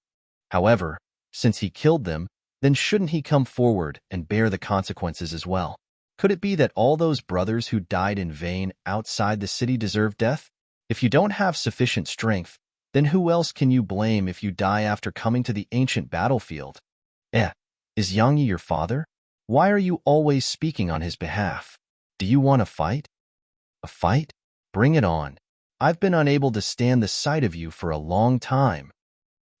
However, since he killed them, then shouldn't he come forward and bear the consequences as well? Could it be that all those brothers who died in vain outside the city deserve death? If you don't have sufficient strength, then who else can you blame if you die after coming to the ancient battlefield? Is Yang Yi your father? Why are you always speaking on his behalf? Do you want a fight? A fight? Bring it on. I've been unable to stand the sight of you for a long time.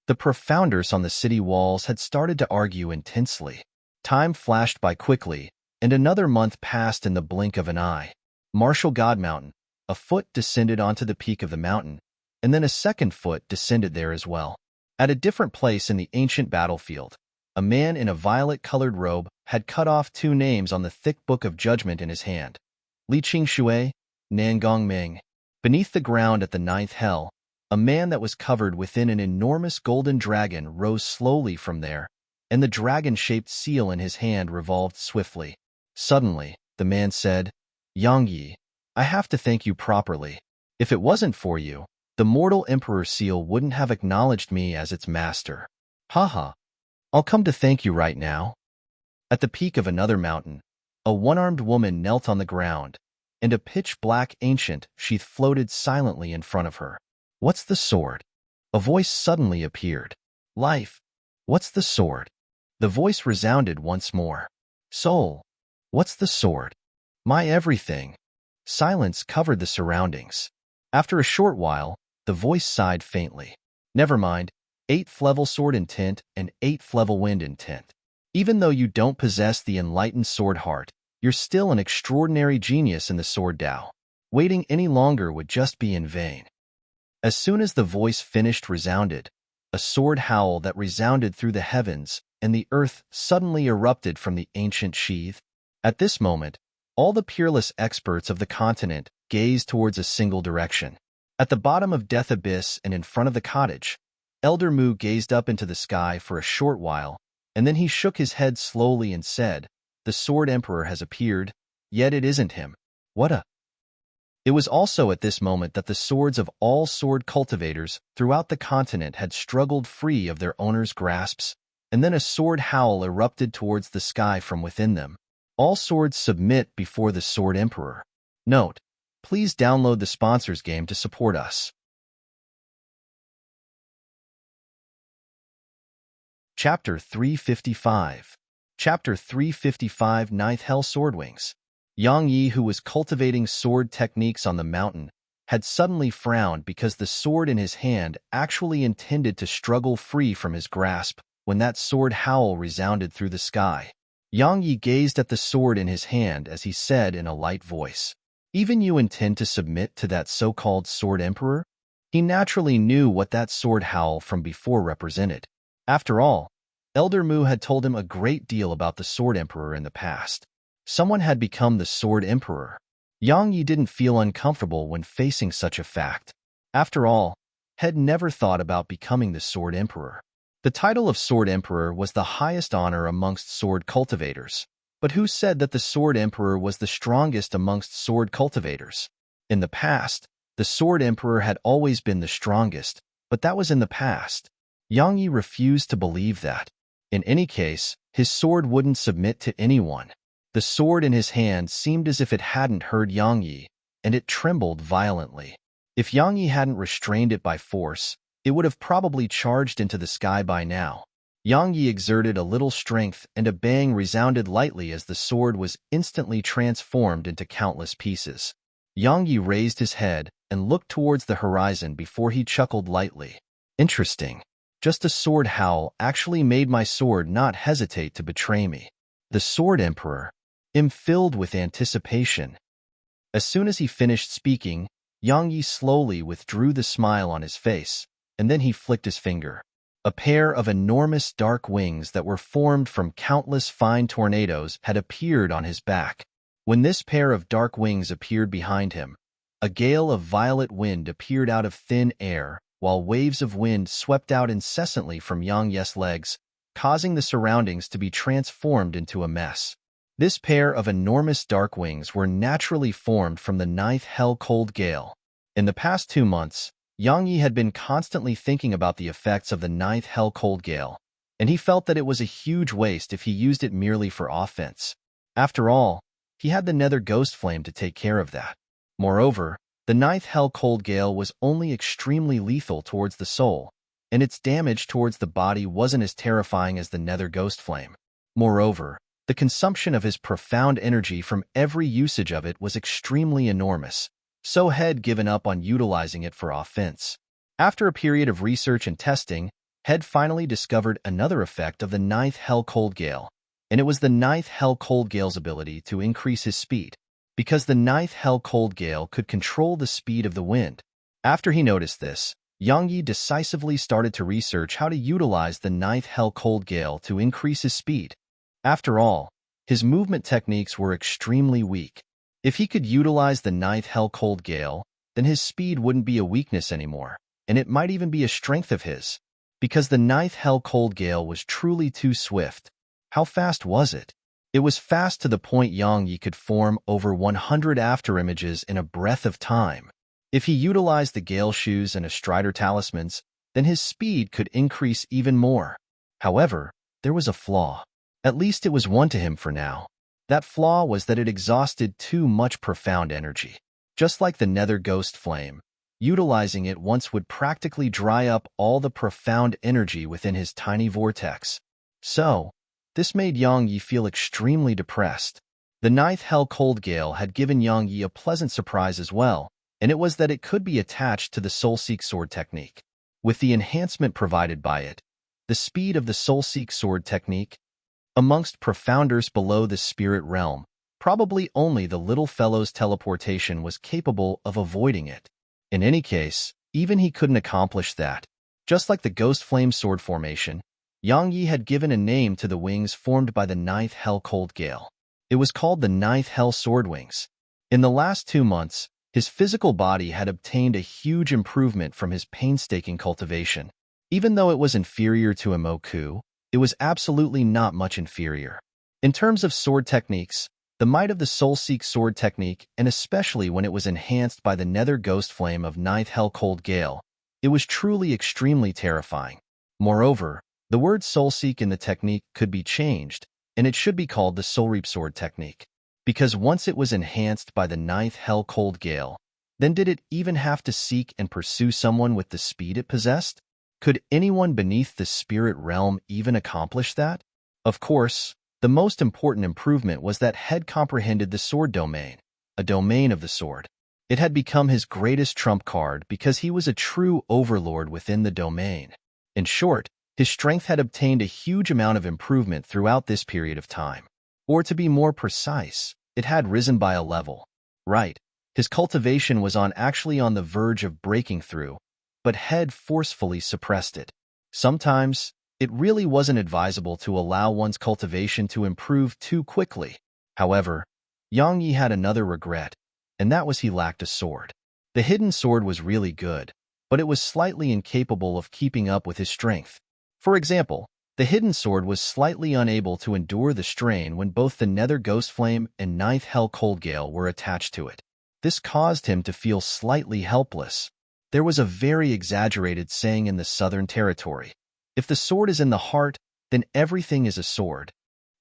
The profounders on the city walls had started to argue intensely. Time flashed by quickly, and another month passed in the blink of an eye. Martial God Mountain, a foot descended onto the peak of the mountain, and then a second foot descended there as well. At a different place in the ancient battlefield, a man in a violet-colored robe had cut off two names on the thick book of judgment in his hand. Li Qing Nangong Ming. Beneath the ground at the ninth hell, a man that was covered within an enormous golden dragon rose slowly from there, and the dragon-shaped seal in his hand revolved swiftly. Suddenly, the man said, Yang Yi, I have to thank you properly. If it wasn't for you, the mortal emperor seal wouldn't have acknowledged me as its master. Haha, I'll come to thank you right now. At the peak of another mountain, a one-armed woman knelt on the ground, and a pitch-black ancient sheath floated silently in front of her. What's the sword? A voice suddenly appeared. Life. What's the sword? The voice resounded once more. Soul. What's the sword? My everything. Silence covered the surroundings. After a short while, the voice sighed faintly. Never mind, 8th level sword intent and 8th level wind intent. Even though you don't possess the enlightened sword heart, you're still an extraordinary genius in the sword Tao. Waiting any longer would just be in vain. As soon as the voice finished resounded, a sword howl that resounded through the heavens and the earth suddenly erupted from the ancient sheath. At this moment, all the peerless experts of the continent gazed towards a single direction. At the bottom of Death Abyss and in front of the cottage, Elder Mu gazed up into the sky for a short while, and then he shook his head slowly and said, The Sword Emperor has appeared, yet it isn't him. What a... It was also at this moment that the swords of all sword cultivators throughout the continent had struggled free of their owners' grasps, and then a sword howl erupted towards the sky from within them. All swords submit before the Sword Emperor. Note, please download the sponsors game to support us. Chapter 355. Chapter 355 Ninth Hell Swordwings. Yang Yi, who was cultivating sword techniques on the mountain, had suddenly frowned because the sword in his hand actually intended to struggle free from his grasp when that sword howl resounded through the sky. Yang Yi gazed at the sword in his hand as he said in a light voice, Even you intend to submit to that so-called Sword Emperor? He naturally knew what that sword howl from before represented. After all, Elder Mu had told him a great deal about the Sword Emperor in the past. Someone had become the Sword Emperor. Yang Yi didn't feel uncomfortable when facing such a fact. After all, had never thought about becoming the Sword Emperor. The title of Sword Emperor was the highest honor amongst sword cultivators. But who said that the Sword Emperor was the strongest amongst sword cultivators? In the past, the Sword Emperor had always been the strongest, but that was in the past. Yang Yi refused to believe that. In any case, his sword wouldn't submit to anyone. The sword in his hand seemed as if it hadn't heard Yang Yi, and it trembled violently. If Yang Yi hadn't restrained it by force, it would have probably charged into the sky by now. Yang Yi exerted a little strength, and a bang resounded lightly as the sword was instantly transformed into countless pieces. Yang Yi raised his head and looked towards the horizon before he chuckled lightly. Interesting. Just a sword howl actually made my sword not hesitate to betray me. The Sword Emperor. I'm filled with anticipation. As soon as he finished speaking, Yang Yi slowly withdrew the smile on his face, and then he flicked his finger. A pair of enormous dark wings that were formed from countless fine tornadoes had appeared on his back. When this pair of dark wings appeared behind him, a gale of violet wind appeared out of thin air, while waves of wind swept out incessantly from Yang Yi's legs, causing the surroundings to be transformed into a mess. This pair of enormous dark wings were naturally formed from the ninth hell cold gale. In the past 2 months, Yang Yi had been constantly thinking about the effects of the ninth hell cold gale, and he felt that it was a huge waste if he used it merely for offense. After all, he had the nether ghost flame to take care of that. Moreover, the ninth hell cold gale was only extremely lethal towards the soul, and its damage towards the body wasn't as terrifying as the nether ghost flame. Moreover, the consumption of his profound energy from every usage of it was extremely enormous, so had given up on utilizing it for offense. After a period of research and testing, Head finally discovered another effect of the ninth Hell Cold Gale, and it was the ninth Hell Cold Gale's ability to increase his speed, because the ninth Hell Cold Gale could control the speed of the wind. After he noticed this, Yang Yi decisively started to research how to utilize the ninth Hell Cold Gale to increase his speed. After all, his movement techniques were extremely weak. If he could utilize the ninth Hell Cold Gale, then his speed wouldn't be a weakness anymore, and it might even be a strength of his. Because the ninth Hell Cold Gale was truly too swift. How fast was it? It was fast to the point Yang Yi could form over 100 afterimages in a breath of time. If he utilized the Gale Shoes and Strider Talismans, then his speed could increase even more. However, there was a flaw. At least it was one to him for now. That flaw was that it exhausted too much profound energy. Just like the Nether Ghost Flame, utilizing it once would practically dry up all the profound energy within his tiny vortex. So, this made Yang Yi feel extremely depressed. The ninth Hell Cold Gale had given Yang Yi a pleasant surprise as well, and it was that it could be attached to the Soul Seek Sword technique. With the enhancement provided by it, the speed of the Soul Seek Sword technique, amongst profounders below the spirit realm, probably only the little fellow's teleportation was capable of avoiding it. In any case, even he couldn't accomplish that. Just like the Ghost Flame Sword formation, Yang Yi had given a name to the wings formed by the ninth Hell Cold Gale. It was called the ninth Hell Sword Wings. In the last 2 months, his physical body had obtained a huge improvement from his painstaking cultivation. Even though it was inferior to Imoku, it was absolutely not much inferior. In terms of sword techniques, the might of the Soul Seek Sword technique, and especially when it was enhanced by the Nether Ghost Flame of ninth Hell Cold Gale, it was truly extremely terrifying. Moreover, the word Soul Seek in the technique could be changed, and it should be called the Soul Reap Sword technique. Because once it was enhanced by the ninth Hell Cold Gale, then did it even have to seek and pursue someone with the speed it possessed? Could anyone beneath the spirit realm even accomplish that? Of course, the most important improvement was that Head comprehended the sword domain, a domain of the sword. It had become his greatest trump card because he was a true overlord within the domain. In short, his strength had obtained a huge amount of improvement throughout this period of time. Or to be more precise, it had risen by a level. Right, his cultivation was actually on the verge of breaking through, but Head forcefully suppressed it. Sometimes, it really wasn't advisable to allow one's cultivation to improve too quickly. However, Yang Yi had another regret, and that was he lacked a sword. The hidden sword was really good, but it was slightly incapable of keeping up with his strength. For example, the hidden sword was slightly unable to endure the strain when both the Nether Ghost Flame and ninth Hell Cold Gale were attached to it. This caused him to feel slightly helpless. There was a very exaggerated saying in the Southern Territory, "If the sword is in the heart, then everything is a sword."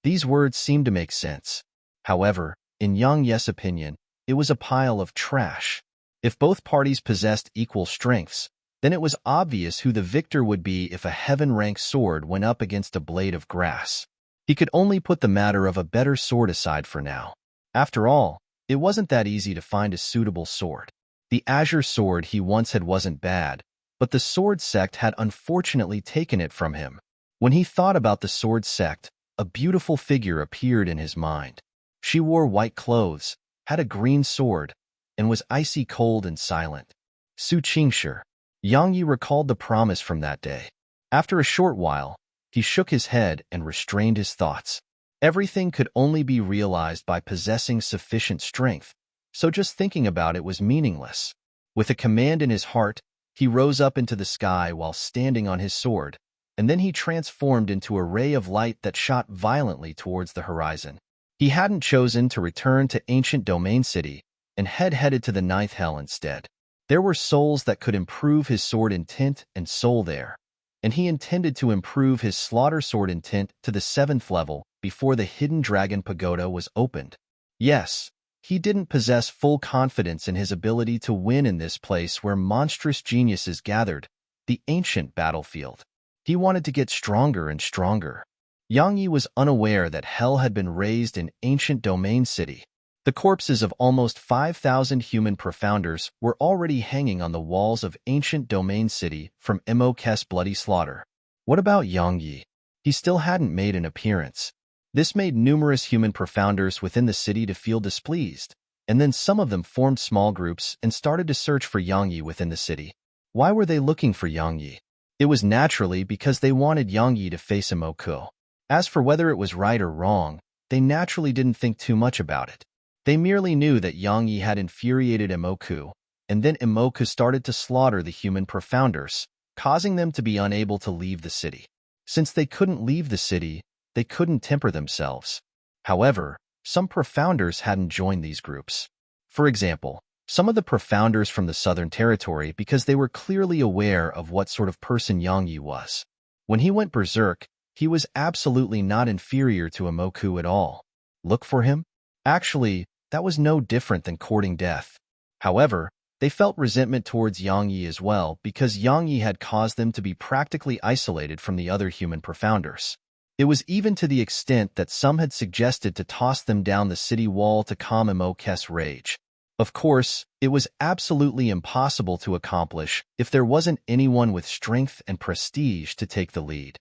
These words seemed to make sense. However, in Yang Yi's opinion, it was a pile of trash. If both parties possessed equal strengths, then it was obvious who the victor would be if a heaven-ranked sword went up against a blade of grass. He could only put the matter of a better sword aside for now. After all, it wasn't that easy to find a suitable sword. The azure sword he once had wasn't bad, but the sword sect had unfortunately taken it from him. When he thought about the sword sect, a beautiful figure appeared in his mind. She wore white clothes, had a green sword, and was icy cold and silent. Su Qingshi. Yang Yi recalled the promise from that day. After a short while, he shook his head and restrained his thoughts. Everything could only be realized by possessing sufficient strength, so just thinking about it was meaningless. With a command in his heart, he rose up into the sky while standing on his sword, and then he transformed into a ray of light that shot violently towards the horizon. He hadn't chosen to return to ancient Domain City, and headed to the ninth hell instead. There were souls that could improve his sword intent and soul there, and he intended to improve his slaughter sword intent to the 7th level before the Hidden Dragon Pagoda was opened. Yes, he didn't possess full confidence in his ability to win in this place where monstrous geniuses gathered, the ancient battlefield. He wanted to get stronger and stronger. Yang Yi was unaware that hell had been raised in ancient Domain City. The corpses of almost 5,000 human profounders were already hanging on the walls of ancient Domain City from Emok's bloody slaughter. What about Yang Yi? He still hadn't made an appearance. This made numerous human profounders within the city to feel displeased, and then some of them formed small groups and started to search for Yang Yi within the city. Why were they looking for Yang Yi? It was naturally because they wanted Yang Yi to face Emoku. As for whether it was right or wrong, they naturally didn't think too much about it. They merely knew that Yang Yi had infuriated Emoku, and then Emoku started to slaughter the human profounders, causing them to be unable to leave the city. Since they couldn't leave the city, they couldn't temper themselves. However, some profounders hadn't joined these groups. For example, some of the profounders from the Southern Territory because they were clearly aware of what sort of person Yang Yi was. When he went berserk, he was absolutely not inferior to Emoku at all. Look for him? Actually, that was no different than courting death. However, they felt resentment towards Yang Yi as well because Yang Yi had caused them to be practically isolated from the other human profounders. It was even to the extent that some had suggested to toss them down the city wall to calm Emoku's rage. Of course, it was absolutely impossible to accomplish if there wasn't anyone with strength and prestige to take the lead.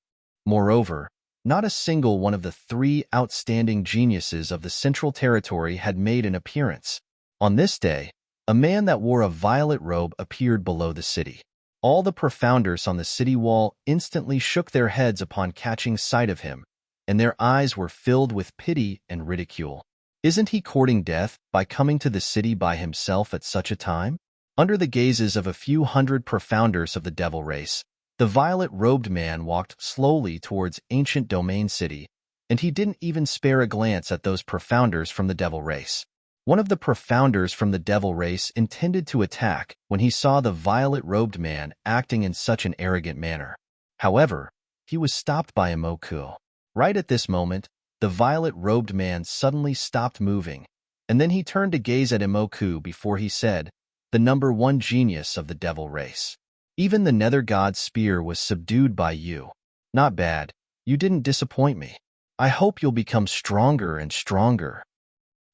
Moreover, not a single one of the three outstanding geniuses of the Central Territory had made an appearance. On this day, a man that wore a violet robe appeared below the city. All the profounders on the city wall instantly shook their heads upon catching sight of him, and their eyes were filled with pity and ridicule. Isn't he courting death by coming to the city by himself at such a time? Under the gazes of a few hundred profounders of the devil race, the violet-robed man walked slowly towards ancient domain city, and he didn't even spare a glance at those profounders from the devil race. One of the profounders from the devil race intended to attack when he saw the violet-robed man acting in such an arrogant manner. However, he was stopped by Emoku. Right at this moment, the violet-robed man suddenly stopped moving, and then he turned to gaze at Emoku before he said, "The number one genius of the devil race. Even the nether god's spear was subdued by you. Not bad. You didn't disappoint me. I hope you'll become stronger and stronger."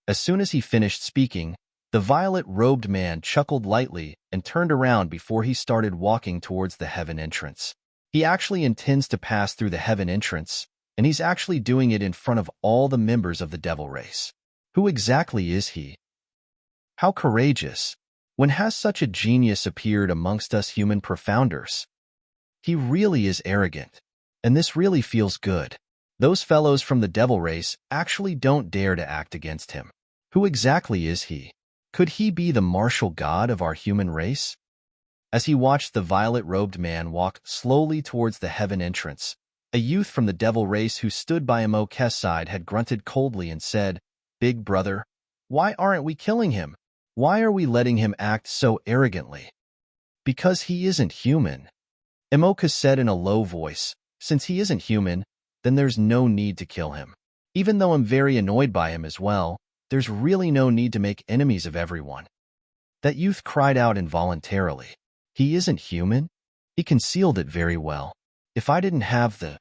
As soon as he finished speaking, the violet-robed man chuckled lightly and turned around before he started walking towards the heaven entrance. He actually intends to pass through the heaven entrance, and he's actually doing it in front of all the members of the devil race. Who exactly is he? How courageous! When has such a genius appeared amongst us human profounders? He really is arrogant, and this really feels good. Those fellows from the devil race actually don't dare to act against him. Who exactly is he? Could he be the martial god of our human race? As he watched the violet-robed man walk slowly towards the heaven entrance, a youth from the devil race who stood by Emoku's side had grunted coldly and said, "Big brother, why aren't we killing him? Why are we letting him act so arrogantly?" "Because he isn't human," Emoku said in a low voice. "Since he isn't human, then there's no need to kill him. Even though I'm very annoyed by him as well, there's really no need to make enemies of everyone." That youth cried out involuntarily. He isn't human? He concealed it very well. If I didn't have the...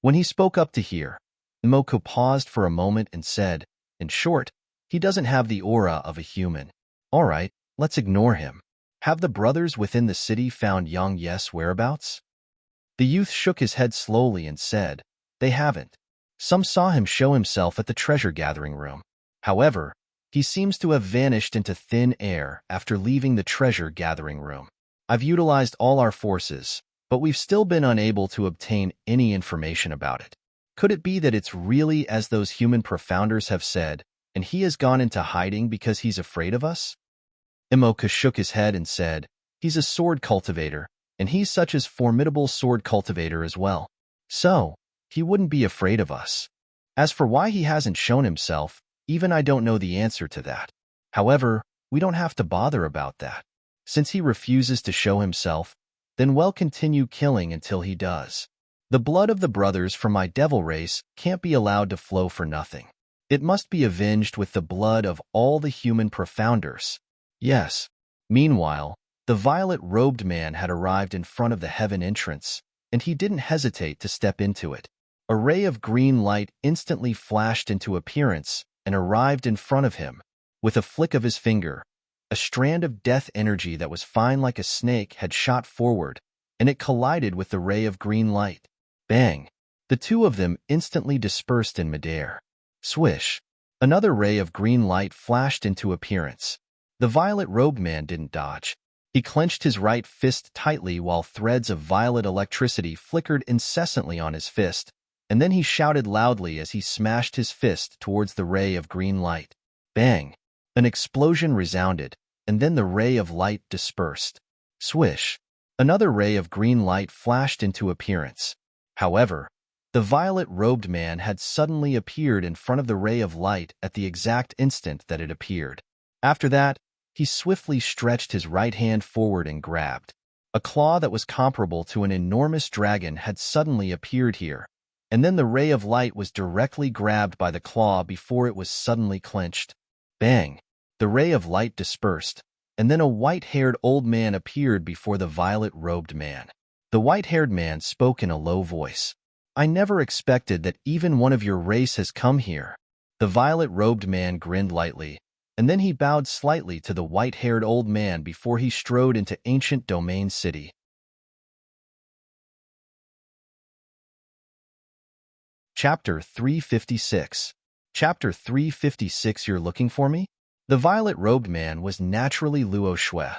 When he spoke up to hear, Emoku paused for a moment and said, "In short, he doesn't have the aura of a human. All right, let's ignore him. Have the brothers within the city found Yang Yi's whereabouts?" The youth shook his head slowly and said, "They haven't. Some saw him show himself at the treasure-gathering room. However, he seems to have vanished into thin air after leaving the treasure-gathering room. I've utilized all our forces, but we've still been unable to obtain any information about it. Could it be that it's really as those human profounders have said, and he has gone into hiding because he's afraid of us?" Emoku shook his head and said, "He's a sword cultivator, and he's such a formidable sword cultivator as well. So, he wouldn't be afraid of us. As for why he hasn't shown himself, even I don't know the answer to that. However, we don't have to bother about that. Since he refuses to show himself, then we'll continue killing until he does. The blood of the brothers from my devil race can't be allowed to flow for nothing. It must be avenged with the blood of all the human profounders. Yes." Meanwhile, the violet-robed man had arrived in front of the heaven entrance, and he didn't hesitate to step into it. A ray of green light instantly flashed into appearance and arrived in front of him. With a flick of his finger, a strand of death energy that was fine like a snake had shot forward, and it collided with the ray of green light. Bang! The two of them instantly dispersed in midair. Swish! Another ray of green light flashed into appearance. The violet-robed man didn't dodge. He clenched his right fist tightly while threads of violet electricity flickered incessantly on his fist, and then he shouted loudly as he smashed his fist towards the ray of green light. Bang! An explosion resounded, and then the ray of light dispersed. Swish! Another ray of green light flashed into appearance. However, the violet-robed man had suddenly appeared in front of the ray of light at the exact instant that it appeared. After that, he swiftly stretched his right hand forward and grabbed. A claw that was comparable to an enormous dragon had suddenly appeared here, and then the ray of light was directly grabbed by the claw before it was suddenly clenched. Bang! The ray of light dispersed, and then a white-haired old man appeared before the violet-robed man. The white-haired man spoke in a low voice. "I never expected that even one of your race has come here." The violet-robed man grinned lightly, and then he bowed slightly to the white-haired old man before he strode into Ancient Domain City. Chapter 356. Chapter 356. You're looking for me? The violet-robed man was naturally Luo Shui.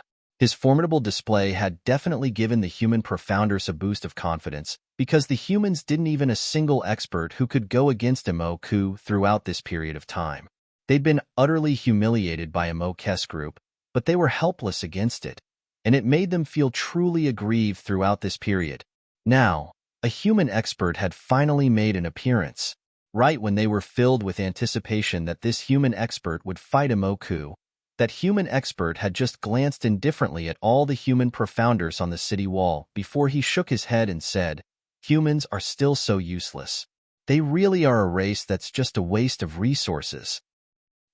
His formidable display had definitely given the human profounders a boost of confidence, because the humans didn't even a single expert who could go against Emoku throughout this period of time. They'd been utterly humiliated by Emoku's group, but they were helpless against it, and it made them feel truly aggrieved throughout this period. Now, a human expert had finally made an appearance. Right when they were filled with anticipation that this human expert would fight Emoku, that human expert had just glanced indifferently at all the human profounders on the city wall before he shook his head and said, "Humans are still so useless. They really are a race that's just a waste of resources."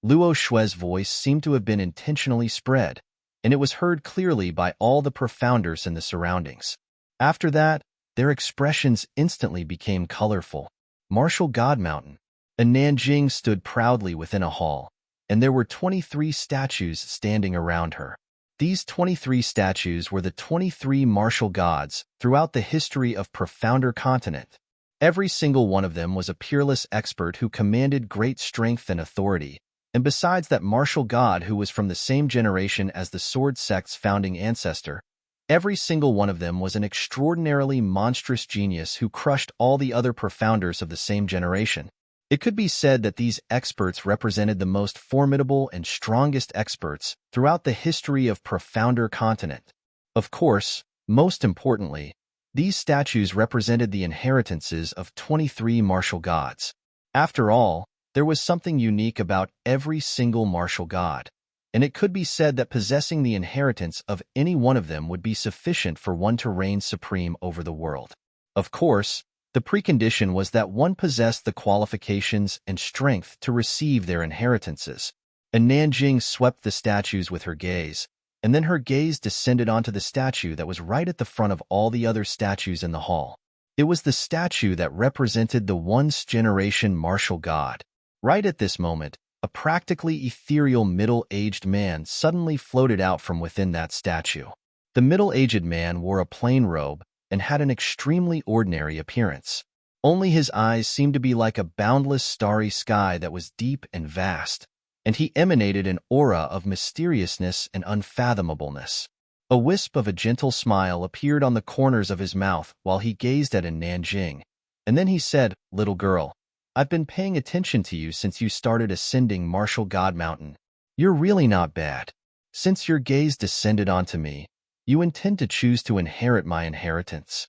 Luo Shui's voice seemed to have been intentionally spread, and it was heard clearly by all the profounders in the surroundings. After that, their expressions instantly became colorful. Martial God Mountain. A Nanjing stood proudly within a hall, and there were 23 statues standing around her. These 23 statues were the 23 martial gods throughout the history of Profounder Continent. Every single one of them was a peerless expert who commanded great strength and authority, and besides that martial god who was from the same generation as the Sword Sect's founding ancestor, every single one of them was an extraordinarily monstrous genius who crushed all the other profounders of the same generation. It could be said that these experts represented the most formidable and strongest experts throughout the history of Profounder Continent. Of course, most importantly, these statues represented the inheritances of 23 martial gods. After all, there was something unique about every single martial god, and it could be said that possessing the inheritance of any one of them would be sufficient for one to reign supreme over the world. Of course, the precondition was that one possessed the qualifications and strength to receive their inheritances. And Nanjing swept the statues with her gaze, and then her gaze descended onto the statue that was right at the front of all the other statues in the hall. It was the statue that represented the once-generation martial god. Right at this moment, a practically ethereal middle-aged man suddenly floated out from within that statue. The middle-aged man wore a plain robe and had an extremely ordinary appearance. Only his eyes seemed to be like a boundless starry sky that was deep and vast, and he emanated an aura of mysteriousness and unfathomableness. A wisp of a gentle smile appeared on the corners of his mouth while he gazed at Nanjing, and then he said, "Little girl, I've been paying attention to you since you started ascending Martial God Mountain. You're really not bad. Since your gaze descended onto me, you intend to choose to inherit my inheritance."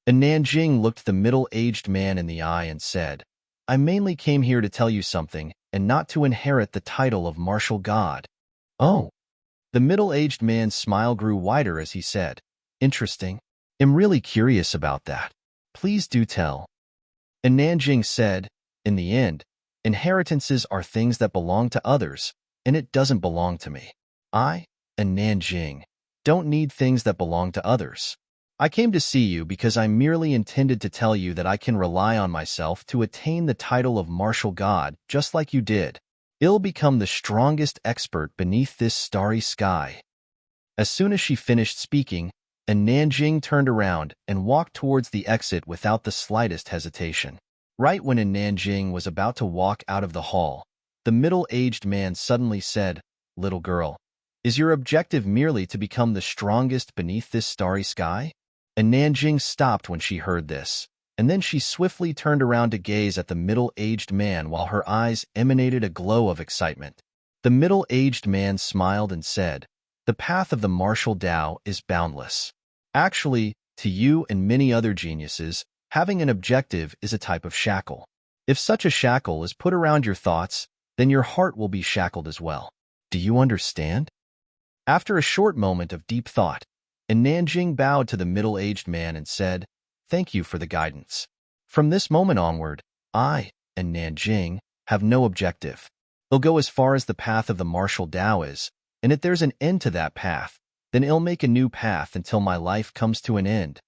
And Nanjing looked the middle-aged man in the eye and said, "I mainly came here to tell you something, and not to inherit the title of Martial God." "Oh." The middle-aged man's smile grew wider as he said, "Interesting. I'm really curious about that. Please do tell." And Nanjing said, "In the end, inheritances are things that belong to others, and it doesn't belong to me. I, and Nanjing, don't need things that belong to others. I came to see you because I merely intended to tell you that I can rely on myself to attain the title of martial god just like you did. I'll become the strongest expert beneath this starry sky." As soon as she finished speaking, and Nanjing turned around and walked towards the exit without the slightest hesitation. Right when Nanjing was about to walk out of the hall, the middle-aged man suddenly said, "Little girl, is your objective merely to become the strongest beneath this starry sky?" And Nanjing stopped when she heard this, and then she swiftly turned around to gaze at the middle-aged man while her eyes emanated a glow of excitement. The middle-aged man smiled and said, "The path of the martial Tao is boundless. Actually, to you and many other geniuses, having an objective is a type of shackle. If such a shackle is put around your thoughts, then your heart will be shackled as well. Do you understand?" After a short moment of deep thought, and Nanjing bowed to the middle-aged man and said, "Thank you for the guidance. From this moment onward, I, and Nanjing, have no objective. It'll go as far as the path of the martial Tao is, and if there's an end to that path, then it'll make a new path until my life comes to an end."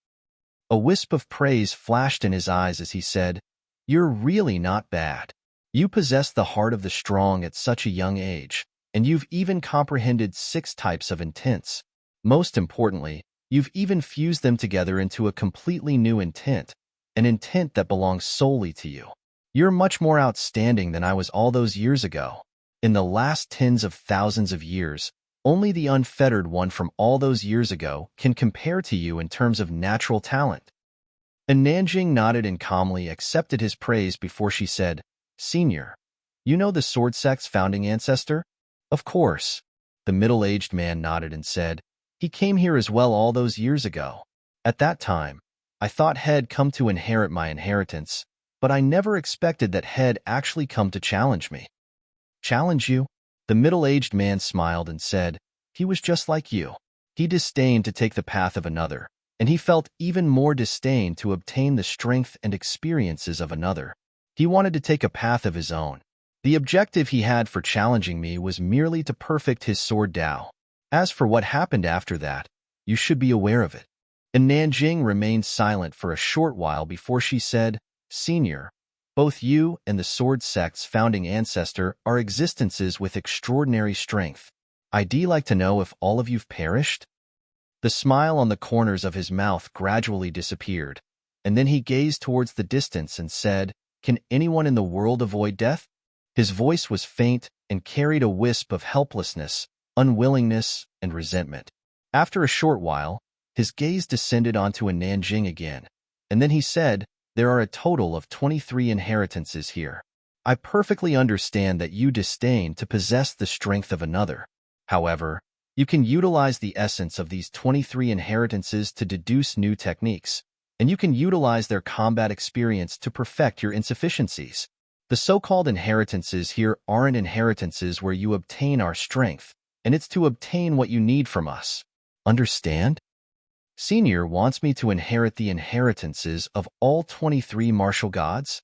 A wisp of praise flashed in his eyes as he said, "You're really not bad. You possess the heart of the strong at such a young age, and you've even comprehended 6 types of intents. Most importantly, you've even fused them together into a completely new intent, an intent that belongs solely to you. You're much more outstanding than I was all those years ago. In the last tens of thousands of years, only the unfettered one from all those years ago can compare to you in terms of natural talent." And Nanjing nodded and calmly accepted his praise before she said, "Senior, you know the sword sect's founding ancestor?" "Of course." The middle-aged man nodded and said, "He came here as well all those years ago. At that time, I thought he'd come to inherit my inheritance, but I never expected that he'd actually come to challenge me." "Challenge you?" The middle-aged man smiled and said, "He was just like you. He disdained to take the path of another, and he felt even more disdain to obtain the strength and experiences of another. He wanted to take a path of his own. The objective he had for challenging me was merely to perfect his sword Tao. As for what happened after that, you should be aware of it." And Nanjing remained silent for a short while before she said, "Senior, both you and the sword sect's founding ancestor are existences with extraordinary strength. I'd like to know if all of you've perished?" The smile on the corners of his mouth gradually disappeared, and then he gazed towards the distance and said, "Can anyone in the world avoid death?" His voice was faint and carried a wisp of helplessness, unwillingness, and resentment. After a short while, his gaze descended onto a Nanjing again, and then he said, "There are a total of 23 inheritances here. I perfectly understand that you disdain to possess the strength of another. However, you can utilize the essence of these 23 inheritances to deduce new techniques, and you can utilize their combat experience to perfect your insufficiencies. The so-called inheritances here aren't inheritances where you obtain our strength, and it's to obtain what you need from us. Understand? Senior wants me to inherit the inheritances of all 23 martial gods?"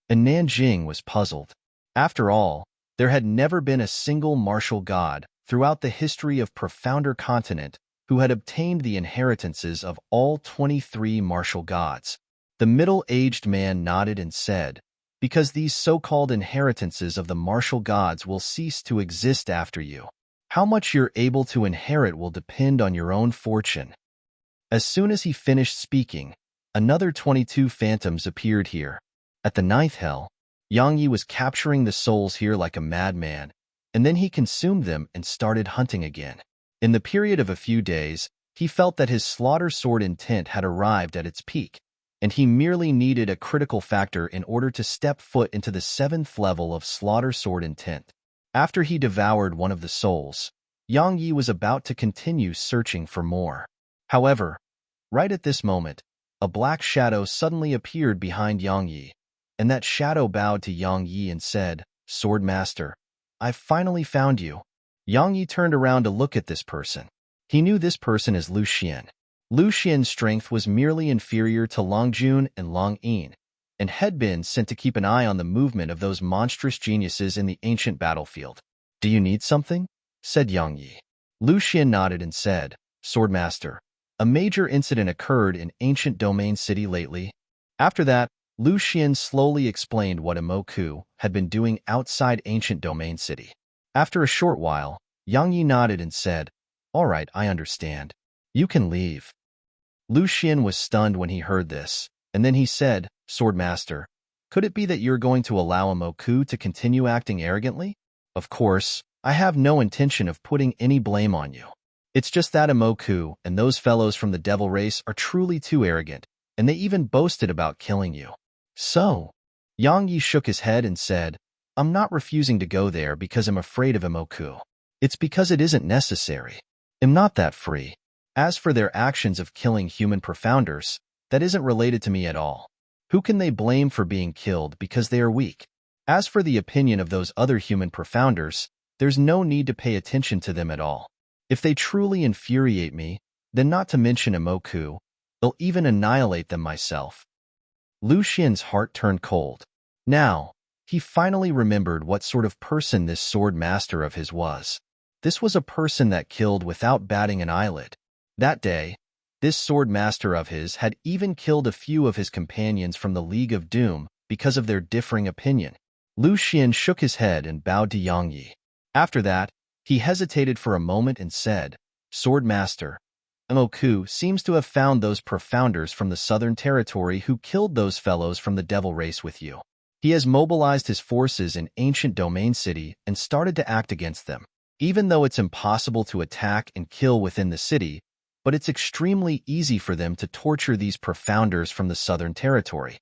And Nanjing was puzzled. After all, there had never been a single martial god throughout the history of Profounder Continent who had obtained the inheritances of all 23 martial gods. The middle-aged man nodded and said, "Because these so-called inheritances of the martial gods will cease to exist after you. How much you're able to inherit will depend on your own fortune." As soon as he finished speaking, another 22 phantoms appeared here. At the 9th hell, Yang Yi was capturing the souls here like a madman, and then he consumed them and started hunting again. In the period of a few days, he felt that his slaughter sword intent had arrived at its peak, and he merely needed a critical factor in order to step foot into the 7th level of slaughter sword intent. After he devoured one of the souls, Yang Yi was about to continue searching for more. However, right at this moment, a black shadow suddenly appeared behind Yang Yi, and that shadow bowed to Yang Yi and said, "Sword Master, I've finally found you." Yang Yi turned around to look at this person. He knew this person as Lu Xian. Lu Xian's strength was merely inferior to Long Jun and Long Yin, and had been sent to keep an eye on the movement of those monstrous geniuses in the ancient battlefield. "Do you need something?" said Yang Yi. Lu Xian nodded and said, "Sword Master, a major incident occurred in ancient domain city lately." After that, Lu Xian slowly explained what Imoku had been doing outside ancient domain city. After a short while, Yang Yi nodded and said, "All right, I understand. You can leave." Lucian was stunned when he heard this, and then he said, Swordmaster, could it be that you're going to allow Emoku to continue acting arrogantly? Of course, I have no intention of putting any blame on you. It's just that Emoku and those fellows from the devil race are truly too arrogant, and they even boasted about killing you. So, Yang Yi shook his head and said, I'm not refusing to go there because I'm afraid of Emoku. It's because it isn't necessary. I'm not that free. As for their actions of killing human profounders, that isn't related to me at all. Who can they blame for being killed because they are weak? As for the opinion of those other human profounders, there's no need to pay attention to them at all. If they truly infuriate me, then not to mention Emoku, I'll even annihilate them myself. Lucian's heart turned cold. Now, he finally remembered what sort of person this sword master of his was. This was a person that killed without batting an eyelid. That day, this sword master of his had even killed a few of his companions from the League of Doom because of their differing opinion. Lucian shook his head and bowed to Yang Yi. After that, he hesitated for a moment and said, Sword Master, Emoku seems to have found those profounders from the Southern Territory who killed those fellows from the devil race with you. He has mobilized his forces in ancient Domain City and started to act against them. Even though it's impossible to attack and kill within the city, but it's extremely easy for them to torture these profounders from the Southern Territory.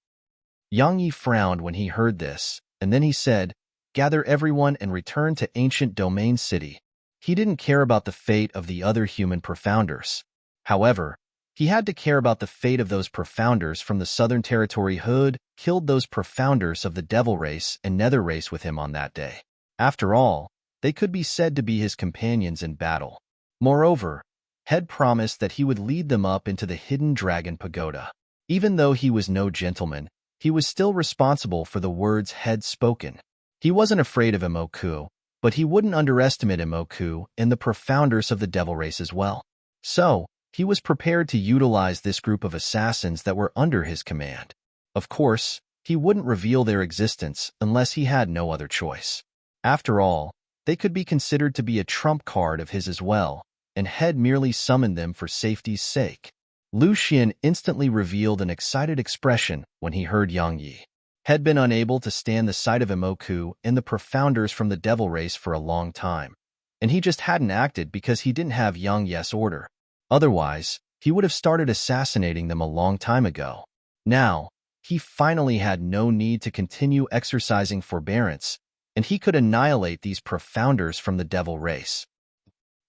Yang Yi frowned when he heard this, and then he said, Gather everyone and return to ancient Domain City. He didn't care about the fate of the other human profounders. However, he had to care about the fate of those profounders from the Southern Territory who killed those profounders of the Devil Race and Nether Race with him on that day. After all, they could be said to be his companions in battle. Moreover, Head promised that he would lead them up into the hidden dragon pagoda. Even though he was no gentleman, he was still responsible for the words Head spoken. He wasn't afraid of Emoku, but he wouldn't underestimate Emoku and the profounders of the devil race as well. So, he was prepared to utilize this group of assassins that were under his command. Of course, he wouldn't reveal their existence unless he had no other choice. After all, they could be considered to be a trump card of his as well, and Head merely summoned them for safety's sake. Lucian instantly revealed an excited expression when he heard Yang Yi. Had been unable to stand the sight of Emoku and the profounders from the devil race for a long time, and he just hadn't acted because he didn't have Yang Yi's order. Otherwise, he would have started assassinating them a long time ago. Now, he finally had no need to continue exercising forbearance, and he could annihilate these profounders from the devil race.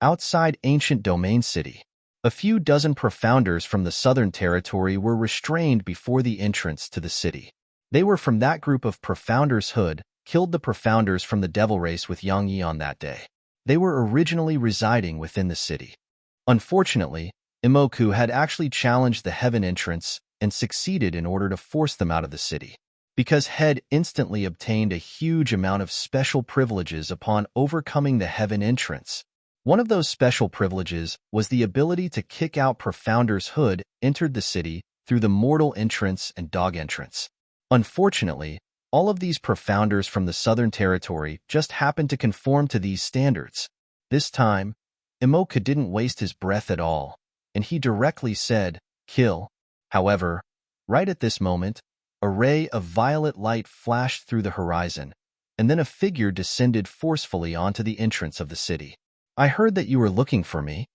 Outside ancient Domain City, a few dozen profounders from the Southern Territory were restrained before the entrance to the city. They were from that group of profounders who killed the profounders from the devil race with Yang Yi on that day. They were originally residing within the city. Unfortunately, Emoku had actually challenged the heaven entrance and succeeded in order to force them out of the city. Because Head instantly obtained a huge amount of special privileges upon overcoming the heaven entrance. One of those special privileges was the ability to kick out profounders who entered the city through the mortal entrance and dog entrance. Unfortunately, all of these profounders from the Southern Territory just happened to conform to these standards. This time, Emoku didn't waste his breath at all, and he directly said, Kill. However, right at this moment, a ray of violet light flashed through the horizon, and then a figure descended forcefully onto the entrance of the city. I heard that you were looking for me.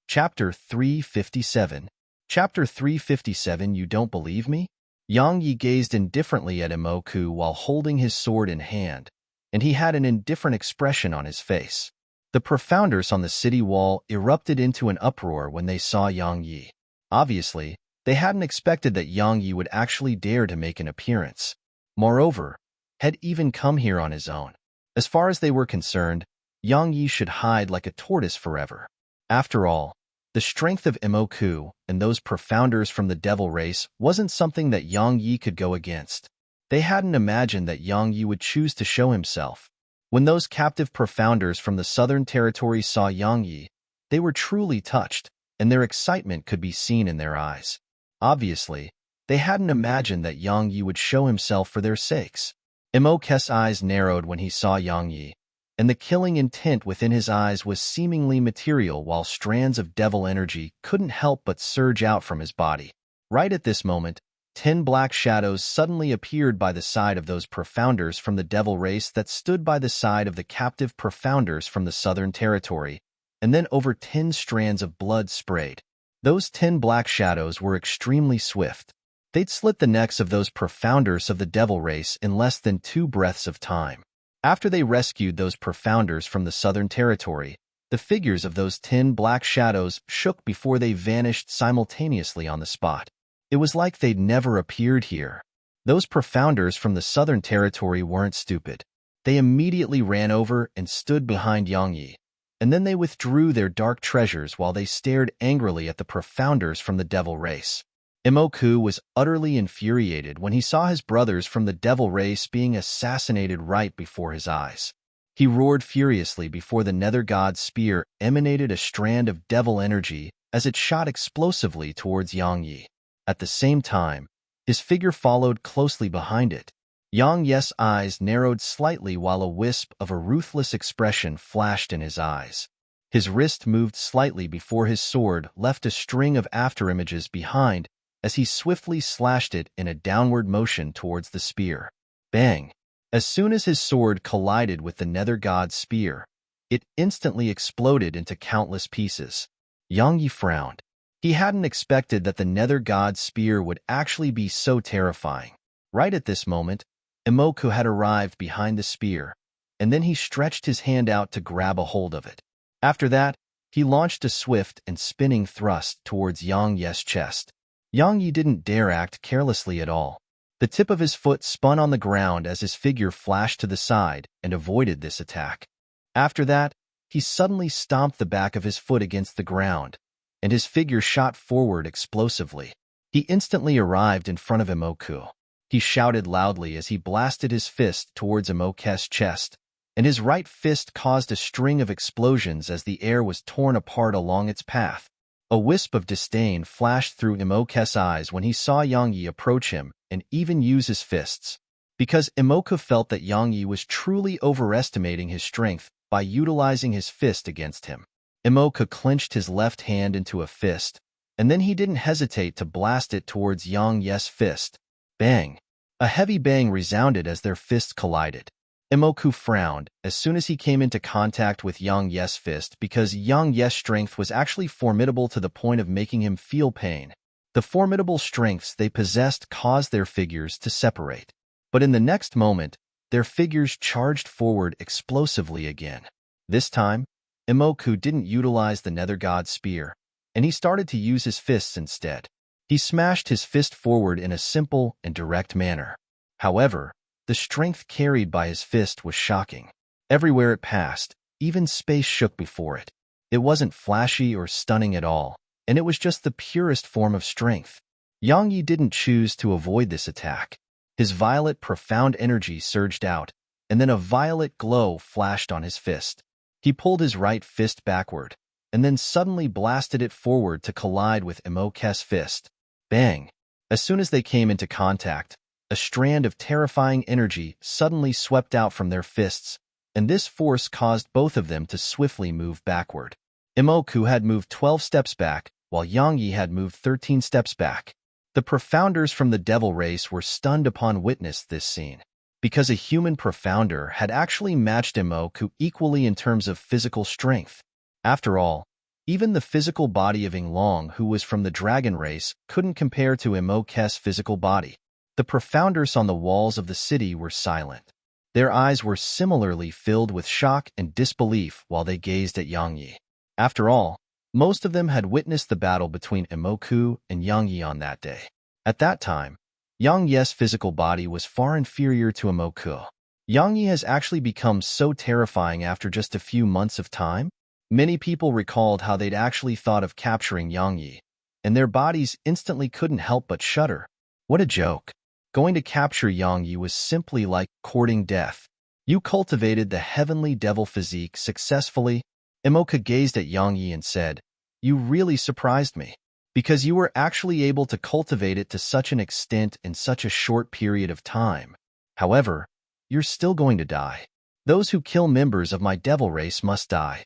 Chapter 357. Chapter 357. You don't believe me? Yang Yi gazed indifferently at Emoku while holding his sword in hand, and he had an indifferent expression on his face. The profounders on the city wall erupted into an uproar when they saw Yang Yi. Obviously, they hadn't expected that Yang Yi would actually dare to make an appearance. Moreover, had even come here on his own. As far as they were concerned, Yang Yi should hide like a tortoise forever. After all, the strength of Emoku and those profounders from the devil race wasn't something that Yang Yi could go against. They hadn't imagined that Yang Yi would choose to show himself. When those captive profounders from the Southern Territory saw Yang Yi, they were truly touched, and their excitement could be seen in their eyes. Obviously, they hadn't imagined that Yang Yi would show himself for their sakes. Emoku's eyes narrowed when he saw Yang Yi, and the killing intent within his eyes was seemingly material while strands of devil energy couldn't help but surge out from his body. Right at this moment, 10 black shadows suddenly appeared by the side of those profounders from the devil race that stood by the side of the captive profounders from the southern territory, and then over 10 strands of blood sprayed. Those 10 black shadows were extremely swift. They'd slit the necks of those profounders of the devil race in less than 2 breaths of time. After they rescued those profounders from the southern territory, the figures of those 10 black shadows shook before they vanished simultaneously on the spot. It was like they'd never appeared here. Those profounders from the southern territory weren't stupid. They immediately ran over and stood behind Yang Yi, and then they withdrew their dark treasures while they stared angrily at the profounders from the devil race. Emoku was utterly infuriated when he saw his brothers from the devil race being assassinated right before his eyes. He roared furiously before the nether god's spear emanated a strand of devil energy as it shot explosively towards Yang Yi. At the same time, his figure followed closely behind it. Yang Yi's eyes narrowed slightly while a wisp of a ruthless expression flashed in his eyes. His wrist moved slightly before his sword left a string of afterimages behind as he swiftly slashed it in a downward motion towards the spear. Bang! As soon as his sword collided with the nether god's spear, it instantly exploded into countless pieces. Yang Yi frowned. He hadn't expected that the nether god's spear would actually be so terrifying. Right at this moment, Emoku had arrived behind the spear, and then he stretched his hand out to grab a hold of it. After that, he launched a swift and spinning thrust towards Yang Yi's chest. Yang Yi didn't dare act carelessly at all. The tip of his foot spun on the ground as his figure flashed to the side and avoided this attack. After that, he suddenly stomped the back of his foot against the ground, and his figure shot forward explosively. He instantly arrived in front of Emoku. He shouted loudly as he blasted his fist towards Emoku's chest, and his right fist caused a string of explosions as the air was torn apart along its path. A wisp of disdain flashed through Emoku's eyes when he saw Yang Yi approach him and even use his fists, because Emoku felt that Yang Yi was truly overestimating his strength by utilizing his fist against him. Emoku clenched his left hand into a fist, and then he didn't hesitate to blast it towards Yang Yi's fist. Bang! A heavy bang resounded as their fists collided. Emoku frowned as soon as he came into contact with Yang Yi's fist because Yang Yi's strength was actually formidable to the point of making him feel pain. The formidable strengths they possessed caused their figures to separate. But in the next moment, their figures charged forward explosively again. This time, Emoku didn't utilize the nether god's spear, and he started to use his fists instead. He smashed his fist forward in a simple and direct manner. However, the strength carried by his fist was shocking. Everywhere it passed, even space shook before it. It wasn't flashy or stunning at all, and it was just the purest form of strength. Yang Yi didn't choose to avoid this attack. His violet, profound energy surged out, and then a violet glow flashed on his fist. He pulled his right fist backward, and then suddenly blasted it forward to collide with Emoku's fist. Bang! As soon as they came into contact, a strand of terrifying energy suddenly swept out from their fists, and this force caused both of them to swiftly move backward. Emoku had moved 12 steps back, while Yang Yi had moved 13 steps back. The profounders from the devil race were stunned upon witness this scene, because a human profounder had actually matched Emoku equally in terms of physical strength. After all, even the physical body of Yinglong, who was from the dragon race, couldn't compare to Emoku's physical body. The profounders on the walls of the city were silent. Their eyes were similarly filled with shock and disbelief while they gazed at Yang Yi. After all, most of them had witnessed the battle between Emoku and Yang Yi on that day. At that time, Yang Yi's physical body was far inferior to Emoku. Yang Yi has actually become so terrifying after just a few months of time. Many people recalled how they'd actually thought of capturing Yang Yi, and their bodies instantly couldn't help but shudder. What a joke. Going to capture Yang Yi was simply like courting death. You cultivated the heavenly devil physique successfully. Emoku gazed at Yang Yi and said, "You really surprised me, because you were actually able to cultivate it to such an extent in such a short period of time. However, you're still going to die." Those who kill members of my devil race must die."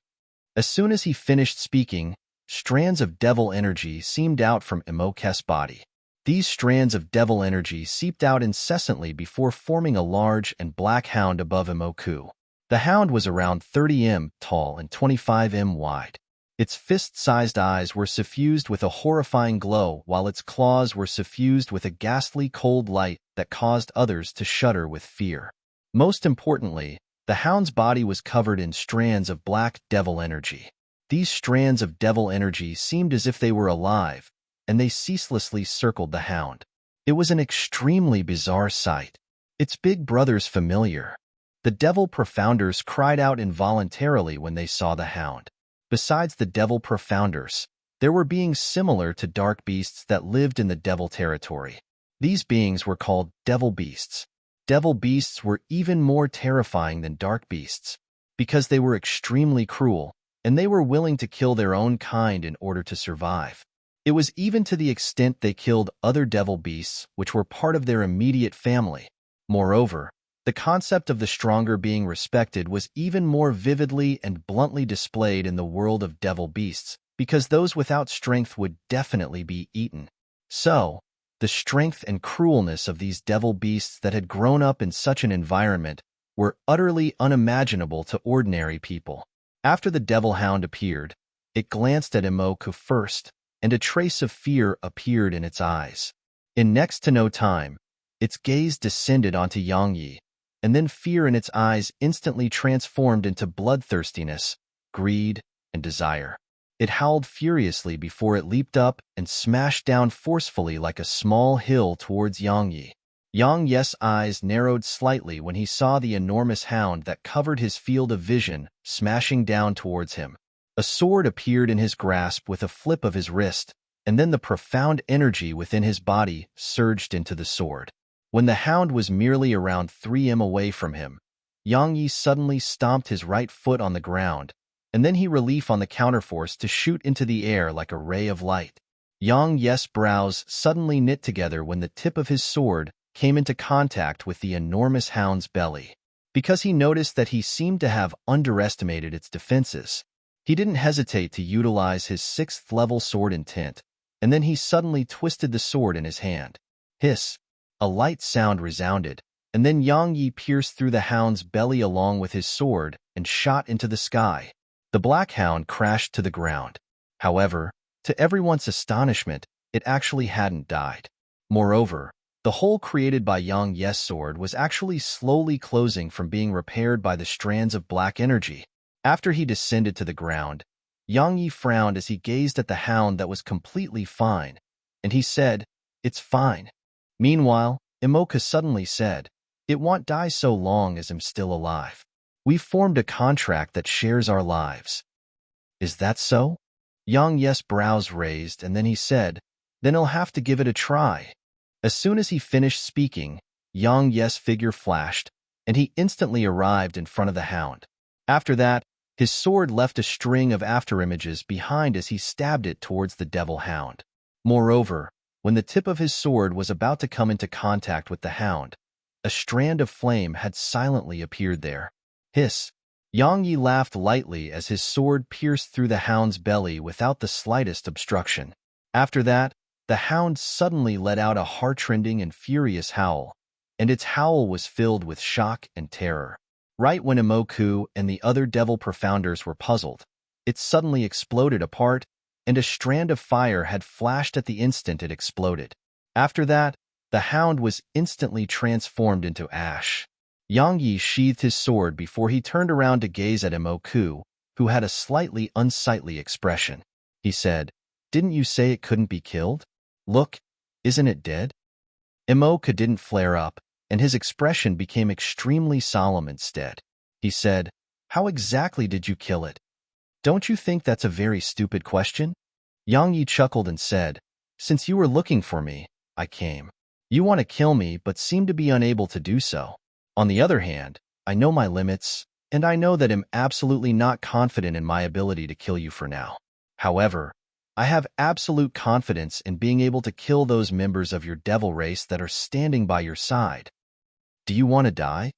As soon as he finished speaking, strands of devil energy seeped out from Emok's body. These strands of devil energy seeped out incessantly before forming a large and black hound above Emoku. The hound was around 30 m tall and 25 m wide. Its fist-sized eyes were suffused with a horrifying glow, while its claws were suffused with a ghastly cold light that caused others to shudder with fear. Most importantly, the hound's body was covered in strands of black devil energy. These strands of devil energy seemed as if they were alive, and they ceaselessly circled the hound. It was an extremely bizarre sight. Its big brother's familiar. The devil profounders cried out involuntarily when they saw the hound. Besides the devil profounders, there were beings similar to dark beasts that lived in the devil territory. These beings were called devil beasts. Devil beasts were even more terrifying than dark beasts, because they were extremely cruel, and they were willing to kill their own kind in order to survive. It was even to the extent they killed other devil beasts which were part of their immediate family. Moreover, the concept of the stronger being respected was even more vividly and bluntly displayed in the world of devil beasts, because those without strength would definitely be eaten. So, the strength and cruelness of these devil beasts that had grown up in such an environment were utterly unimaginable to ordinary people. After the devil hound appeared, it glanced at Emoku first, and a trace of fear appeared in its eyes. In next to no time, its gaze descended onto Yangyi, and then fear in its eyes instantly transformed into bloodthirstiness, greed, and desire. It howled furiously before it leaped up and smashed down forcefully like a small hill towards Yangyi. Yangyi's eyes narrowed slightly when he saw the enormous hound that covered his field of vision smashing down towards him. A sword appeared in his grasp with a flip of his wrist, and then the profound energy within his body surged into the sword. When the hound was merely around 3 m away from him, Yangyi suddenly stomped his right foot on the ground, and then he relief on the counterforce to shoot into the air like a ray of light. Yangyi's brows suddenly knit together when the tip of his sword came into contact with the enormous hound's belly. Because he noticed that he seemed to have underestimated its defenses, he didn't hesitate to utilize his 6th-level sword intent, and then he suddenly twisted the sword in his hand. Hiss! A light sound resounded, and then Yangyi pierced through the hound's belly along with his sword and shot into the sky. The black hound crashed to the ground. However, to everyone's astonishment, it actually hadn't died. Moreover, the hole created by Yangyi's sword was actually slowly closing from being repaired by the strands of black energy. After he descended to the ground, Yangyi frowned as he gazed at the hound that was completely fine, and he said, "It's fine." Meanwhile, Emoku suddenly said, "It won't die so long as I'm still alive. We've formed a contract that shares our lives." "Is that so?" Yangyi's brows raised, and then he said, "Then he'll have to give it a try." As soon as he finished speaking, Yangyi's figure flashed, and he instantly arrived in front of the hound. After that, his sword left a string of afterimages behind as he stabbed it towards the devil hound. Moreover, when the tip of his sword was about to come into contact with the hound, a strand of flame had silently appeared there. Hiss! Yangyi laughed lightly as his sword pierced through the hound's belly without the slightest obstruction. After that, the hound suddenly let out a heartrending and furious howl, and its howl was filled with shock and terror. Right when Emoku and the other devil profounders were puzzled, it suddenly exploded apart, and a strand of fire had flashed at the instant it exploded. After that, the hound was instantly transformed into ash. Yangyi sheathed his sword before he turned around to gaze at Emoku, who had a slightly unsightly expression. He said, "Didn't you say it couldn't be killed? Look, isn't it dead?" Emoku didn't flare up, and his expression became extremely solemn instead. He said, "How exactly did you kill it? Don't you think that's a very stupid question?" Yangyi chuckled and said, "Since you were looking for me, I came. You want to kill me but seem to be unable to do so. On the other hand, I know my limits, and I know that I'm absolutely not confident in my ability to kill you for now. However, I have absolute confidence in being able to kill those members of your devil race that are standing by your side. Do you want to die?"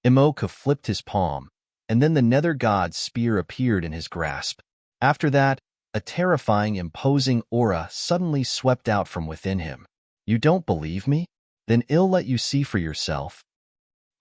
Embark flipped his palm, and then the nether god's spear appeared in his grasp. After that, a terrifying, imposing aura suddenly swept out from within him. You don't believe me? Then I'll let you see for yourself.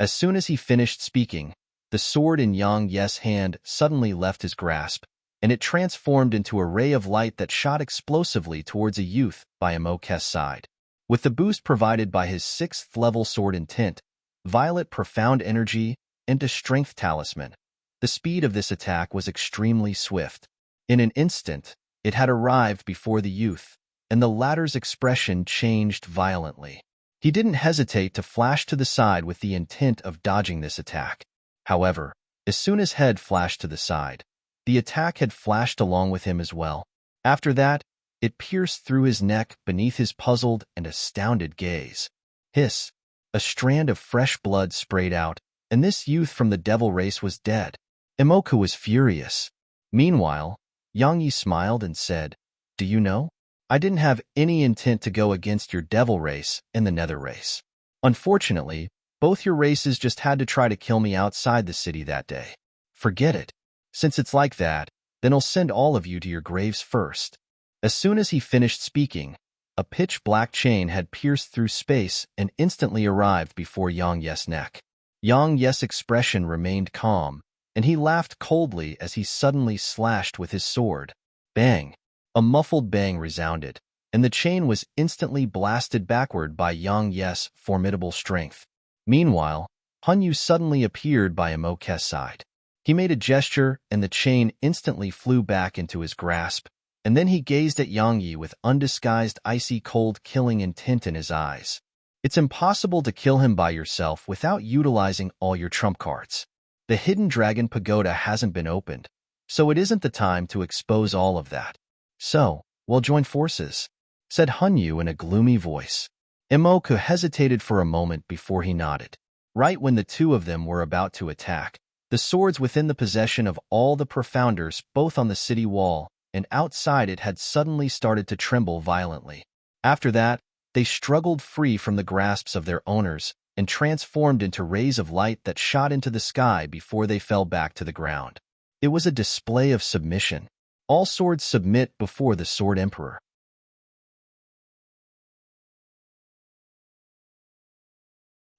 As soon as he finished speaking, the sword in Yang Ye's hand suddenly left his grasp, and it transformed into a ray of light that shot explosively towards a youth by Embark's side. With the boost provided by his 6th-level sword intent, Violet Profound Energy, and a Strength Talisman, the speed of this attack was extremely swift. In an instant, it had arrived before the youth, and the latter's expression changed violently. He didn't hesitate to flash to the side with the intent of dodging this attack. However, as soon as head flashed to the side, the attack had flashed along with him as well. After that, it pierced through his neck beneath his puzzled and astounded gaze. Hiss! A strand of fresh blood sprayed out, and this youth from the devil race was dead. Embark was furious. Meanwhile, Yang Yi smiled and said, "Do you know? I didn't have any intent to go against your devil race and the nether race. Unfortunately, both your races just had to try to kill me outside the city that day. Forget it. Since it's like that, then I'll send all of you to your graves first." As soon as he finished speaking, a pitch-black chain had pierced through space and instantly arrived before Yang Ye's neck. Yang Ye's expression remained calm, and he laughed coldly as he suddenly slashed with his sword. Bang! A muffled bang resounded, and the chain was instantly blasted backward by Yang Ye's formidable strength. Meanwhile, Hanyu suddenly appeared by Embark's side. He made a gesture, and the chain instantly flew back into his grasp, and then he gazed at Yang Yi with undisguised icy cold killing intent in his eyes. It's impossible to kill him by yourself without utilizing all your trump cards. The Hidden Dragon Pagoda hasn't been opened, so it isn't the time to expose all of that. So, we'll join forces, said Hanyu in a gloomy voice. Embark hesitated for a moment before he nodded. Right when the two of them were about to attack, the swords within the possession of all the Profounders, both on the city wall and outside it, had suddenly started to tremble violently. After that, they struggled free from the grasps of their owners and transformed into rays of light that shot into the sky before they fell back to the ground. It was a display of submission. All swords submit before the Sword Emperor.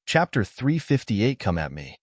Chapter 358. Come at me.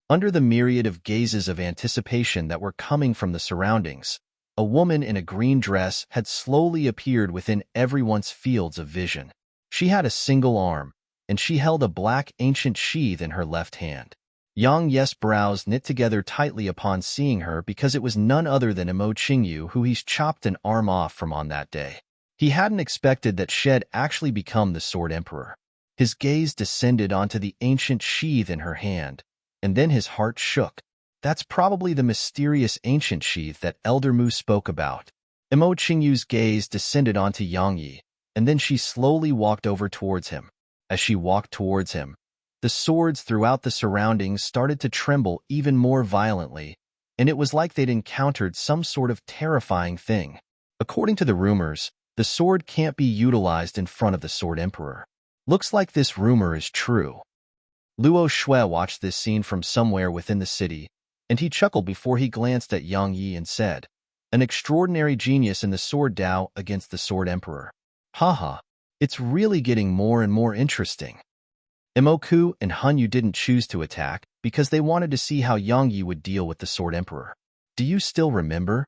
Under the myriad of gazes of anticipation that were coming from the surroundings, a woman in a green dress had slowly appeared within everyone's fields of vision. She had a single arm, and she held a black ancient sheath in her left hand. Yang Ye's brows knit together tightly upon seeing her, because it was none other than Imo Qingyu, who he's chopped an arm off from on that day. He hadn't expected that she'd actually become the Sword Emperor. His gaze descended onto the ancient sheath in her hand, and then his heart shook. That's probably the mysterious ancient sheath that Elder Mu spoke about. Imo Qingyu's gaze descended onto Yang Yi, and then she slowly walked over towards him. As she walked towards him, the swords throughout the surroundings started to tremble even more violently, and it was like they'd encountered some sort of terrifying thing. According to the rumors, the sword can't be utilized in front of the Sword Emperor. Looks like this rumor is true. Luo Shui watched this scene from somewhere within the city, and he chuckled before he glanced at Yang Yi and said, "An extraordinary genius in the Sword Dao against the Sword Emperor. Haha, it's really getting more and more interesting." Imoku and Hanyu didn't choose to attack because they wanted to see how Yang Yi would deal with the Sword Emperor. "Do you still remember?"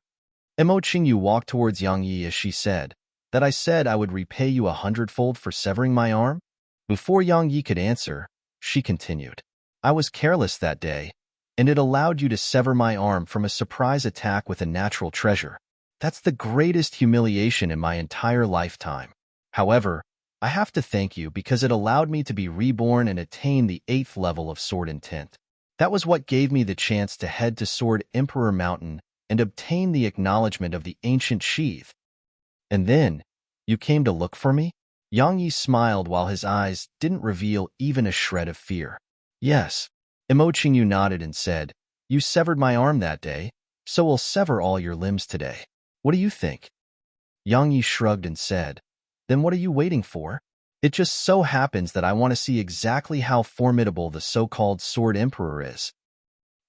Imo Qingyu walked towards Yang Yi as she said, "that I said I would repay you 100-fold for severing my arm?" Before Yang Yi could answer, she continued, "I was careless that day, and it allowed you to sever my arm from a surprise attack with a natural treasure. That's the greatest humiliation in my entire lifetime. However, I have to thank you because it allowed me to be reborn and attain the 8th level of Sword Intent. That was what gave me the chance to head to Sword Emperor Mountain and obtain the acknowledgement of the ancient sheath. And then, you came to look for me?" Yang Yi smiled while his eyes didn't reveal even a shred of fear. "Yes." Imo Qingyu nodded and said, "You severed my arm that day, so we'll sever all your limbs today. What do you think?" Yang Yi shrugged and said, "Then what are you waiting for? It just so happens that I want to see exactly how formidable the so-called Sword Emperor is.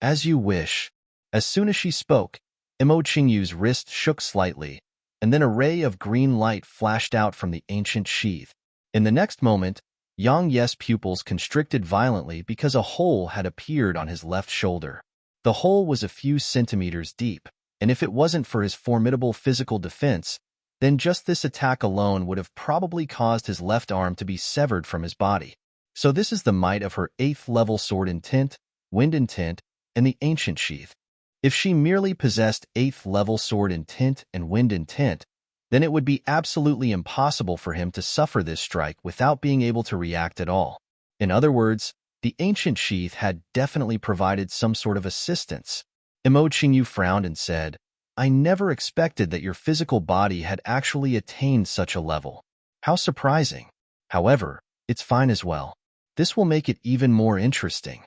As you wish. As soon as she spoke, Imo Qingyu's wrist shook slightly, and then a ray of green light flashed out from the ancient sheath. In the next moment, Yang Ye's pupils constricted violently because a hole had appeared on his left shoulder. The hole was a few centimeters deep, and if it wasn't for his formidable physical defense, then just this attack alone would have probably caused his left arm to be severed from his body. So this is the might of her 8th level sword intent, wind intent, and the ancient sheath. If she merely possessed 8th level sword intent and wind intent, then it would be absolutely impossible for him to suffer this strike without being able to react at all. In other words, the ancient sheath had definitely provided some sort of assistance. Imo Qingyu frowned and said, I never expected that your physical body had actually attained such a level. How surprising. However, it's fine as well. This will make it even more interesting.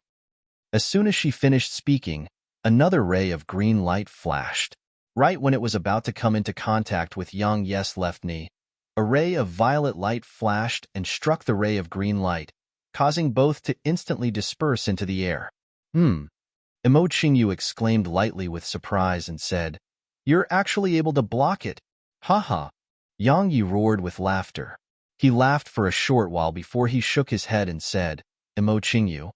As soon as she finished speaking, another ray of green light flashed. Right when it was about to come into contact with Yang Ye's left knee, a ray of violet light flashed and struck the ray of green light, causing both to instantly disperse into the air. Imo Qingyu exclaimed lightly with surprise and said, You're actually able to block it. Haha. Yang Yi roared with laughter. He laughed for a short while before he shook his head and said, Imo Qingyu,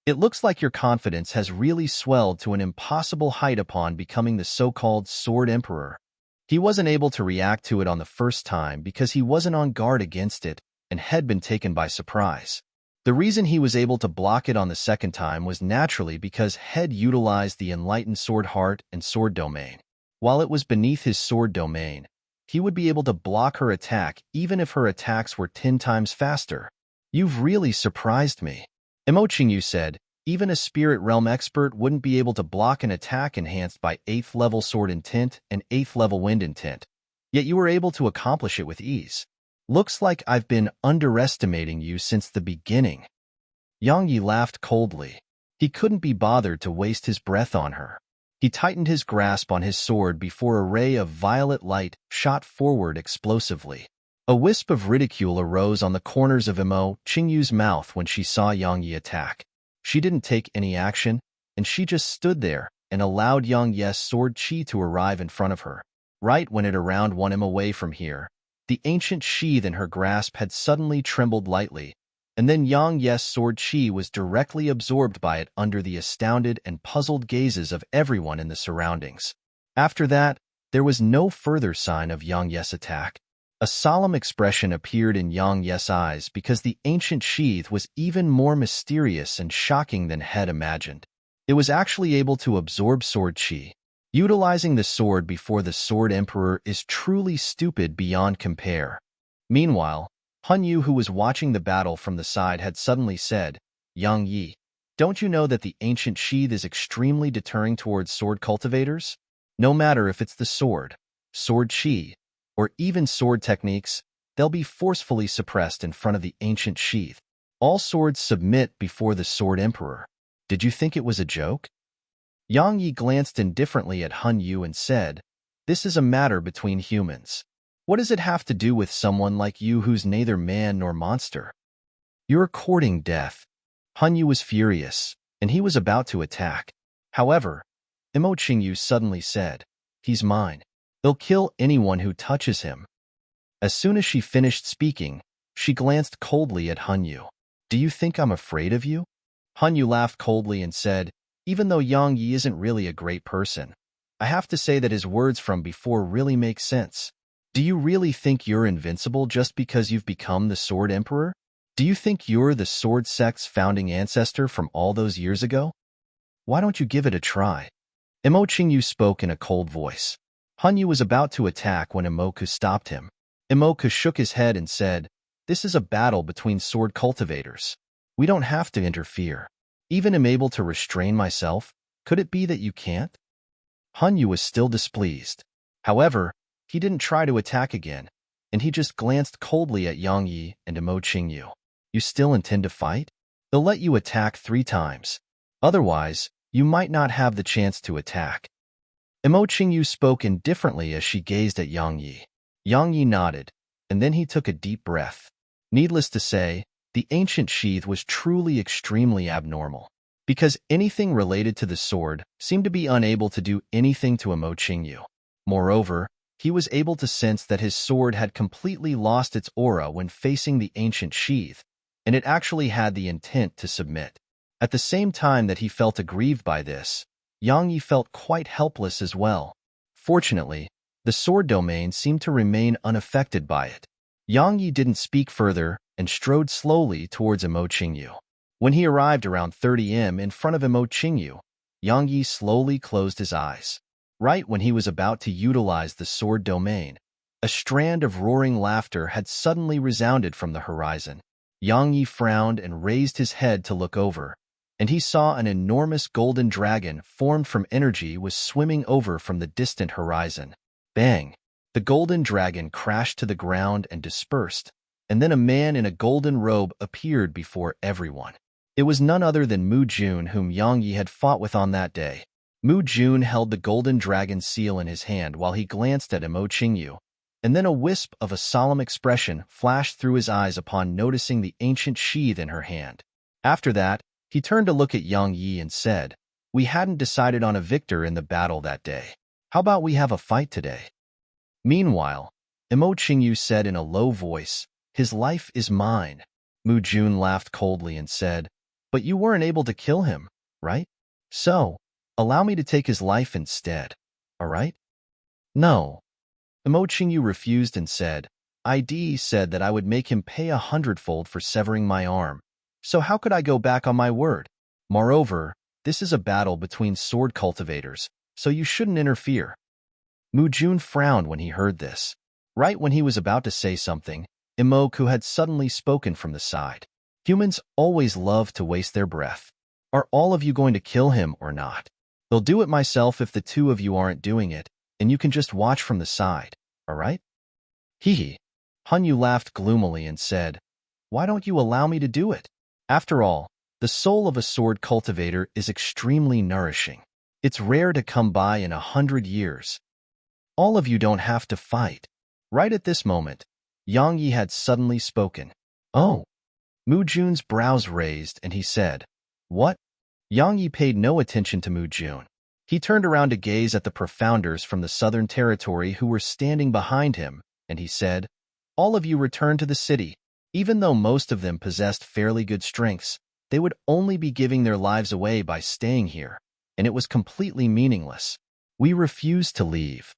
it looks like your confidence has really swelled to an impossible height upon becoming the so-called Sword Emperor. He wasn't able to react to it on the first time because he wasn't on guard against it and had been taken by surprise. The reason he was able to block it on the second time was naturally because Head utilized the enlightened sword heart and sword domain. While it was beneath his sword domain, he would be able to block her attack even if her attacks were 10 times faster. You've really surprised me. Imo Qingyu said, even a spirit realm expert wouldn't be able to block an attack enhanced by 8th level sword intent and 8th level wind intent, yet you were able to accomplish it with ease. Looks like I've been underestimating you since the beginning. Yang Yi laughed coldly. He couldn't be bothered to waste his breath on her. He tightened his grasp on his sword before a ray of violet light shot forward explosively. A wisp of ridicule arose on the corners of Imo Qingyu's mouth when she saw Yang Yi attack. She didn't take any action, and she just stood there and allowed Yang Ye's sword chi to arrive in front of her. Right when it around 1 m away from here, the ancient sheath in her grasp had suddenly trembled lightly, and then Yang Ye's sword chi was directly absorbed by it under the astounded and puzzled gazes of everyone in the surroundings. After that, there was no further sign of Yang Ye's attack. A solemn expression appeared in Yang Ye's eyes because the ancient sheath was even more mysterious and shocking than Head imagined. It was actually able to absorb sword chi. Utilizing the sword before the Sword Emperor is truly stupid beyond compare. Meanwhile, Han Yu, who was watching the battle from the side, had suddenly said, Yang Yi, don't you know that the ancient sheath is extremely deterring towards sword cultivators? No matter if it's the sword chi, or even sword techniques, they'll be forcefully suppressed in front of the ancient sheath. All swords submit before the Sword Emperor. Did you think it was a joke? Yang Yi glanced indifferently at Han Yu and said, This is a matter between humans. What does it have to do with someone like you who's neither man nor monster? You're courting death. Han Yu was furious, and he was about to attack. However, Imo Qingyu suddenly said, He's mine. He'll kill anyone who touches him. As soon as she finished speaking, she glanced coldly at Han Yu. Do you think I'm afraid of you? Han Yu laughed coldly and said, Even though Yang Yi isn't really a great person, I have to say that his words from before really make sense. Do you really think you're invincible just because you've become the Sword Emperor? Do you think you're the Sword Sect's founding ancestor from all those years ago? Why don't you give it a try? Imo Qingyu spoke in a cold voice. Han Yu was about to attack when Imoku stopped him. Imoku shook his head and said, This is a battle between sword cultivators. We don't have to interfere. Even am able to restrain myself. Could it be that you can't? Han Yu was still displeased. However, he didn't try to attack again, and he just glanced coldly at Yang Yi and Imo Qingyu. You still intend to fight? They'll let you attack 3 times. Otherwise, you might not have the chance to attack. Imo Qingyu spoke indifferently as she gazed at Yang Yi. Yang Yi nodded, and then he took a deep breath. Needless to say, the ancient sheath was truly extremely abnormal, because anything related to the sword seemed to be unable to do anything to Emo Qingyu. Moreover, he was able to sense that his sword had completely lost its aura when facing the ancient sheath, and it actually had the intent to submit. At the same time that he felt aggrieved by this, Yang Yi felt quite helpless as well. Fortunately, the sword domain seemed to remain unaffected by it. Yang Yi didn't speak further and strode slowly towards Emo Qingyu. When he arrived around 30 m in front of Emo Qingyu, Yang Yi slowly closed his eyes. Right when he was about to utilize the sword domain, a strand of roaring laughter had suddenly resounded from the horizon. Yang Yi frowned and raised his head to look over, and he saw an enormous golden dragon formed from energy was swimming over from the distant horizon. Bang! The golden dragon crashed to the ground and dispersed, and then a man in a golden robe appeared before everyone. It was none other than Mu Jun, whom Yang Yi had fought with on that day. Mu Jun held the golden dragon seal in his hand while he glanced at Emo Qingyu, and then a wisp of a solemn expression flashed through his eyes upon noticing the ancient sheath in her hand. After that, he turned to look at Yang Yi and said, "We hadn't decided on a victor in the battle that day. How about we have a fight today?" Meanwhile, Emo Qingyu said in a low voice, "His life is mine." Mu Jun laughed coldly and said, "But you weren't able to kill him, right? So, allow me to take his life instead, all right?" "No." Emo Qingyu refused and said, "ID said that I would make him pay 100-fold for severing my arm, so how could I go back on my word? Moreover, this is a battle between sword cultivators, so you shouldn't interfere." Mu Jun frowned when he heard this. Right when he was about to say something, Imoku had suddenly spoken from the side. "Humans always love to waste their breath. Are all of you going to kill him or not? They'll do it myself if the two of you aren't doing it, and you can just watch from the side, all right?" Hee. Hanyu laughed gloomily and said, "Why don't you allow me to do it? After all, the soul of a sword cultivator is extremely nourishing. It's rare to come by in 100 years. All of you don't have to fight." Right at this moment, Yang Yi had suddenly spoken. "Oh." Mu Jun's brows raised and he said, "What?" Yang Yi paid no attention to Mu Jun. He turned around to gaze at the profounders from the southern territory who were standing behind him, and he said, "All of you return to the city." Even though most of them possessed fairly good strengths, they would only be giving their lives away by staying here, and it was completely meaningless. "We refuse to leave."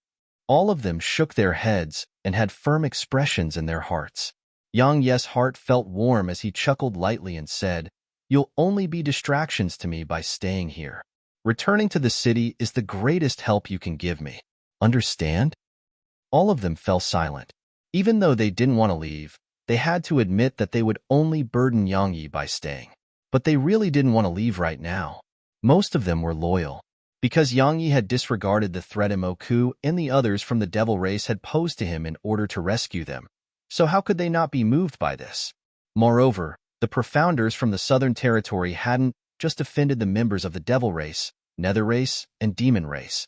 All of them shook their heads and had firm expressions in their hearts. Yang Ye's heart felt warm as he chuckled lightly and said, "You'll only be distractions to me by staying here. Returning to the city is the greatest help you can give me. Understand?" All of them fell silent. Even though they didn't want to leave, they had to admit that they would only burden Yang Yi by staying. But they really didn't want to leave right now. Most of them were loyal. Because Yang Yi had disregarded the threat Imoku and the others from the devil race had posed to him in order to rescue them. So how could they not be moved by this? Moreover, the profounders from the southern territory hadn't just offended the members of the devil race, nether race, and demon race.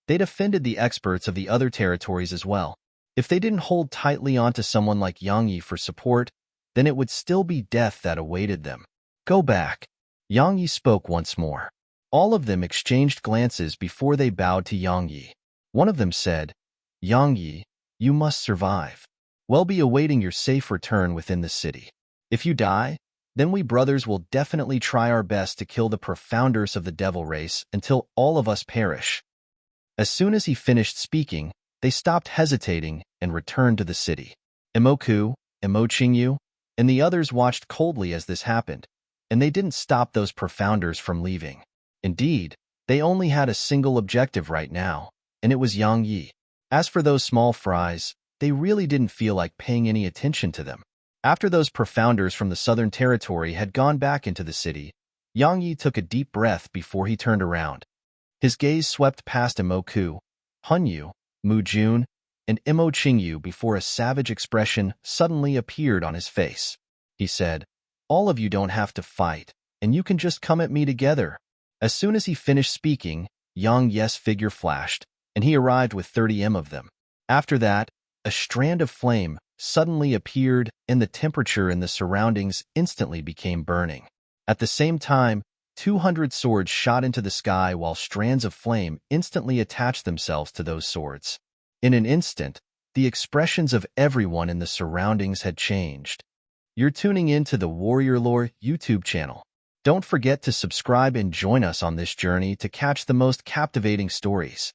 They'd offended the experts of the other territories as well. If they didn't hold tightly onto someone like Yang Yi for support, then it would still be death that awaited them. "Go back." Yang Yi spoke once more. All of them exchanged glances before they bowed to Yang Yi. One of them said, "Yang Yi, you must survive. We'll be awaiting your safe return within the city. If you die, then we brothers will definitely try our best to kill the profounders of the devil race until all of us perish." As soon as he finished speaking, they stopped hesitating and returned to the city. Imoku, Emo Qingyu, and the others watched coldly as this happened, and they didn't stop those profounders from leaving. Indeed, they only had a single objective right now, and it was Yang Yi. As for those small fries, they really didn't feel like paying any attention to them. After those profounders from the southern territory had gone back into the city, Yang Yi took a deep breath before he turned around. His gaze swept past Imoku, Hanyu, Mu Jun, and Emo Qingyu before a savage expression suddenly appeared on his face. He said, "All of you don't have to fight, and you can just come at me together." As soon as he finished speaking, Yang Ye's figure flashed, and he arrived with 30 of them. After that, a strand of flame suddenly appeared, and the temperature in the surroundings instantly became burning. At the same time, 200 swords shot into the sky while strands of flame instantly attached themselves to those swords. In an instant, the expressions of everyone in the surroundings had changed. You're tuning in to the Warrior Lore YouTube channel. Don't forget to subscribe and join us on this journey to catch the most captivating stories.